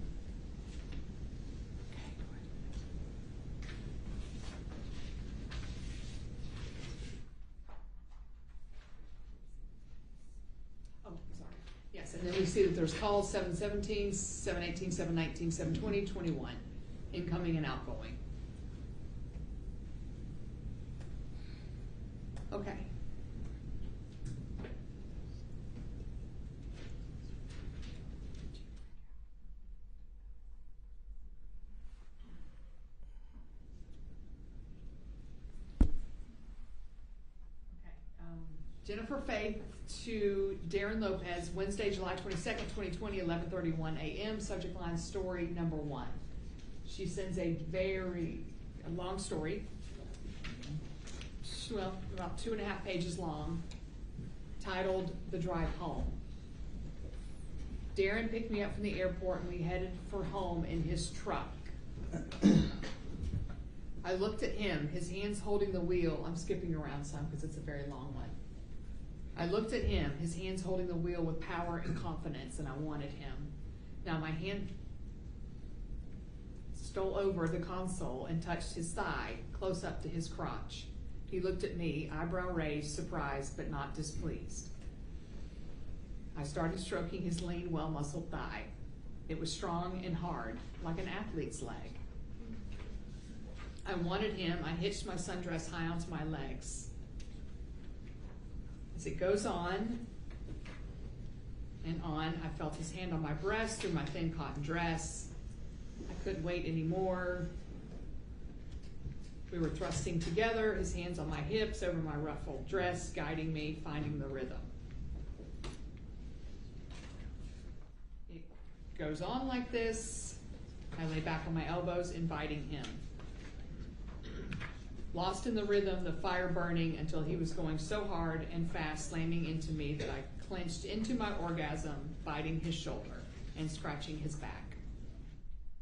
Oh, sorry. Yes, and then we see that there's calls 717, 718, 719, 720, 21, incoming and outgoing. Okay. Jennifer Faith to Darrin Lopez, Wednesday, July 22nd, 2020, 11:31 a.m. Subject line story number 1. She sends a long story, well, about 2.5 pages long, titled The Drive Home. Darrin picked me up from the airport and we headed for home in his truck. I looked at him, his hands holding the wheel. I'm skipping around some because it's a very long one. I looked at him, his hands holding the wheel with power and confidence, and I wanted him. Now my hand stole over the console and touched his thigh, close up to his crotch. He looked at me, eyebrow raised, surprised but not displeased. I started stroking his lean, well-muscled thigh. It was strong and hard, like an athlete's leg. I wanted him. I hitched my sundress high onto my legs. As it goes on and on, I felt his hand on my breast through my thin cotton dress. I couldn't wait anymore. We were thrusting together, his hands on my hips over my ruffled dress, guiding me, finding the rhythm. It goes on like this. I lay back on my elbows, inviting him. Lost in the rhythm, the fire burning until he was going so hard and fast, slamming into me that I clenched into my orgasm, biting his shoulder and scratching his back.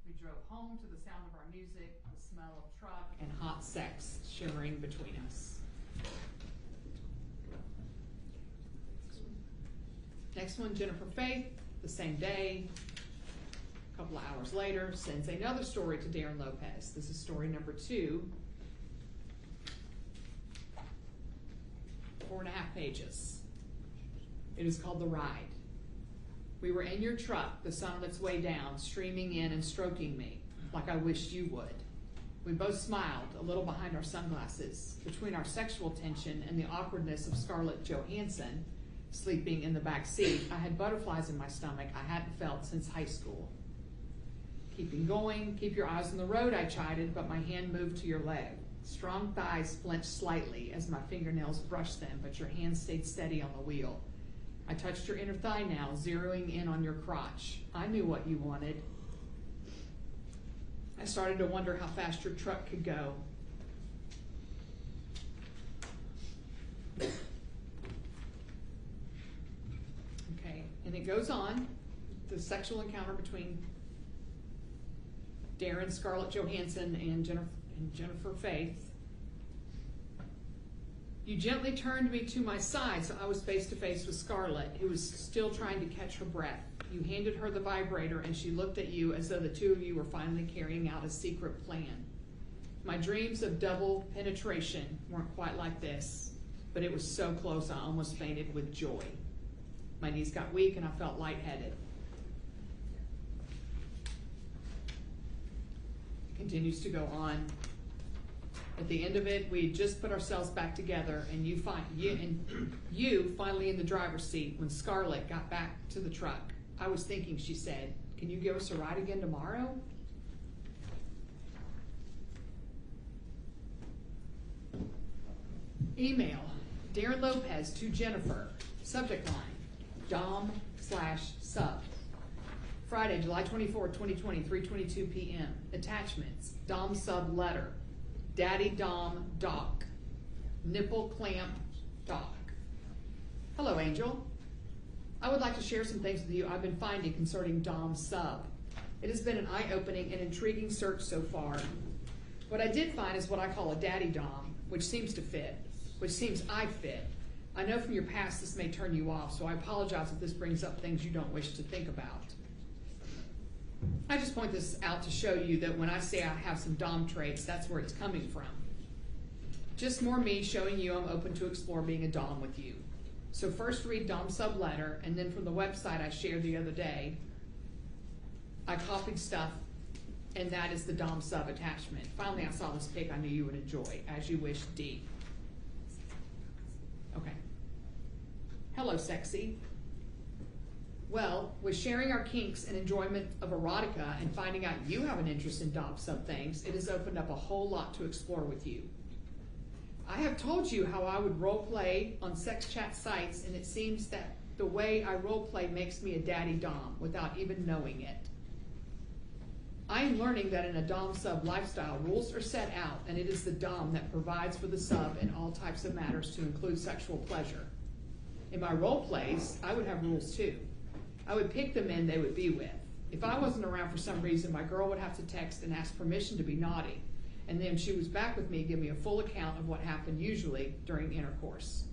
We drove home to the sound of our music, the smell of truck, and hot sex shimmering between us. Next one, Jennifer Faith, the same day, a couple of hours later, sends another story to Darrin Lopez. This is story number 2. 4.5 pages. It is called The Ride. We were in your truck, the sun on its way down, streaming in and stroking me, like I wished you would. We both smiled, a little behind our sunglasses. Between our sexual tension and the awkwardness of Scarlett Johansson sleeping in the back seat, I had butterflies in my stomach I hadn't felt since high school. Keeping going, keep your eyes on the road, I chided, but my hand moved to your leg. Strong thighs flinched slightly as my fingernails brushed them, but your hand stayed steady on the wheel. I touched your inner thigh now, zeroing in on your crotch. I knew what you wanted. I started to wonder how fast your truck could go. Okay, and it goes on, the sexual encounter between Darrin, Scarlett Johansson, and Jennifer Faith. You gently turned me to my side, so I was face to face with Scarlett, who was still trying to catch her breath. You handed her the vibrator, and she looked at you as though the two of you were finally carrying out a secret plan. My dreams of double penetration weren't quite like this, but it was so close I almost fainted with joy. My knees got weak, and I felt lightheaded. It continues to go on. At the end of it, we had just put ourselves back together, and you finally in the driver's seat when Scarlett got back to the truck. I was thinking, she said, "Can you give us a ride again tomorrow?" Email, Darrin Lopez to Jennifer, subject line, Dom/sub. Friday, July 24, 2020, 3:22 p.m. Attachments, Dom sub letter. Daddy Dom Doc. Nipple clamp Doc. Hello, Angel. I would like to share some things with you I've been finding concerning Dom sub. It has been an eye-opening and intriguing search so far. What I did find is what I call a daddy Dom, which seems I fit. I know from your past this may turn you off, so I apologize if this brings up things you don't wish to think about. I just point this out to show you that when I say I have some Dom traits, that's where it's coming from. Just more me showing you I'm open to explore being a Dom with you. So first read Dom sub letter, and then from the website I shared the other day, I copied stuff, and that is the Dom sub attachment. Finally, I saw this pic I knew you would enjoy. As you wish, D. Okay. Hello, sexy. Well, with sharing our kinks and enjoyment of erotica and finding out you have an interest in Dom sub things, it has opened up a whole lot to explore with you. I have told you how I would role play on sex chat sites, and it seems that the way I role play makes me a daddy dom without even knowing it. I am learning that in a dom sub lifestyle, rules are set out, and it is the dom that provides for the sub in all types of matters to include sexual pleasure. In my role plays, I would have rules too. I would pick the men they would be with. If I wasn't around for some reason, my girl would have to text and ask permission to be naughty, and then she was back with me, give me a full account of what happened, usually during intercourse.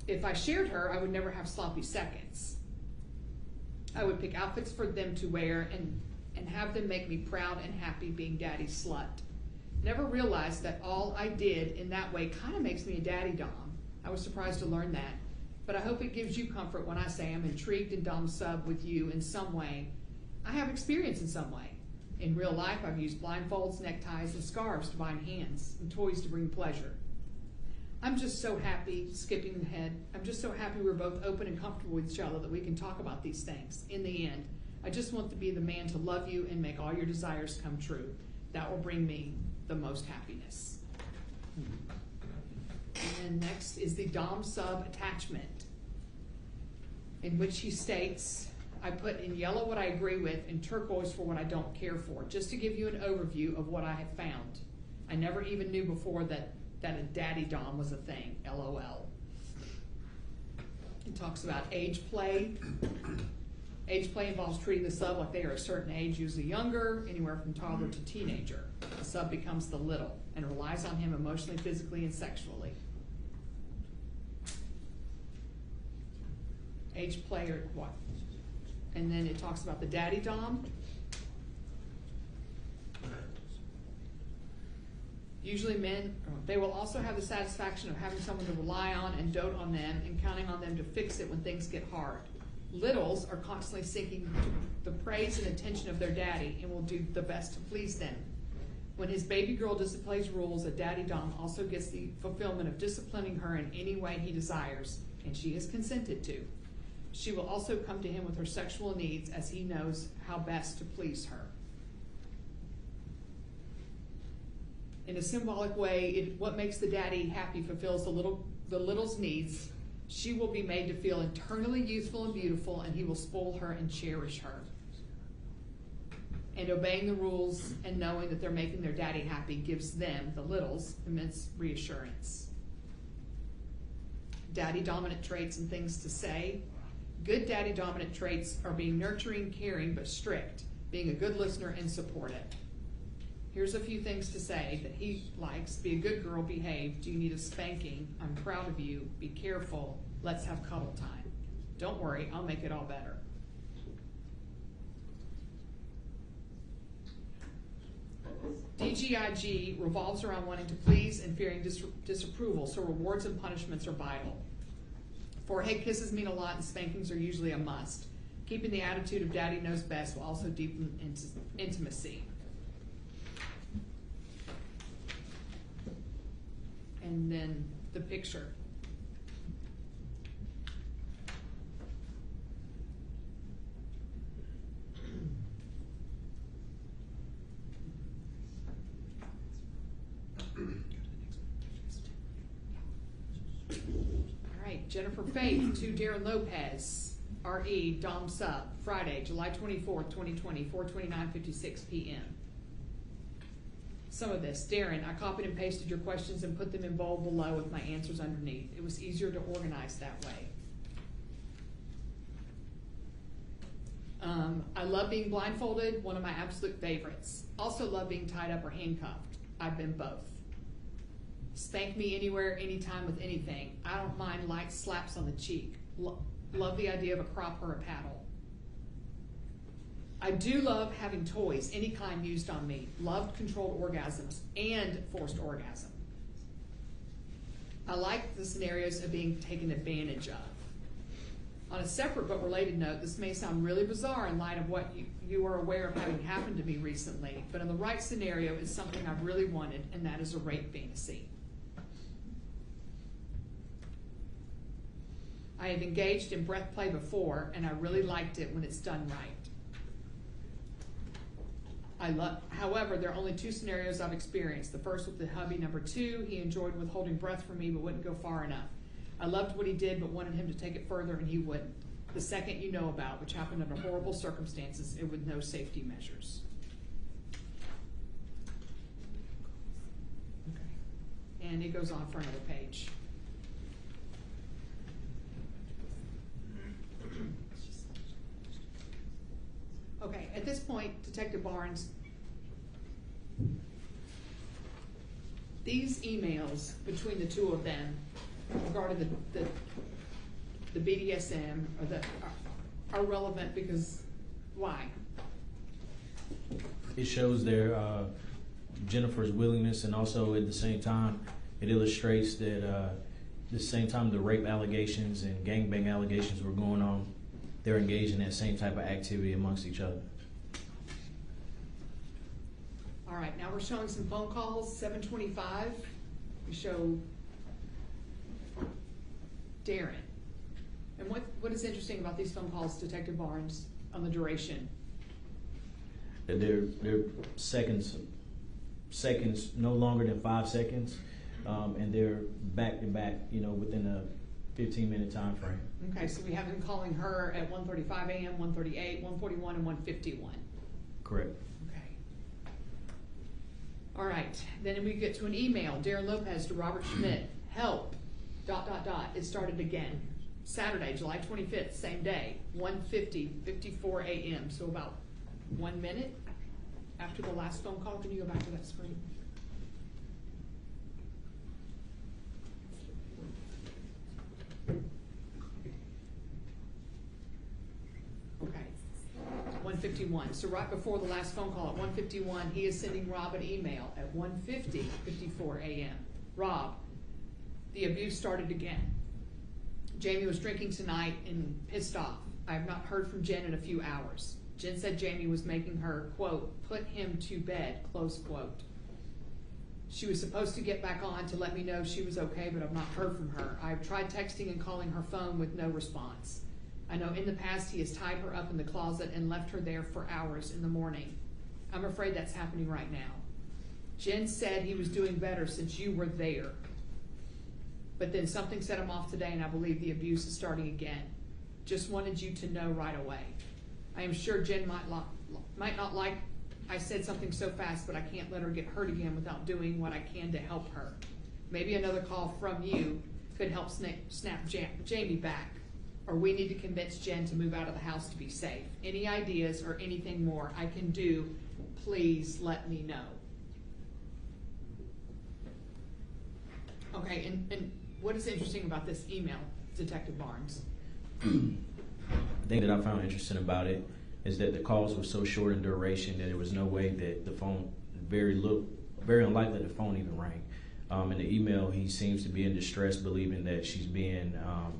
If I shared her, I would never have sloppy seconds. I would pick outfits for them to wear and have them make me proud and happy being daddy's slut. Never realized that all I did in that way kind of makes me a daddy dom. I was surprised to learn that, but I hope it gives you comfort when I say I'm intrigued in dom sub with you in some way. I have experience in some way. In real life, I've used blindfolds, neckties, and scarves to bind hands, and toys to bring pleasure. I'm just so happy, skipping ahead, I'm just so happy we're both open and comfortable with each other that we can talk about these things. In the end, I just want to be the man to love you and make all your desires come true. That will bring me the most happiness. And next is the dom sub attachment, in which he states, I put in yellow what I agree with and turquoise for what I don't care for, just to give you an overview of what I have found. I never even knew before that a daddy dom was a thing, LOL. It talks about age play. Age play involves treating the sub like they are a certain age, usually younger, anywhere from toddler to teenager. The sub becomes the little and relies on him emotionally, physically, and sexually. Age play or what? And then it talks about the daddy dom. Usually men, they will also have the satisfaction of having someone to rely on and dote on them and counting on them to fix it when things get hard. Littles are constantly seeking the praise and attention of their daddy and will do the best to please them. When his baby girl displays rules, a daddy dom also gets the fulfillment of disciplining her in any way he desires, and she has consented to. She will also come to him with her sexual needs as he knows how best to please her. In a symbolic way, what makes the daddy happy fulfills the little's needs. She will be made to feel internally youthful and beautiful, and he will spoil her and cherish her. And obeying the rules and knowing that they're making their daddy happy gives them, the littles, immense reassurance. Daddy dominant traits and things to say. Good daddy dominant traits are being nurturing, caring, but strict, being a good listener and supportive. Here's a few things to say that he likes. Be a good girl, behave. Do you need a spanking? I'm proud of you. Be careful. Let's have cuddle time. Don't worry, I'll make it all better. DGIG revolves around wanting to please and fearing disapproval, so rewards and punishments are vital. Forehead kisses mean a lot, and spankings are usually a must. Keeping the attitude of daddy knows best will also deepen intimacy. And then the picture. All right, Jennifer Faith to Darrin Lopez, RE, Dom Sub, Friday, July 24th, 2020, 4:29:56 p.m. Some of this, Darrin, I copied and pasted your questions and put them in bold below with my answers underneath. It was easier to organize that way. I love being blindfolded, one of my absolute favorites. Also love being tied up or handcuffed. I've been both. Spank me anywhere, anytime with anything. I don't mind light slaps on the cheek. Love the idea of a crop or a paddle. I do love having toys, any kind used on me. Loved controlled orgasms and forced orgasm. I like the scenarios of being taken advantage of. On a separate but related note, this may sound really bizarre in light of what you are aware of having happened to me recently, but in the right scenario, it's something I've really wanted, and that is a rape fantasy. I have engaged in breath play before, and I really liked it when it's done right. However, there are only 2 scenarios I've experienced. The first with the hubby. Number 2, he enjoyed withholding breath from me but wouldn't go far enough. I loved what he did but wanted him to take it further and he wouldn't. The second you know about, which happened under horrible circumstances and with no safety measures. Okay. And it goes on for another page. Okay, at this point, Detective Barnes, these emails between the 2 of them regarding the BDSM are relevant because why? It shows their Jennifer's willingness, and also at the same time, it illustrates that at the same time the rape allegations and gangbang allegations were going on, they're engaged in that same type of activity amongst each other. All right, now we're showing some phone calls. 725, we show Darrin. And what is interesting about these phone calls, Detective Barnes, on the duration? They're seconds, no longer than 5 seconds, and they're back to back, within a 15-minute time frame. Okay, so we have him calling her at 1:35 a.m., 1:38, 1:41, and 1:51. Correct. Okay. All right, then we get to an email. Darrin Lopez to Robert Schmidt. Help, ... It started again. Saturday, July 25th, same day, 1:54 a.m. So about 1 minute after the last phone call. Can you go back to that screen? Okay, 1:51. So right before the last phone call at 1:51, he is sending Rob an email at 1:54 a.m. Rob, the abuse started again. Jamie was drinking tonight and pissed off. I have not heard from Jen in a few hours. Jen said Jamie was making her, quote, put him to bed, close quote. She was supposed to get back on to let me know she was okay, but I've not heard from her. I've tried texting and calling her phone with no response. I know in the past he has tied her up in the closet and left her there for hours in the morning. I'm afraid that's happening right now. Jen said he was doing better since you were there. But then something set him off today, and I believe the abuse is starting again. Just wanted you to know right away. I am sure Jen might not like I said something so fast, but I can't let her get hurt again without doing what I can to help her. Maybe another call from you could help snap Jamie back. Or we need to convince Jen to move out of the house to be safe. Any ideas or anything more I can do, please let me know. Okay, and what is interesting about this email, Detective Barnes? The thing that I found interesting about it is that the calls were so short in duration that there was no way that the phone, very unlikely the phone even rang. In the email, he seems to be in distress, believing that she's being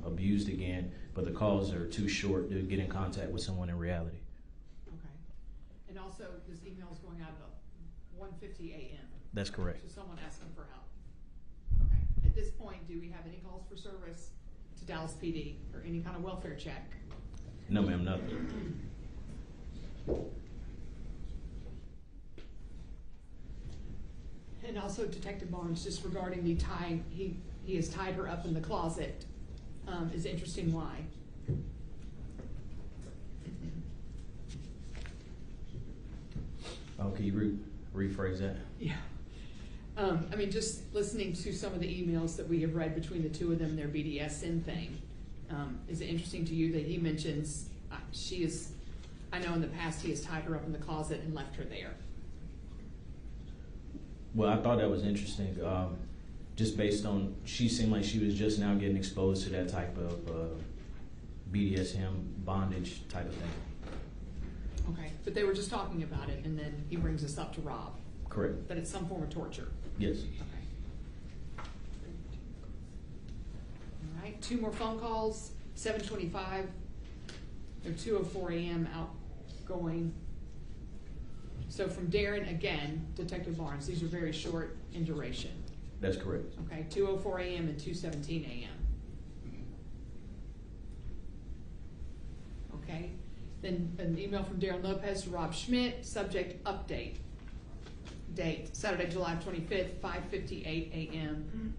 abused again, but the calls are too short to get in contact with someone in reality. Okay. And also, this email is going out at 1:50 a.m. That's correct. So someone asking for help. Okay. At this point, do we have any calls for service to Dallas PD or any kind of welfare check? No, ma'am, nothing. And also, Detective Barnes, just regarding the tying, he has tied her up in the closet. Is interesting why. Oh, can you rephrase that? Yeah. I mean, just listening to some of the emails that we have read between the two of them, their BDSM thing, is it interesting to you that he mentions I know in the past he has tied her up in the closet and left her there? Well, I thought that was interesting, just based on, she seemed like she was just now getting exposed to that type of BDSM bondage type of thing. Okay, but they were just talking about it, and then he brings this up to Rob. Correct. That it's some form of torture. Yes. Okay. All right, 2 more phone calls. 7:25. They're 2:04 a.m. outgoing. So from Darrin again, Detective Barnes. These are very short in duration. That's correct. Okay, 2:04 a.m. and 2:17 a.m. Okay, Then an email from Darrin Lopez to Rob Schmidt, subject update. Date, Saturday, July 25th, 5:58 a.m.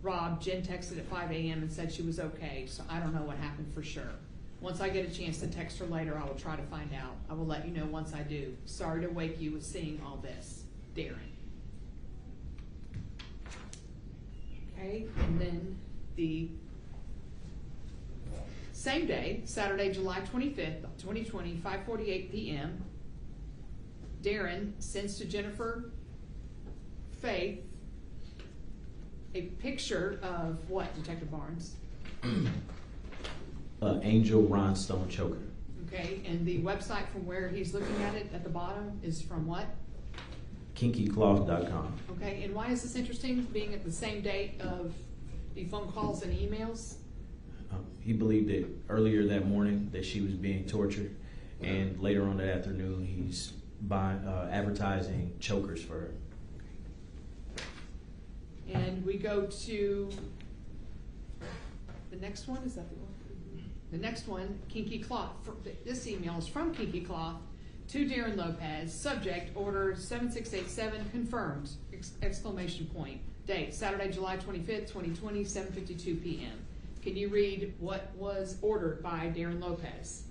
Rob, Jen texted at 5 a.m. and said she was okay, so I don't know what happened for sure. Once I get a chance to text her later, I will try to find out. I will let you know once I do. Sorry to wake you with seeing all this. Darrin. Okay, and then the same day, Saturday, July 25th, 2020, 5:48 p.m., Darrin sends to Jennifer Faith a picture of what, Detective Barnes? Angel Rhinestone Choker. Okay, and the website from where he's looking at it at the bottom is from what? KinkyCloth.com. Okay, and why is this interesting, being at the same date of the phone calls and emails? He believed that earlier that morning that she was being tortured, and later on that afternoon he's advertising chokers for her. And we go to the next one, is that the one? The next one, Kinky Cloth. This email is from Kinky Cloth to Darrin Lopez. Subject, order 7687, confirmed, exclamation point. Date, Saturday, July 25th, 2020, 7:52 p.m. Can you read what was ordered by Darrin Lopez?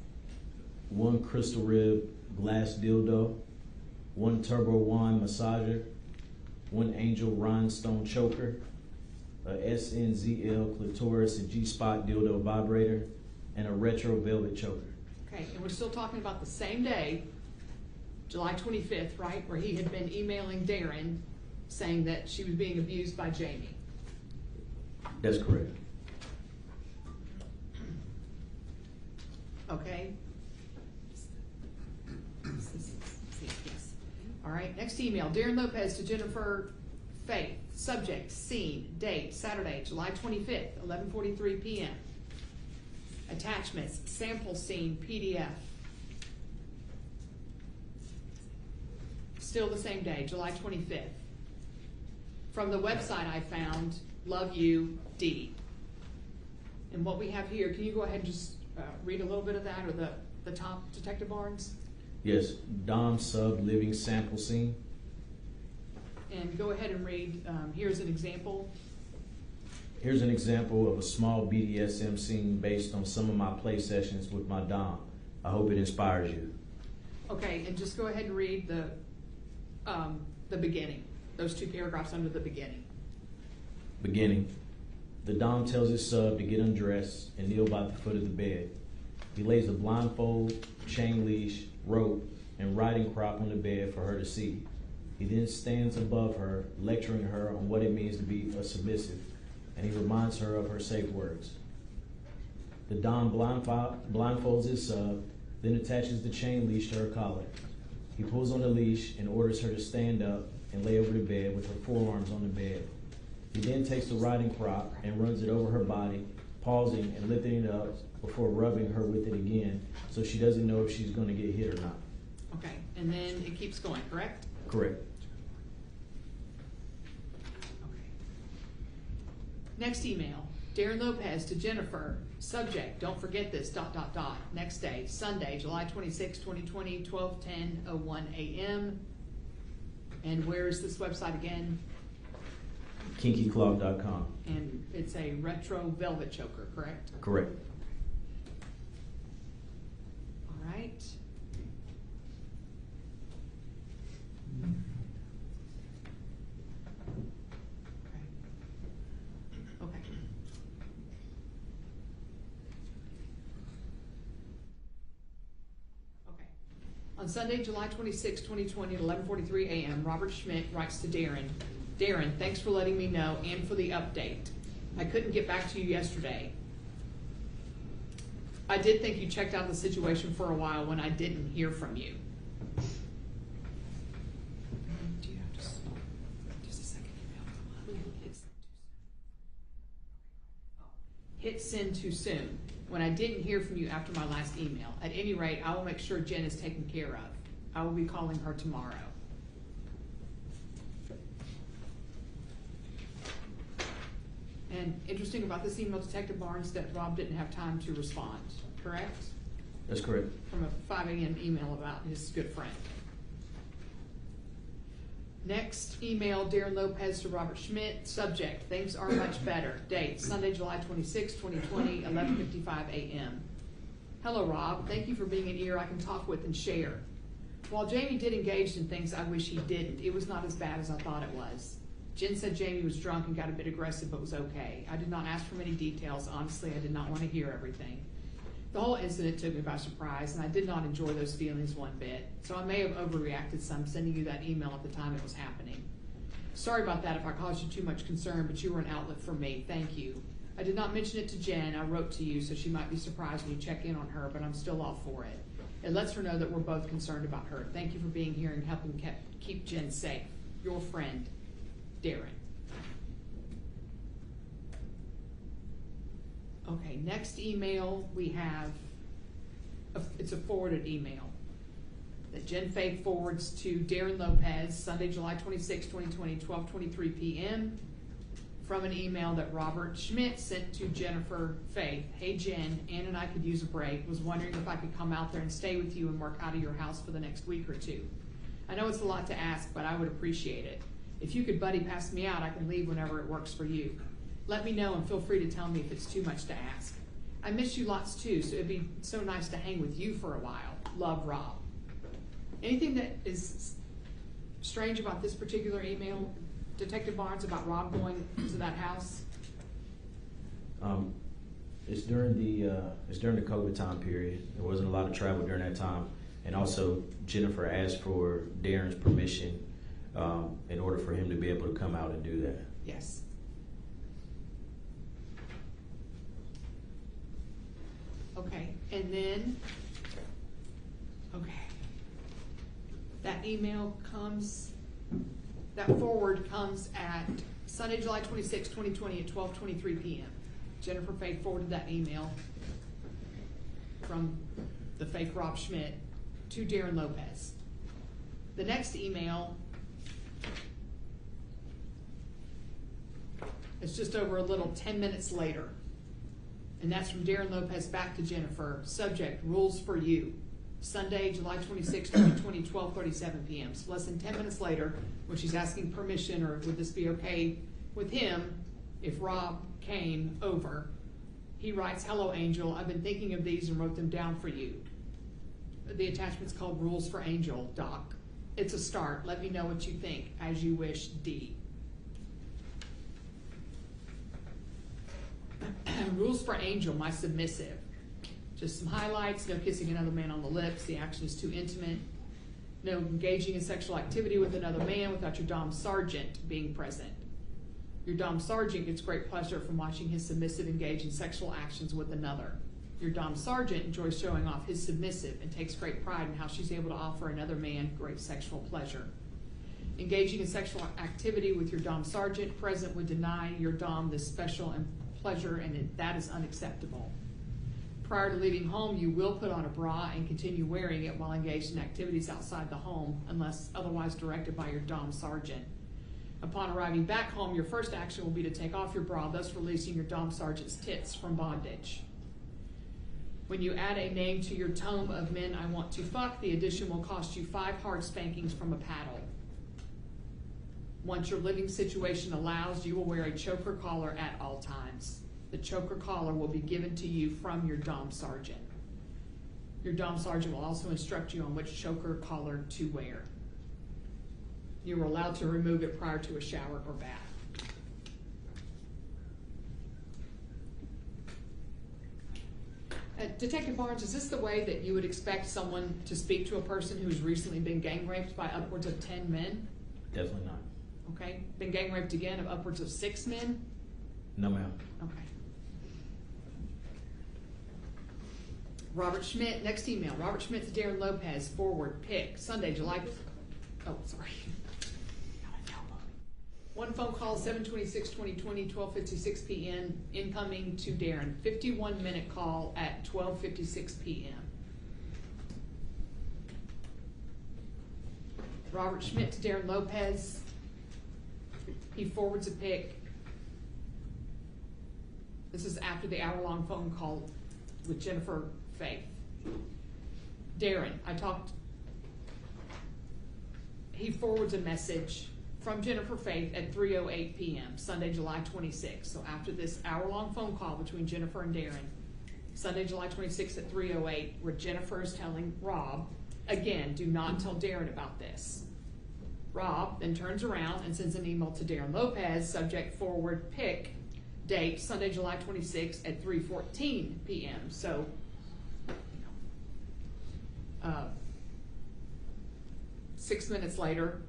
1 crystal rib glass dildo, 1 turbo wand massager, 1 angel rhinestone choker, a SNZL clitoris and G-spot dildo vibrator, and a retro velvet choker. Okay, and we're still talking about the same day, July 25th, right, where he had been emailing Darrin saying that she was being abused by Jamie. That's correct. Okay. Yes. All right, next email, Darrin Lopez to Jennifer Faith. Subject, scene, date, Saturday, July 25th, 11:43 p.m. Attachments, sample scene, PDF. Still the same day, July 25th. From the website I found, Love You, D. And what we have here, can you go ahead and just read a little bit of that, or the top, Detective Barnes? Yes, Dom sub living sample scene. And go ahead and read, here's an example. Here's an example of a small BDSM scene based on some of my play sessions with my Dom. I hope it inspires you. Okay, and just go ahead and read the beginning, those two paragraphs under the beginning. Beginning. The Dom tells his sub to get undressed and kneel by the foot of the bed. He lays a blindfold, chain leash, rope, and riding crop on the bed for her to see. He then stands above her, lecturing her on what it means to be a submissive, and he reminds her of her safe words. The Dom blindfolds his sub, then attaches the chain leash to her collar. He pulls on the leash and orders her to stand up and lay over the bed with her forearms on the bed. He then takes the riding crop and runs it over her body, pausing and lifting it up before rubbing her with it again, so she doesn't know if she's going to get hit or not. Okay, and then it keeps going, correct? Correct. Okay. Next email, Darrin Lopez to Jennifer. Subject, don't forget this, ... Next day, Sunday, July 26, 2020, 12:01 a.m. And where is this website again? KinkyCloth.com. And it's a retro velvet choker, correct? Correct. All right. Okay. On Sunday, July 26, 2020, at 11:43 a.m., Robert Schmidt writes to Darrin. Darrin, thanks for letting me know and for the update. I couldn't get back to you yesterday. I did think you checked out the situation for a while when I didn't hear from you. Do you have just a second email? Hit send too soon. When I didn't hear from you after my last email. At any rate, I will make sure Jen is taken care of. I will be calling her tomorrow. And interesting about this email, Detective Barnes, that Rob didn't have time to respond, correct? That's correct. From a 5 a.m. email about his good friend. Next email, Darrin Lopez to Robert Schmidt. Subject, things are much better. Date, Sunday, July 26, 2020, 11:55 a.m. Hello, Rob. Thank you for being an ear I can talk with and share. While Jamie did engage in things I wish he didn't, it was not as bad as I thought it was. Jen said Jamie was drunk and got a bit aggressive, but was okay. I did not ask for many details. Honestly, I did not want to hear everything. The whole incident took me by surprise, and I did not enjoy those feelings one bit, so I may have overreacted some sending you that email at the time it was happening. Sorry about that if I caused you too much concern, but you were an outlet for me. Thank you. I did not mention it to Jen. I wrote to you, so she might be surprised when you check in on her, but I'm still all for it. It lets her know that we're both concerned about her. Thank you for being here and helping keep Jen safe. Your friend, Darrin. Okay, next email we have, it's a forwarded email that Jen Faith forwards to Darrin Lopez, Sunday, July 26, 2020, 12:23 p.m. from an email that Robert Schmidt sent to Jennifer Faith. Hey Jen, Ann and I could use a break. Was wondering if I could come out there and stay with you and work out of your house for the next week or two. I know it's a lot to ask, but I would appreciate it. If you could buddy pass me out, I can leave whenever it works for you. Let me know and feel free to tell me if it's too much to ask. I miss you lots too, so it'd be so nice to hang with you for a while. Love, Rob. Anything that is strange about this particular email, Detective Barnes, about Rob going to that house? It's during the COVID time period. There wasn't a lot of travel during that time, and also Jennifer asked for Darrin's permission in order for him to be able to come out and do that. Yes. Okay, and then, okay, that email comes, that forward comes at Sunday, July 26, 2020 at 12:23 p.m. Jennifer Faith forwarded that email from the fake Rob Schmidt to Darrin Lopez. The next email is just over a little 10 minutes later. And that's from Darrin Lopez back to Jennifer. Subject, rules for you. Sunday, July 26, 2020, 12:37 p.m. So less than 10 minutes later, when she's asking permission, or would this be okay with him if Rob came over, he writes, hello, Angel. I've been thinking of these and wrote them down for you. The attachment's called Rules for Angel, Doc. It's a start. Let me know what you think. As you wish, D. Rules for Angel, my submissive. Just some highlights: no kissing another man on the lips, the action is too intimate. No engaging in sexual activity with another man without your Dom Sergeant being present. Your Dom Sergeant gets great pleasure from watching his submissive engage in sexual actions with another. Your Dom Sergeant enjoys showing off his submissive and takes great pride in how she's able to offer another man great sexual pleasure. Engaging in sexual activity with your Dom Sergeant present would deny your Dom this special and pleasure, and that is unacceptable. Prior to leaving home, you will put on a bra and continue wearing it while engaged in activities outside the home, unless otherwise directed by your Dom Sergeant. Upon arriving back home, your first action will be to take off your bra, thus releasing your Dom Sergeant's tits from bondage. When you add a name to your tome of men I want to fuck, the addition will cost you 5 hard spankings from a paddle. Once your living situation allows, you will wear a choker collar at all times. The choker collar will be given to you from your Dom Sergeant. Your Dom Sergeant will also instruct you on which choker collar to wear. You are allowed to remove it prior to a shower or bath. Detective Barnes, is this the way that you would expect someone to speak to a person who's recently been gang raped by upwards of 10 men? Definitely not. Okay. Been gang raped again of upwards of 6 men? No, ma'am. Okay. Robert Schmidt, next email. Robert Schmidt to Darrin Lopez, forward, pick, Sunday, July, oh, sorry. One phone call, 7/26/2020, 12:56 p.m. Incoming to Darrin. 51-minute call at 12:56 p.m. Robert Schmidt to Darrin Lopez. He forwards a pic. This is after the hour-long phone call with Jennifer Faith. Darrin, he forwards a message from Jennifer Faith at 3:08 p.m., Sunday, July 26th. So after this hour-long phone call between Jennifer and Darrin, Sunday, July 26th at 3:08, where Jennifer is telling Rob, again, do not tell Darrin about this. Rob then turns around and sends an email to Darrin Lopez, subject forward pick, date Sunday, July 26th at 3:14 p.m. So, 6 minutes later,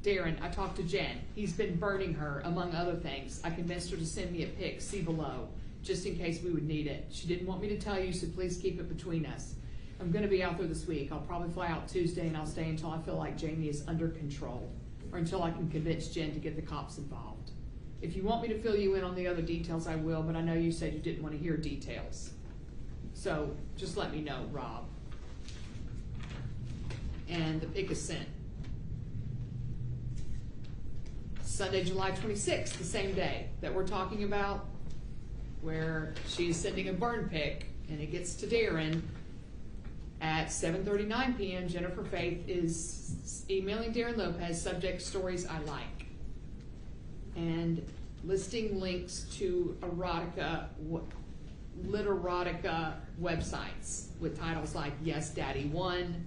Darrin, I talked to Jen. He's been burning her, among other things. I convinced her to send me a pic, see below, just in case we would need it. She didn't want me to tell you, so please keep it between us. I'm going to be out there this week. I'll probably fly out Tuesday, and I'll stay until I feel like Jamie is under control, or until I can convince Jen to get the cops involved. If you want me to fill you in on the other details, I will, but I know you said you didn't want to hear details. So just let me know, Rob. And the pic is sent. Sunday, July 26th, the same day that we're talking about, where she's sending a burn pic, and it gets to Darrin. At 7:39 p.m., Jennifer Faith is emailing Darrin Lopez, subject stories I like, and listing links to literotica websites with titles like Yes, Daddy Won,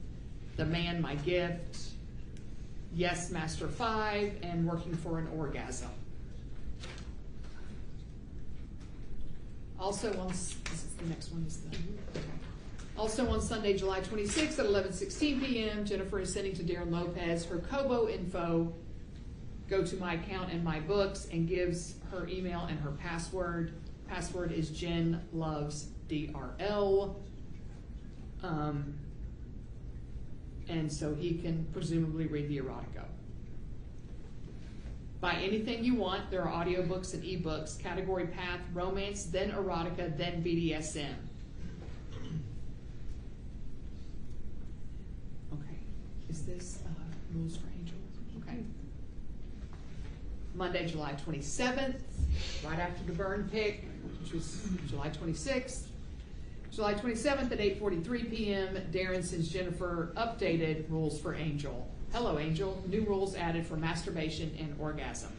The Man, My Gift, Yes, Master 5, and Working for an Orgasm. Also on, this is the next one, is the, okay. Also on Sunday, July 26th at 11:16 p.m., Jennifer is sending to Darrin Lopez her Kobo info, go to my account and my books, and gives her email and her password. Password is Jen Loves DRL. And so he can presumably read the erotica. Buy anything you want. There are audiobooks and ebooks. Category path, romance, then erotica, then BDSM. Okay. Is this rules for Angel? Okay. Monday, July 27th, right after the burn pic, which was July 26th. July 27th at 8:43 p.m., Darrin sends Jennifer updated rules for Angel. Hello, Angel. New rules added for masturbation and orgasm.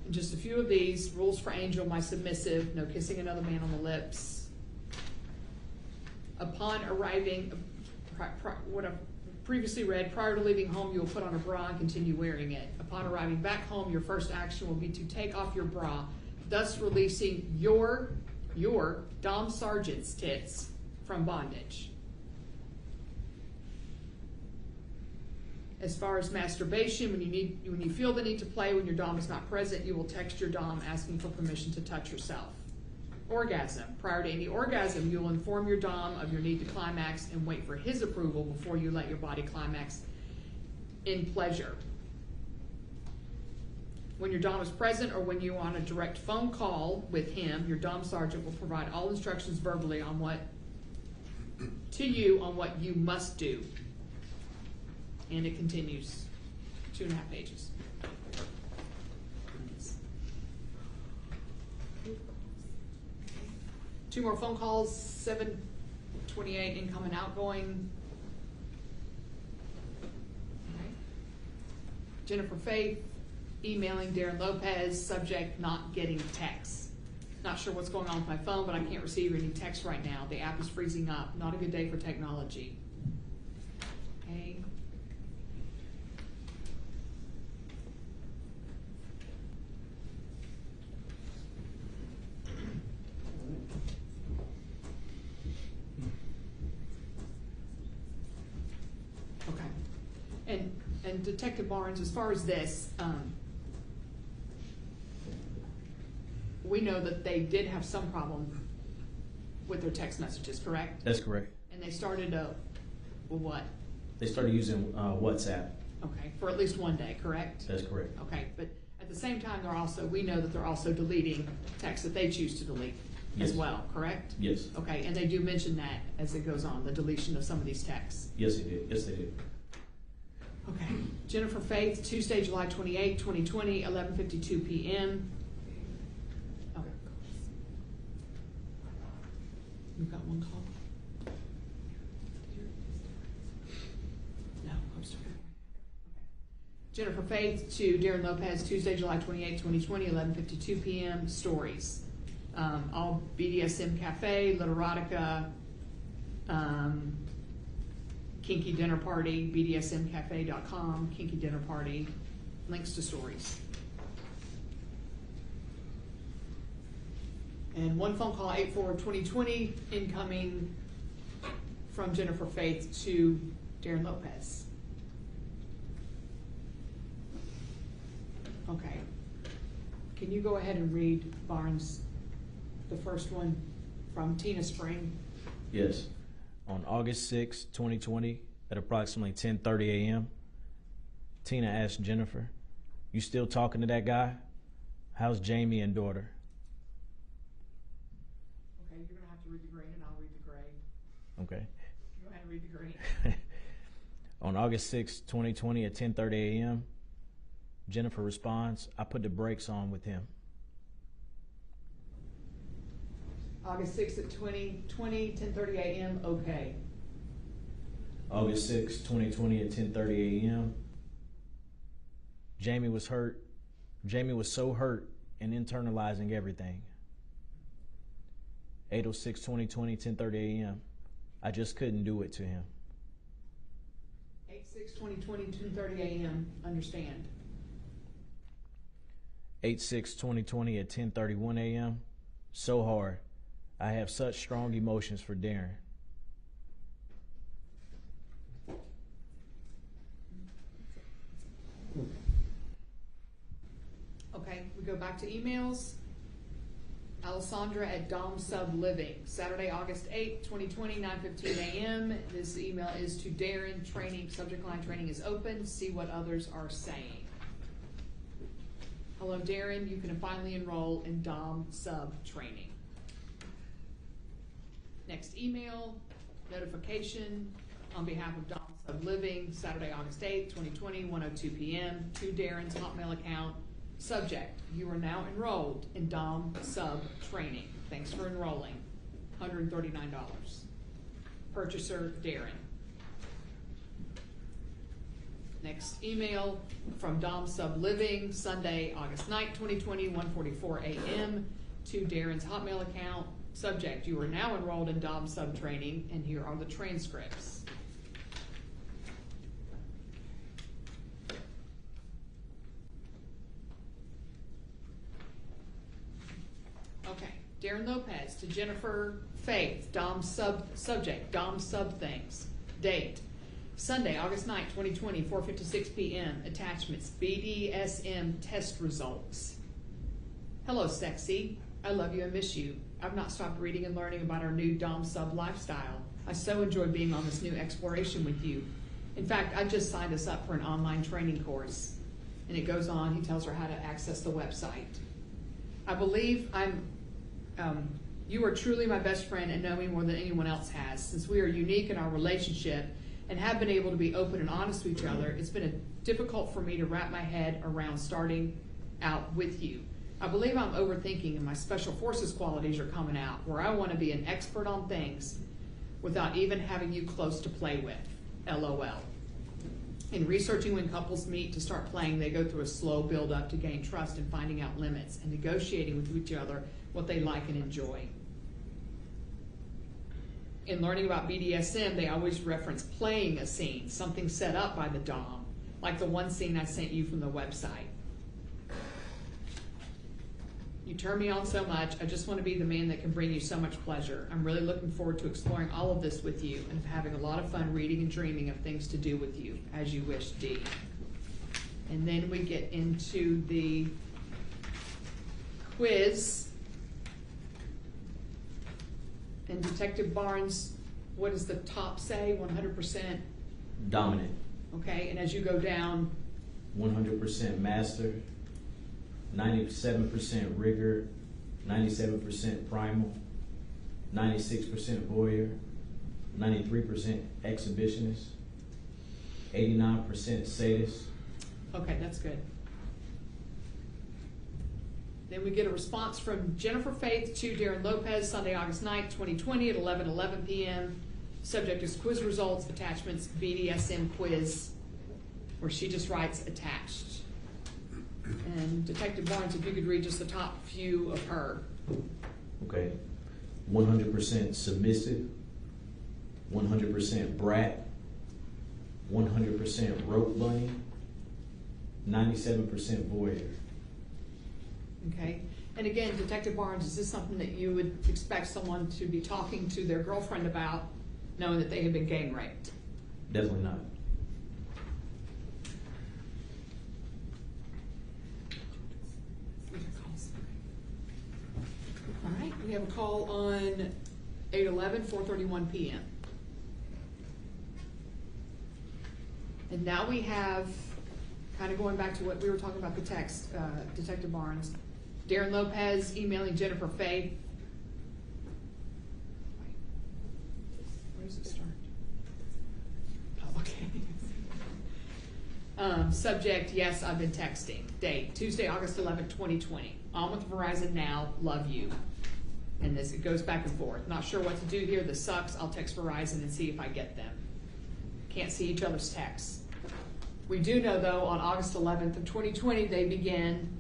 And just a few of these. Rules for Angel, my submissive, no kissing another man on the lips. Upon arriving, what I've previously read, prior to leaving home, you will put on a bra and continue wearing it. Upon arriving back home, your first action will be to take off your bra, thus releasing your Dom Sergeant's tits from bondage. As far as masturbation, when you feel the need to play when your Dom is not present, you will text your Dom asking for permission to touch yourself. Orgasm. Prior to any orgasm, you will inform your Dom of your need to climax and wait for his approval before you let your body climax in pleasure. When your Dom is present or when you are on a direct phone call with him, your Dom Sergeant will provide all instructions verbally on what you must do. And it continues 2.5 pages. Two more phone calls, 7:28 incoming, outgoing. Okay. Jennifer Faith emailing Darrin Lopez, subject not getting texts. Not sure what's going on with my phone, but I can't receive any text right now. The app is freezing up. Not a good day for technology. Okay. Okay. And Detective Barnes, as far as this, we know that they did have some problem with their text messages, correct? That's correct. And they started what? They started using WhatsApp. Okay, for at least one day, correct? That's correct. Okay, but at the same time, we know that they're also deleting texts that they choose to delete as well, correct? Yes. Okay, and they do mention that as it goes on, the deletion of some of these texts. Yes, they did. Yes, they did. Okay, Jennifer Faith, Tuesday, July 28, 2020, 11:52 p.m. You've got one call? No, I'm sorry. Jennifer Faith to Darrin Lopez, Tuesday, July 28, 2020, 11:52 p.m. Stories. All BDSM Cafe, Erotica, Kinky Dinner Party, BDSMcafe.com, Kinky Dinner Party, links to stories. And one phone call, 8/4/2020, incoming from Jennifer Faith to Darrin Lopez. Okay. Can you go ahead and read, Barnes, the first one from Tina Spring? Yes. On August 6, 2020, at approximately 10:30 a.m., Tina asked Jennifer, "You still talking to that guy? How's Jamie and daughter?" Okay, you're going to have to read the green and I'll read the gray. Okay. Go ahead and read the green. On August 6, 2020, at 10:30 a.m., Jennifer responds, "I put the brakes on with him." August 6th at 2020, 10:30 a.m., okay. August 6, 2020 at 10:30 a.m. Jamie was hurt. Jamie was so hurt and internalizing everything. 8/06/2020, 10:30 a.m. I just couldn't do it to him. 8/6/2020, 10:30 a.m., understand. 8/6/2020 at 10:31 a.m. So hard. I have such strong emotions for Darrin. Okay, we go back to emails. Alessandra at Dom Sub Living, Saturday, August 8th, 2020, 9:15 a.m. This email is to Darrin. Training, subject line, training is open. See what others are saying. Hello, Darrin. You can finally enroll in Dom Sub training. Next email, notification on behalf of Dom Sub Living, Saturday, August 8th, 2020, 1:02 p.m. to Darrin's Hotmail account. Subject, you are now enrolled in Dom Sub training. Thanks for enrolling. $139. Purchaser, Darrin. Next email from Dom Sub Living, Sunday, August 9th, 2020, 1:44 a.m. to Darrin's Hotmail account. Subject, you are now enrolled in Dom Sub training, and here are the transcripts. Okay, Darrin Lopez to Jennifer Faith, Dom Sub, subject, Dom Sub things. Date, Sunday, August 9th, 2020, 4:56 p.m. Attachments, BDSM test results. Hello, sexy. I love you and miss you. I've not stopped reading and learning about our new Dom Sub lifestyle. I so enjoy being on this new exploration with you. In fact, I just signed us up for an online training course. And it goes on, he tells her how to access the website. I believe you are truly my best friend and know me more than anyone else has. Since we are unique in our relationship and have been able to be open and honest with each other, it's been difficult for me to wrap my head around starting out with you. I believe I'm overthinking and my special forces qualities are coming out, where I want to be an expert on things without even having you close to play with. LOL. In researching when couples meet to start playing, they go through a slow build up to gain trust and finding out limits and negotiating with each other what they like and enjoy. In learning about BDSM, they always reference playing a scene, something set up by the Dom, like the one scene I sent you from the website. You turn me on so much. I just want to be the man that can bring you so much pleasure. I'm really looking forward to exploring all of this with you and having a lot of fun reading and dreaming of things to do with you. As you wish, D. And then we get into the quiz. And Detective Barnes, what does the top say? 100%? Dominant. Okay, and as you go down, 100% master, 97% rigor, 97% primal, 96% voyeur, 93% exhibitionist, 89% sadist. okay, that's good. Then we get a response from Jennifer Faith to Darrin Lopez, Sunday, August 9th, 2020 at 11:11 p.m. Subject is quiz results, attachments, BDSM quiz, where she just writes attached. And Detective Barnes, if you could read just the top few of her. Okay. 100% submissive, 100% brat, 100% rope bunny, 97% voyeur. Okay. And again, Detective Barnes, is this something that you would expect someone to be talking to their girlfriend about, knowing that they have been gang raped? Definitely not. All right, we have a call on 8/11, 4:31 p.m. And now we have, kind of going back to what we were talking about the text, Detective Barnes, Darrin Lopez emailing Jennifer Faith. Wait, where does it start? Oh, okay. Subject, yes, I've been texting. Date, Tuesday, August 11th, 2020. On with Verizon now, love you. And this, it goes back and forth. Not sure what to do here, this sucks. I'll text Verizon and see if I get them. Can't see each other's texts. We do know, though, on August 11th of 2020, they began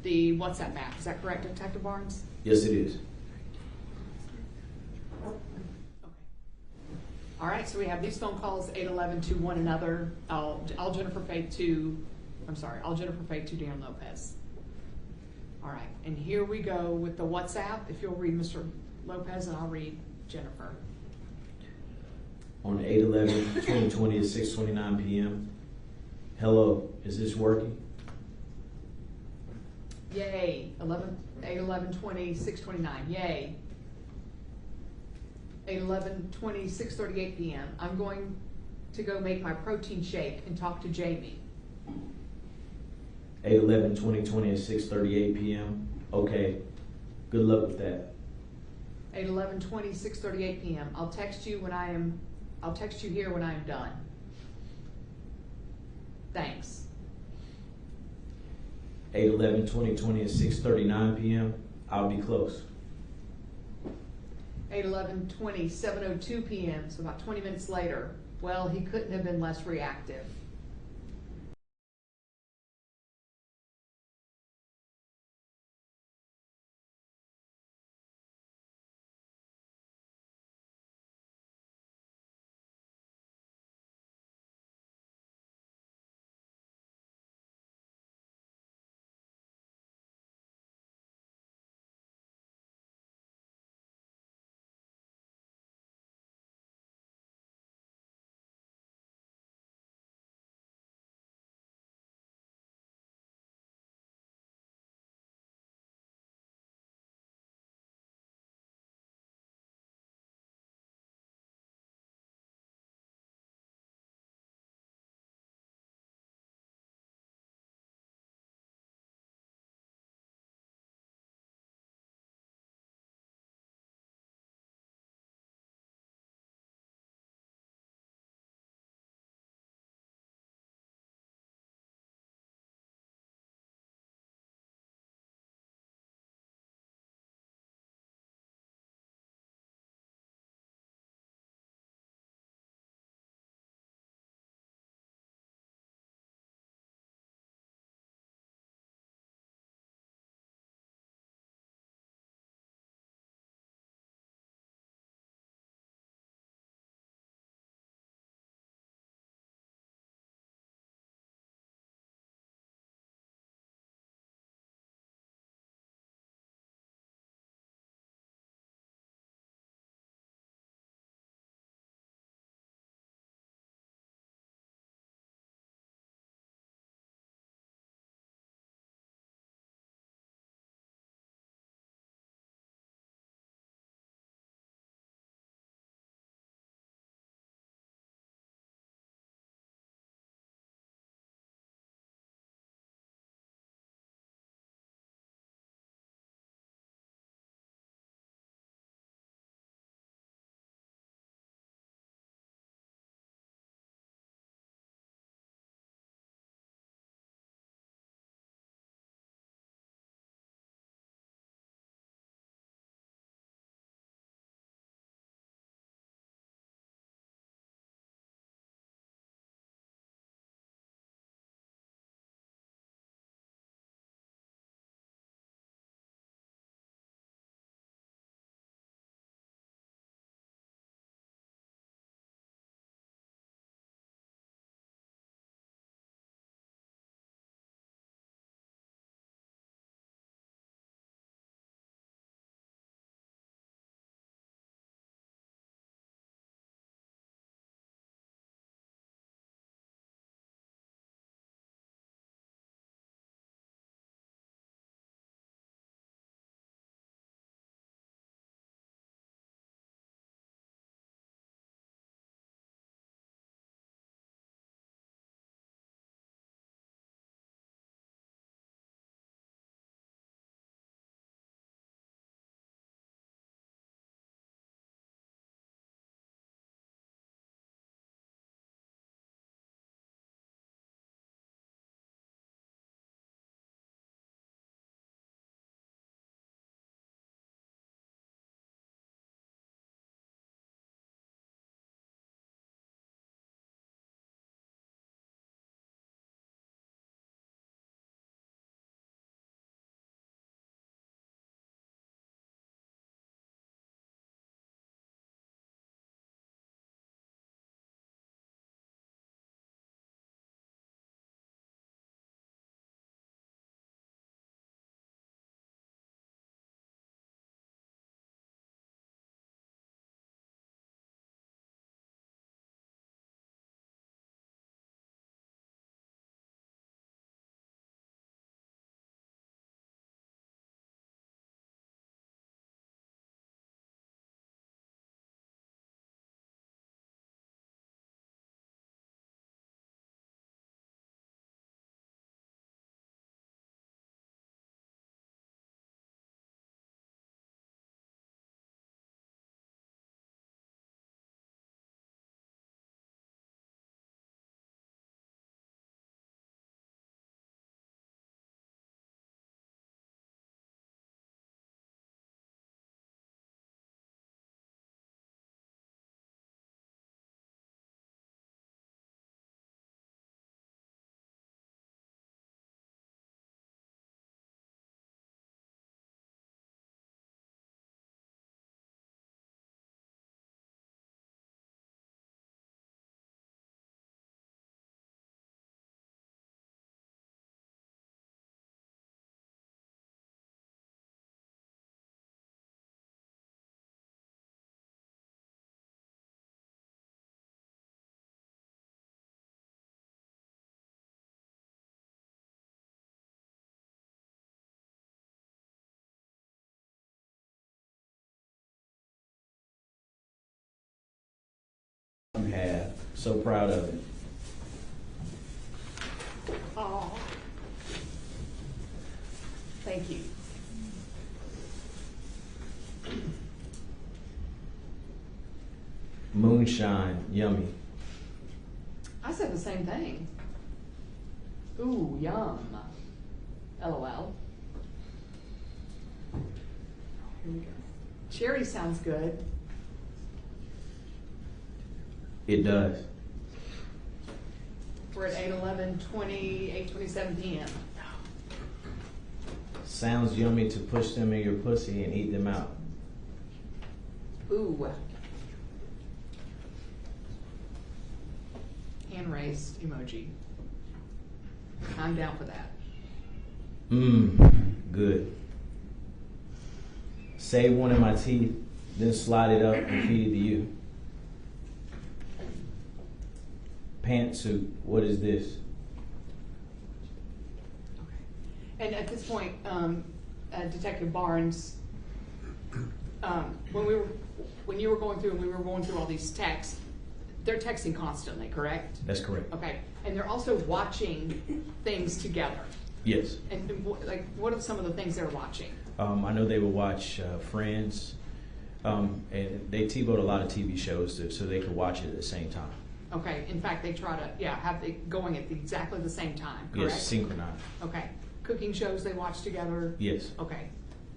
the WhatsApp app. Is that correct, Detective Barnes? Yes, it is. Okay. All right, so we have these phone calls, 8/11 to one another. I'll Jennifer Faith to Darrin Lopez. All right, and here we go with the WhatsApp. If you'll read Mr. Lopez, and I'll read Jennifer. On 8/11/2020 at 6:29 p.m. Hello, is this working? Yay, 8/11/20, 6:29, yay. 8/11/20, 6:38 p.m. I'm going to go make my protein shake and talk to Jamie. 8/11/2020 at 6:38 p.m. Okay, good luck with that. 8/11/20, 6:38 p.m. I'll text you here when I am done. Thanks. 8/11/2020 at 6:39 p.m. I'll be close. 8/11/20, 7:02 p.m. So about 20 minutes later. Well, he couldn't have been less reactive. have. So proud of it. Oh. Thank you. Moonshine, yummy. I said the same thing. Ooh, yum. LOL. Here we go. Cherry sounds good. It does. We're at 8:11:20, 8:27 p.m. Sounds yummy to push them in your pussy and eat them out. Ooh. Hand raised emoji. I'm down for that. Good. Save one of my teeth, then slide it up and feed it to you. Pantsuit, what is this? And at this point, Detective Barnes, when you were going through and we were going through all these texts, they're texting constantly, correct? That's correct. Okay, and they're also watching things together. Yes. And what are some of the things they're watching? I know they would watch Friends, and they TiVoed a lot of TV shows so they could watch it at the same time. Okay, in fact, they try to, have it going at exactly the same time, correct? Yes, synchronized. Okay, cooking shows they watch together? Yes. Okay,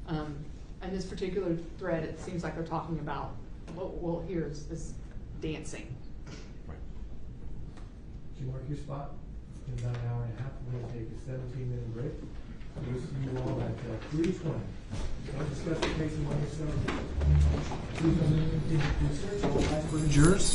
and this particular thread, it seems like they're talking about, well, here's this dancing. Right. Did you mark your spot? It's been about an hour and a half. We're going to take a 17-minute break. We'll see you all at 3:20. Don't discuss the case among yourselves. Please don't do anything research. All eyes for the jurors.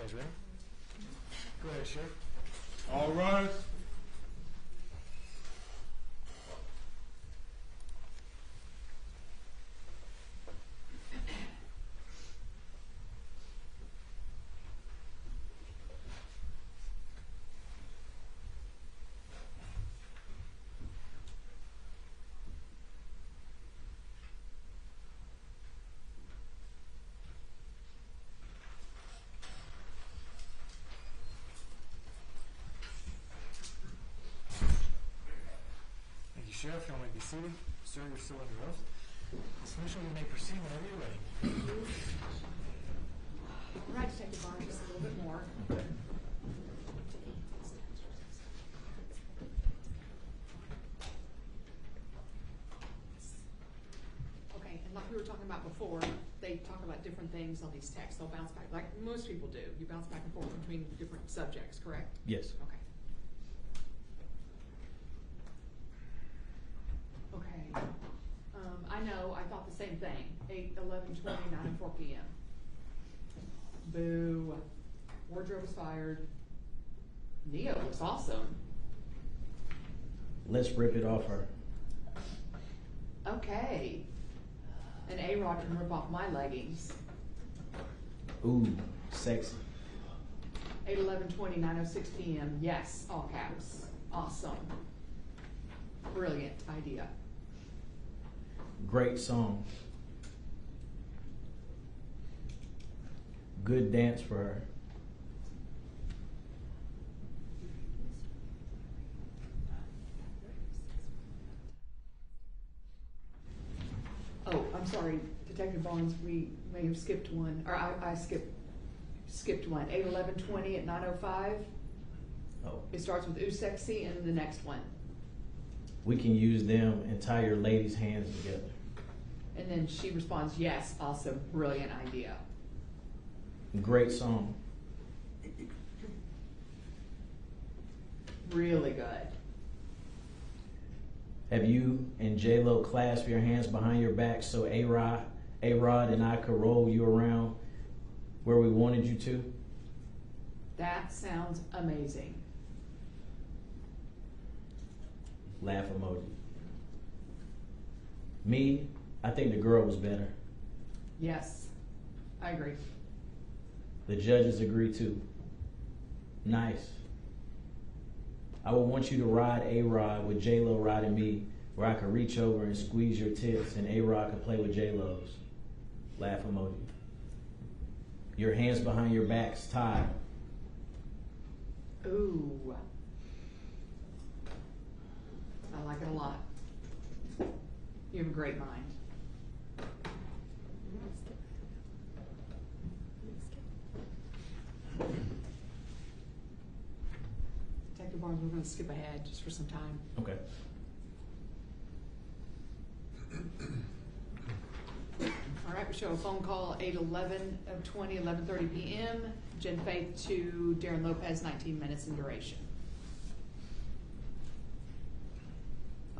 guys ready? Go ahead, Sheriff. All rise. Thank you, Sheriff. You may be seated. Sir, you're still under oath. Ms. Mitchell, you may proceed whenever you're ready. All right, Detective Barnes, just a little bit more. Okay, and like we were talking about before, they talk about different things on these texts. They'll bounce back, like most people do. You bounce back and forth between different subjects, correct? Yes. Okay. Okay. I know, I thought the same thing. 8/11/20, 9:04 p.m. Boo. Wardrobe was fired. Neo looks awesome. Let's rip it off her. Okay. And A-Rod can rip off my leggings. Ooh, sexy. 8/11/20, 9:06 p.m. Yes, all caps. Awesome. Brilliant idea. Great song. Good dance for her. Oh, I'm sorry, Detective Barnes, we may have skipped one, or I skipped one. 8/11/20 at 9:05. Oh, It starts with ooh sexy and the next one. we can use them and tie your ladies' hands together. And then she responds, yes, awesome, brilliant idea. Great song. Really good. Have you and J-Lo clasp your hands behind your back so A-Rod and I could roll you around where we wanted you to? That sounds amazing. Laugh emoji. Me, I think the girl was better. Yes, I agree. The judges agree too. Nice. I would want you to ride A-Rod with J-Lo riding me, where I could reach over and squeeze your tits and A-Rod could play with J-Lo's. Laugh emoji. Your hands behind your backs tied. Ooh. I like it a lot. You have a great mind. Detective Barnes, we're going to skip ahead just for some time. Okay. All right, we show a phone call 8/11/20, 11:30 p.m. Jen Faith to Darrin Lopez, 19 minutes in duration.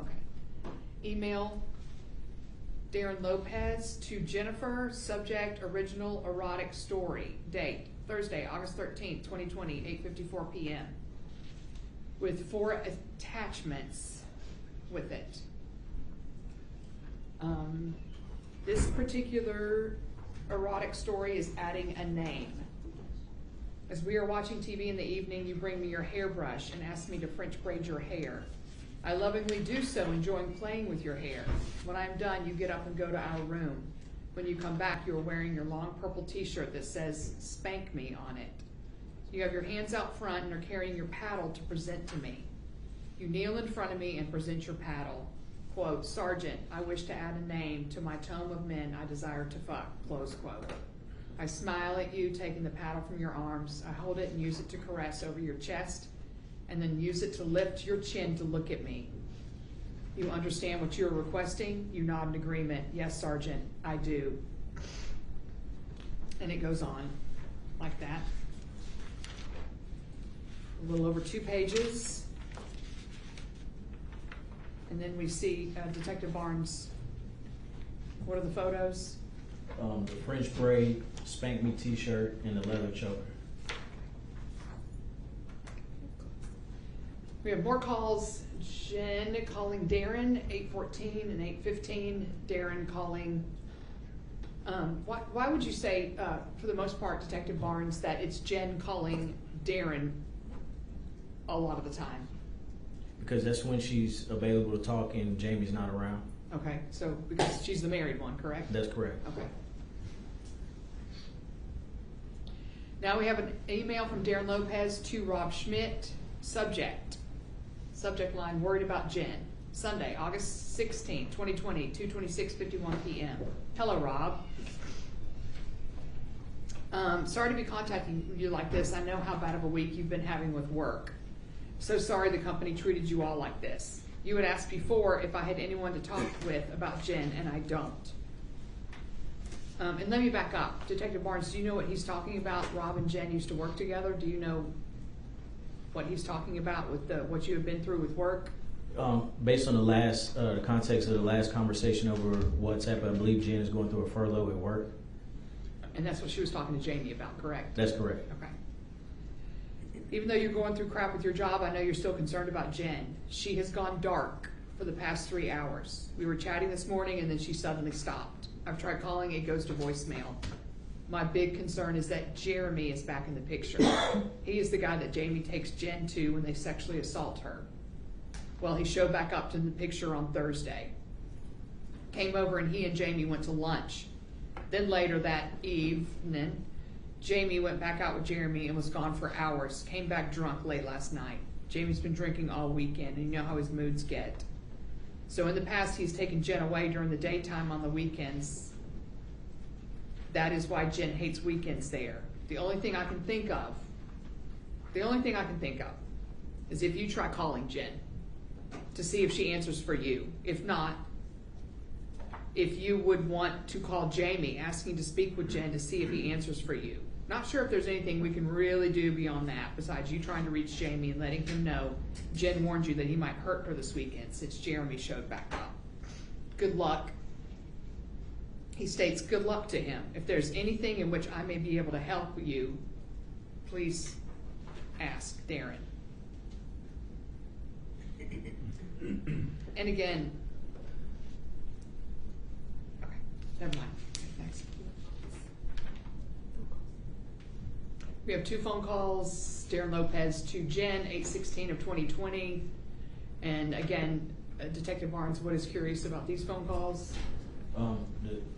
Okay. Email Darrin Lopez to Jennifer, subject original erotic story. Date Thursday, August 13th, 2020, 8:54 p.m. with 4 attachments with it. This particular erotic story is adding a name. As we are watching TV in the evening, you bring me your hairbrush and ask me to French braid your hair. I lovingly do so, enjoying playing with your hair. When I'm done, you get up and go to our room. When you come back, you are wearing your long purple t-shirt that says "Spank Me" on it. You have your hands out front and are carrying your paddle to present to me. You kneel in front of me and present your paddle. Quote, "Sergeant, I wish to add a name to my tome of men I desire to fuck," close quote. I smile at you, taking the paddle from your arms. I hold it and use it to caress over your chest, and then use it to lift your chin to look at me. You understand what you're requesting? You nod in agreement. Yes, Sergeant, I do. And it goes on like that. A little over 2 pages. And then we see Detective Barnes. What are the photos? The French braid, spank me t-shirt, and the leather choker. We have more calls. Jen calling Darrin, 8:14 and 8:15. Darrin calling. Why would you say, for the most part, Detective Barnes, that it's Jen calling Darrin a lot of the time? Because that's when she's available to talk and Jamie's not around. Okay, so because she's the married one, correct? That's correct. Okay. Now we have an email from Darrin Lopez to Rob Schmidt. Subject line, worried about Jen. Sunday, August 16, 2020, 2:26:51 p.m. Hello, Rob. Sorry to be contacting you like this. I know how bad of a week you've been having with work. So sorry the company treated you all like this. You had asked before if I had anyone to talk with about Jen, and I don't. And let me back up. Detective Barnes, do you know what he's talking about? Rob and Jen used to work together. Do you know what he's talking about with what you have been through with work? Based on the context of the last conversation over WhatsApp, I believe Jen is going through a furlough at work. And that's what she was talking to Jamie about, correct? That's correct. Okay. Even though you're going through crap with your job, I know you're still concerned about Jen. She has gone dark for the past 3 hours. We were chatting this morning and then she suddenly stopped. I've tried calling, it goes to voicemail. My big concern is that Jeremy is back in the picture. He is the guy that Jamie takes Jen to when they sexually assault her. Well, he showed back up to the picture on Thursday. Came over and he and Jamie went to lunch. Then later that evening, Jamie went back out with Jeremy and was gone for hours. Came back drunk late last night. Jamie's been drinking all weekend, and you know how his moods get. So in the past, he's taken Jen away during the daytime on the weekends. That is why Jen hates weekends there. The only thing I can think of is if you try calling Jen to see if she answers for you. If not, if you would want to call Jamie asking to speak with Jen to see if he answers for you. Not sure if there's anything we can really do beyond that besides you trying to reach Jamie and letting him know Jen warned you that he might hurt her this weekend since Jeremy showed back up. Good luck. He states good luck to him. If there's anything in which I may be able to help you, please ask Darrin. And again, okay, never mind. Next. We have 2 phone calls. Darrin Lopez to Jen, 8/16 of 2020. And again, Detective Barnes, what is curious about these phone calls?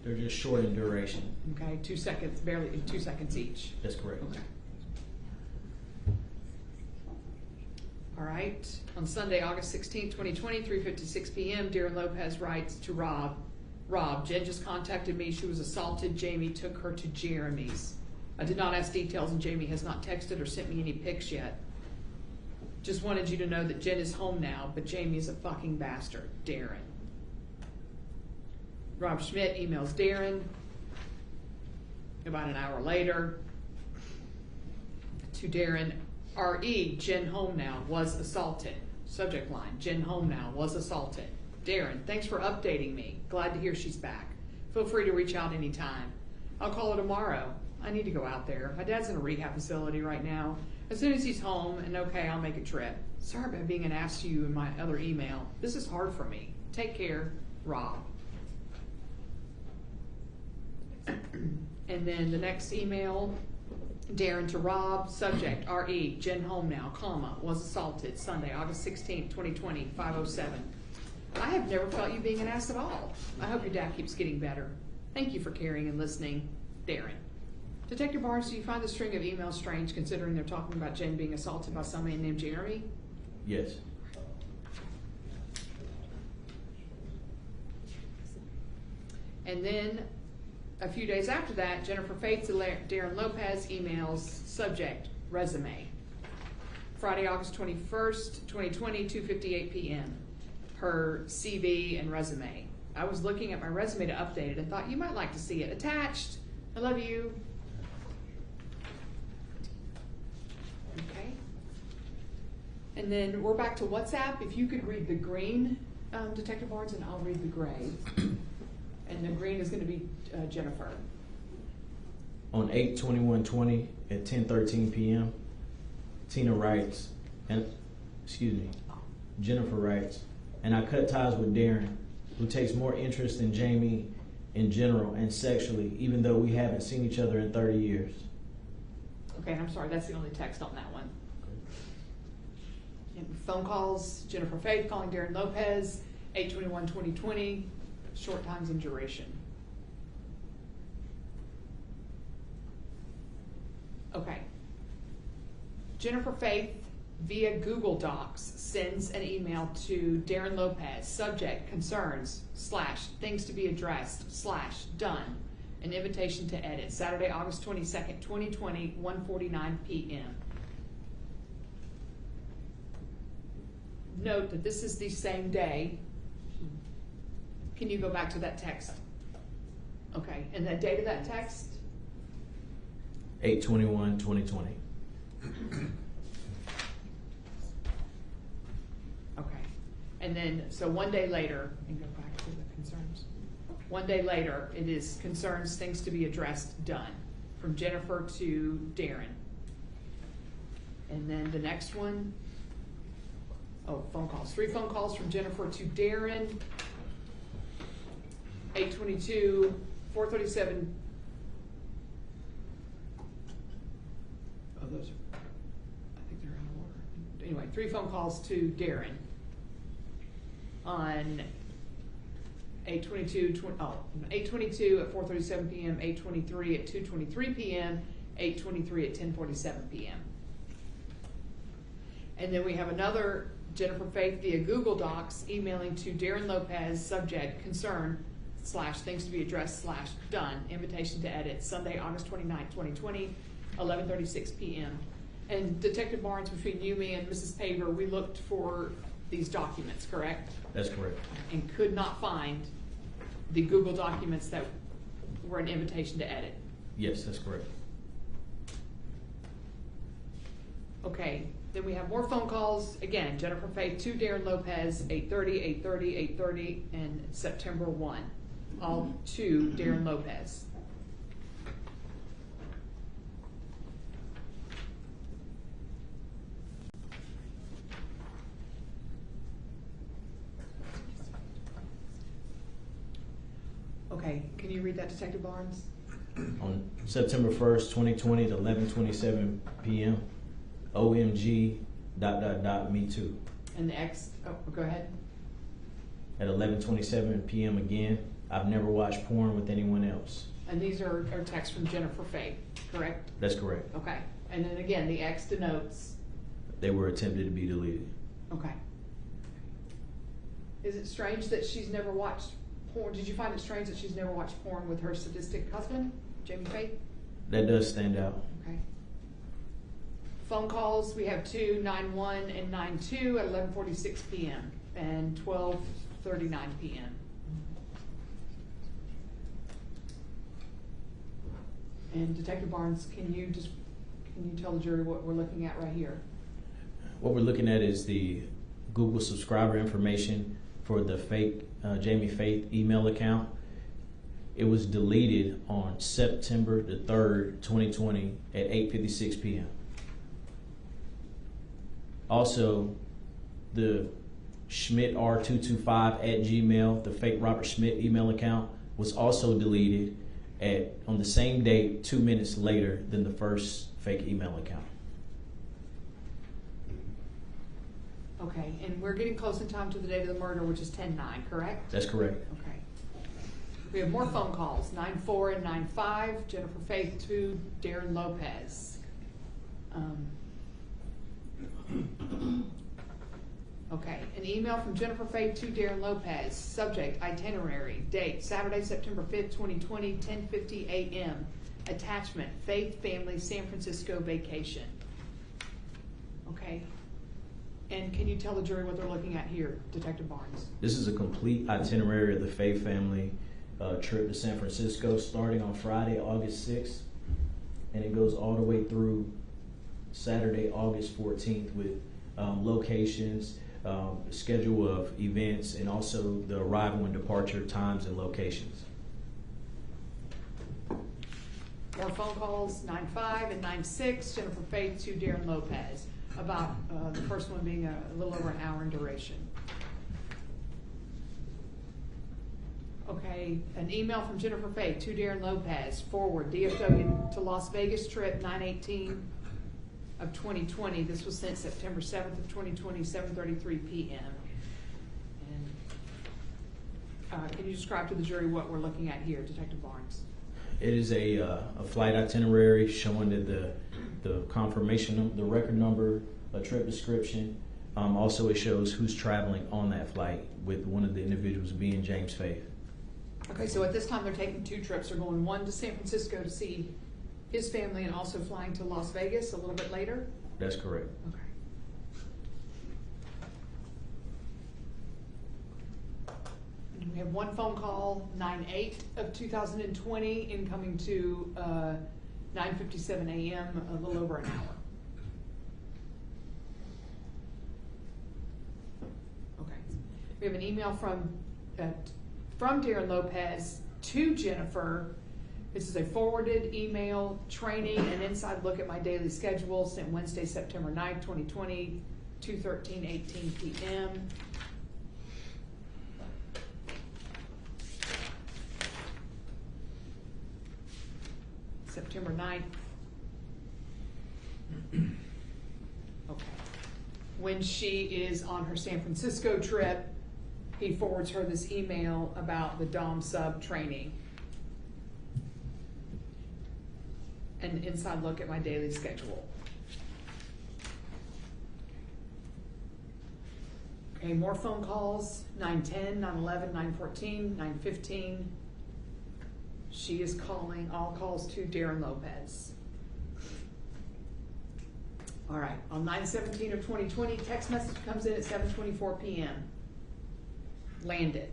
They're just short in duration. Okay, 2 seconds, barely 2 seconds each. That's correct. Okay. All right. On Sunday, August 16, 2020, 3:56 p.m., Darrin Lopez writes to Rob, Jen just contacted me. She was assaulted. Jamie took her to Jeremy's. I did not ask details, and Jamie has not texted or sent me any pics yet. Just wanted you to know that Jen is home now, but Jamie is a fucking bastard. Darrin. Rob Schmidt emails Darrin about an hour later to Darrin, R.E., Jen home now, was assaulted. Subject line, Jen home now, was assaulted. Darrin, thanks for updating me. Glad to hear she's back. Feel free to reach out anytime. I'll call her tomorrow. I need to go out there. My dad's in a rehab facility right now. As soon as he's home and okay, I'll make a trip. Sorry about being an ass to you in my other email. This is hard for me. Take care, Rob. And then the next email, Darrin to Rob, subject, R.E., Jen home now, comma, was assaulted, Sunday, August 16th, 2020, 5:07. I have never felt you being an ass at all. I hope your dad keeps getting better. Thank you for caring and listening, Darrin. Detective Barnes, do you find the string of emails strange considering they're talking about Jen being assaulted by some man named Jeremy? Yes. And then a few days after that, Jennifer Faith to Darrin Lopez emails, subject, resume. Friday, August 21st, 2020, 2:58 p.m. Her CV and resume. I was looking at my resume to update it and thought you might like to see it attached. I love you. Okay. And then we're back to WhatsApp. If you could read the green, Detective Barnes, and I'll read the gray. And the green is going to be Jennifer. On 8/21/20 at 10:13 p.m., Tina writes, and Jennifer writes, and I cut ties with Darrin, who takes more interest in Jamie in general and sexually, even though we haven't seen each other in 30 years. Okay, and I'm sorry, that's the only text on that one. And phone calls, Jennifer Faith calling Darrin Lopez, 8/21/2020, short times in duration. Okay. Jennifer Faith via Google Docs sends an email to Darrin Lopez, subject concerns / things to be addressed / done, an invitation to edit, Saturday, August 22nd, 2020, 1:49 p.m. Note that this is the same day. Can you go back to that text? Okay, and the date of that text? 8/21/2020. Okay, and then, so one day later, and go back to the concerns. One day later, it is concerns, things to be addressed, done, from Jennifer to Darrin. And then the next one, phone calls. 3 phone calls from Jennifer to Darrin, 8/22, 4:37. Oh, those are, I think they're in order. Anyway, 3 phone calls to Darrin on 8/22 at 4:37 p.m., 8/23 at 2:23 p.m., 8/23 at 10:47 p.m. And then we have another Jennifer Faith via Google Docs emailing to Darrin Lopez, subject concern / things to be addressed / done, invitation to edit, Sunday, August 29th, 2020, 11:36 p.m. And Detective Barnes, between you, me, and Mrs. Paver, we looked for these documents, correct? That's correct. And could not find the Google documents that were an invitation to edit. Yes, that's correct. Okay, then we have more phone calls. Again, Jennifer Faith to Darrin Lopez, 8:30, 8:30, 8:30, and September 1. All to Darrin Lopez. Okay, can you read that, Detective Barnes? On September 1st, 2020 at 11:27 p.m., OMG ... me too. And the go ahead. At 11:27 p.m. again, I've never watched porn with anyone else. And these are texts from Jennifer Faith, correct? That's correct. Okay, and then again, the X denotes. They were attempted to be deleted. Okay. Is it strange that she's never watched porn? Did you find it strange that she's never watched porn with her sadistic husband, Jamie Faith? That does stand out. Okay. Phone calls, we have 2, 9-1 and 9-2 at 11:46 p.m. and 12:39 p.m. And Detective Barnes, can you tell the jury what we're looking at right here? What we're looking at is the Google subscriber information for the fake Jamie Faith email account. It was deleted on September the 3rd, 2020 at 8:56 p.m. Also, the Schmidt R225 @gmail, the fake Robert Schmidt email account, was also deleted on the same date, 2 minutes later than the first fake email account. Okay, and we're getting close in time to the date of the murder, which is 10-9, correct? That's correct. Okay. We have more phone calls, 9-4 and 9-5, Jennifer Faith to Darrin Lopez. Okay, an email from Jennifer Faith to Darrin Lopez, subject, itinerary, date, Saturday, September 5th, 2020, 10:50 a.m. Attachment, Faith family San Francisco vacation. Okay, and can you tell the jury what they're looking at here, Detective Barnes? This is a complete itinerary of the Faith family trip to San Francisco, starting on Friday, August 6th, and it goes all the way through Saturday, August 14th, with locations, schedule of events, and also the arrival and departure times and locations. More phone calls, 9-5 and 9-6, Jennifer Faith to Darrin Lopez. about the first one being a little over an hour in duration. Okay, an email from Jennifer Fay to Darrin Lopez, forward, DFW to Las Vegas trip, 9/18 of 2020. This was sent September 7th of 2020, 7:33 p.m. And can you describe to the jury what we're looking at here, Detective Barnes? It is a flight itinerary showing that the confirmation, the record number, a trip description. Also, it shows who's traveling on that flight, with one of the individuals being James Faith. Okay, so at this time they're taking two trips. They're going one to San Francisco to see his family and also flying to Las Vegas a little bit later? That's correct. Okay. And we have one phone call, 9/8 of 2020, incoming to 9:57 a.m., a little over an hour. Okay. We have an email from Darrin Lopez to Jennifer. This is a forwarded email, training, an inside look at my daily schedule, sent Wednesday, September 9th, 2020, 2:13:18 p.m. September 9th. Okay. When she is on her San Francisco trip, he forwards her this email about the Dom sub training. An inside look at my daily schedule. Okay, more phone calls, 9:10, 9:11, 9:14, 9:15. She is calling, all calls to Darrin Lopez. All right, on 9/17 of 2020, text message comes in at 7:24 p.m. Landed.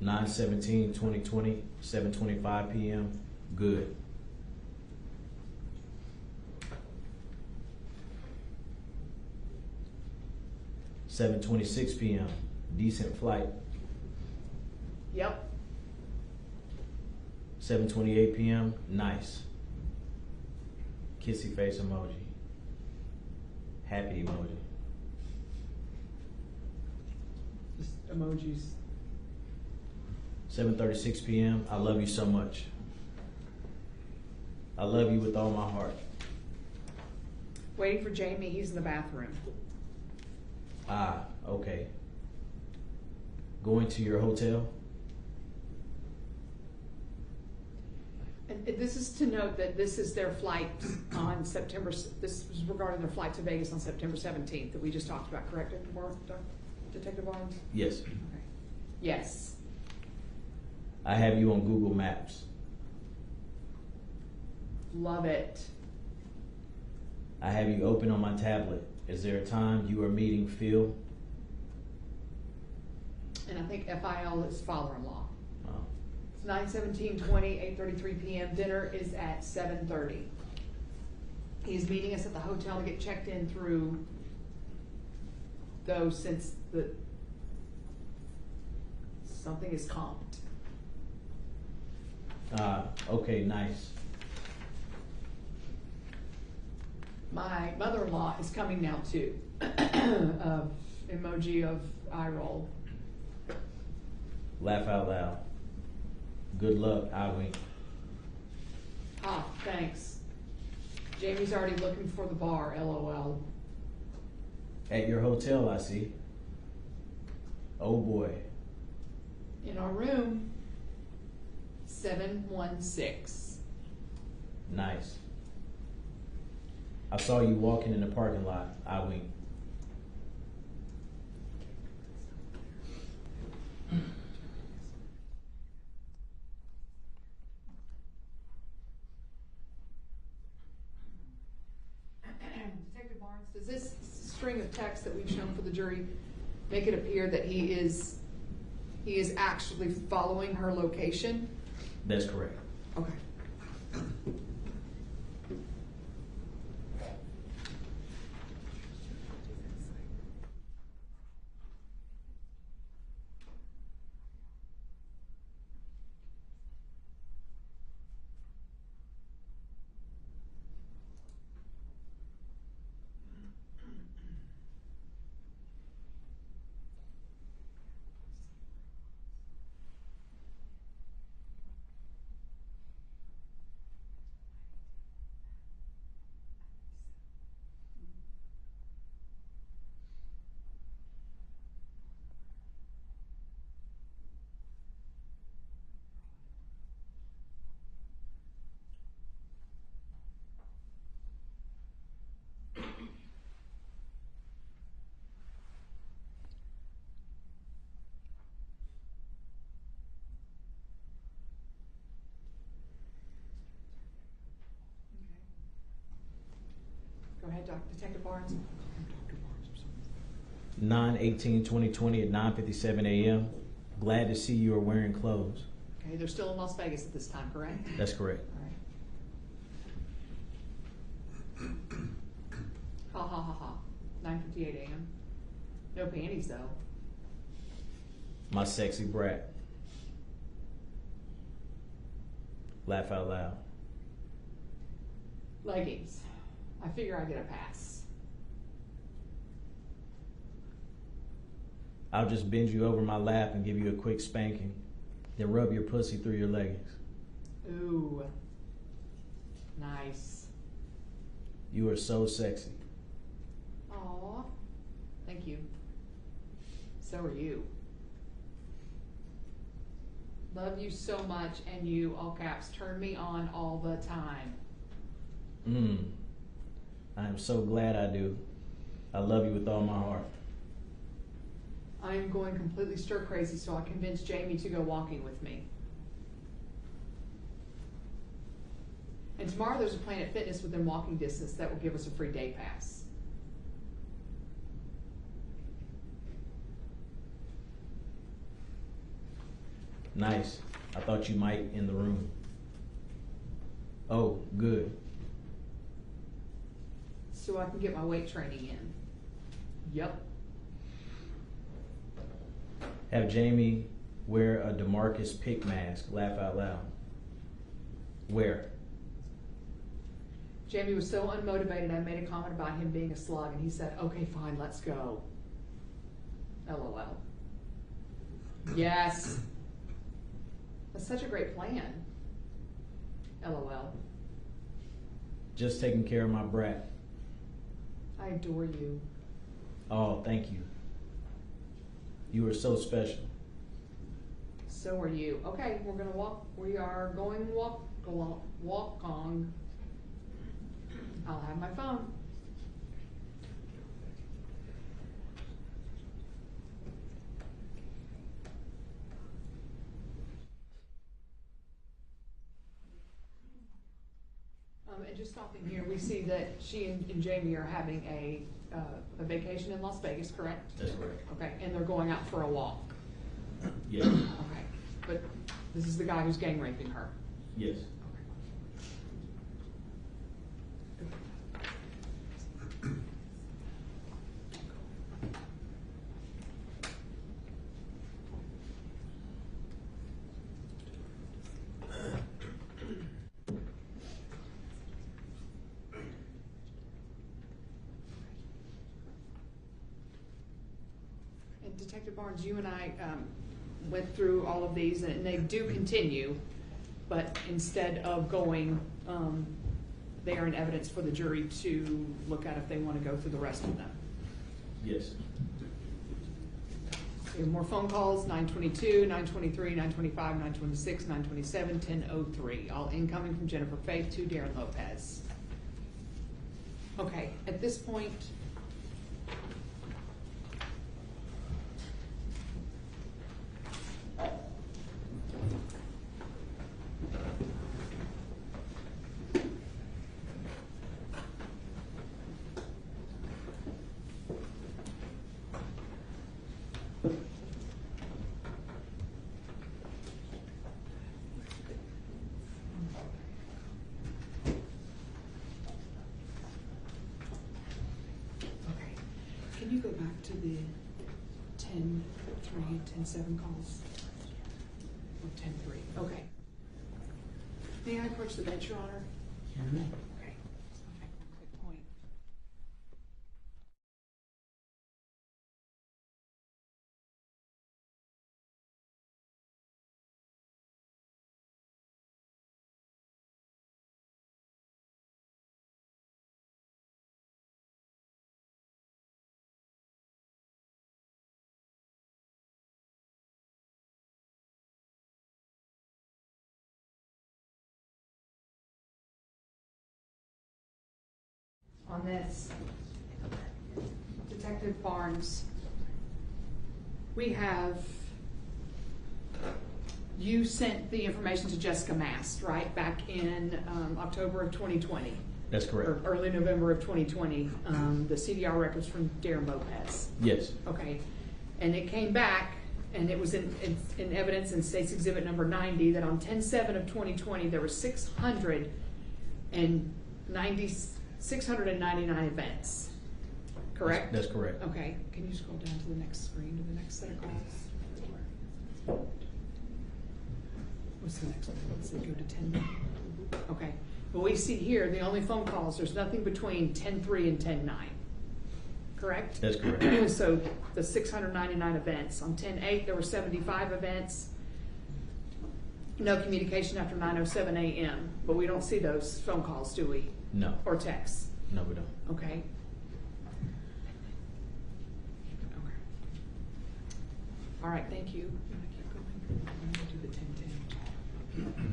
9/17/2020, 7:25 p.m. Good. 7:26 p.m. Decent flight. Yep. 7:28 p.m. Nice. Kissy face emoji. Happy emoji. Just emojis. 7:36 p.m. I love you so much. I love you with all my heart. Waiting for Jamie, he's in the bathroom. Ah, okay. Going to your hotel? And this is to note that this is their flight on September, this was regarding their flight to Vegas on September 17th that we just talked about, correct, Detective Barnes? Yes. Okay. Yes. I have you on Google Maps. Love it. I have you open on my tablet. Is there a time you are meeting Phil? And I think FIL is father-in-law. Oh. It's 9/17/20, 8:33 p.m. Dinner is at 7:30. He's meeting us at the hotel to get checked in through, though, since something is comped. Okay, nice. My mother-in-law is coming now too. Emoji of eye roll. Laugh out loud. Good luck, I wink. Ah, thanks. Jamie's already looking for the bar, LOL. At your hotel, I see. Oh boy. In our room, 716. Nice. I saw you walking in the parking lot. I wink. Detective Barnes, does this string of text that we've shown for the jury make it appear that he is actually following her location? That's correct. Okay. Detective Barnes? 9/18/2020 at 9:57 a.m. Glad to see you are wearing clothes. Okay, they're still in Las Vegas at this time, correct? That's correct. All right. Ha ha ha ha. 9:58 a.m. No panties though. My sexy brat. Laugh out loud. Leggings. I figure I get a pass. I'll just bend you over my lap and give you a quick spanking, then rub your pussy through your leggings. Ooh. Nice. You are so sexy. Aw. Thank you. So are you. Love you so much, and you, all caps, turn me on all the time. I am so glad I do. I love you with all my heart. I am going completely stir crazy, so I convinced Jamie to go walking with me. And tomorrow there's a Planet Fitness within walking distance that will give us a free day pass. Nice. I thought you might in the room. Oh, good. So I can get my weight training in. Yep. Have Jamie wear a DeMarcus Pick mask. Laugh out loud. Where? Jamie was so unmotivated, I made a comment about him being a slug, and he said, okay, fine, let's go. LOL. Yes. That's such a great plan. LOL. Just taking care of my brat. I adore you. Oh, thank you. You are so special. So are you. Okay, we're gonna walk. We are going walk on. I'll have my phone. And just stopping here, we see that she and Jamie are having a vacation in Las Vegas, correct? That's correct. Okay, and they're going out for a walk. Yes. Okay, but this is the guy who's gang raping her. Yes. And Detective Barnes, you and I went through all of these, and they do continue, but instead of going, they are in evidence for the jury to look at if they want to go through the rest of them. Yes. We have more phone calls, 922, 923, 925, 926, 927, 1003, all incoming from Jennifer Faith to Darrin Lopez. Okay, at this point, can you go back to the 10-3, 10-7 calls? Or 10-3, okay. May I approach the bench, Your Honor? Okay. Quick point. On this, Detective Barnes, we have, you sent the information to Jessica Mast, right, back in October of 2020. That's correct. Or early November of 2020, the CDR records from Darrin Lopez. Yes. Okay, and it came back, and it was in evidence in State's Exhibit number 90 that on 10/7 of 2020 there were 699 events. Correct? That's correct. Okay, can you scroll down to the next screen, to the next set of calls? What's the next one? Let's see, go to 10. Okay, well, we see here, the only phone calls, there's nothing between 10/3 and 10/9. Correct? That's correct. So the 699 events. On 10/8, there were 75 events. No communication after 9:07 a.m. But we don't see those phone calls, do we? No. Or texts? No, we don't. Okay. All right, thank you. I'm gonna keep going. I'm gonna do the 10/10.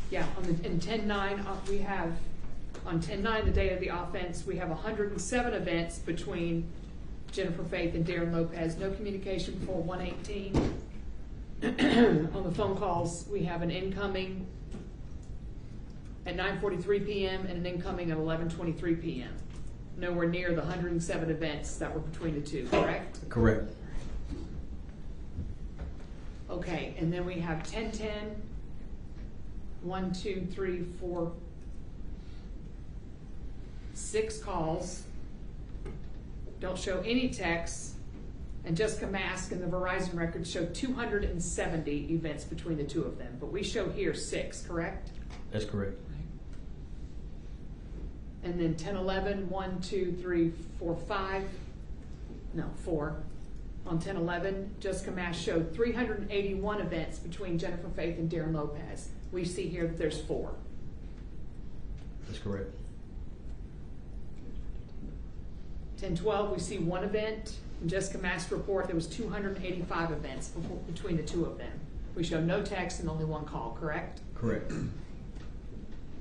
Yeah, in 10/9, we have, on 10/9, the day of the offense, we have 107 events between Jennifer Faith and Darrin Lopez. No communication before 1:18. On the phone calls, we have an incoming at 9:43 p.m. and an incoming at 11:23 p.m. Nowhere near the 107 events that were between the two, correct? Correct. Okay, and then we have 10/10, 1, 2, 3, 4, 6 calls. Don't show any texts, and Jessica Mask and the Verizon records show 270 events between the two of them, but we show here 6, correct? That's correct. And then 10/11, 1, 2, 3, 4, 5, no, 4. On 10/11, Jessica Mask showed 381 events between Jennifer Faith and Darrin Lopez. We see here that there's 4. That's correct. 10/12, we see 1 event. In Jessica Mask's report, there was 285 events between the two of them. We show no text and only 1 call, correct? Correct.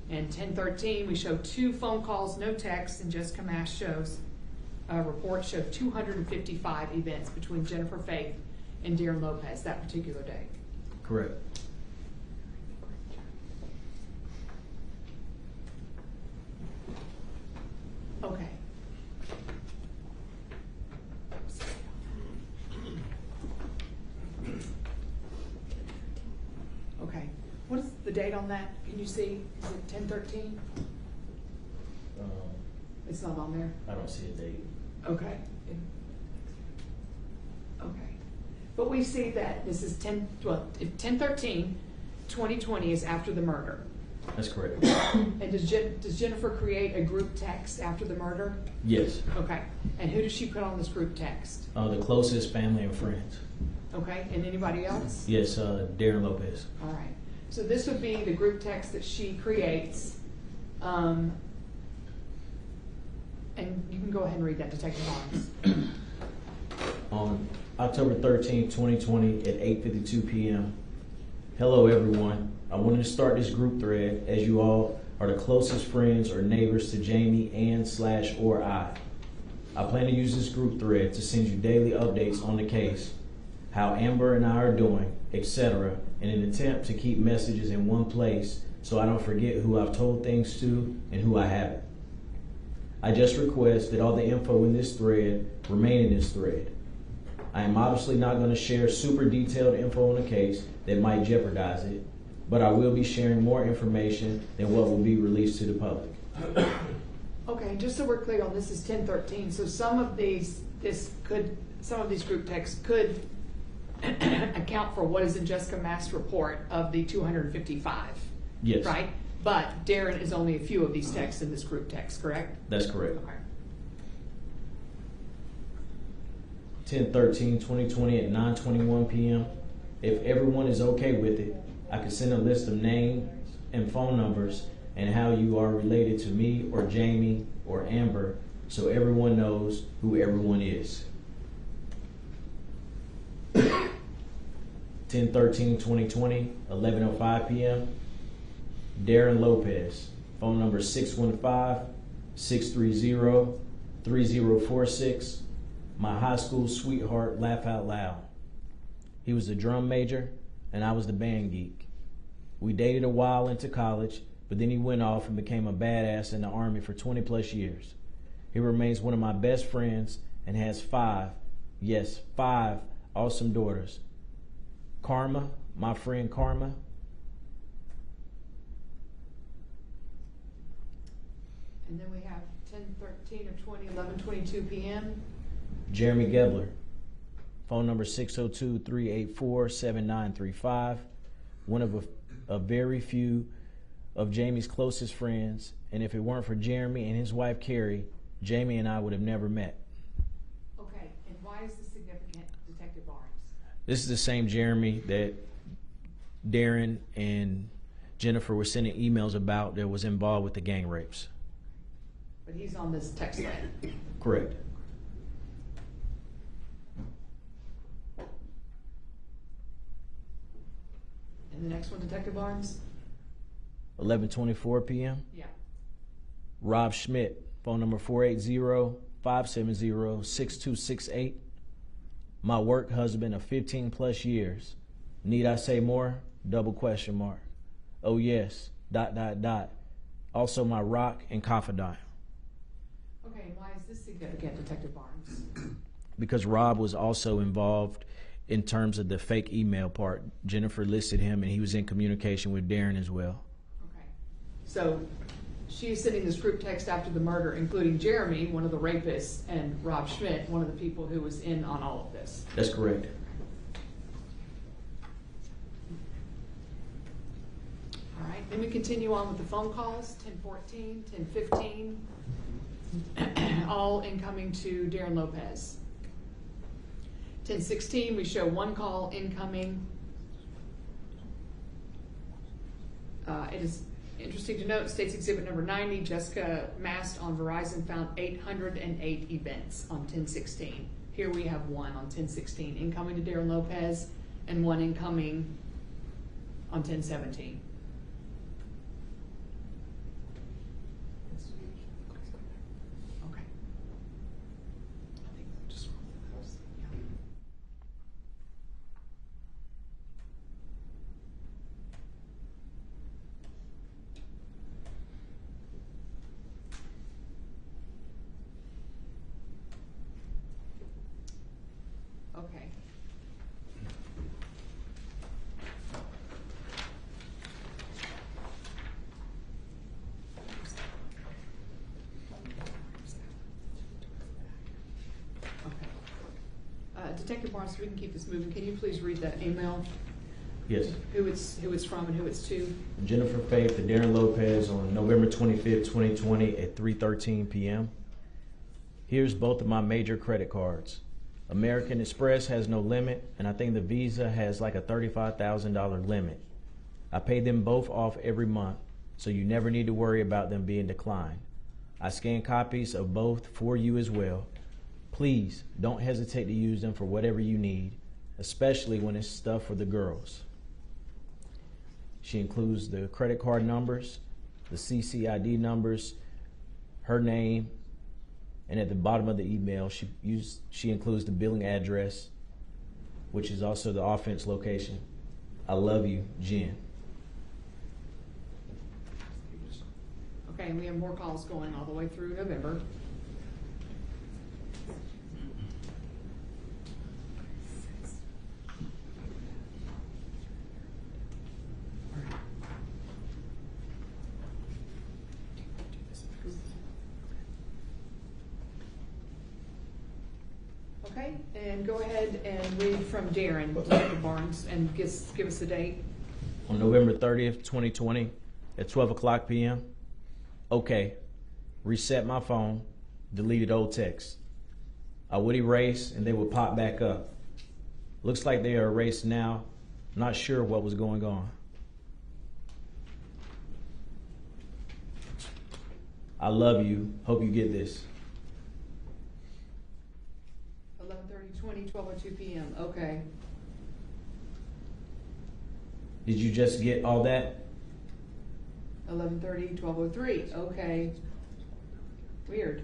And 10/13, we show 2 phone calls, no text, and Jessica Mask shows, report showed 255 events between Jennifer Faith and Darrin Lopez that particular day. Correct. Okay. Okay. What is the date on that? Can you see? Is it 10/13? It's not on there? I don't see a date. Okay. Okay. But we see that this is 10/13, 2020 is after the murder. That's correct. And does Jennifer create a group text after the murder? Yes. Okay. And who does she put on this group text? The closest family and friends. Okay. And anybody else? Yes, Darrin Lopez. All right. So this would be the group text that she creates. And you can go ahead and read that, Detective Barnes. On October 13, 2020 at 8:52 p.m. Hello, everyone. I wanted to start this group thread as you all are the closest friends or neighbors to Jamie and/or I. I plan to use this group thread to send you daily updates on the case, how Amber and I are doing, etc., in an attempt to keep messages in one place so I don't forget who I've told things to and who I haven't. I just request that all the info in this thread remain in this thread. I am obviously not going to share super detailed info on the case that might jeopardize it, but I will be sharing more information than what will be released to the public. Okay, just so we're clear on this is 10/13. So some of these group texts could account for what is in Jessica Mask's report of the 255. Yes. Right? But Darrin is only a few of these texts in this group text, correct? That's correct. Okay. 10/13/2020 at 9:21 p.m. If everyone is okay with it, I can send a list of names and phone numbers and how you are related to me or Jamie or Amber so everyone knows who everyone is. 10/13/2020, 11:05 p.m. Darrin Lopez, phone number 615-630-3046. My high school sweetheart, laugh out loud. He was the drum major, and I was the band geek. We dated a while into college, but then he went off and became a badass in the Army for 20 plus years. He remains one of my best friends and has 5, yes, 5 awesome daughters. Karma, my friend Karma. And then we have 10/13 of 20, 11:22 p.m. Jeremy Gebler. Phone number 602-384-7935. One of a very few of Jamie's closest friends. And if it weren't for Jeremy and his wife Carrie, Jamie and I would have never met. Okay, and why is this significant, Detective Barnes? This is the same Jeremy that Darrin and Jennifer were sending emails about that was involved with the gang rapes. But he's on this text thread. Correct. And the next one, Detective Barnes? 11:24 p.m. Yeah. Rob Schmidt, phone number 480-570-6268. My work husband of 15 plus years. Need I say more? Double question mark. Oh yes, ... Also my rock and confidant. Okay, and why is this significant, Detective Barnes? Because Rob was also involved in terms of the fake email part. Jennifer listed him and he was in communication with Darrin as well. Okay. So she's sending this group text after the murder, including Jeremy, one of the rapists, and Rob Schmidt, one of the people who was in on all of this. That's correct. All right, then we continue on with the phone calls, 10:14, 10:15, all incoming to Darrin Lopez. 10:16, we show one call incoming. It is interesting to note, State's Exhibit number 90, Jessica Mast on Verizon found 808 events on 10:16. Here we have one on 10:16 incoming to Darrin Lopez and one incoming on 10:17. Okay. I think just roll those. Yeah. Okay. Detective Barnes, so we can keep this moving, can you please read that email? Yes. Who it's from and who it's to? Jennifer Faith to Darrin Lopez on November 25th, 2020 at 3:13 p.m. Here's both of my major credit cards. American Express has no limit, and I think the Visa has like a $35,000 limit. I pay them both off every month, so you never need to worry about them being declined. I scan copies of both for you as well. Please don't hesitate to use them for whatever you need, especially when it's stuff for the girls. She includes the credit card numbers, the CCID numbers, her name, and at the bottom of the email, she includes the billing address, which is also the offense location. I love you, Jen. Okay, and we have more calls going all the way through November. Okay, and go ahead and read from Darrin, Detective Barnes, and give us the date. On November 30th, 2020 at 12 o'clock p.m. Okay, reset my phone, deleted old texts. I would erase and they would pop back up. Looks like they are erased now. Not sure what was going on. I love you. Hope you get this. 11:30, 12:02 p.m. Okay. Did you just get all that? 11:30, 12:03. Okay. Weird.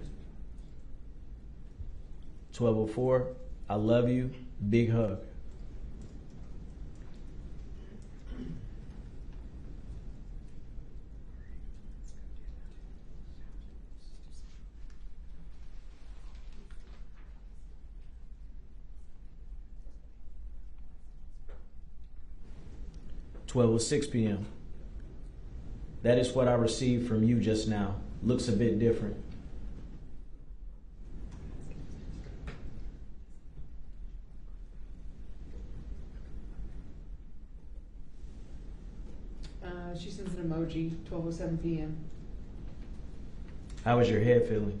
12:04. I love you. Big hug. 12:06 p.m. That is what I received from you just now. Looks a bit different. She sends an emoji, 12:07 p.m. How is your head feeling?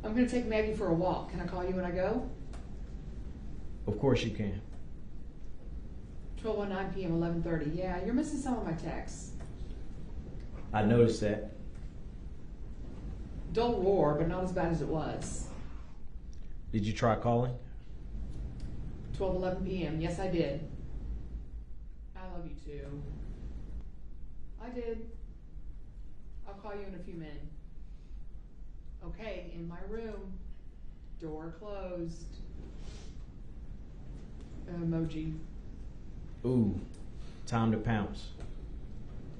I'm going to take Maggie for a walk. Can I call you when I go? Of course you can. 12:09 p.m., 11:30. Yeah, you're missing some of my texts. I noticed that. Dull roar, but not as bad as it was. Did you try calling? 12:11 p.m. Yes, I did. I love you too. I did. I'll call you in a few minutes. Okay, in my room. Door closed. Emoji. Ooh, time to pounce.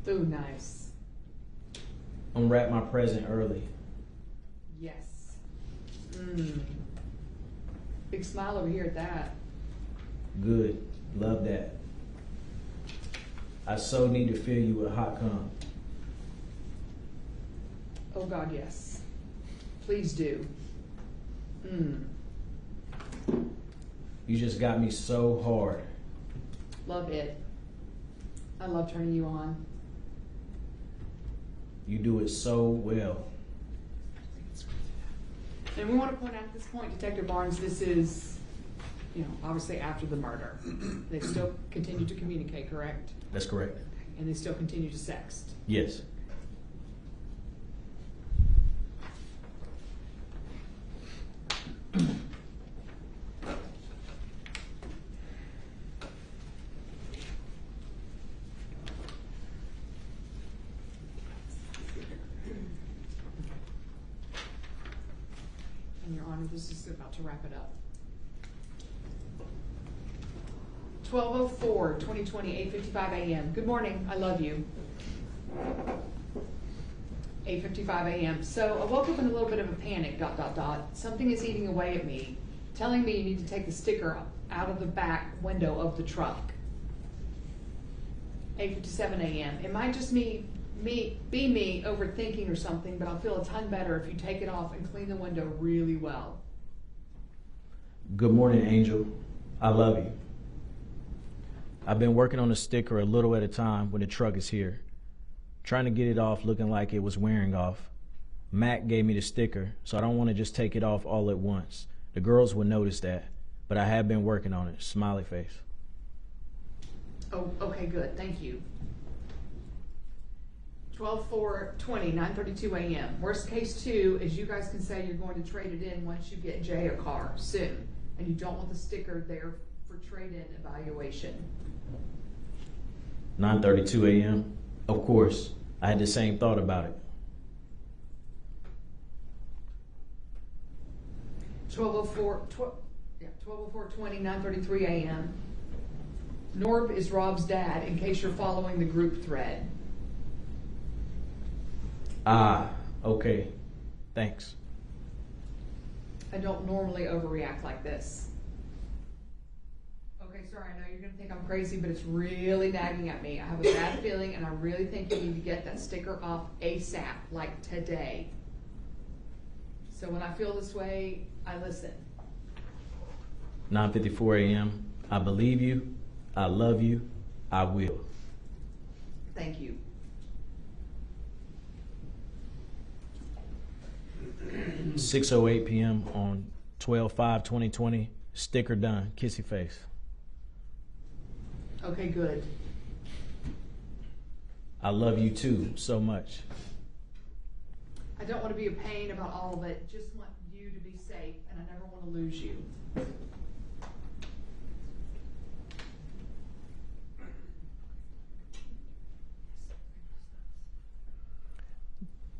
Ooh, nice. Unwrap my present early. Yes. Big smile over here at that. Good. Love that. I so need to fill you with hot cum. Oh God, yes. Please do. You just got me so hard. Love it. I love turning you on. You do it so well. And we want to point out at this point, Detective Barnes, this is, obviously after the murder. They still continue to communicate, correct? That's correct. And they still continue to sext. Yes. And Your Honor, this is about to wrap it up. 12:04, 2020, 8:55 a.m. Good morning. I love you. 8:55 a.m. So I woke up in a little bit of a panic, ... Something is eating away at me, telling me you need to take the sticker out of the back window of the truck. 8:57 a.m. It might just be me overthinking or something, but I'll feel a ton better if you take it off and clean the window really well. Good morning, Angel. I love you. I've been working on the sticker a little at a time when the truck is here, trying to get it off looking like it was wearing off. Mac gave me the sticker, so I don't want to just take it off all at once. The girls will notice that, but I have been working on it. Smiley face. Oh, okay, good. Thank you. 12/4/20, 9:32 a.m. Worst case 2 is you guys can say you're going to trade it in once you get Jay a car soon, and you don't want the sticker there for trade-in evaluation. 9:32 a.m. Of course, I had the same thought about it. 12:04/20, 9:33 a.m. Norb is Rob's dad, in case you're following the group thread. Ah, okay. Thanks. I don't normally overreact like this. Okay, sorry, I know you're going to think I'm crazy, but it's really nagging at me. I have a bad feeling, and I really think you need to get that sticker off ASAP, like today. So when I feel this way, I listen. 9:54 a.m. I believe you. I love you. I will. Thank you. 6:08 p.m. on 12/5/2020. Sticker done. Kissy face. Okay, good. I love you too so much. I don't want to be a pain about all of it. Just want you to be safe, and I never want to lose you.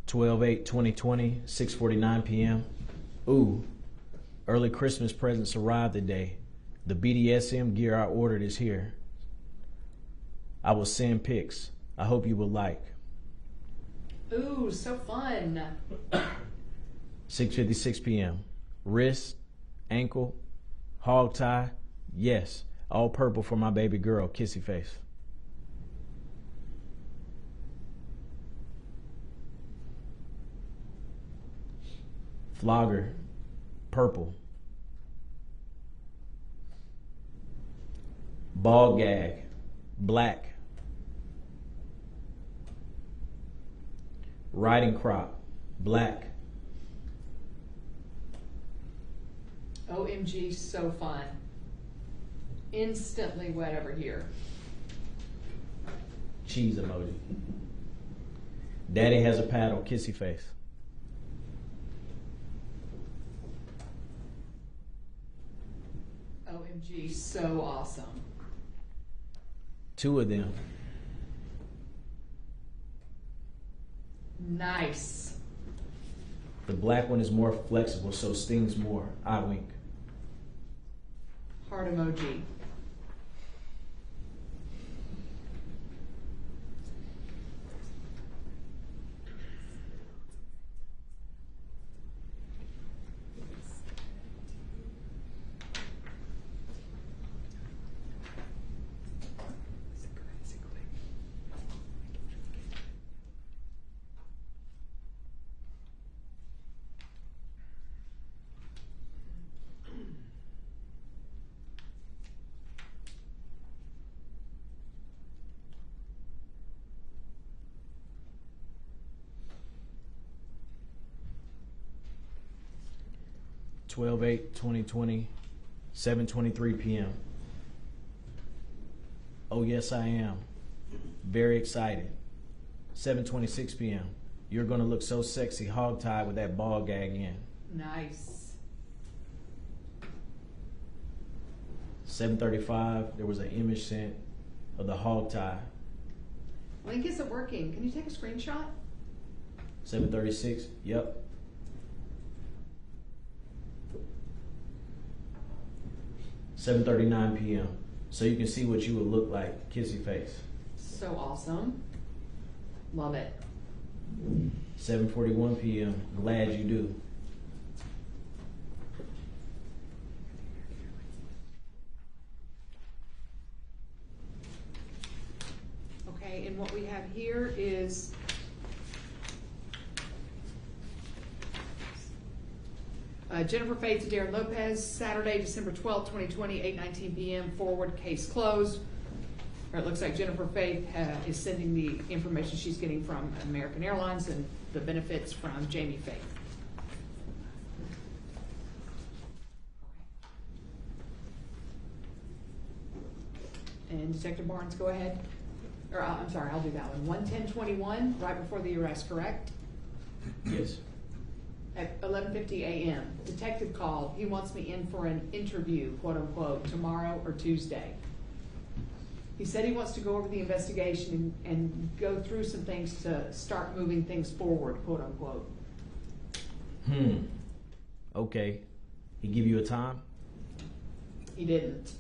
Twelve 8/2020, 6:49 p.m. Ooh, early Christmas presents arrived today. The BDSM gear I ordered is here. I will send pics. I hope you will like. Ooh, so fun. 6:56 p.m. Wrist, ankle, hog tie. Yes, All purple for my baby girl, kissy face. Flogger, purple. Ball gag, black. Riding crop, black. OMG, so fun. Instantly wet over here. Cheese emoji. Daddy has a paddle, kissy face. OMG, so awesome. 2 of them. Nice. The black one is more flexible, so stings more. I wink. Heart emoji. Twelve 8/2020, 7:23 p.m. Oh yes, I am. Very excited. 7:26 p.m. You're gonna look so sexy hogtied with that ball gag in. Nice. 7:35. There was an image sent of the hog tie. Link isn't working. Can you take a screenshot? 7:36. Yep. 7:39 p.m. So you can see what you would look like, kissy face. So awesome. Love it. 7:41 p.m. Glad you do. Okay, and what we have here is Jennifer Faith to Darrin Lopez, Saturday, December 12th, 2020, 8:19 p.m. Forward, case closed. Or it looks like Jennifer Faith is sending the information she's getting from American Airlines and the benefits from Jamie Faith. And Detective Barnes, go ahead. Or I'm sorry, I'll do that one. 1:10:21, right before the arrest, correct? Yes. At 11:50 a.m. Detective called. He wants me in for an interview, quote unquote, tomorrow or Tuesday. He said he wants to go over the investigation and go through some things to start moving things forward, quote unquote. Okay. He give you a time? He didn't.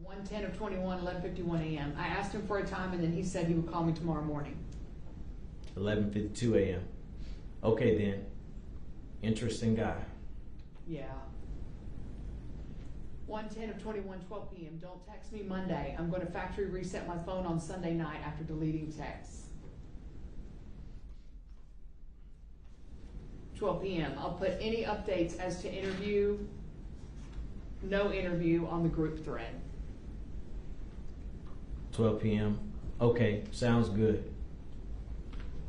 1:10/21, 11:51 a.m. I asked him for a time and then he said he would call me tomorrow morning. 11:52 a.m. Okay then. Interesting guy. Yeah. 1:10/21, 12 p.m. Don't text me Monday. I'm going to factory reset my phone on Sunday night after deleting texts. 12 p.m. I'll put any updates as to interview, no interview on the group thread. 12 p.m. Okay, sounds good.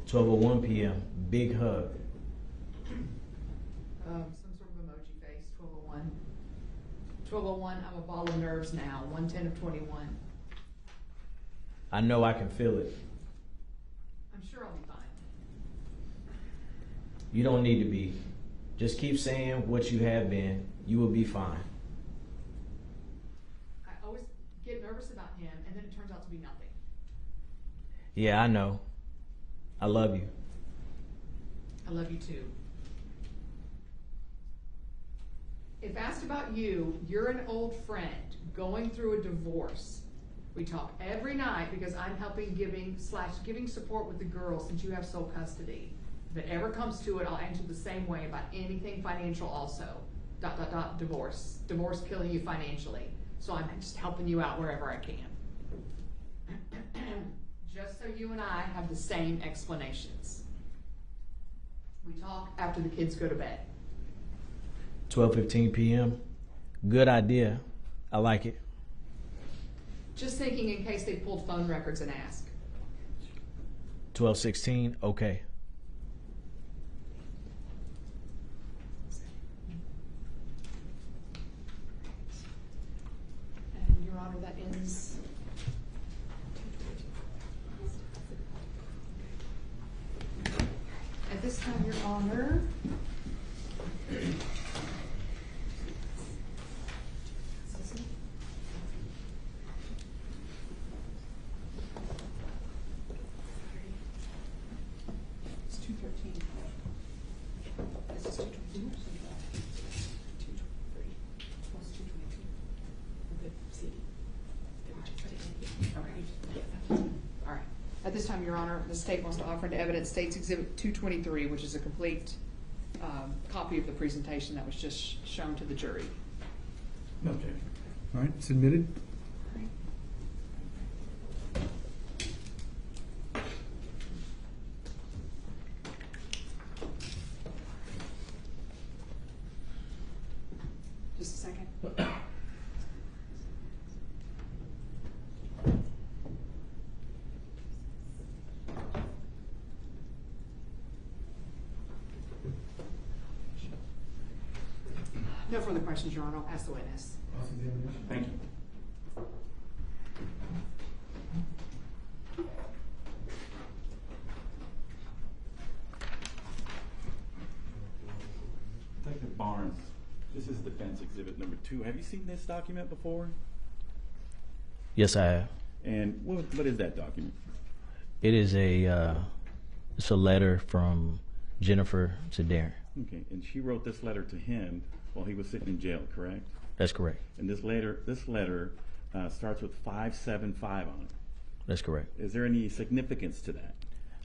12:01 p.m. Big hug. Some sort of emoji face. 12:01. 12:01. I'm a ball of nerves now. 1:10/21. I know I can feel it. I'm sure I'll be fine. You don't need to be. Just keep saying what you have been. You will be fine. I always get nervous about him, and then it turns out to be nothing. Yeah, I know. I love you. I love you too. If asked about you, you're an old friend going through a divorce. We talk every night because I'm helping giving support with the girls since you have sole custody. If it ever comes to it, I'll answer the same way about anything financial also. divorce. Divorce killing you financially. So I'm just helping you out wherever I can. Just so you and I have the same explanations. We talk after the kids go to bed. 12:15 p.m. Good idea. I like it. Just thinking in case they pulled phone records and ask. 12:16. Okay. And Your Honor, that ends. At this time, Your Honor. It's 2:13. This is 2:22. 2:23. Plus 2:22. Okay, see. Okay. All right. At this time, Your Honor, the state wants to offer into evidence State's Exhibit 223, which is a complete copy of the presentation that was just shown to the jury. No objection. All right, submitted. Just a second. No further questions, Your Honor. I'll ask the witness. Cross-examination. Thank you. Detective Barnes, this is Defense Exhibit number 2. Have you seen this document before? Yes, I have. And what is that document? It is it's a letter from Jennifer to Darrin. Okay, and she wrote this letter to him while he was sitting in jail, correct? That's correct. And this letter starts with 575 on it. That's correct. Is there any significance to that?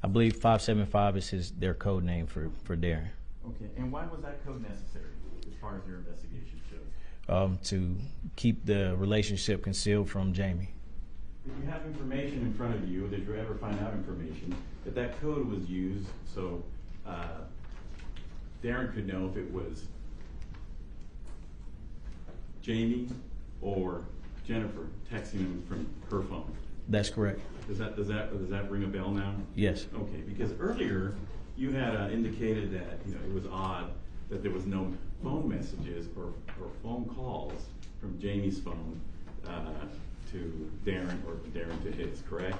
I believe 575 is their code name for Darrin. Okay, and why was that code necessary as far as your investigation shows? To keep the relationship concealed from Jamie. Did you have information in front of you, or did you ever find out information that that code was used so Darrin could know if it was Jamie or Jennifer texting him from her phone? That's correct. Does that ring a bell now? Yes. Okay, because earlier you had indicated that it was odd that there was no phone messages or phone calls from Jamie's phone to Darrin or Darrin to his, correct?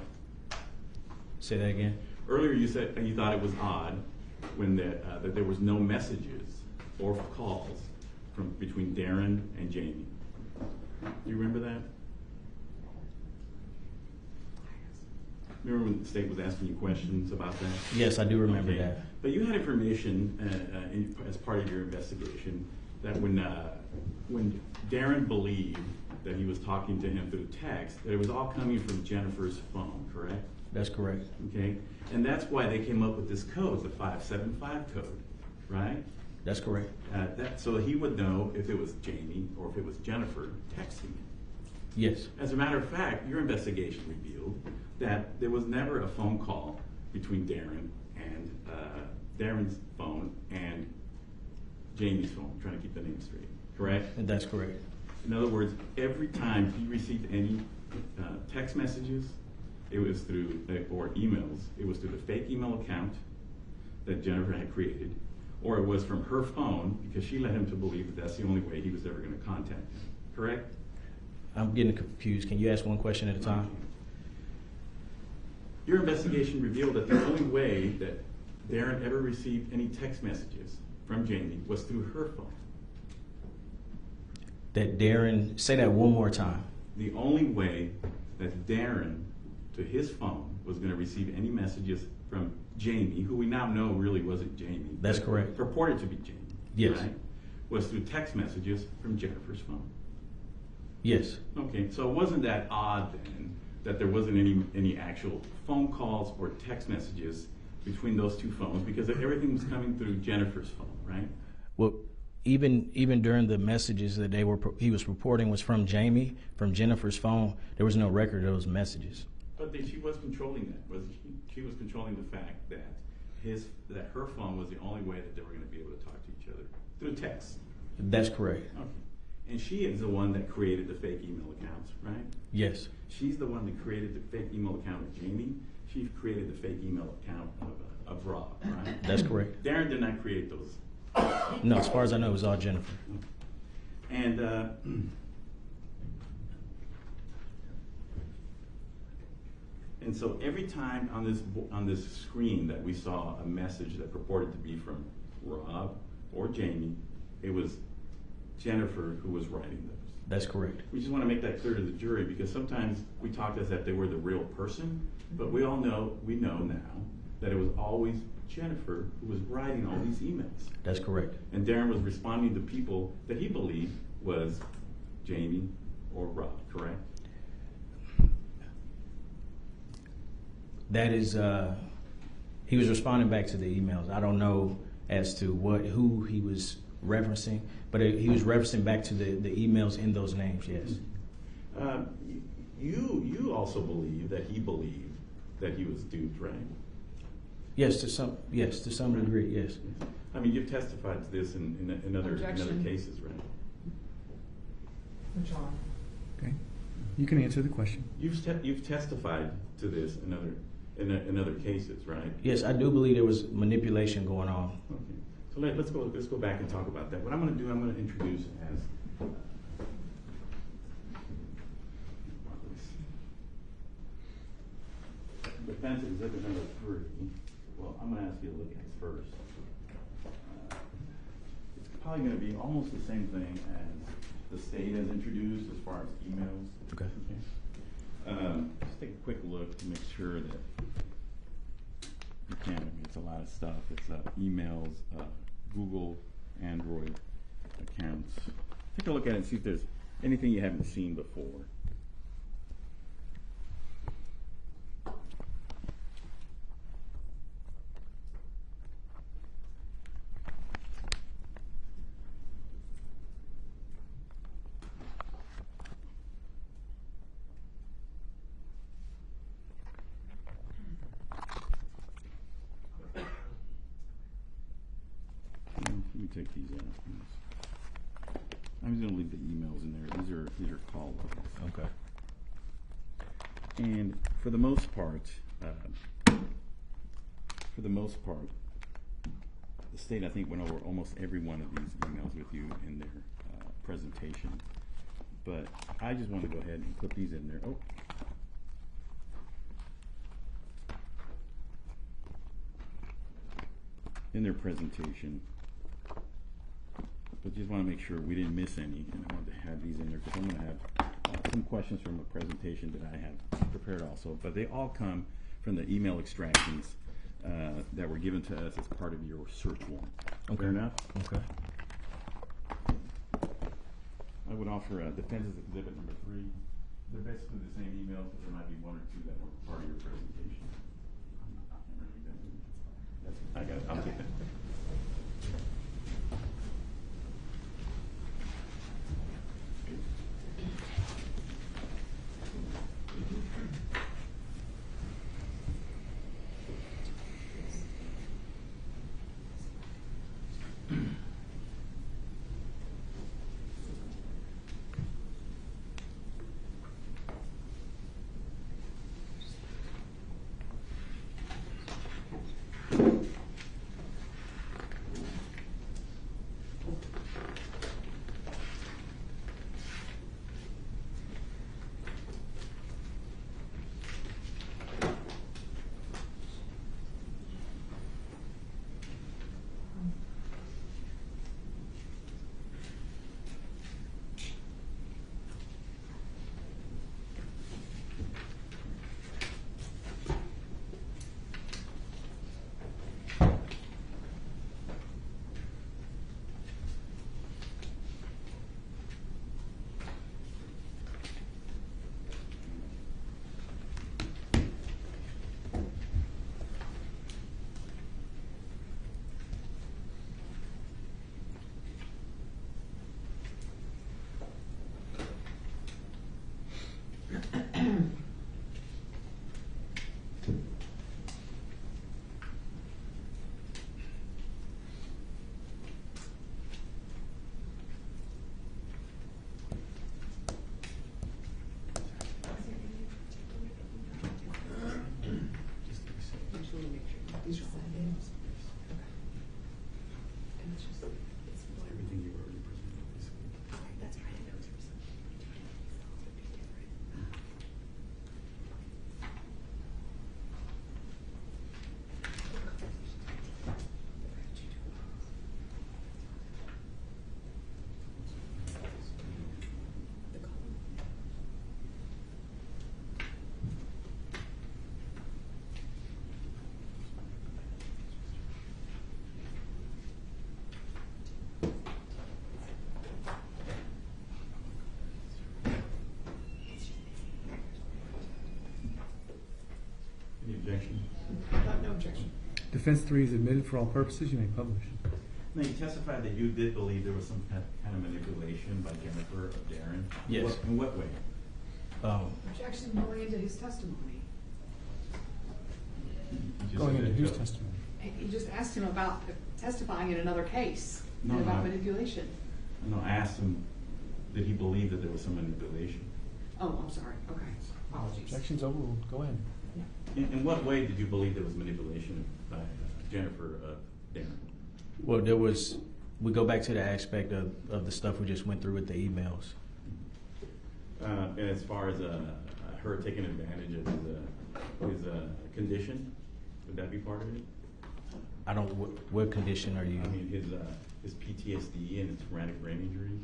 Say that again. Earlier you said you thought it was odd when that there was no messages or calls between Darrin and Jamie. Do you remember that? Remember when the state was asking you questions about that? Yes, I do remember Okay. that. But you had information as part of your investigation that when Darrin believed that he was talking to him through text, that it was all coming from Jennifer's phone, correct? That's correct. Okay, and that's why they came up with this code, the 575 code, right? That's correct. So he would know if it was Jamie or if it was Jennifer texting him. Yes. As a matter of fact, your investigation revealed that there was never a phone call between Darrin and Darrin's phone and Jamie's phone. I'm trying to keep the name straight, correct? That's correct. In other words, every time he received any text messages, it was through, or emails, it was through the fake email account that Jennifer had created, or it was from her phone because she led him to believe that that's the only way he was ever going to contact him, correct? I'm getting confused. Can you ask one question at a time? Your investigation revealed that the only way that Darrin ever received any text messages from Jamie was through her phone. That Darrin, say that one more time. The only way that Darrin, to his phone, was going to receive any messages from Jamie, who we now know really wasn't Jamie. That's correct. Purported to be Jamie. Yes. Right? Was through text messages from Jennifer's phone. Yes. Okay, so it wasn't that odd then that there wasn't any actual phone calls or text messages between those two phones because everything was coming through Jennifer's phone, right? Well, even during the messages that he was reporting was from Jamie, from Jennifer's phone, there was no record of those messages. But she was controlling that, wasn't she? She was controlling the fact that her phone was the only way that they were going to be able to talk to each other through text. That's correct. Okay. And she is the one that created the fake email accounts, right? Yes. She's the one that created the fake email account of Jamie. She created the fake email account of Rob, right? That's correct. Darrin did not create those. No, as far as I know, it was all Jennifer. And and so every time on this screen that we saw a message that purported to be from Rob or Jamie, it was Jennifer who was writing those. That's correct. We just want to make that clear to the jury, because sometimes we talk as if they were the real person, but we know now that it was always Jennifer who was writing all these emails. That's correct. And Darrin was responding to people that he believed was Jamie or Rob, correct? That is, he was responding back to the emails. I don't know as to who he was referencing, but he was referencing back to the emails in those names, yes. You also believe that he believed that he was duped, right? Yes, to some degree, yes. I mean, you've testified to this in other cases, right? John. Okay. You can answer the question. You've testified to this in other cases, right? Yes, I do believe there was manipulation going on. Okay. So let's go back and talk about that. What I'm going to do, I'm going to introduce as defense exhibit number 3. Well, I'm going to ask you to look at this first. It's probably going to be almost the same thing as the state has introduced as far as emails. Okay. Just take a quick look to make sure that you can. I mean, it's a lot of stuff. It's emails, Google, Android accounts. Take a look at it and see if there's anything you haven't seen before. Let me take these out. I'm just going to leave the emails in there. These are call logs. Okay. And for the most part, the state, I think, went over almost every one of these emails with you in their presentation. But I just want to go ahead and put these in there. Oh. In their presentation. But just want to make sure we didn't miss any, and I wanted to have these in there because I'm going to have some questions from a presentation that I have prepared also. But they all come from the email extractions that were given to us as part of your search warrant. Okay. Fair enough? Okay. I would offer defense exhibit number 3. They're basically the same emails, but there might be one or two that were part of your presentation. I got it. I'll take that. objection? No objection. Defense 3 is admitted for all purposes. You may publish. Now, you testified that you did believe there was some kind of manipulation by Jennifer of Darrin. Yes. In what way? Objection going into his testimony. You just Going said into that, whose Joe. testimony? You just asked him about testifying in another case No, and about no. manipulation. No, I asked him, did he believe that there was some manipulation? Oh, I'm sorry. Okay. Apologies. Objection's overruled. Go ahead. In what way did you believe there was manipulation by Jennifer of Darrin? Well, we go back to the aspect of the stuff we just went through with the emails. And as far as her taking advantage of his condition, would that be part of it? I don't, what condition are you? I mean, his PTSD and his traumatic brain injury.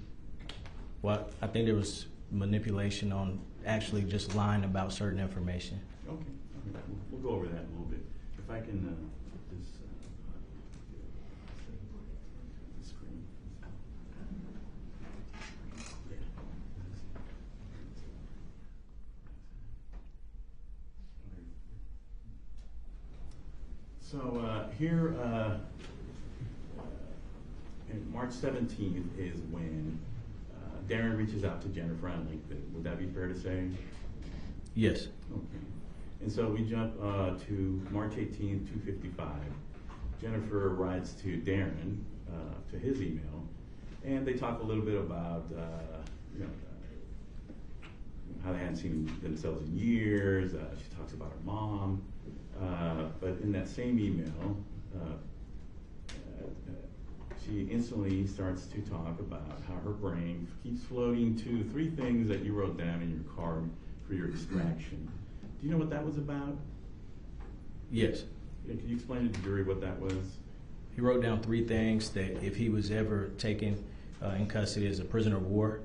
Well, I think there was manipulation on actually just lying about certain information. Okay, we'll go over that a little bit. If I can, this screen. So here, in March 17th is when Darrin reaches out to Jennifer on LinkedIn. Would that be fair to say? Yes. Okay. And so we jump to March 18th, 2:55. Jennifer writes to Darrin, to his email, and they talk a little bit about, how they hadn't seen themselves in years. She talks about her mom. But in that same email, she instantly starts to talk about how her brain keeps floating to 3 things that you wrote down in your card for your distraction. Do you know what that was about? Yes. Yeah, can you explain to the jury what that was? He wrote down 3 things that if he was ever taken in custody as a prisoner of war,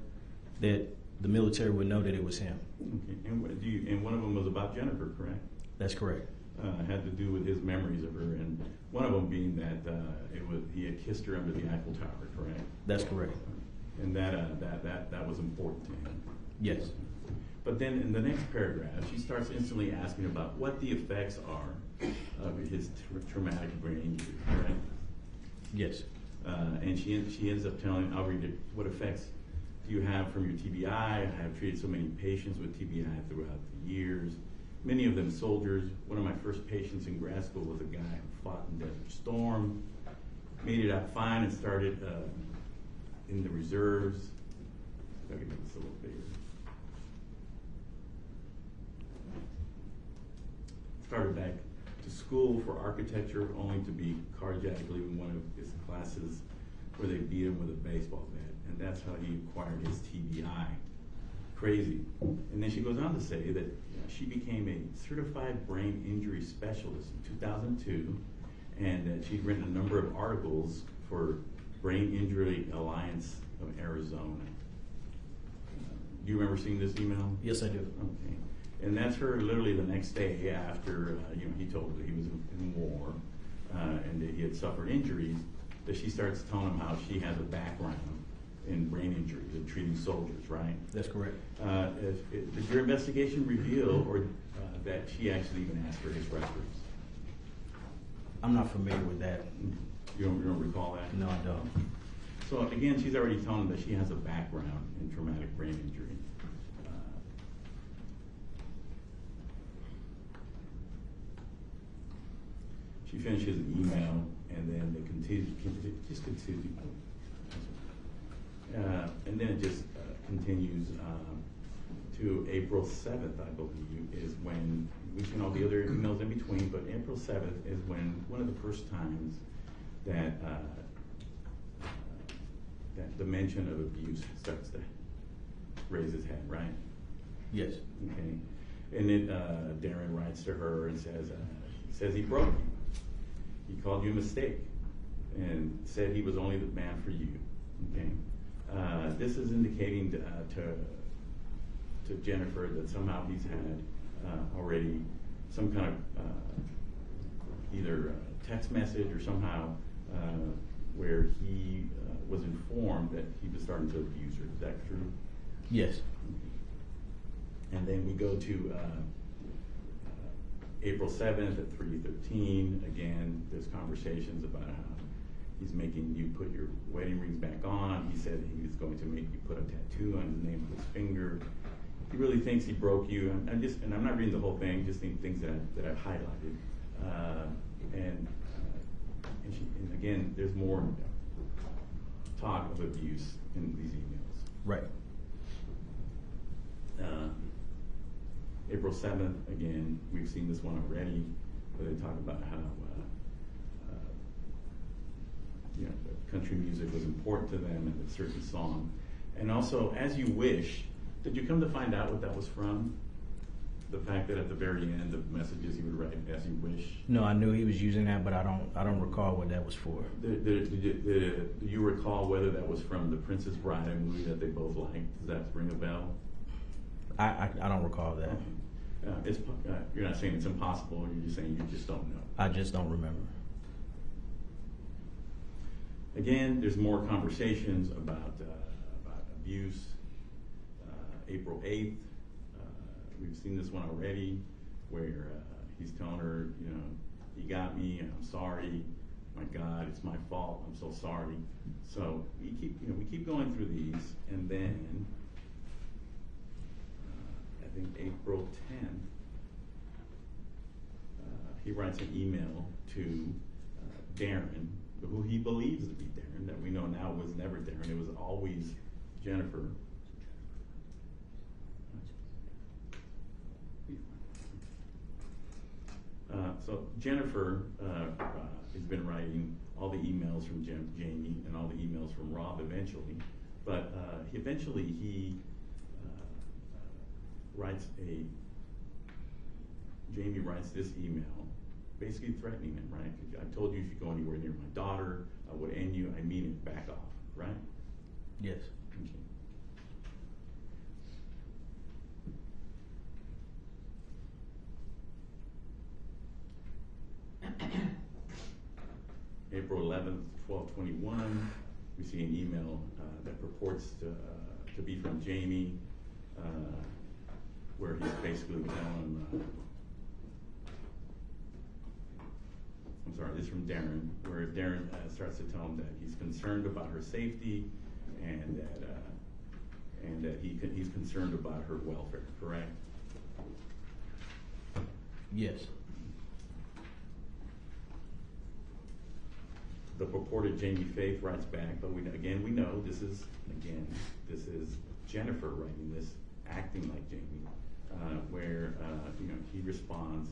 that the military would know that it was him. Okay. And one of them was about Jennifer, correct? That's correct. Had to do with his memories of her, and one of them being that he had kissed her under the Eiffel Tower, correct? That's correct. And that was important to him. Yes. But then in the next paragraph, she starts instantly asking about what the effects are of his traumatic brain injury, right? Yes. And she ends up telling, I'll read it, what effects do you have from your TBI? I have treated so many patients with TBI throughout the years, many of them soldiers. One of my first patients in grad school was a guy who fought in Desert Storm, made it out fine and started in the reserves. If I can make this a little bigger. Started back to school for architecture, only to be carjacked leaving one of his classes where they beat him with a baseball bat. And that's how he acquired his TBI. Crazy. And then she goes on to say that she became a certified brain injury specialist in 2002, and that she'd written a number of articles for Brain Injury Alliance of Arizona. Do you remember seeing this email? Yes, I do. Okay. And that's her literally the next day after he told her that he was in war and that he had suffered injuries, that she starts telling him how she has a background in brain injuries and treating soldiers, right? That's correct. Did your investigation reveal that she actually even asked for his records? I'm not familiar with that. You don't recall that? No, I don't. So again, she's already telling him that she has a background in traumatic brain injury. She finishes an email, and then they continue. And then it just continues to April 7th, I believe, is when we've seen all the other emails in between, but April 7th is when one of the first times that that the mention of abuse starts to raise his head, right? Yes. Okay. And then Darrin writes to her and says he broke you. He called you a mistake and said he was only the man for you. Okay. This is indicating to Jennifer that somehow he's had already some kind of either text message or somehow where he was informed that he was starting to abuse her. Is that true? Yes. And then we go to April 7th at 3:13, again, there's conversations about how he's making you put your wedding rings back on. He said he was going to make you put a tattoo on the name of his finger. He really thinks he broke you. And I'm not reading the whole thing, just things that I've highlighted. And again, there's more talk of abuse in these emails. Right. April 7th, again, we've seen this one already, where they talk about how country music was important to them and a certain song. And also, As You Wish, did you come to find out what that was from? The fact that at the very end of messages he would write, As You Wish? No, I knew he was using that, but I don't recall what that was for. Do you recall whether that was from the Princess Bride movie that they both liked? Does that ring a bell? I don't recall that. You're not saying it's impossible, you're just saying you just don't know. I just don't remember. Again, there's more conversations about abuse. April 8th, we've seen this one already, where he's telling her, you got me, and I'm sorry. My God, it's my fault. I'm so sorry. So we keep going through these, and then I think April 10th, he writes an email to Darrin, who he believes to be Darrin, that we know now was never Darrin. It was always Jennifer. So Jennifer has been writing all the emails from Jamie and all the emails from Rob eventually, but eventually he Jamie writes this email basically threatening him, right? I told you if you go anywhere near my daughter, I would end you. I mean it, back off, right? Yes. Okay. April 11th, 12:21, we see an email that purports to be from Jamie, where he's basically telling I'm sorry, this is from Darrin, where Darrin starts to tell him that he's concerned about her safety and that he's concerned about her welfare, correct? Yes. The purported Jamie Faith writes back, but we know this is Jennifer writing this, acting like Jamie, where he responds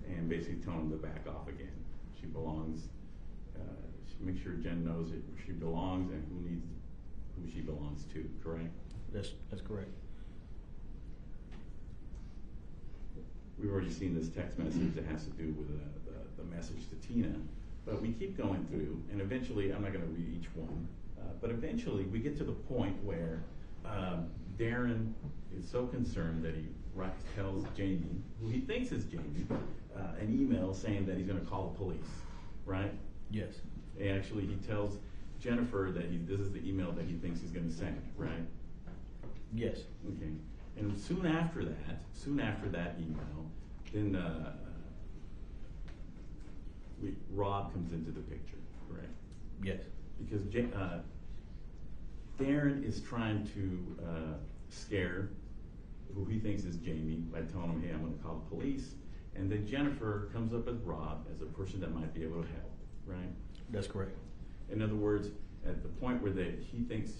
and basically telling him to back off again. She belongs. Make sure Jen knows it. She belongs and who she belongs to. Correct. That's correct. We've already seen this text message that has to do with the message to Tina. But we keep going through, and eventually, I'm not going to read each one, but eventually we get to the point where Darrin is so concerned that he tells Jamie, who he thinks is Jamie, an email saying that he's going to call the police, right? Yes. And actually, he tells Jennifer that this is the email that he thinks he's going to send, right? Yes. Okay. And soon after that email, then Rob comes into the picture, correct? Yes. Because Darrin is trying to scare who he thinks is Jamie by telling him, hey, I'm going to call the police. And then Jennifer comes up with Rob as a person that might be able to help, right? That's correct. In other words, at the point where she thinks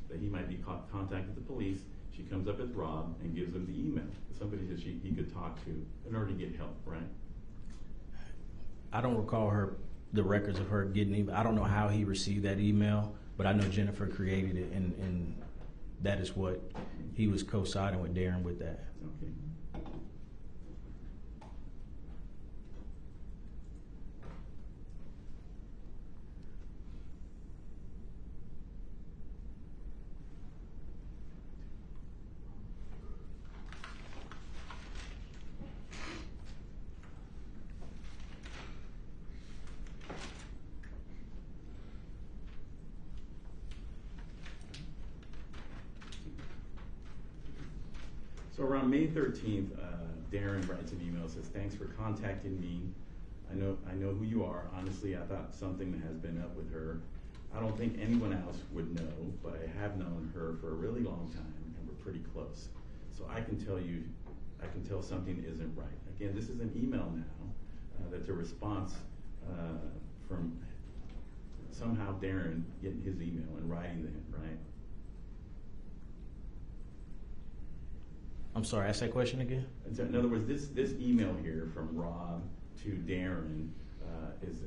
that he might be contacted the police, she comes up with Rob and gives him the email, somebody that he could talk to in order to get help, right? I don't recall the records of her getting email. I don't know how he received that email, but I know Jennifer created it, and that is what he was co-signing with Darrin with that. Okay. So around May 13th, Darrin writes an email, says, "Thanks for contacting me. I know who you are. Honestly, I thought something has been up with her. I don't think anyone else would know, but I have known her for a really long time, and we're pretty close. So I can tell something isn't right." Again, this is an email now that's a response from somehow Darrin getting his email and writing to him, right? I'm sorry, ask that question again? So in other words, this email here from Rob to Darrin is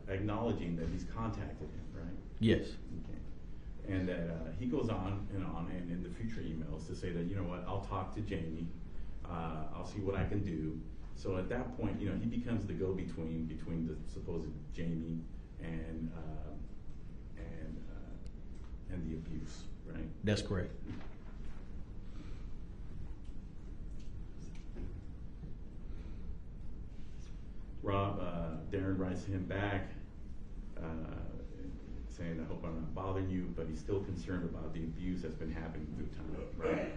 acknowledging that he's contacted him, right? Yes. Okay. And that he goes on and in the future emails to say that, you know what, I'll talk to Jamie, I'll see what I can do. So at that point, you know, he becomes the go-between between the supposed Jamie and the abuse, right? That's correct. Rob, Darrin writes him back saying, "I hope I'm not bothering you," but he's still concerned about the abuse that's been happening through time, right?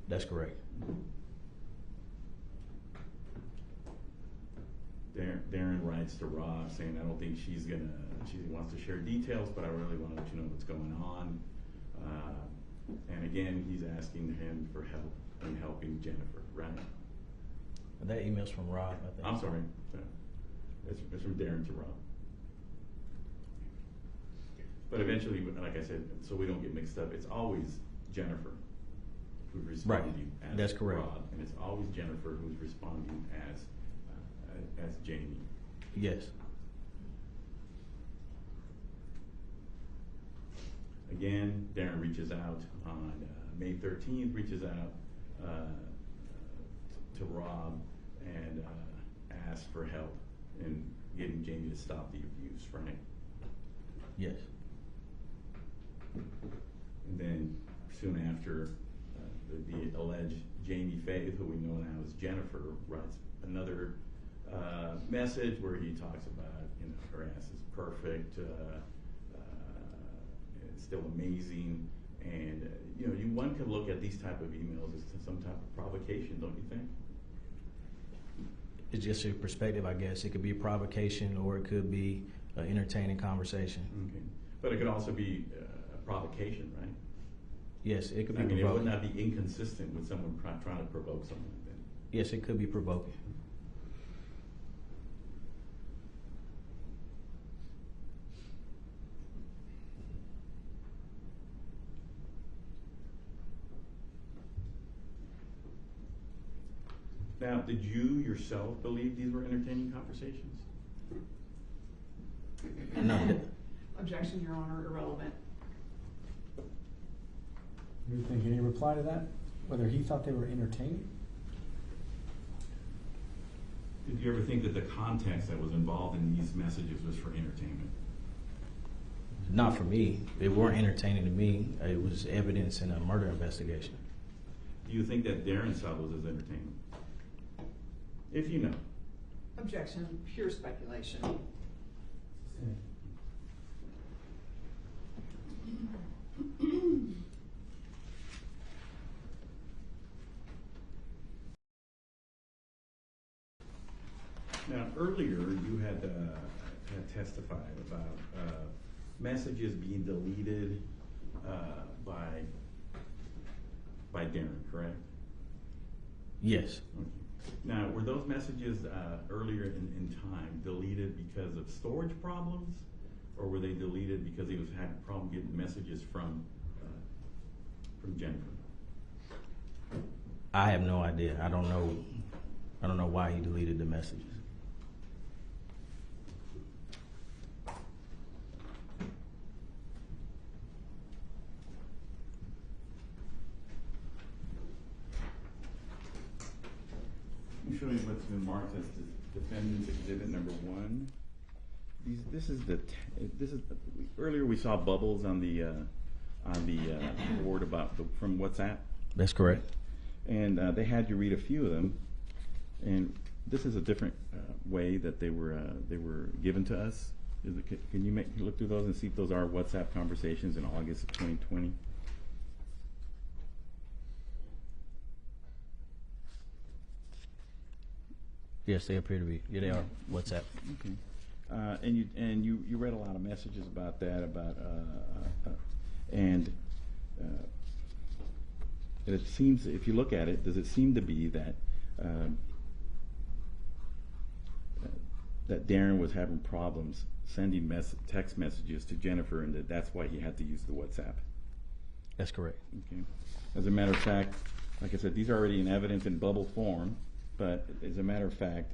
That's correct. Darrin writes to Rob saying, "I don't think she wants to share details, but I really want to let you know what's going on." And again, he's asking him for help in helping Jennifer, right? That email's from Rob, I think. I'm sorry. It's from Darrin to Rob. But eventually, like I said, so we don't get mixed up, it's always Jennifer who's responding as That's correct. Rob, and it's always Jennifer who's responding as Jamie. Yes. Again, Darrin reaches out on May 13th, reaches out to Rob and asks for help in getting Jamie to stop the abuse, right? Yes. And then soon after, the alleged Jamie Faith, who we know now as Jennifer, writes another message where he talks about, you know, her ass is perfect, it's still amazing, and you know, one could look at these type of emails as some type of provocation, don't you think? It's just your perspective, I guess. It could be a provocation or it could be an entertaining conversation. Okay, but it could also be a provocation, right? Yes, it could be I mean, it provoking. would not be inconsistent with someone trying to provoke someone. Then. Yes, it could be provoking. Now, did you yourself believe these were entertaining conversations? No. Objection, Your Honor, irrelevant. What do you think? Any reply to that? Whether he thought they were entertaining? Did you ever think that the context that was involved in these messages was for entertainment? Not for me. They weren't entertaining to me. It was evidence in a murder investigation. Do you think that Darrin saw those as entertainment? If you know. Objection, pure speculation. Now, earlier you had testified about messages being deleted by Darrin, correct? Yes. Okay. Now, were those messages earlier in time deleted because of storage problems, or were they deleted because he had a problem getting messages from Jennifer? I have no idea. I don't know why he deleted the messages. Let me show you what's been marked as defendant's exhibit number 1. Earlier we saw bubbles on the board from WhatsApp, That's correct. and they had you read a few of them, and this is a different way that they were given to us. Can you look through those and see if those are WhatsApp conversations in August of 2020? Yes, they appear to be. Yeah, they are. WhatsApp. Okay. And you read a lot of messages about that, and it seems, if you look at it, does it seem to be that that Darrin was having problems sending text messages to Jennifer, and that's why he had to use the WhatsApp? That's correct. Okay. As a matter of fact, like I said, these are already in evidence in bubble form, but as a matter of fact,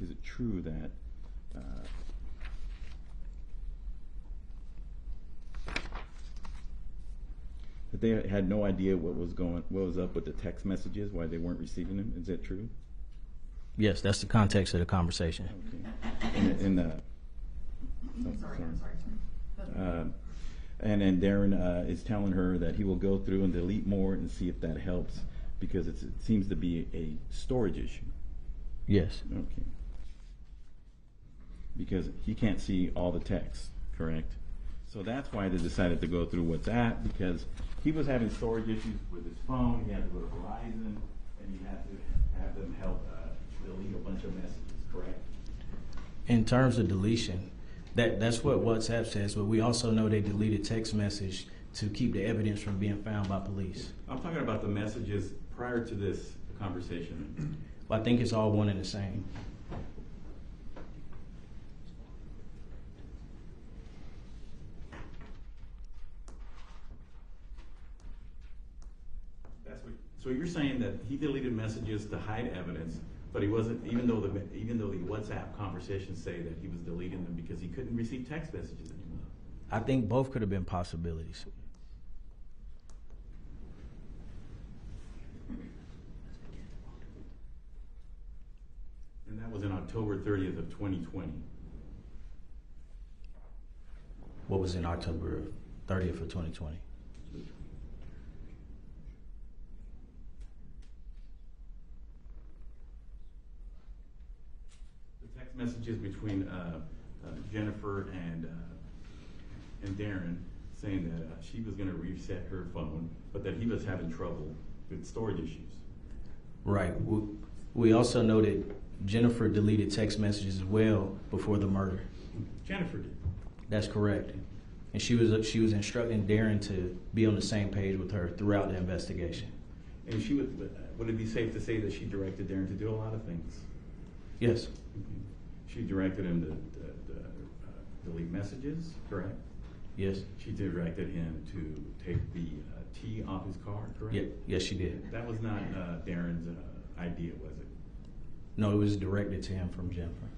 is it true that that they had no idea what was up with the text messages, why they weren't receiving them? Is that true? Yes, that's the context of the conversation. Okay. And then Darrin is telling her that he will go through and delete more and see if that helps, because it seems to be a storage issue. Yes. Okay. Because he can't see all the text, correct? So that's why they decided to go through WhatsApp, because he was having storage issues with his phone. He had to go to Verizon, and he had to have them help delete a bunch of messages, correct? In terms of deletion, that's what WhatsApp says, but we also know they deleted text message to keep the evidence from being found by police. I'm talking about the messages prior to this conversation. Well, I think it's all one and the same. So you're saying that he deleted messages to hide evidence, but he wasn't, even though the WhatsApp conversations say that he was deleting them because he couldn't receive text messages anymore? I think both could have been possibilities. And that was in October 30th of 2020. What was in October 30th of 2020? Messages between Jennifer and Darrin saying that she was going to reset her phone, but that he was having trouble with storage issues. Right. We also know that Jennifer deleted text messages as well before the murder. Jennifer did. That's correct. And she was instructing Darrin to be on the same page with her throughout the investigation. And would it be safe to say that she directed Darrin to do a lot of things? Yes. She directed him to delete messages, correct? Yes. She directed him to take the T off his car, correct? Yeah. Yes, she did. That was not Darrin's idea, was it? No, it was directed to him from Jennifer.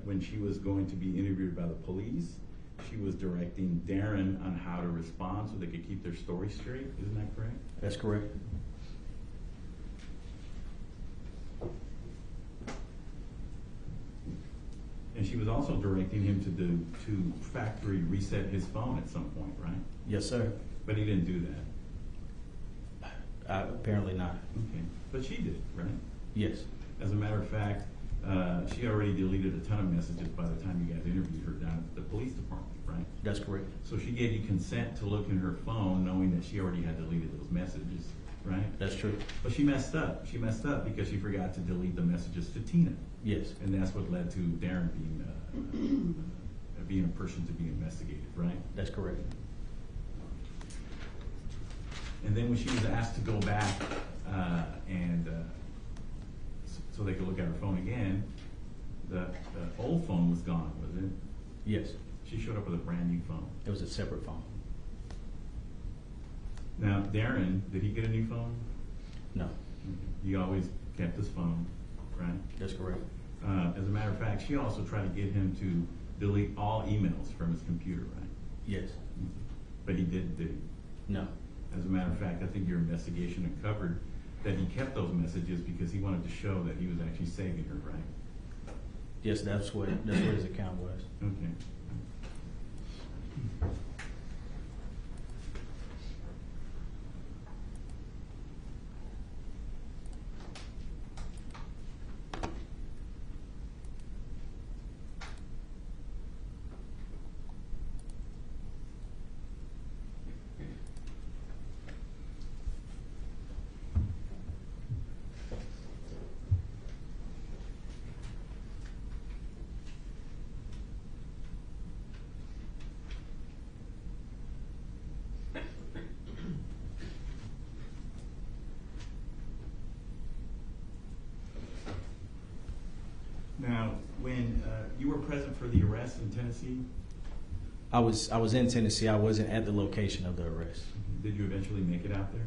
When she was going to be interviewed by the police, she was directing Darrin on how to respond so they could keep their story straight. Isn't that correct? That's correct. And she was also directing him to factory reset his phone at some point, right? Yes, sir. But he didn't do that. Apparently not. Okay. But she did, right? Yes. As a matter of fact, she already deleted a ton of messages by the time you guys interviewed her down at the police department, right? That's correct. So she gave you consent to look in her phone knowing that she already had deleted those messages, right? That's true. But she messed up. She messed up because she forgot to delete the messages to Tina. Yes. And that's what led to Darrin being a person to be investigated, right? That's correct. And then when she was asked to go back so they could look at her phone again, the old phone was gone, was it? Yes. She showed up with a brand new phone. It was a separate phone. Now, Darrin, did he get a new phone? No. He always kept his phone, right? That's correct. As a matter of fact, she also tried to get him to delete all emails from his computer, right? Yes. But he didn't, did he? No. As a matter of fact, I think your investigation uncovered that he kept those messages because he wanted to show that he was actually saving her, right? Yes, that's what his account was. Okay. arrest in Tennessee? I was in Tennessee. I wasn't at the location of the arrest. Did you eventually make it out there?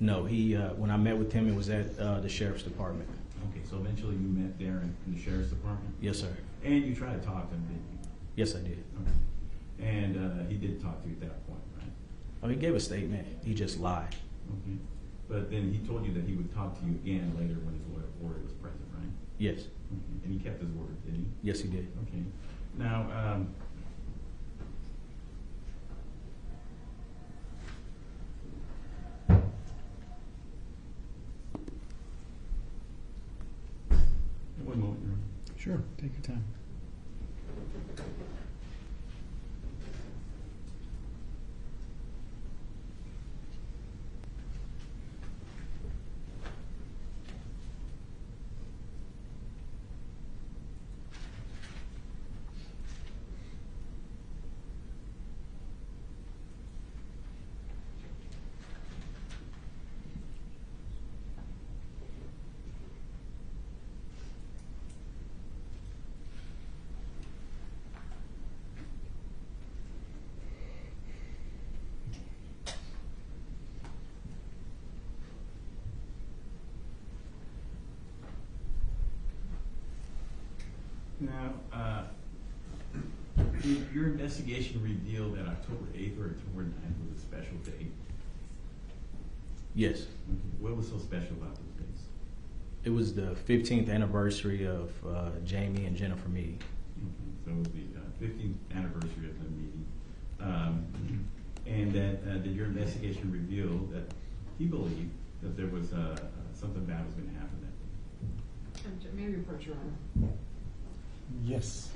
No, he when I met with him, it was at the sheriff's department. Okay, so eventually you met Darrin in the sheriff's department? Yes, sir. And you tried to talk to him, didn't you? Yes, I did. Okay. And he did talk to you at that point, right? Oh, he gave a statement. He just lied. Okay. But then he told you that he would talk to you again later when his lawyer was present, right? Yes. Okay. And he kept his word, didn't he? Yes, he did. Okay. Now, one moment, Your Honor. Sure, take your time. Now, did your investigation reveal that October 8th or October 9th was a special date? Yes. Okay. What was so special about those days? It was the 15th anniversary of Jamie and Jennifer meeting. Okay. So it was the 15th anniversary of the meeting. And that did your investigation reveal that he believed that there was something bad was going to happen that day? May I report, Your Honor? Yes.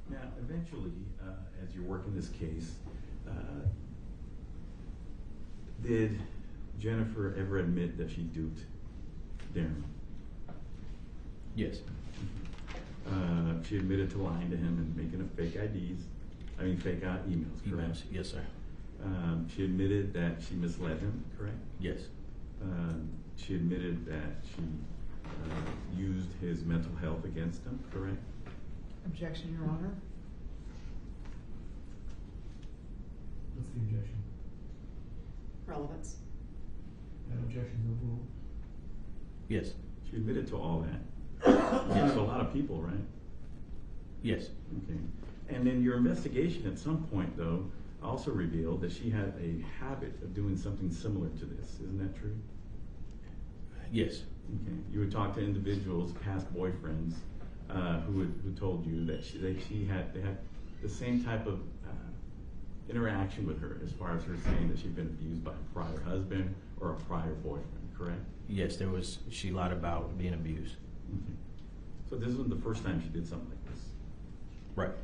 Now, eventually, as you're working this case, did Jennifer ever admit that she duped Darrin? Yes. She admitted to lying to him and making up fake fake emails, correct? Emails. Yes, sir. She admitted that she misled him, correct? Yes. She admitted that she used his mental health against him, correct? Objection, Your Honor. What's the objection? Relevance. That objection's overruled. Yes. She admitted to all that. Yes, to a lot of people, right? Yes. Okay. And then your investigation at some point, though, also revealed that she had a habit of doing something similar to this. Isn't that true? Yes. Okay. You would talk to individuals, past boyfriends, who told you that they had the same type of interaction with her, as far as her saying that she'd been abused by a prior husband or a prior boyfriend, correct? Yes, she lied about being abused. Okay. So this wasn't the first time she did something like this. Right.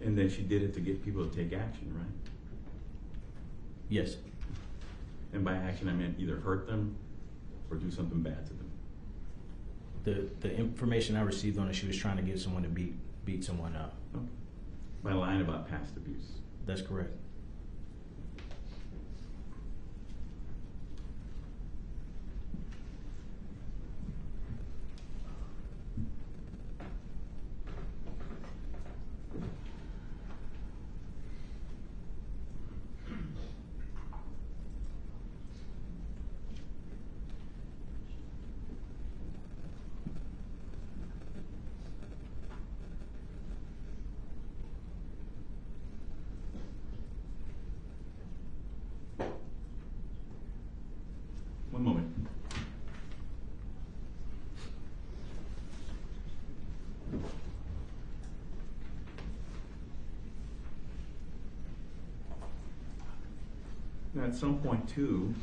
And then she did it to get people to take action, right? Yes. And by action, I meant either hurt them or do something bad to them. The information I received on it, she was trying to get someone to beat someone up. Okay. By lying about past abuse. That's correct. at some point too,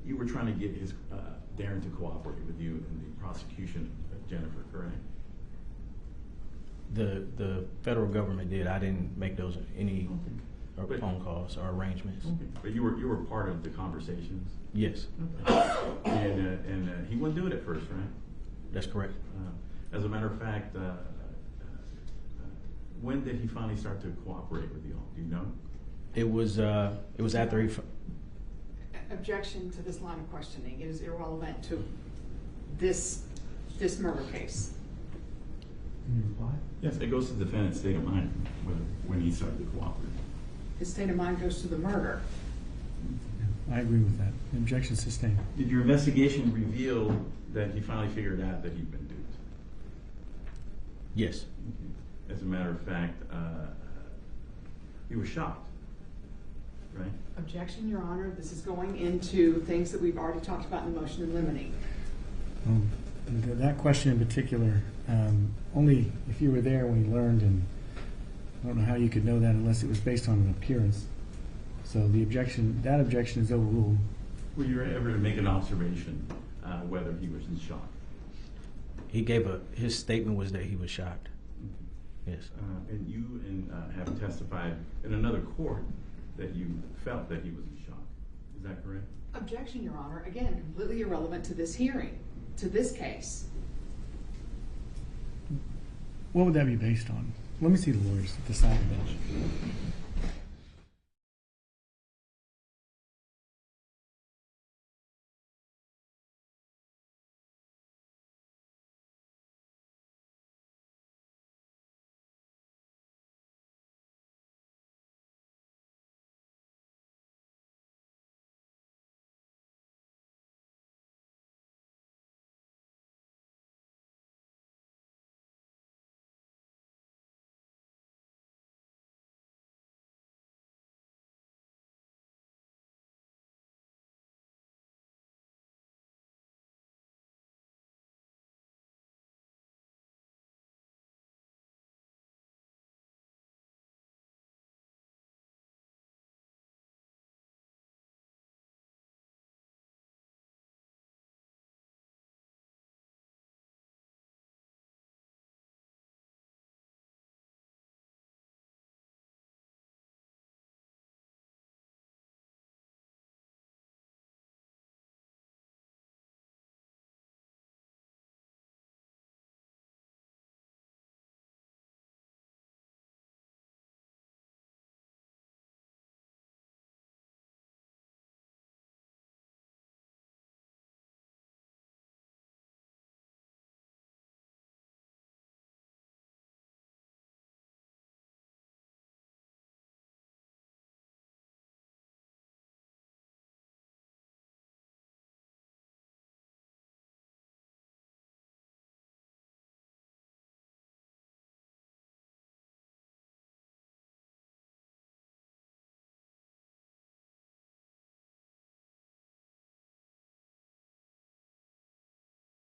you were trying to get Darrin to cooperate with you in the prosecution of Jennifer, correct? The federal government did. I didn't make those any phone calls or arrangements. Okay. But you were part of the conversations. Yes, And he wouldn't do it at first, right? that's correct. As a matter of fact, when did he finally start to cooperate with you all? Do you know? It was after he. Objection to this line of questioning. It is irrelevant to this murder case. Can you reply? Yes, it goes to the defendant's state of mind when he started to cooperate. His state of mind goes to the murder. Yeah, I agree with that. The objection sustained. Did your investigation reveal that he finally figured out that he'd been duped? Yes, As a matter of fact, he was shocked, right? Objection, Your Honor. This is going into things that we've already talked about in the motion in limine. That question in particular, only if you were there when he learned, and I don't know how you could know that unless it was based on an appearance. So that objection is overruled. Were you ever to make an observation whether he was in shock? his statement was that he was shocked. Yes. And you have testified in another court that you felt that he was in shock. Is that correct? Objection, Your Honor. Again, completely irrelevant to this hearing, to this case. What would that be based on? Let me see the lawyers at the side of the bench.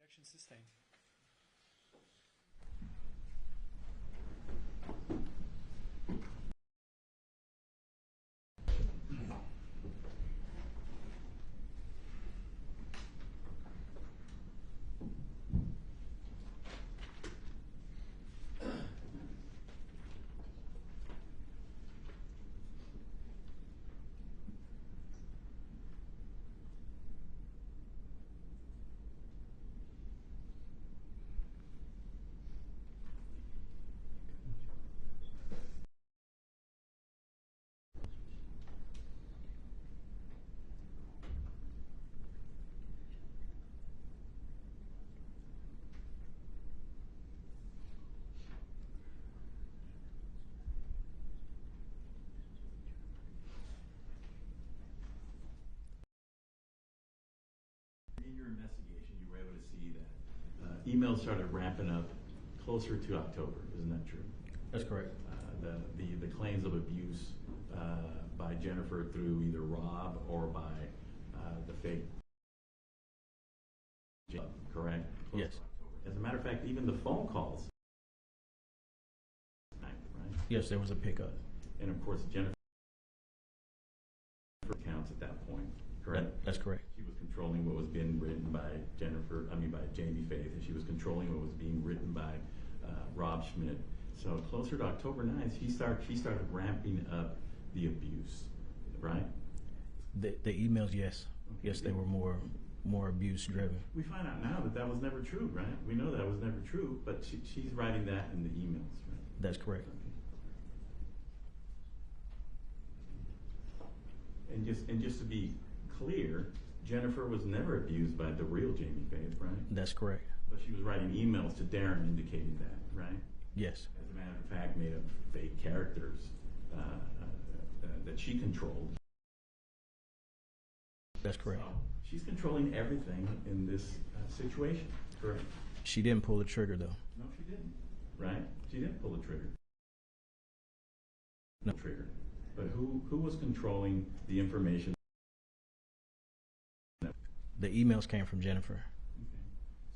Objection sustained. In your investigation, you were able to see that emails started ramping up closer to October. Isn't that true? That's correct. The claims of abuse by Jennifer through either Rob or by the fake. Correct? Close Yes. to October. As a matter of fact, even the phone calls. Right? Yes, there was a pickup. And of course, Jennifer accounts at that point, correct? That's correct. She was controlling what was being written by by Jamie Faith, and she was controlling what was being written by Rob Schmidt. So closer to October 9th, she started ramping up the abuse, right? The emails, yes. Okay. Yes, they were more abuse driven. We We find out now that that was never true, right? We know that was never true, but she's writing that in the emails, right? That's correct. Okay. And just to be clear, Jennifer was never abused by the real Jamie Faith, right? That's correct. But she was writing emails to Darrin indicating that, right? Yes. As a matter of fact, made up fake characters that she controlled. That's correct. So she's controlling everything in this situation, correct? She didn't pull the trigger though. No, she didn't, right? She didn't pull the trigger. No trigger. But who was controlling the information? The emails came from Jennifer. Okay.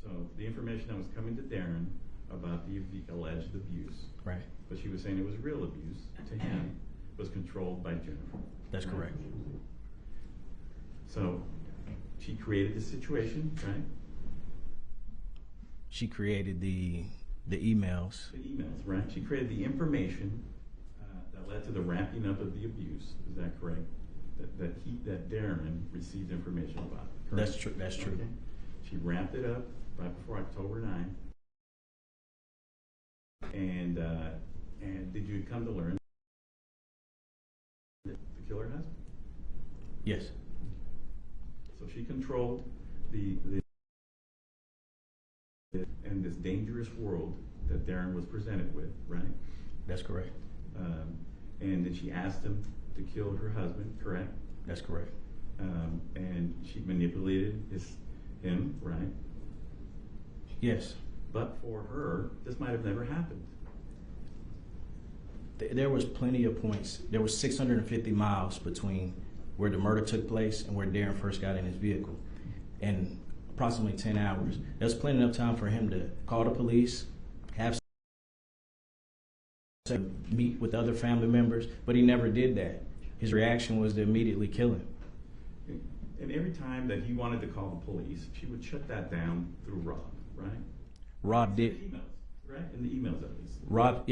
So the information that was coming to Darrin about the alleged abuse, Right. but she was saying it was real abuse to him, was controlled by Jennifer. That's correct. So she created the situation, right? She created the emails. The emails, right? She created the information that led to the ramping up of the abuse. Is that correct? That Darrin received information about. Correct? That's true. That's true. Okay. She ramped it up right before October 9th. And did you come to learn to kill her husband? Yes. So she controlled the in this dangerous world that Darrin was presented with, right? That's correct. And then she asked him to kill her husband, correct? That's correct. And she manipulated him, right? Yes. But for her, this might have never happened. There was plenty of points. There was 650 miles between where the murder took place and where Darrin first got in his vehicle, and approximately 10 hours. There's plenty of time for him to call the police, to meet with other family members, but he never did that. His reaction was to immediately kill him. And every time that he wanted to call the police, she would shut that down through Rob, right? Rob did. In the emails, right? In the emails, at least. Rob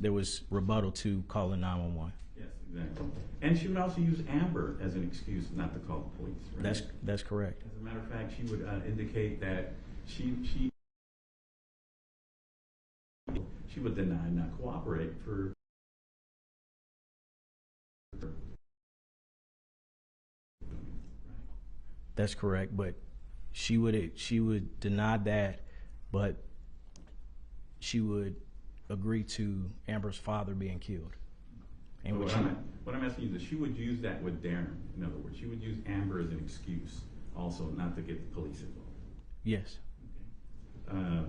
there was rebuttal to calling 911. Yes, exactly. And she would also use Amber as an excuse not to call the police, right? That's correct. As a matter of fact, she would indicate that she would deny, not cooperate for. That's correct, but she would deny that, but she would agree to Amber's father being killed. And what I'm asking you is, she would use that with Darrin. In other words, she would use Amber as an excuse, also not to get the police involved. Yes. Okay.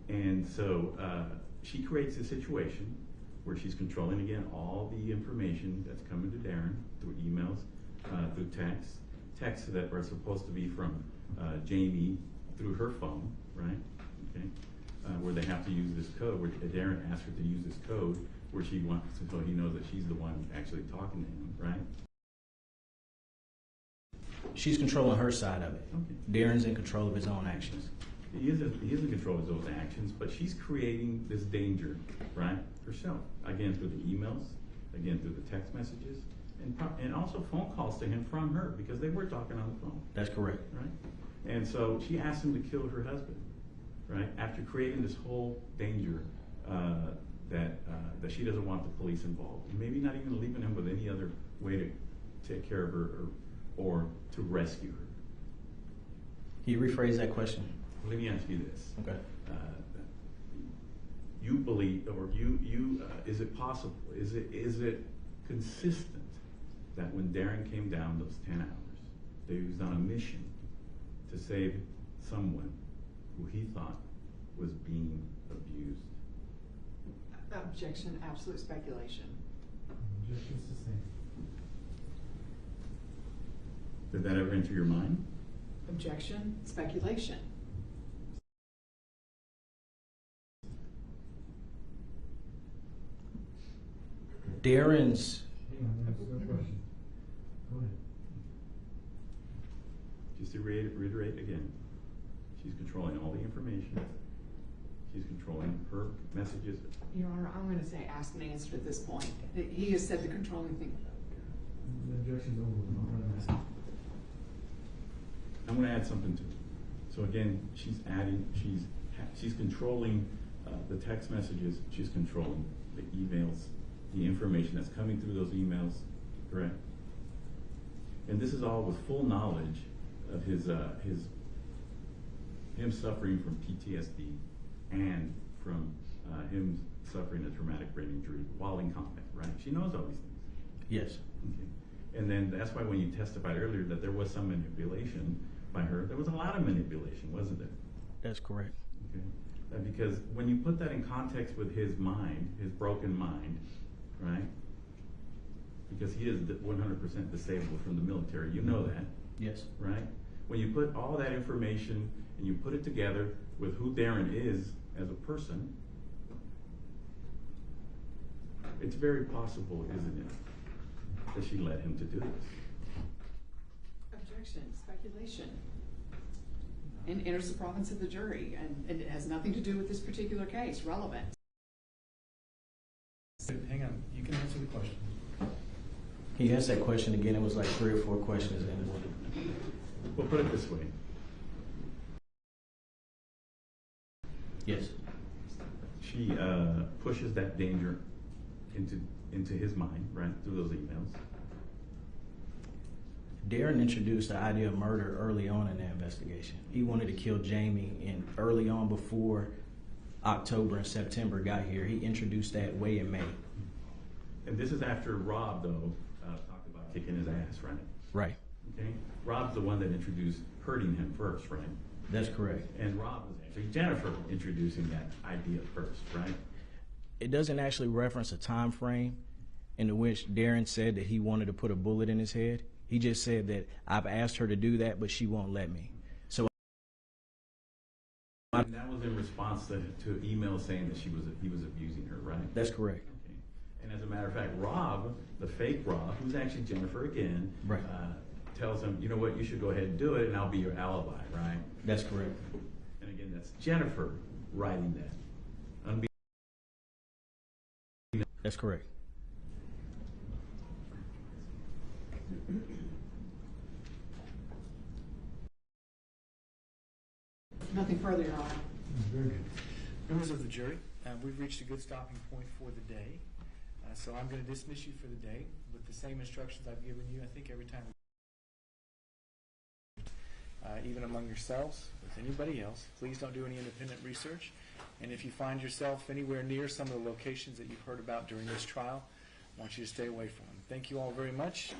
And so she creates a situation where she's controlling again all the information that's coming to Darrin through emails, through texts that are supposed to be from Jamie through her phone, right? Okay. Where they have to use this code, where Darrin asked her to use this code, where she wants to, so he knows that she's the one actually talking to him, right? She's controlling her side of it. Okay. Darrin's in control of his own actions. He is in control of those actions, but she's creating this danger, right, herself. Again, through the emails, again, through the text messages, and also phone calls to him from her, because they were talking on the phone. That's correct. Right? And so she asked him to kill her husband, right, after creating this whole danger that she doesn't want the police involved. And maybe not even leaving him with any other way to take care of her or to rescue her. Can you rephrase that question? Let me ask you this. Okay. You believe, or is it possible, is it consistent that when Darrin came down those 10 hours, that he was on a mission to save someone who he thought was being abused? Objection, absolute speculation. Objection sustained. Did that ever enter your mind? Objection, speculation. Darrin's, Hang on, there's no question. Go ahead. Just to reiterate again, she's controlling all the information. She's controlling her messages. Your Honor, I'm going to say ask and answer at this point. He has said the controlling thing. The objection's over with. I'll run this. I'm going to add something to it. So again, she's controlling the text messages. She's controlling the emails, the information that's coming through those emails, correct? And this is all with full knowledge of him suffering from PTSD and from him suffering a traumatic brain injury while in combat, right? She knows all these things. yes, Okay. And then that's why when you testified earlier that there was some manipulation by her, there was a lot of manipulation, wasn't there? that's correct. Okay. Because when you put that in context with his mind, his broken mind, right? Because he is 100% disabled from the military, you know that, Yes, right? When you put all that information and you put it together with who Darrin is as a person, it's very possible, isn't it, that she led him to do this. Objection, speculation. And enters the province of the jury, and it has nothing to do with this particular case, relevant. Hang on, you can answer the question. he asked that question again. It was like 3 or 4 questions in one. Well, put it this way. Yes, She pushes that danger into his mind, right, through those emails. Darrin introduced the idea of murder early on in the investigation. He wanted to kill Jamie, and early on, before October and September got here, he introduced that way in May. And this is after Rob, though, talked about kicking his ass, right? Right, Okay? Rob's the one that introduced hurting him first, right? that's correct. And Rob was actually Jennifer introducing that idea first, right? It doesn't actually reference a time frame in which Darrin said that he wanted to put a bullet in his head. He just said that I've asked her to do that, but she won't let me. So And that was in response to emails saying that he was abusing her, right? that's correct. Okay. And as a matter of fact, Rob, the fake Rob, who's actually Jennifer again, Right. tells him, you know what, you should go ahead and do it, and I'll be your alibi, right? That's correct. And again, that's Jennifer writing that. That's correct. Nothing further, Your Honor. Very good. Members of the jury, we've reached a good stopping point for the day. So I'm going to dismiss you for the day with the same instructions I've given you, I think, every time. Even among yourselves, with anybody else, please don't do any independent research. And if you find yourself anywhere near some of the locations that you've heard about during this trial, I want you to stay away from them. Thank you all very much.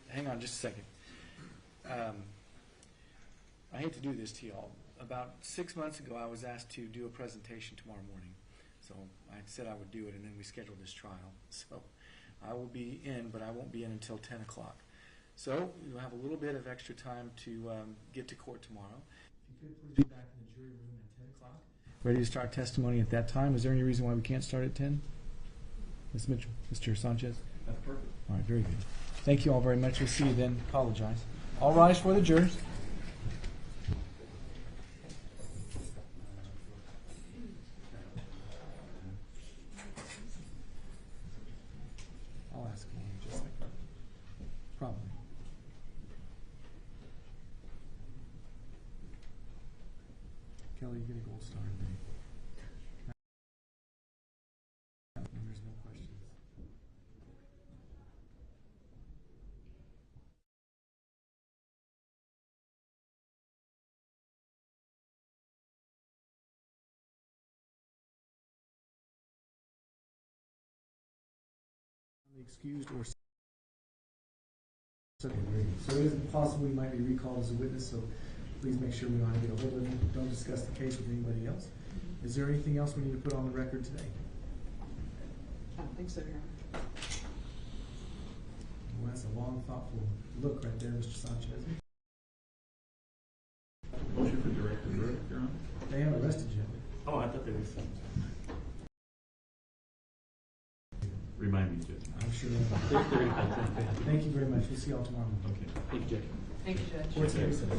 Hang on just a second. I hate to do this to you all. About 6 months ago, I was asked to do a presentation tomorrow morning. So I said I would do it, and then we scheduled this trial. So I will be in, but I won't be in until 10 o'clock. So you'll have a little bit of extra time to get to court tomorrow. If you could please be back in the jury room at 10 o'clock. Ready to start testimony at that time. Is there any reason why we can't start at 10? Ms. Mitchell, Mr. Sanchez? That's perfect. All right, very good. Thank you all very much. We'll see you then. Apologize. All rise for the jurors. I'll ask you in just a second. Probably. Kelly, you get a gold star today. There's no questions. Excused or so it is possible you might be recalled as a witness, so please make sure we don't have to get a hold of you. Don't discuss the case with anybody else. Is there anything else we need to put on the record today? I don't think so, Your Honor. Well, that's a long, thoughtful look right there, Mr. Sanchez. Motion for directed verdict, Your Honor? They haven't arrested you. Oh, I thought there was Remind me, Judge. I'm sure. They're gonna call it. Thank you very much. We'll see y'all tomorrow. Okay. Thank you, Judge. Thank you, Judge. Court's in recess.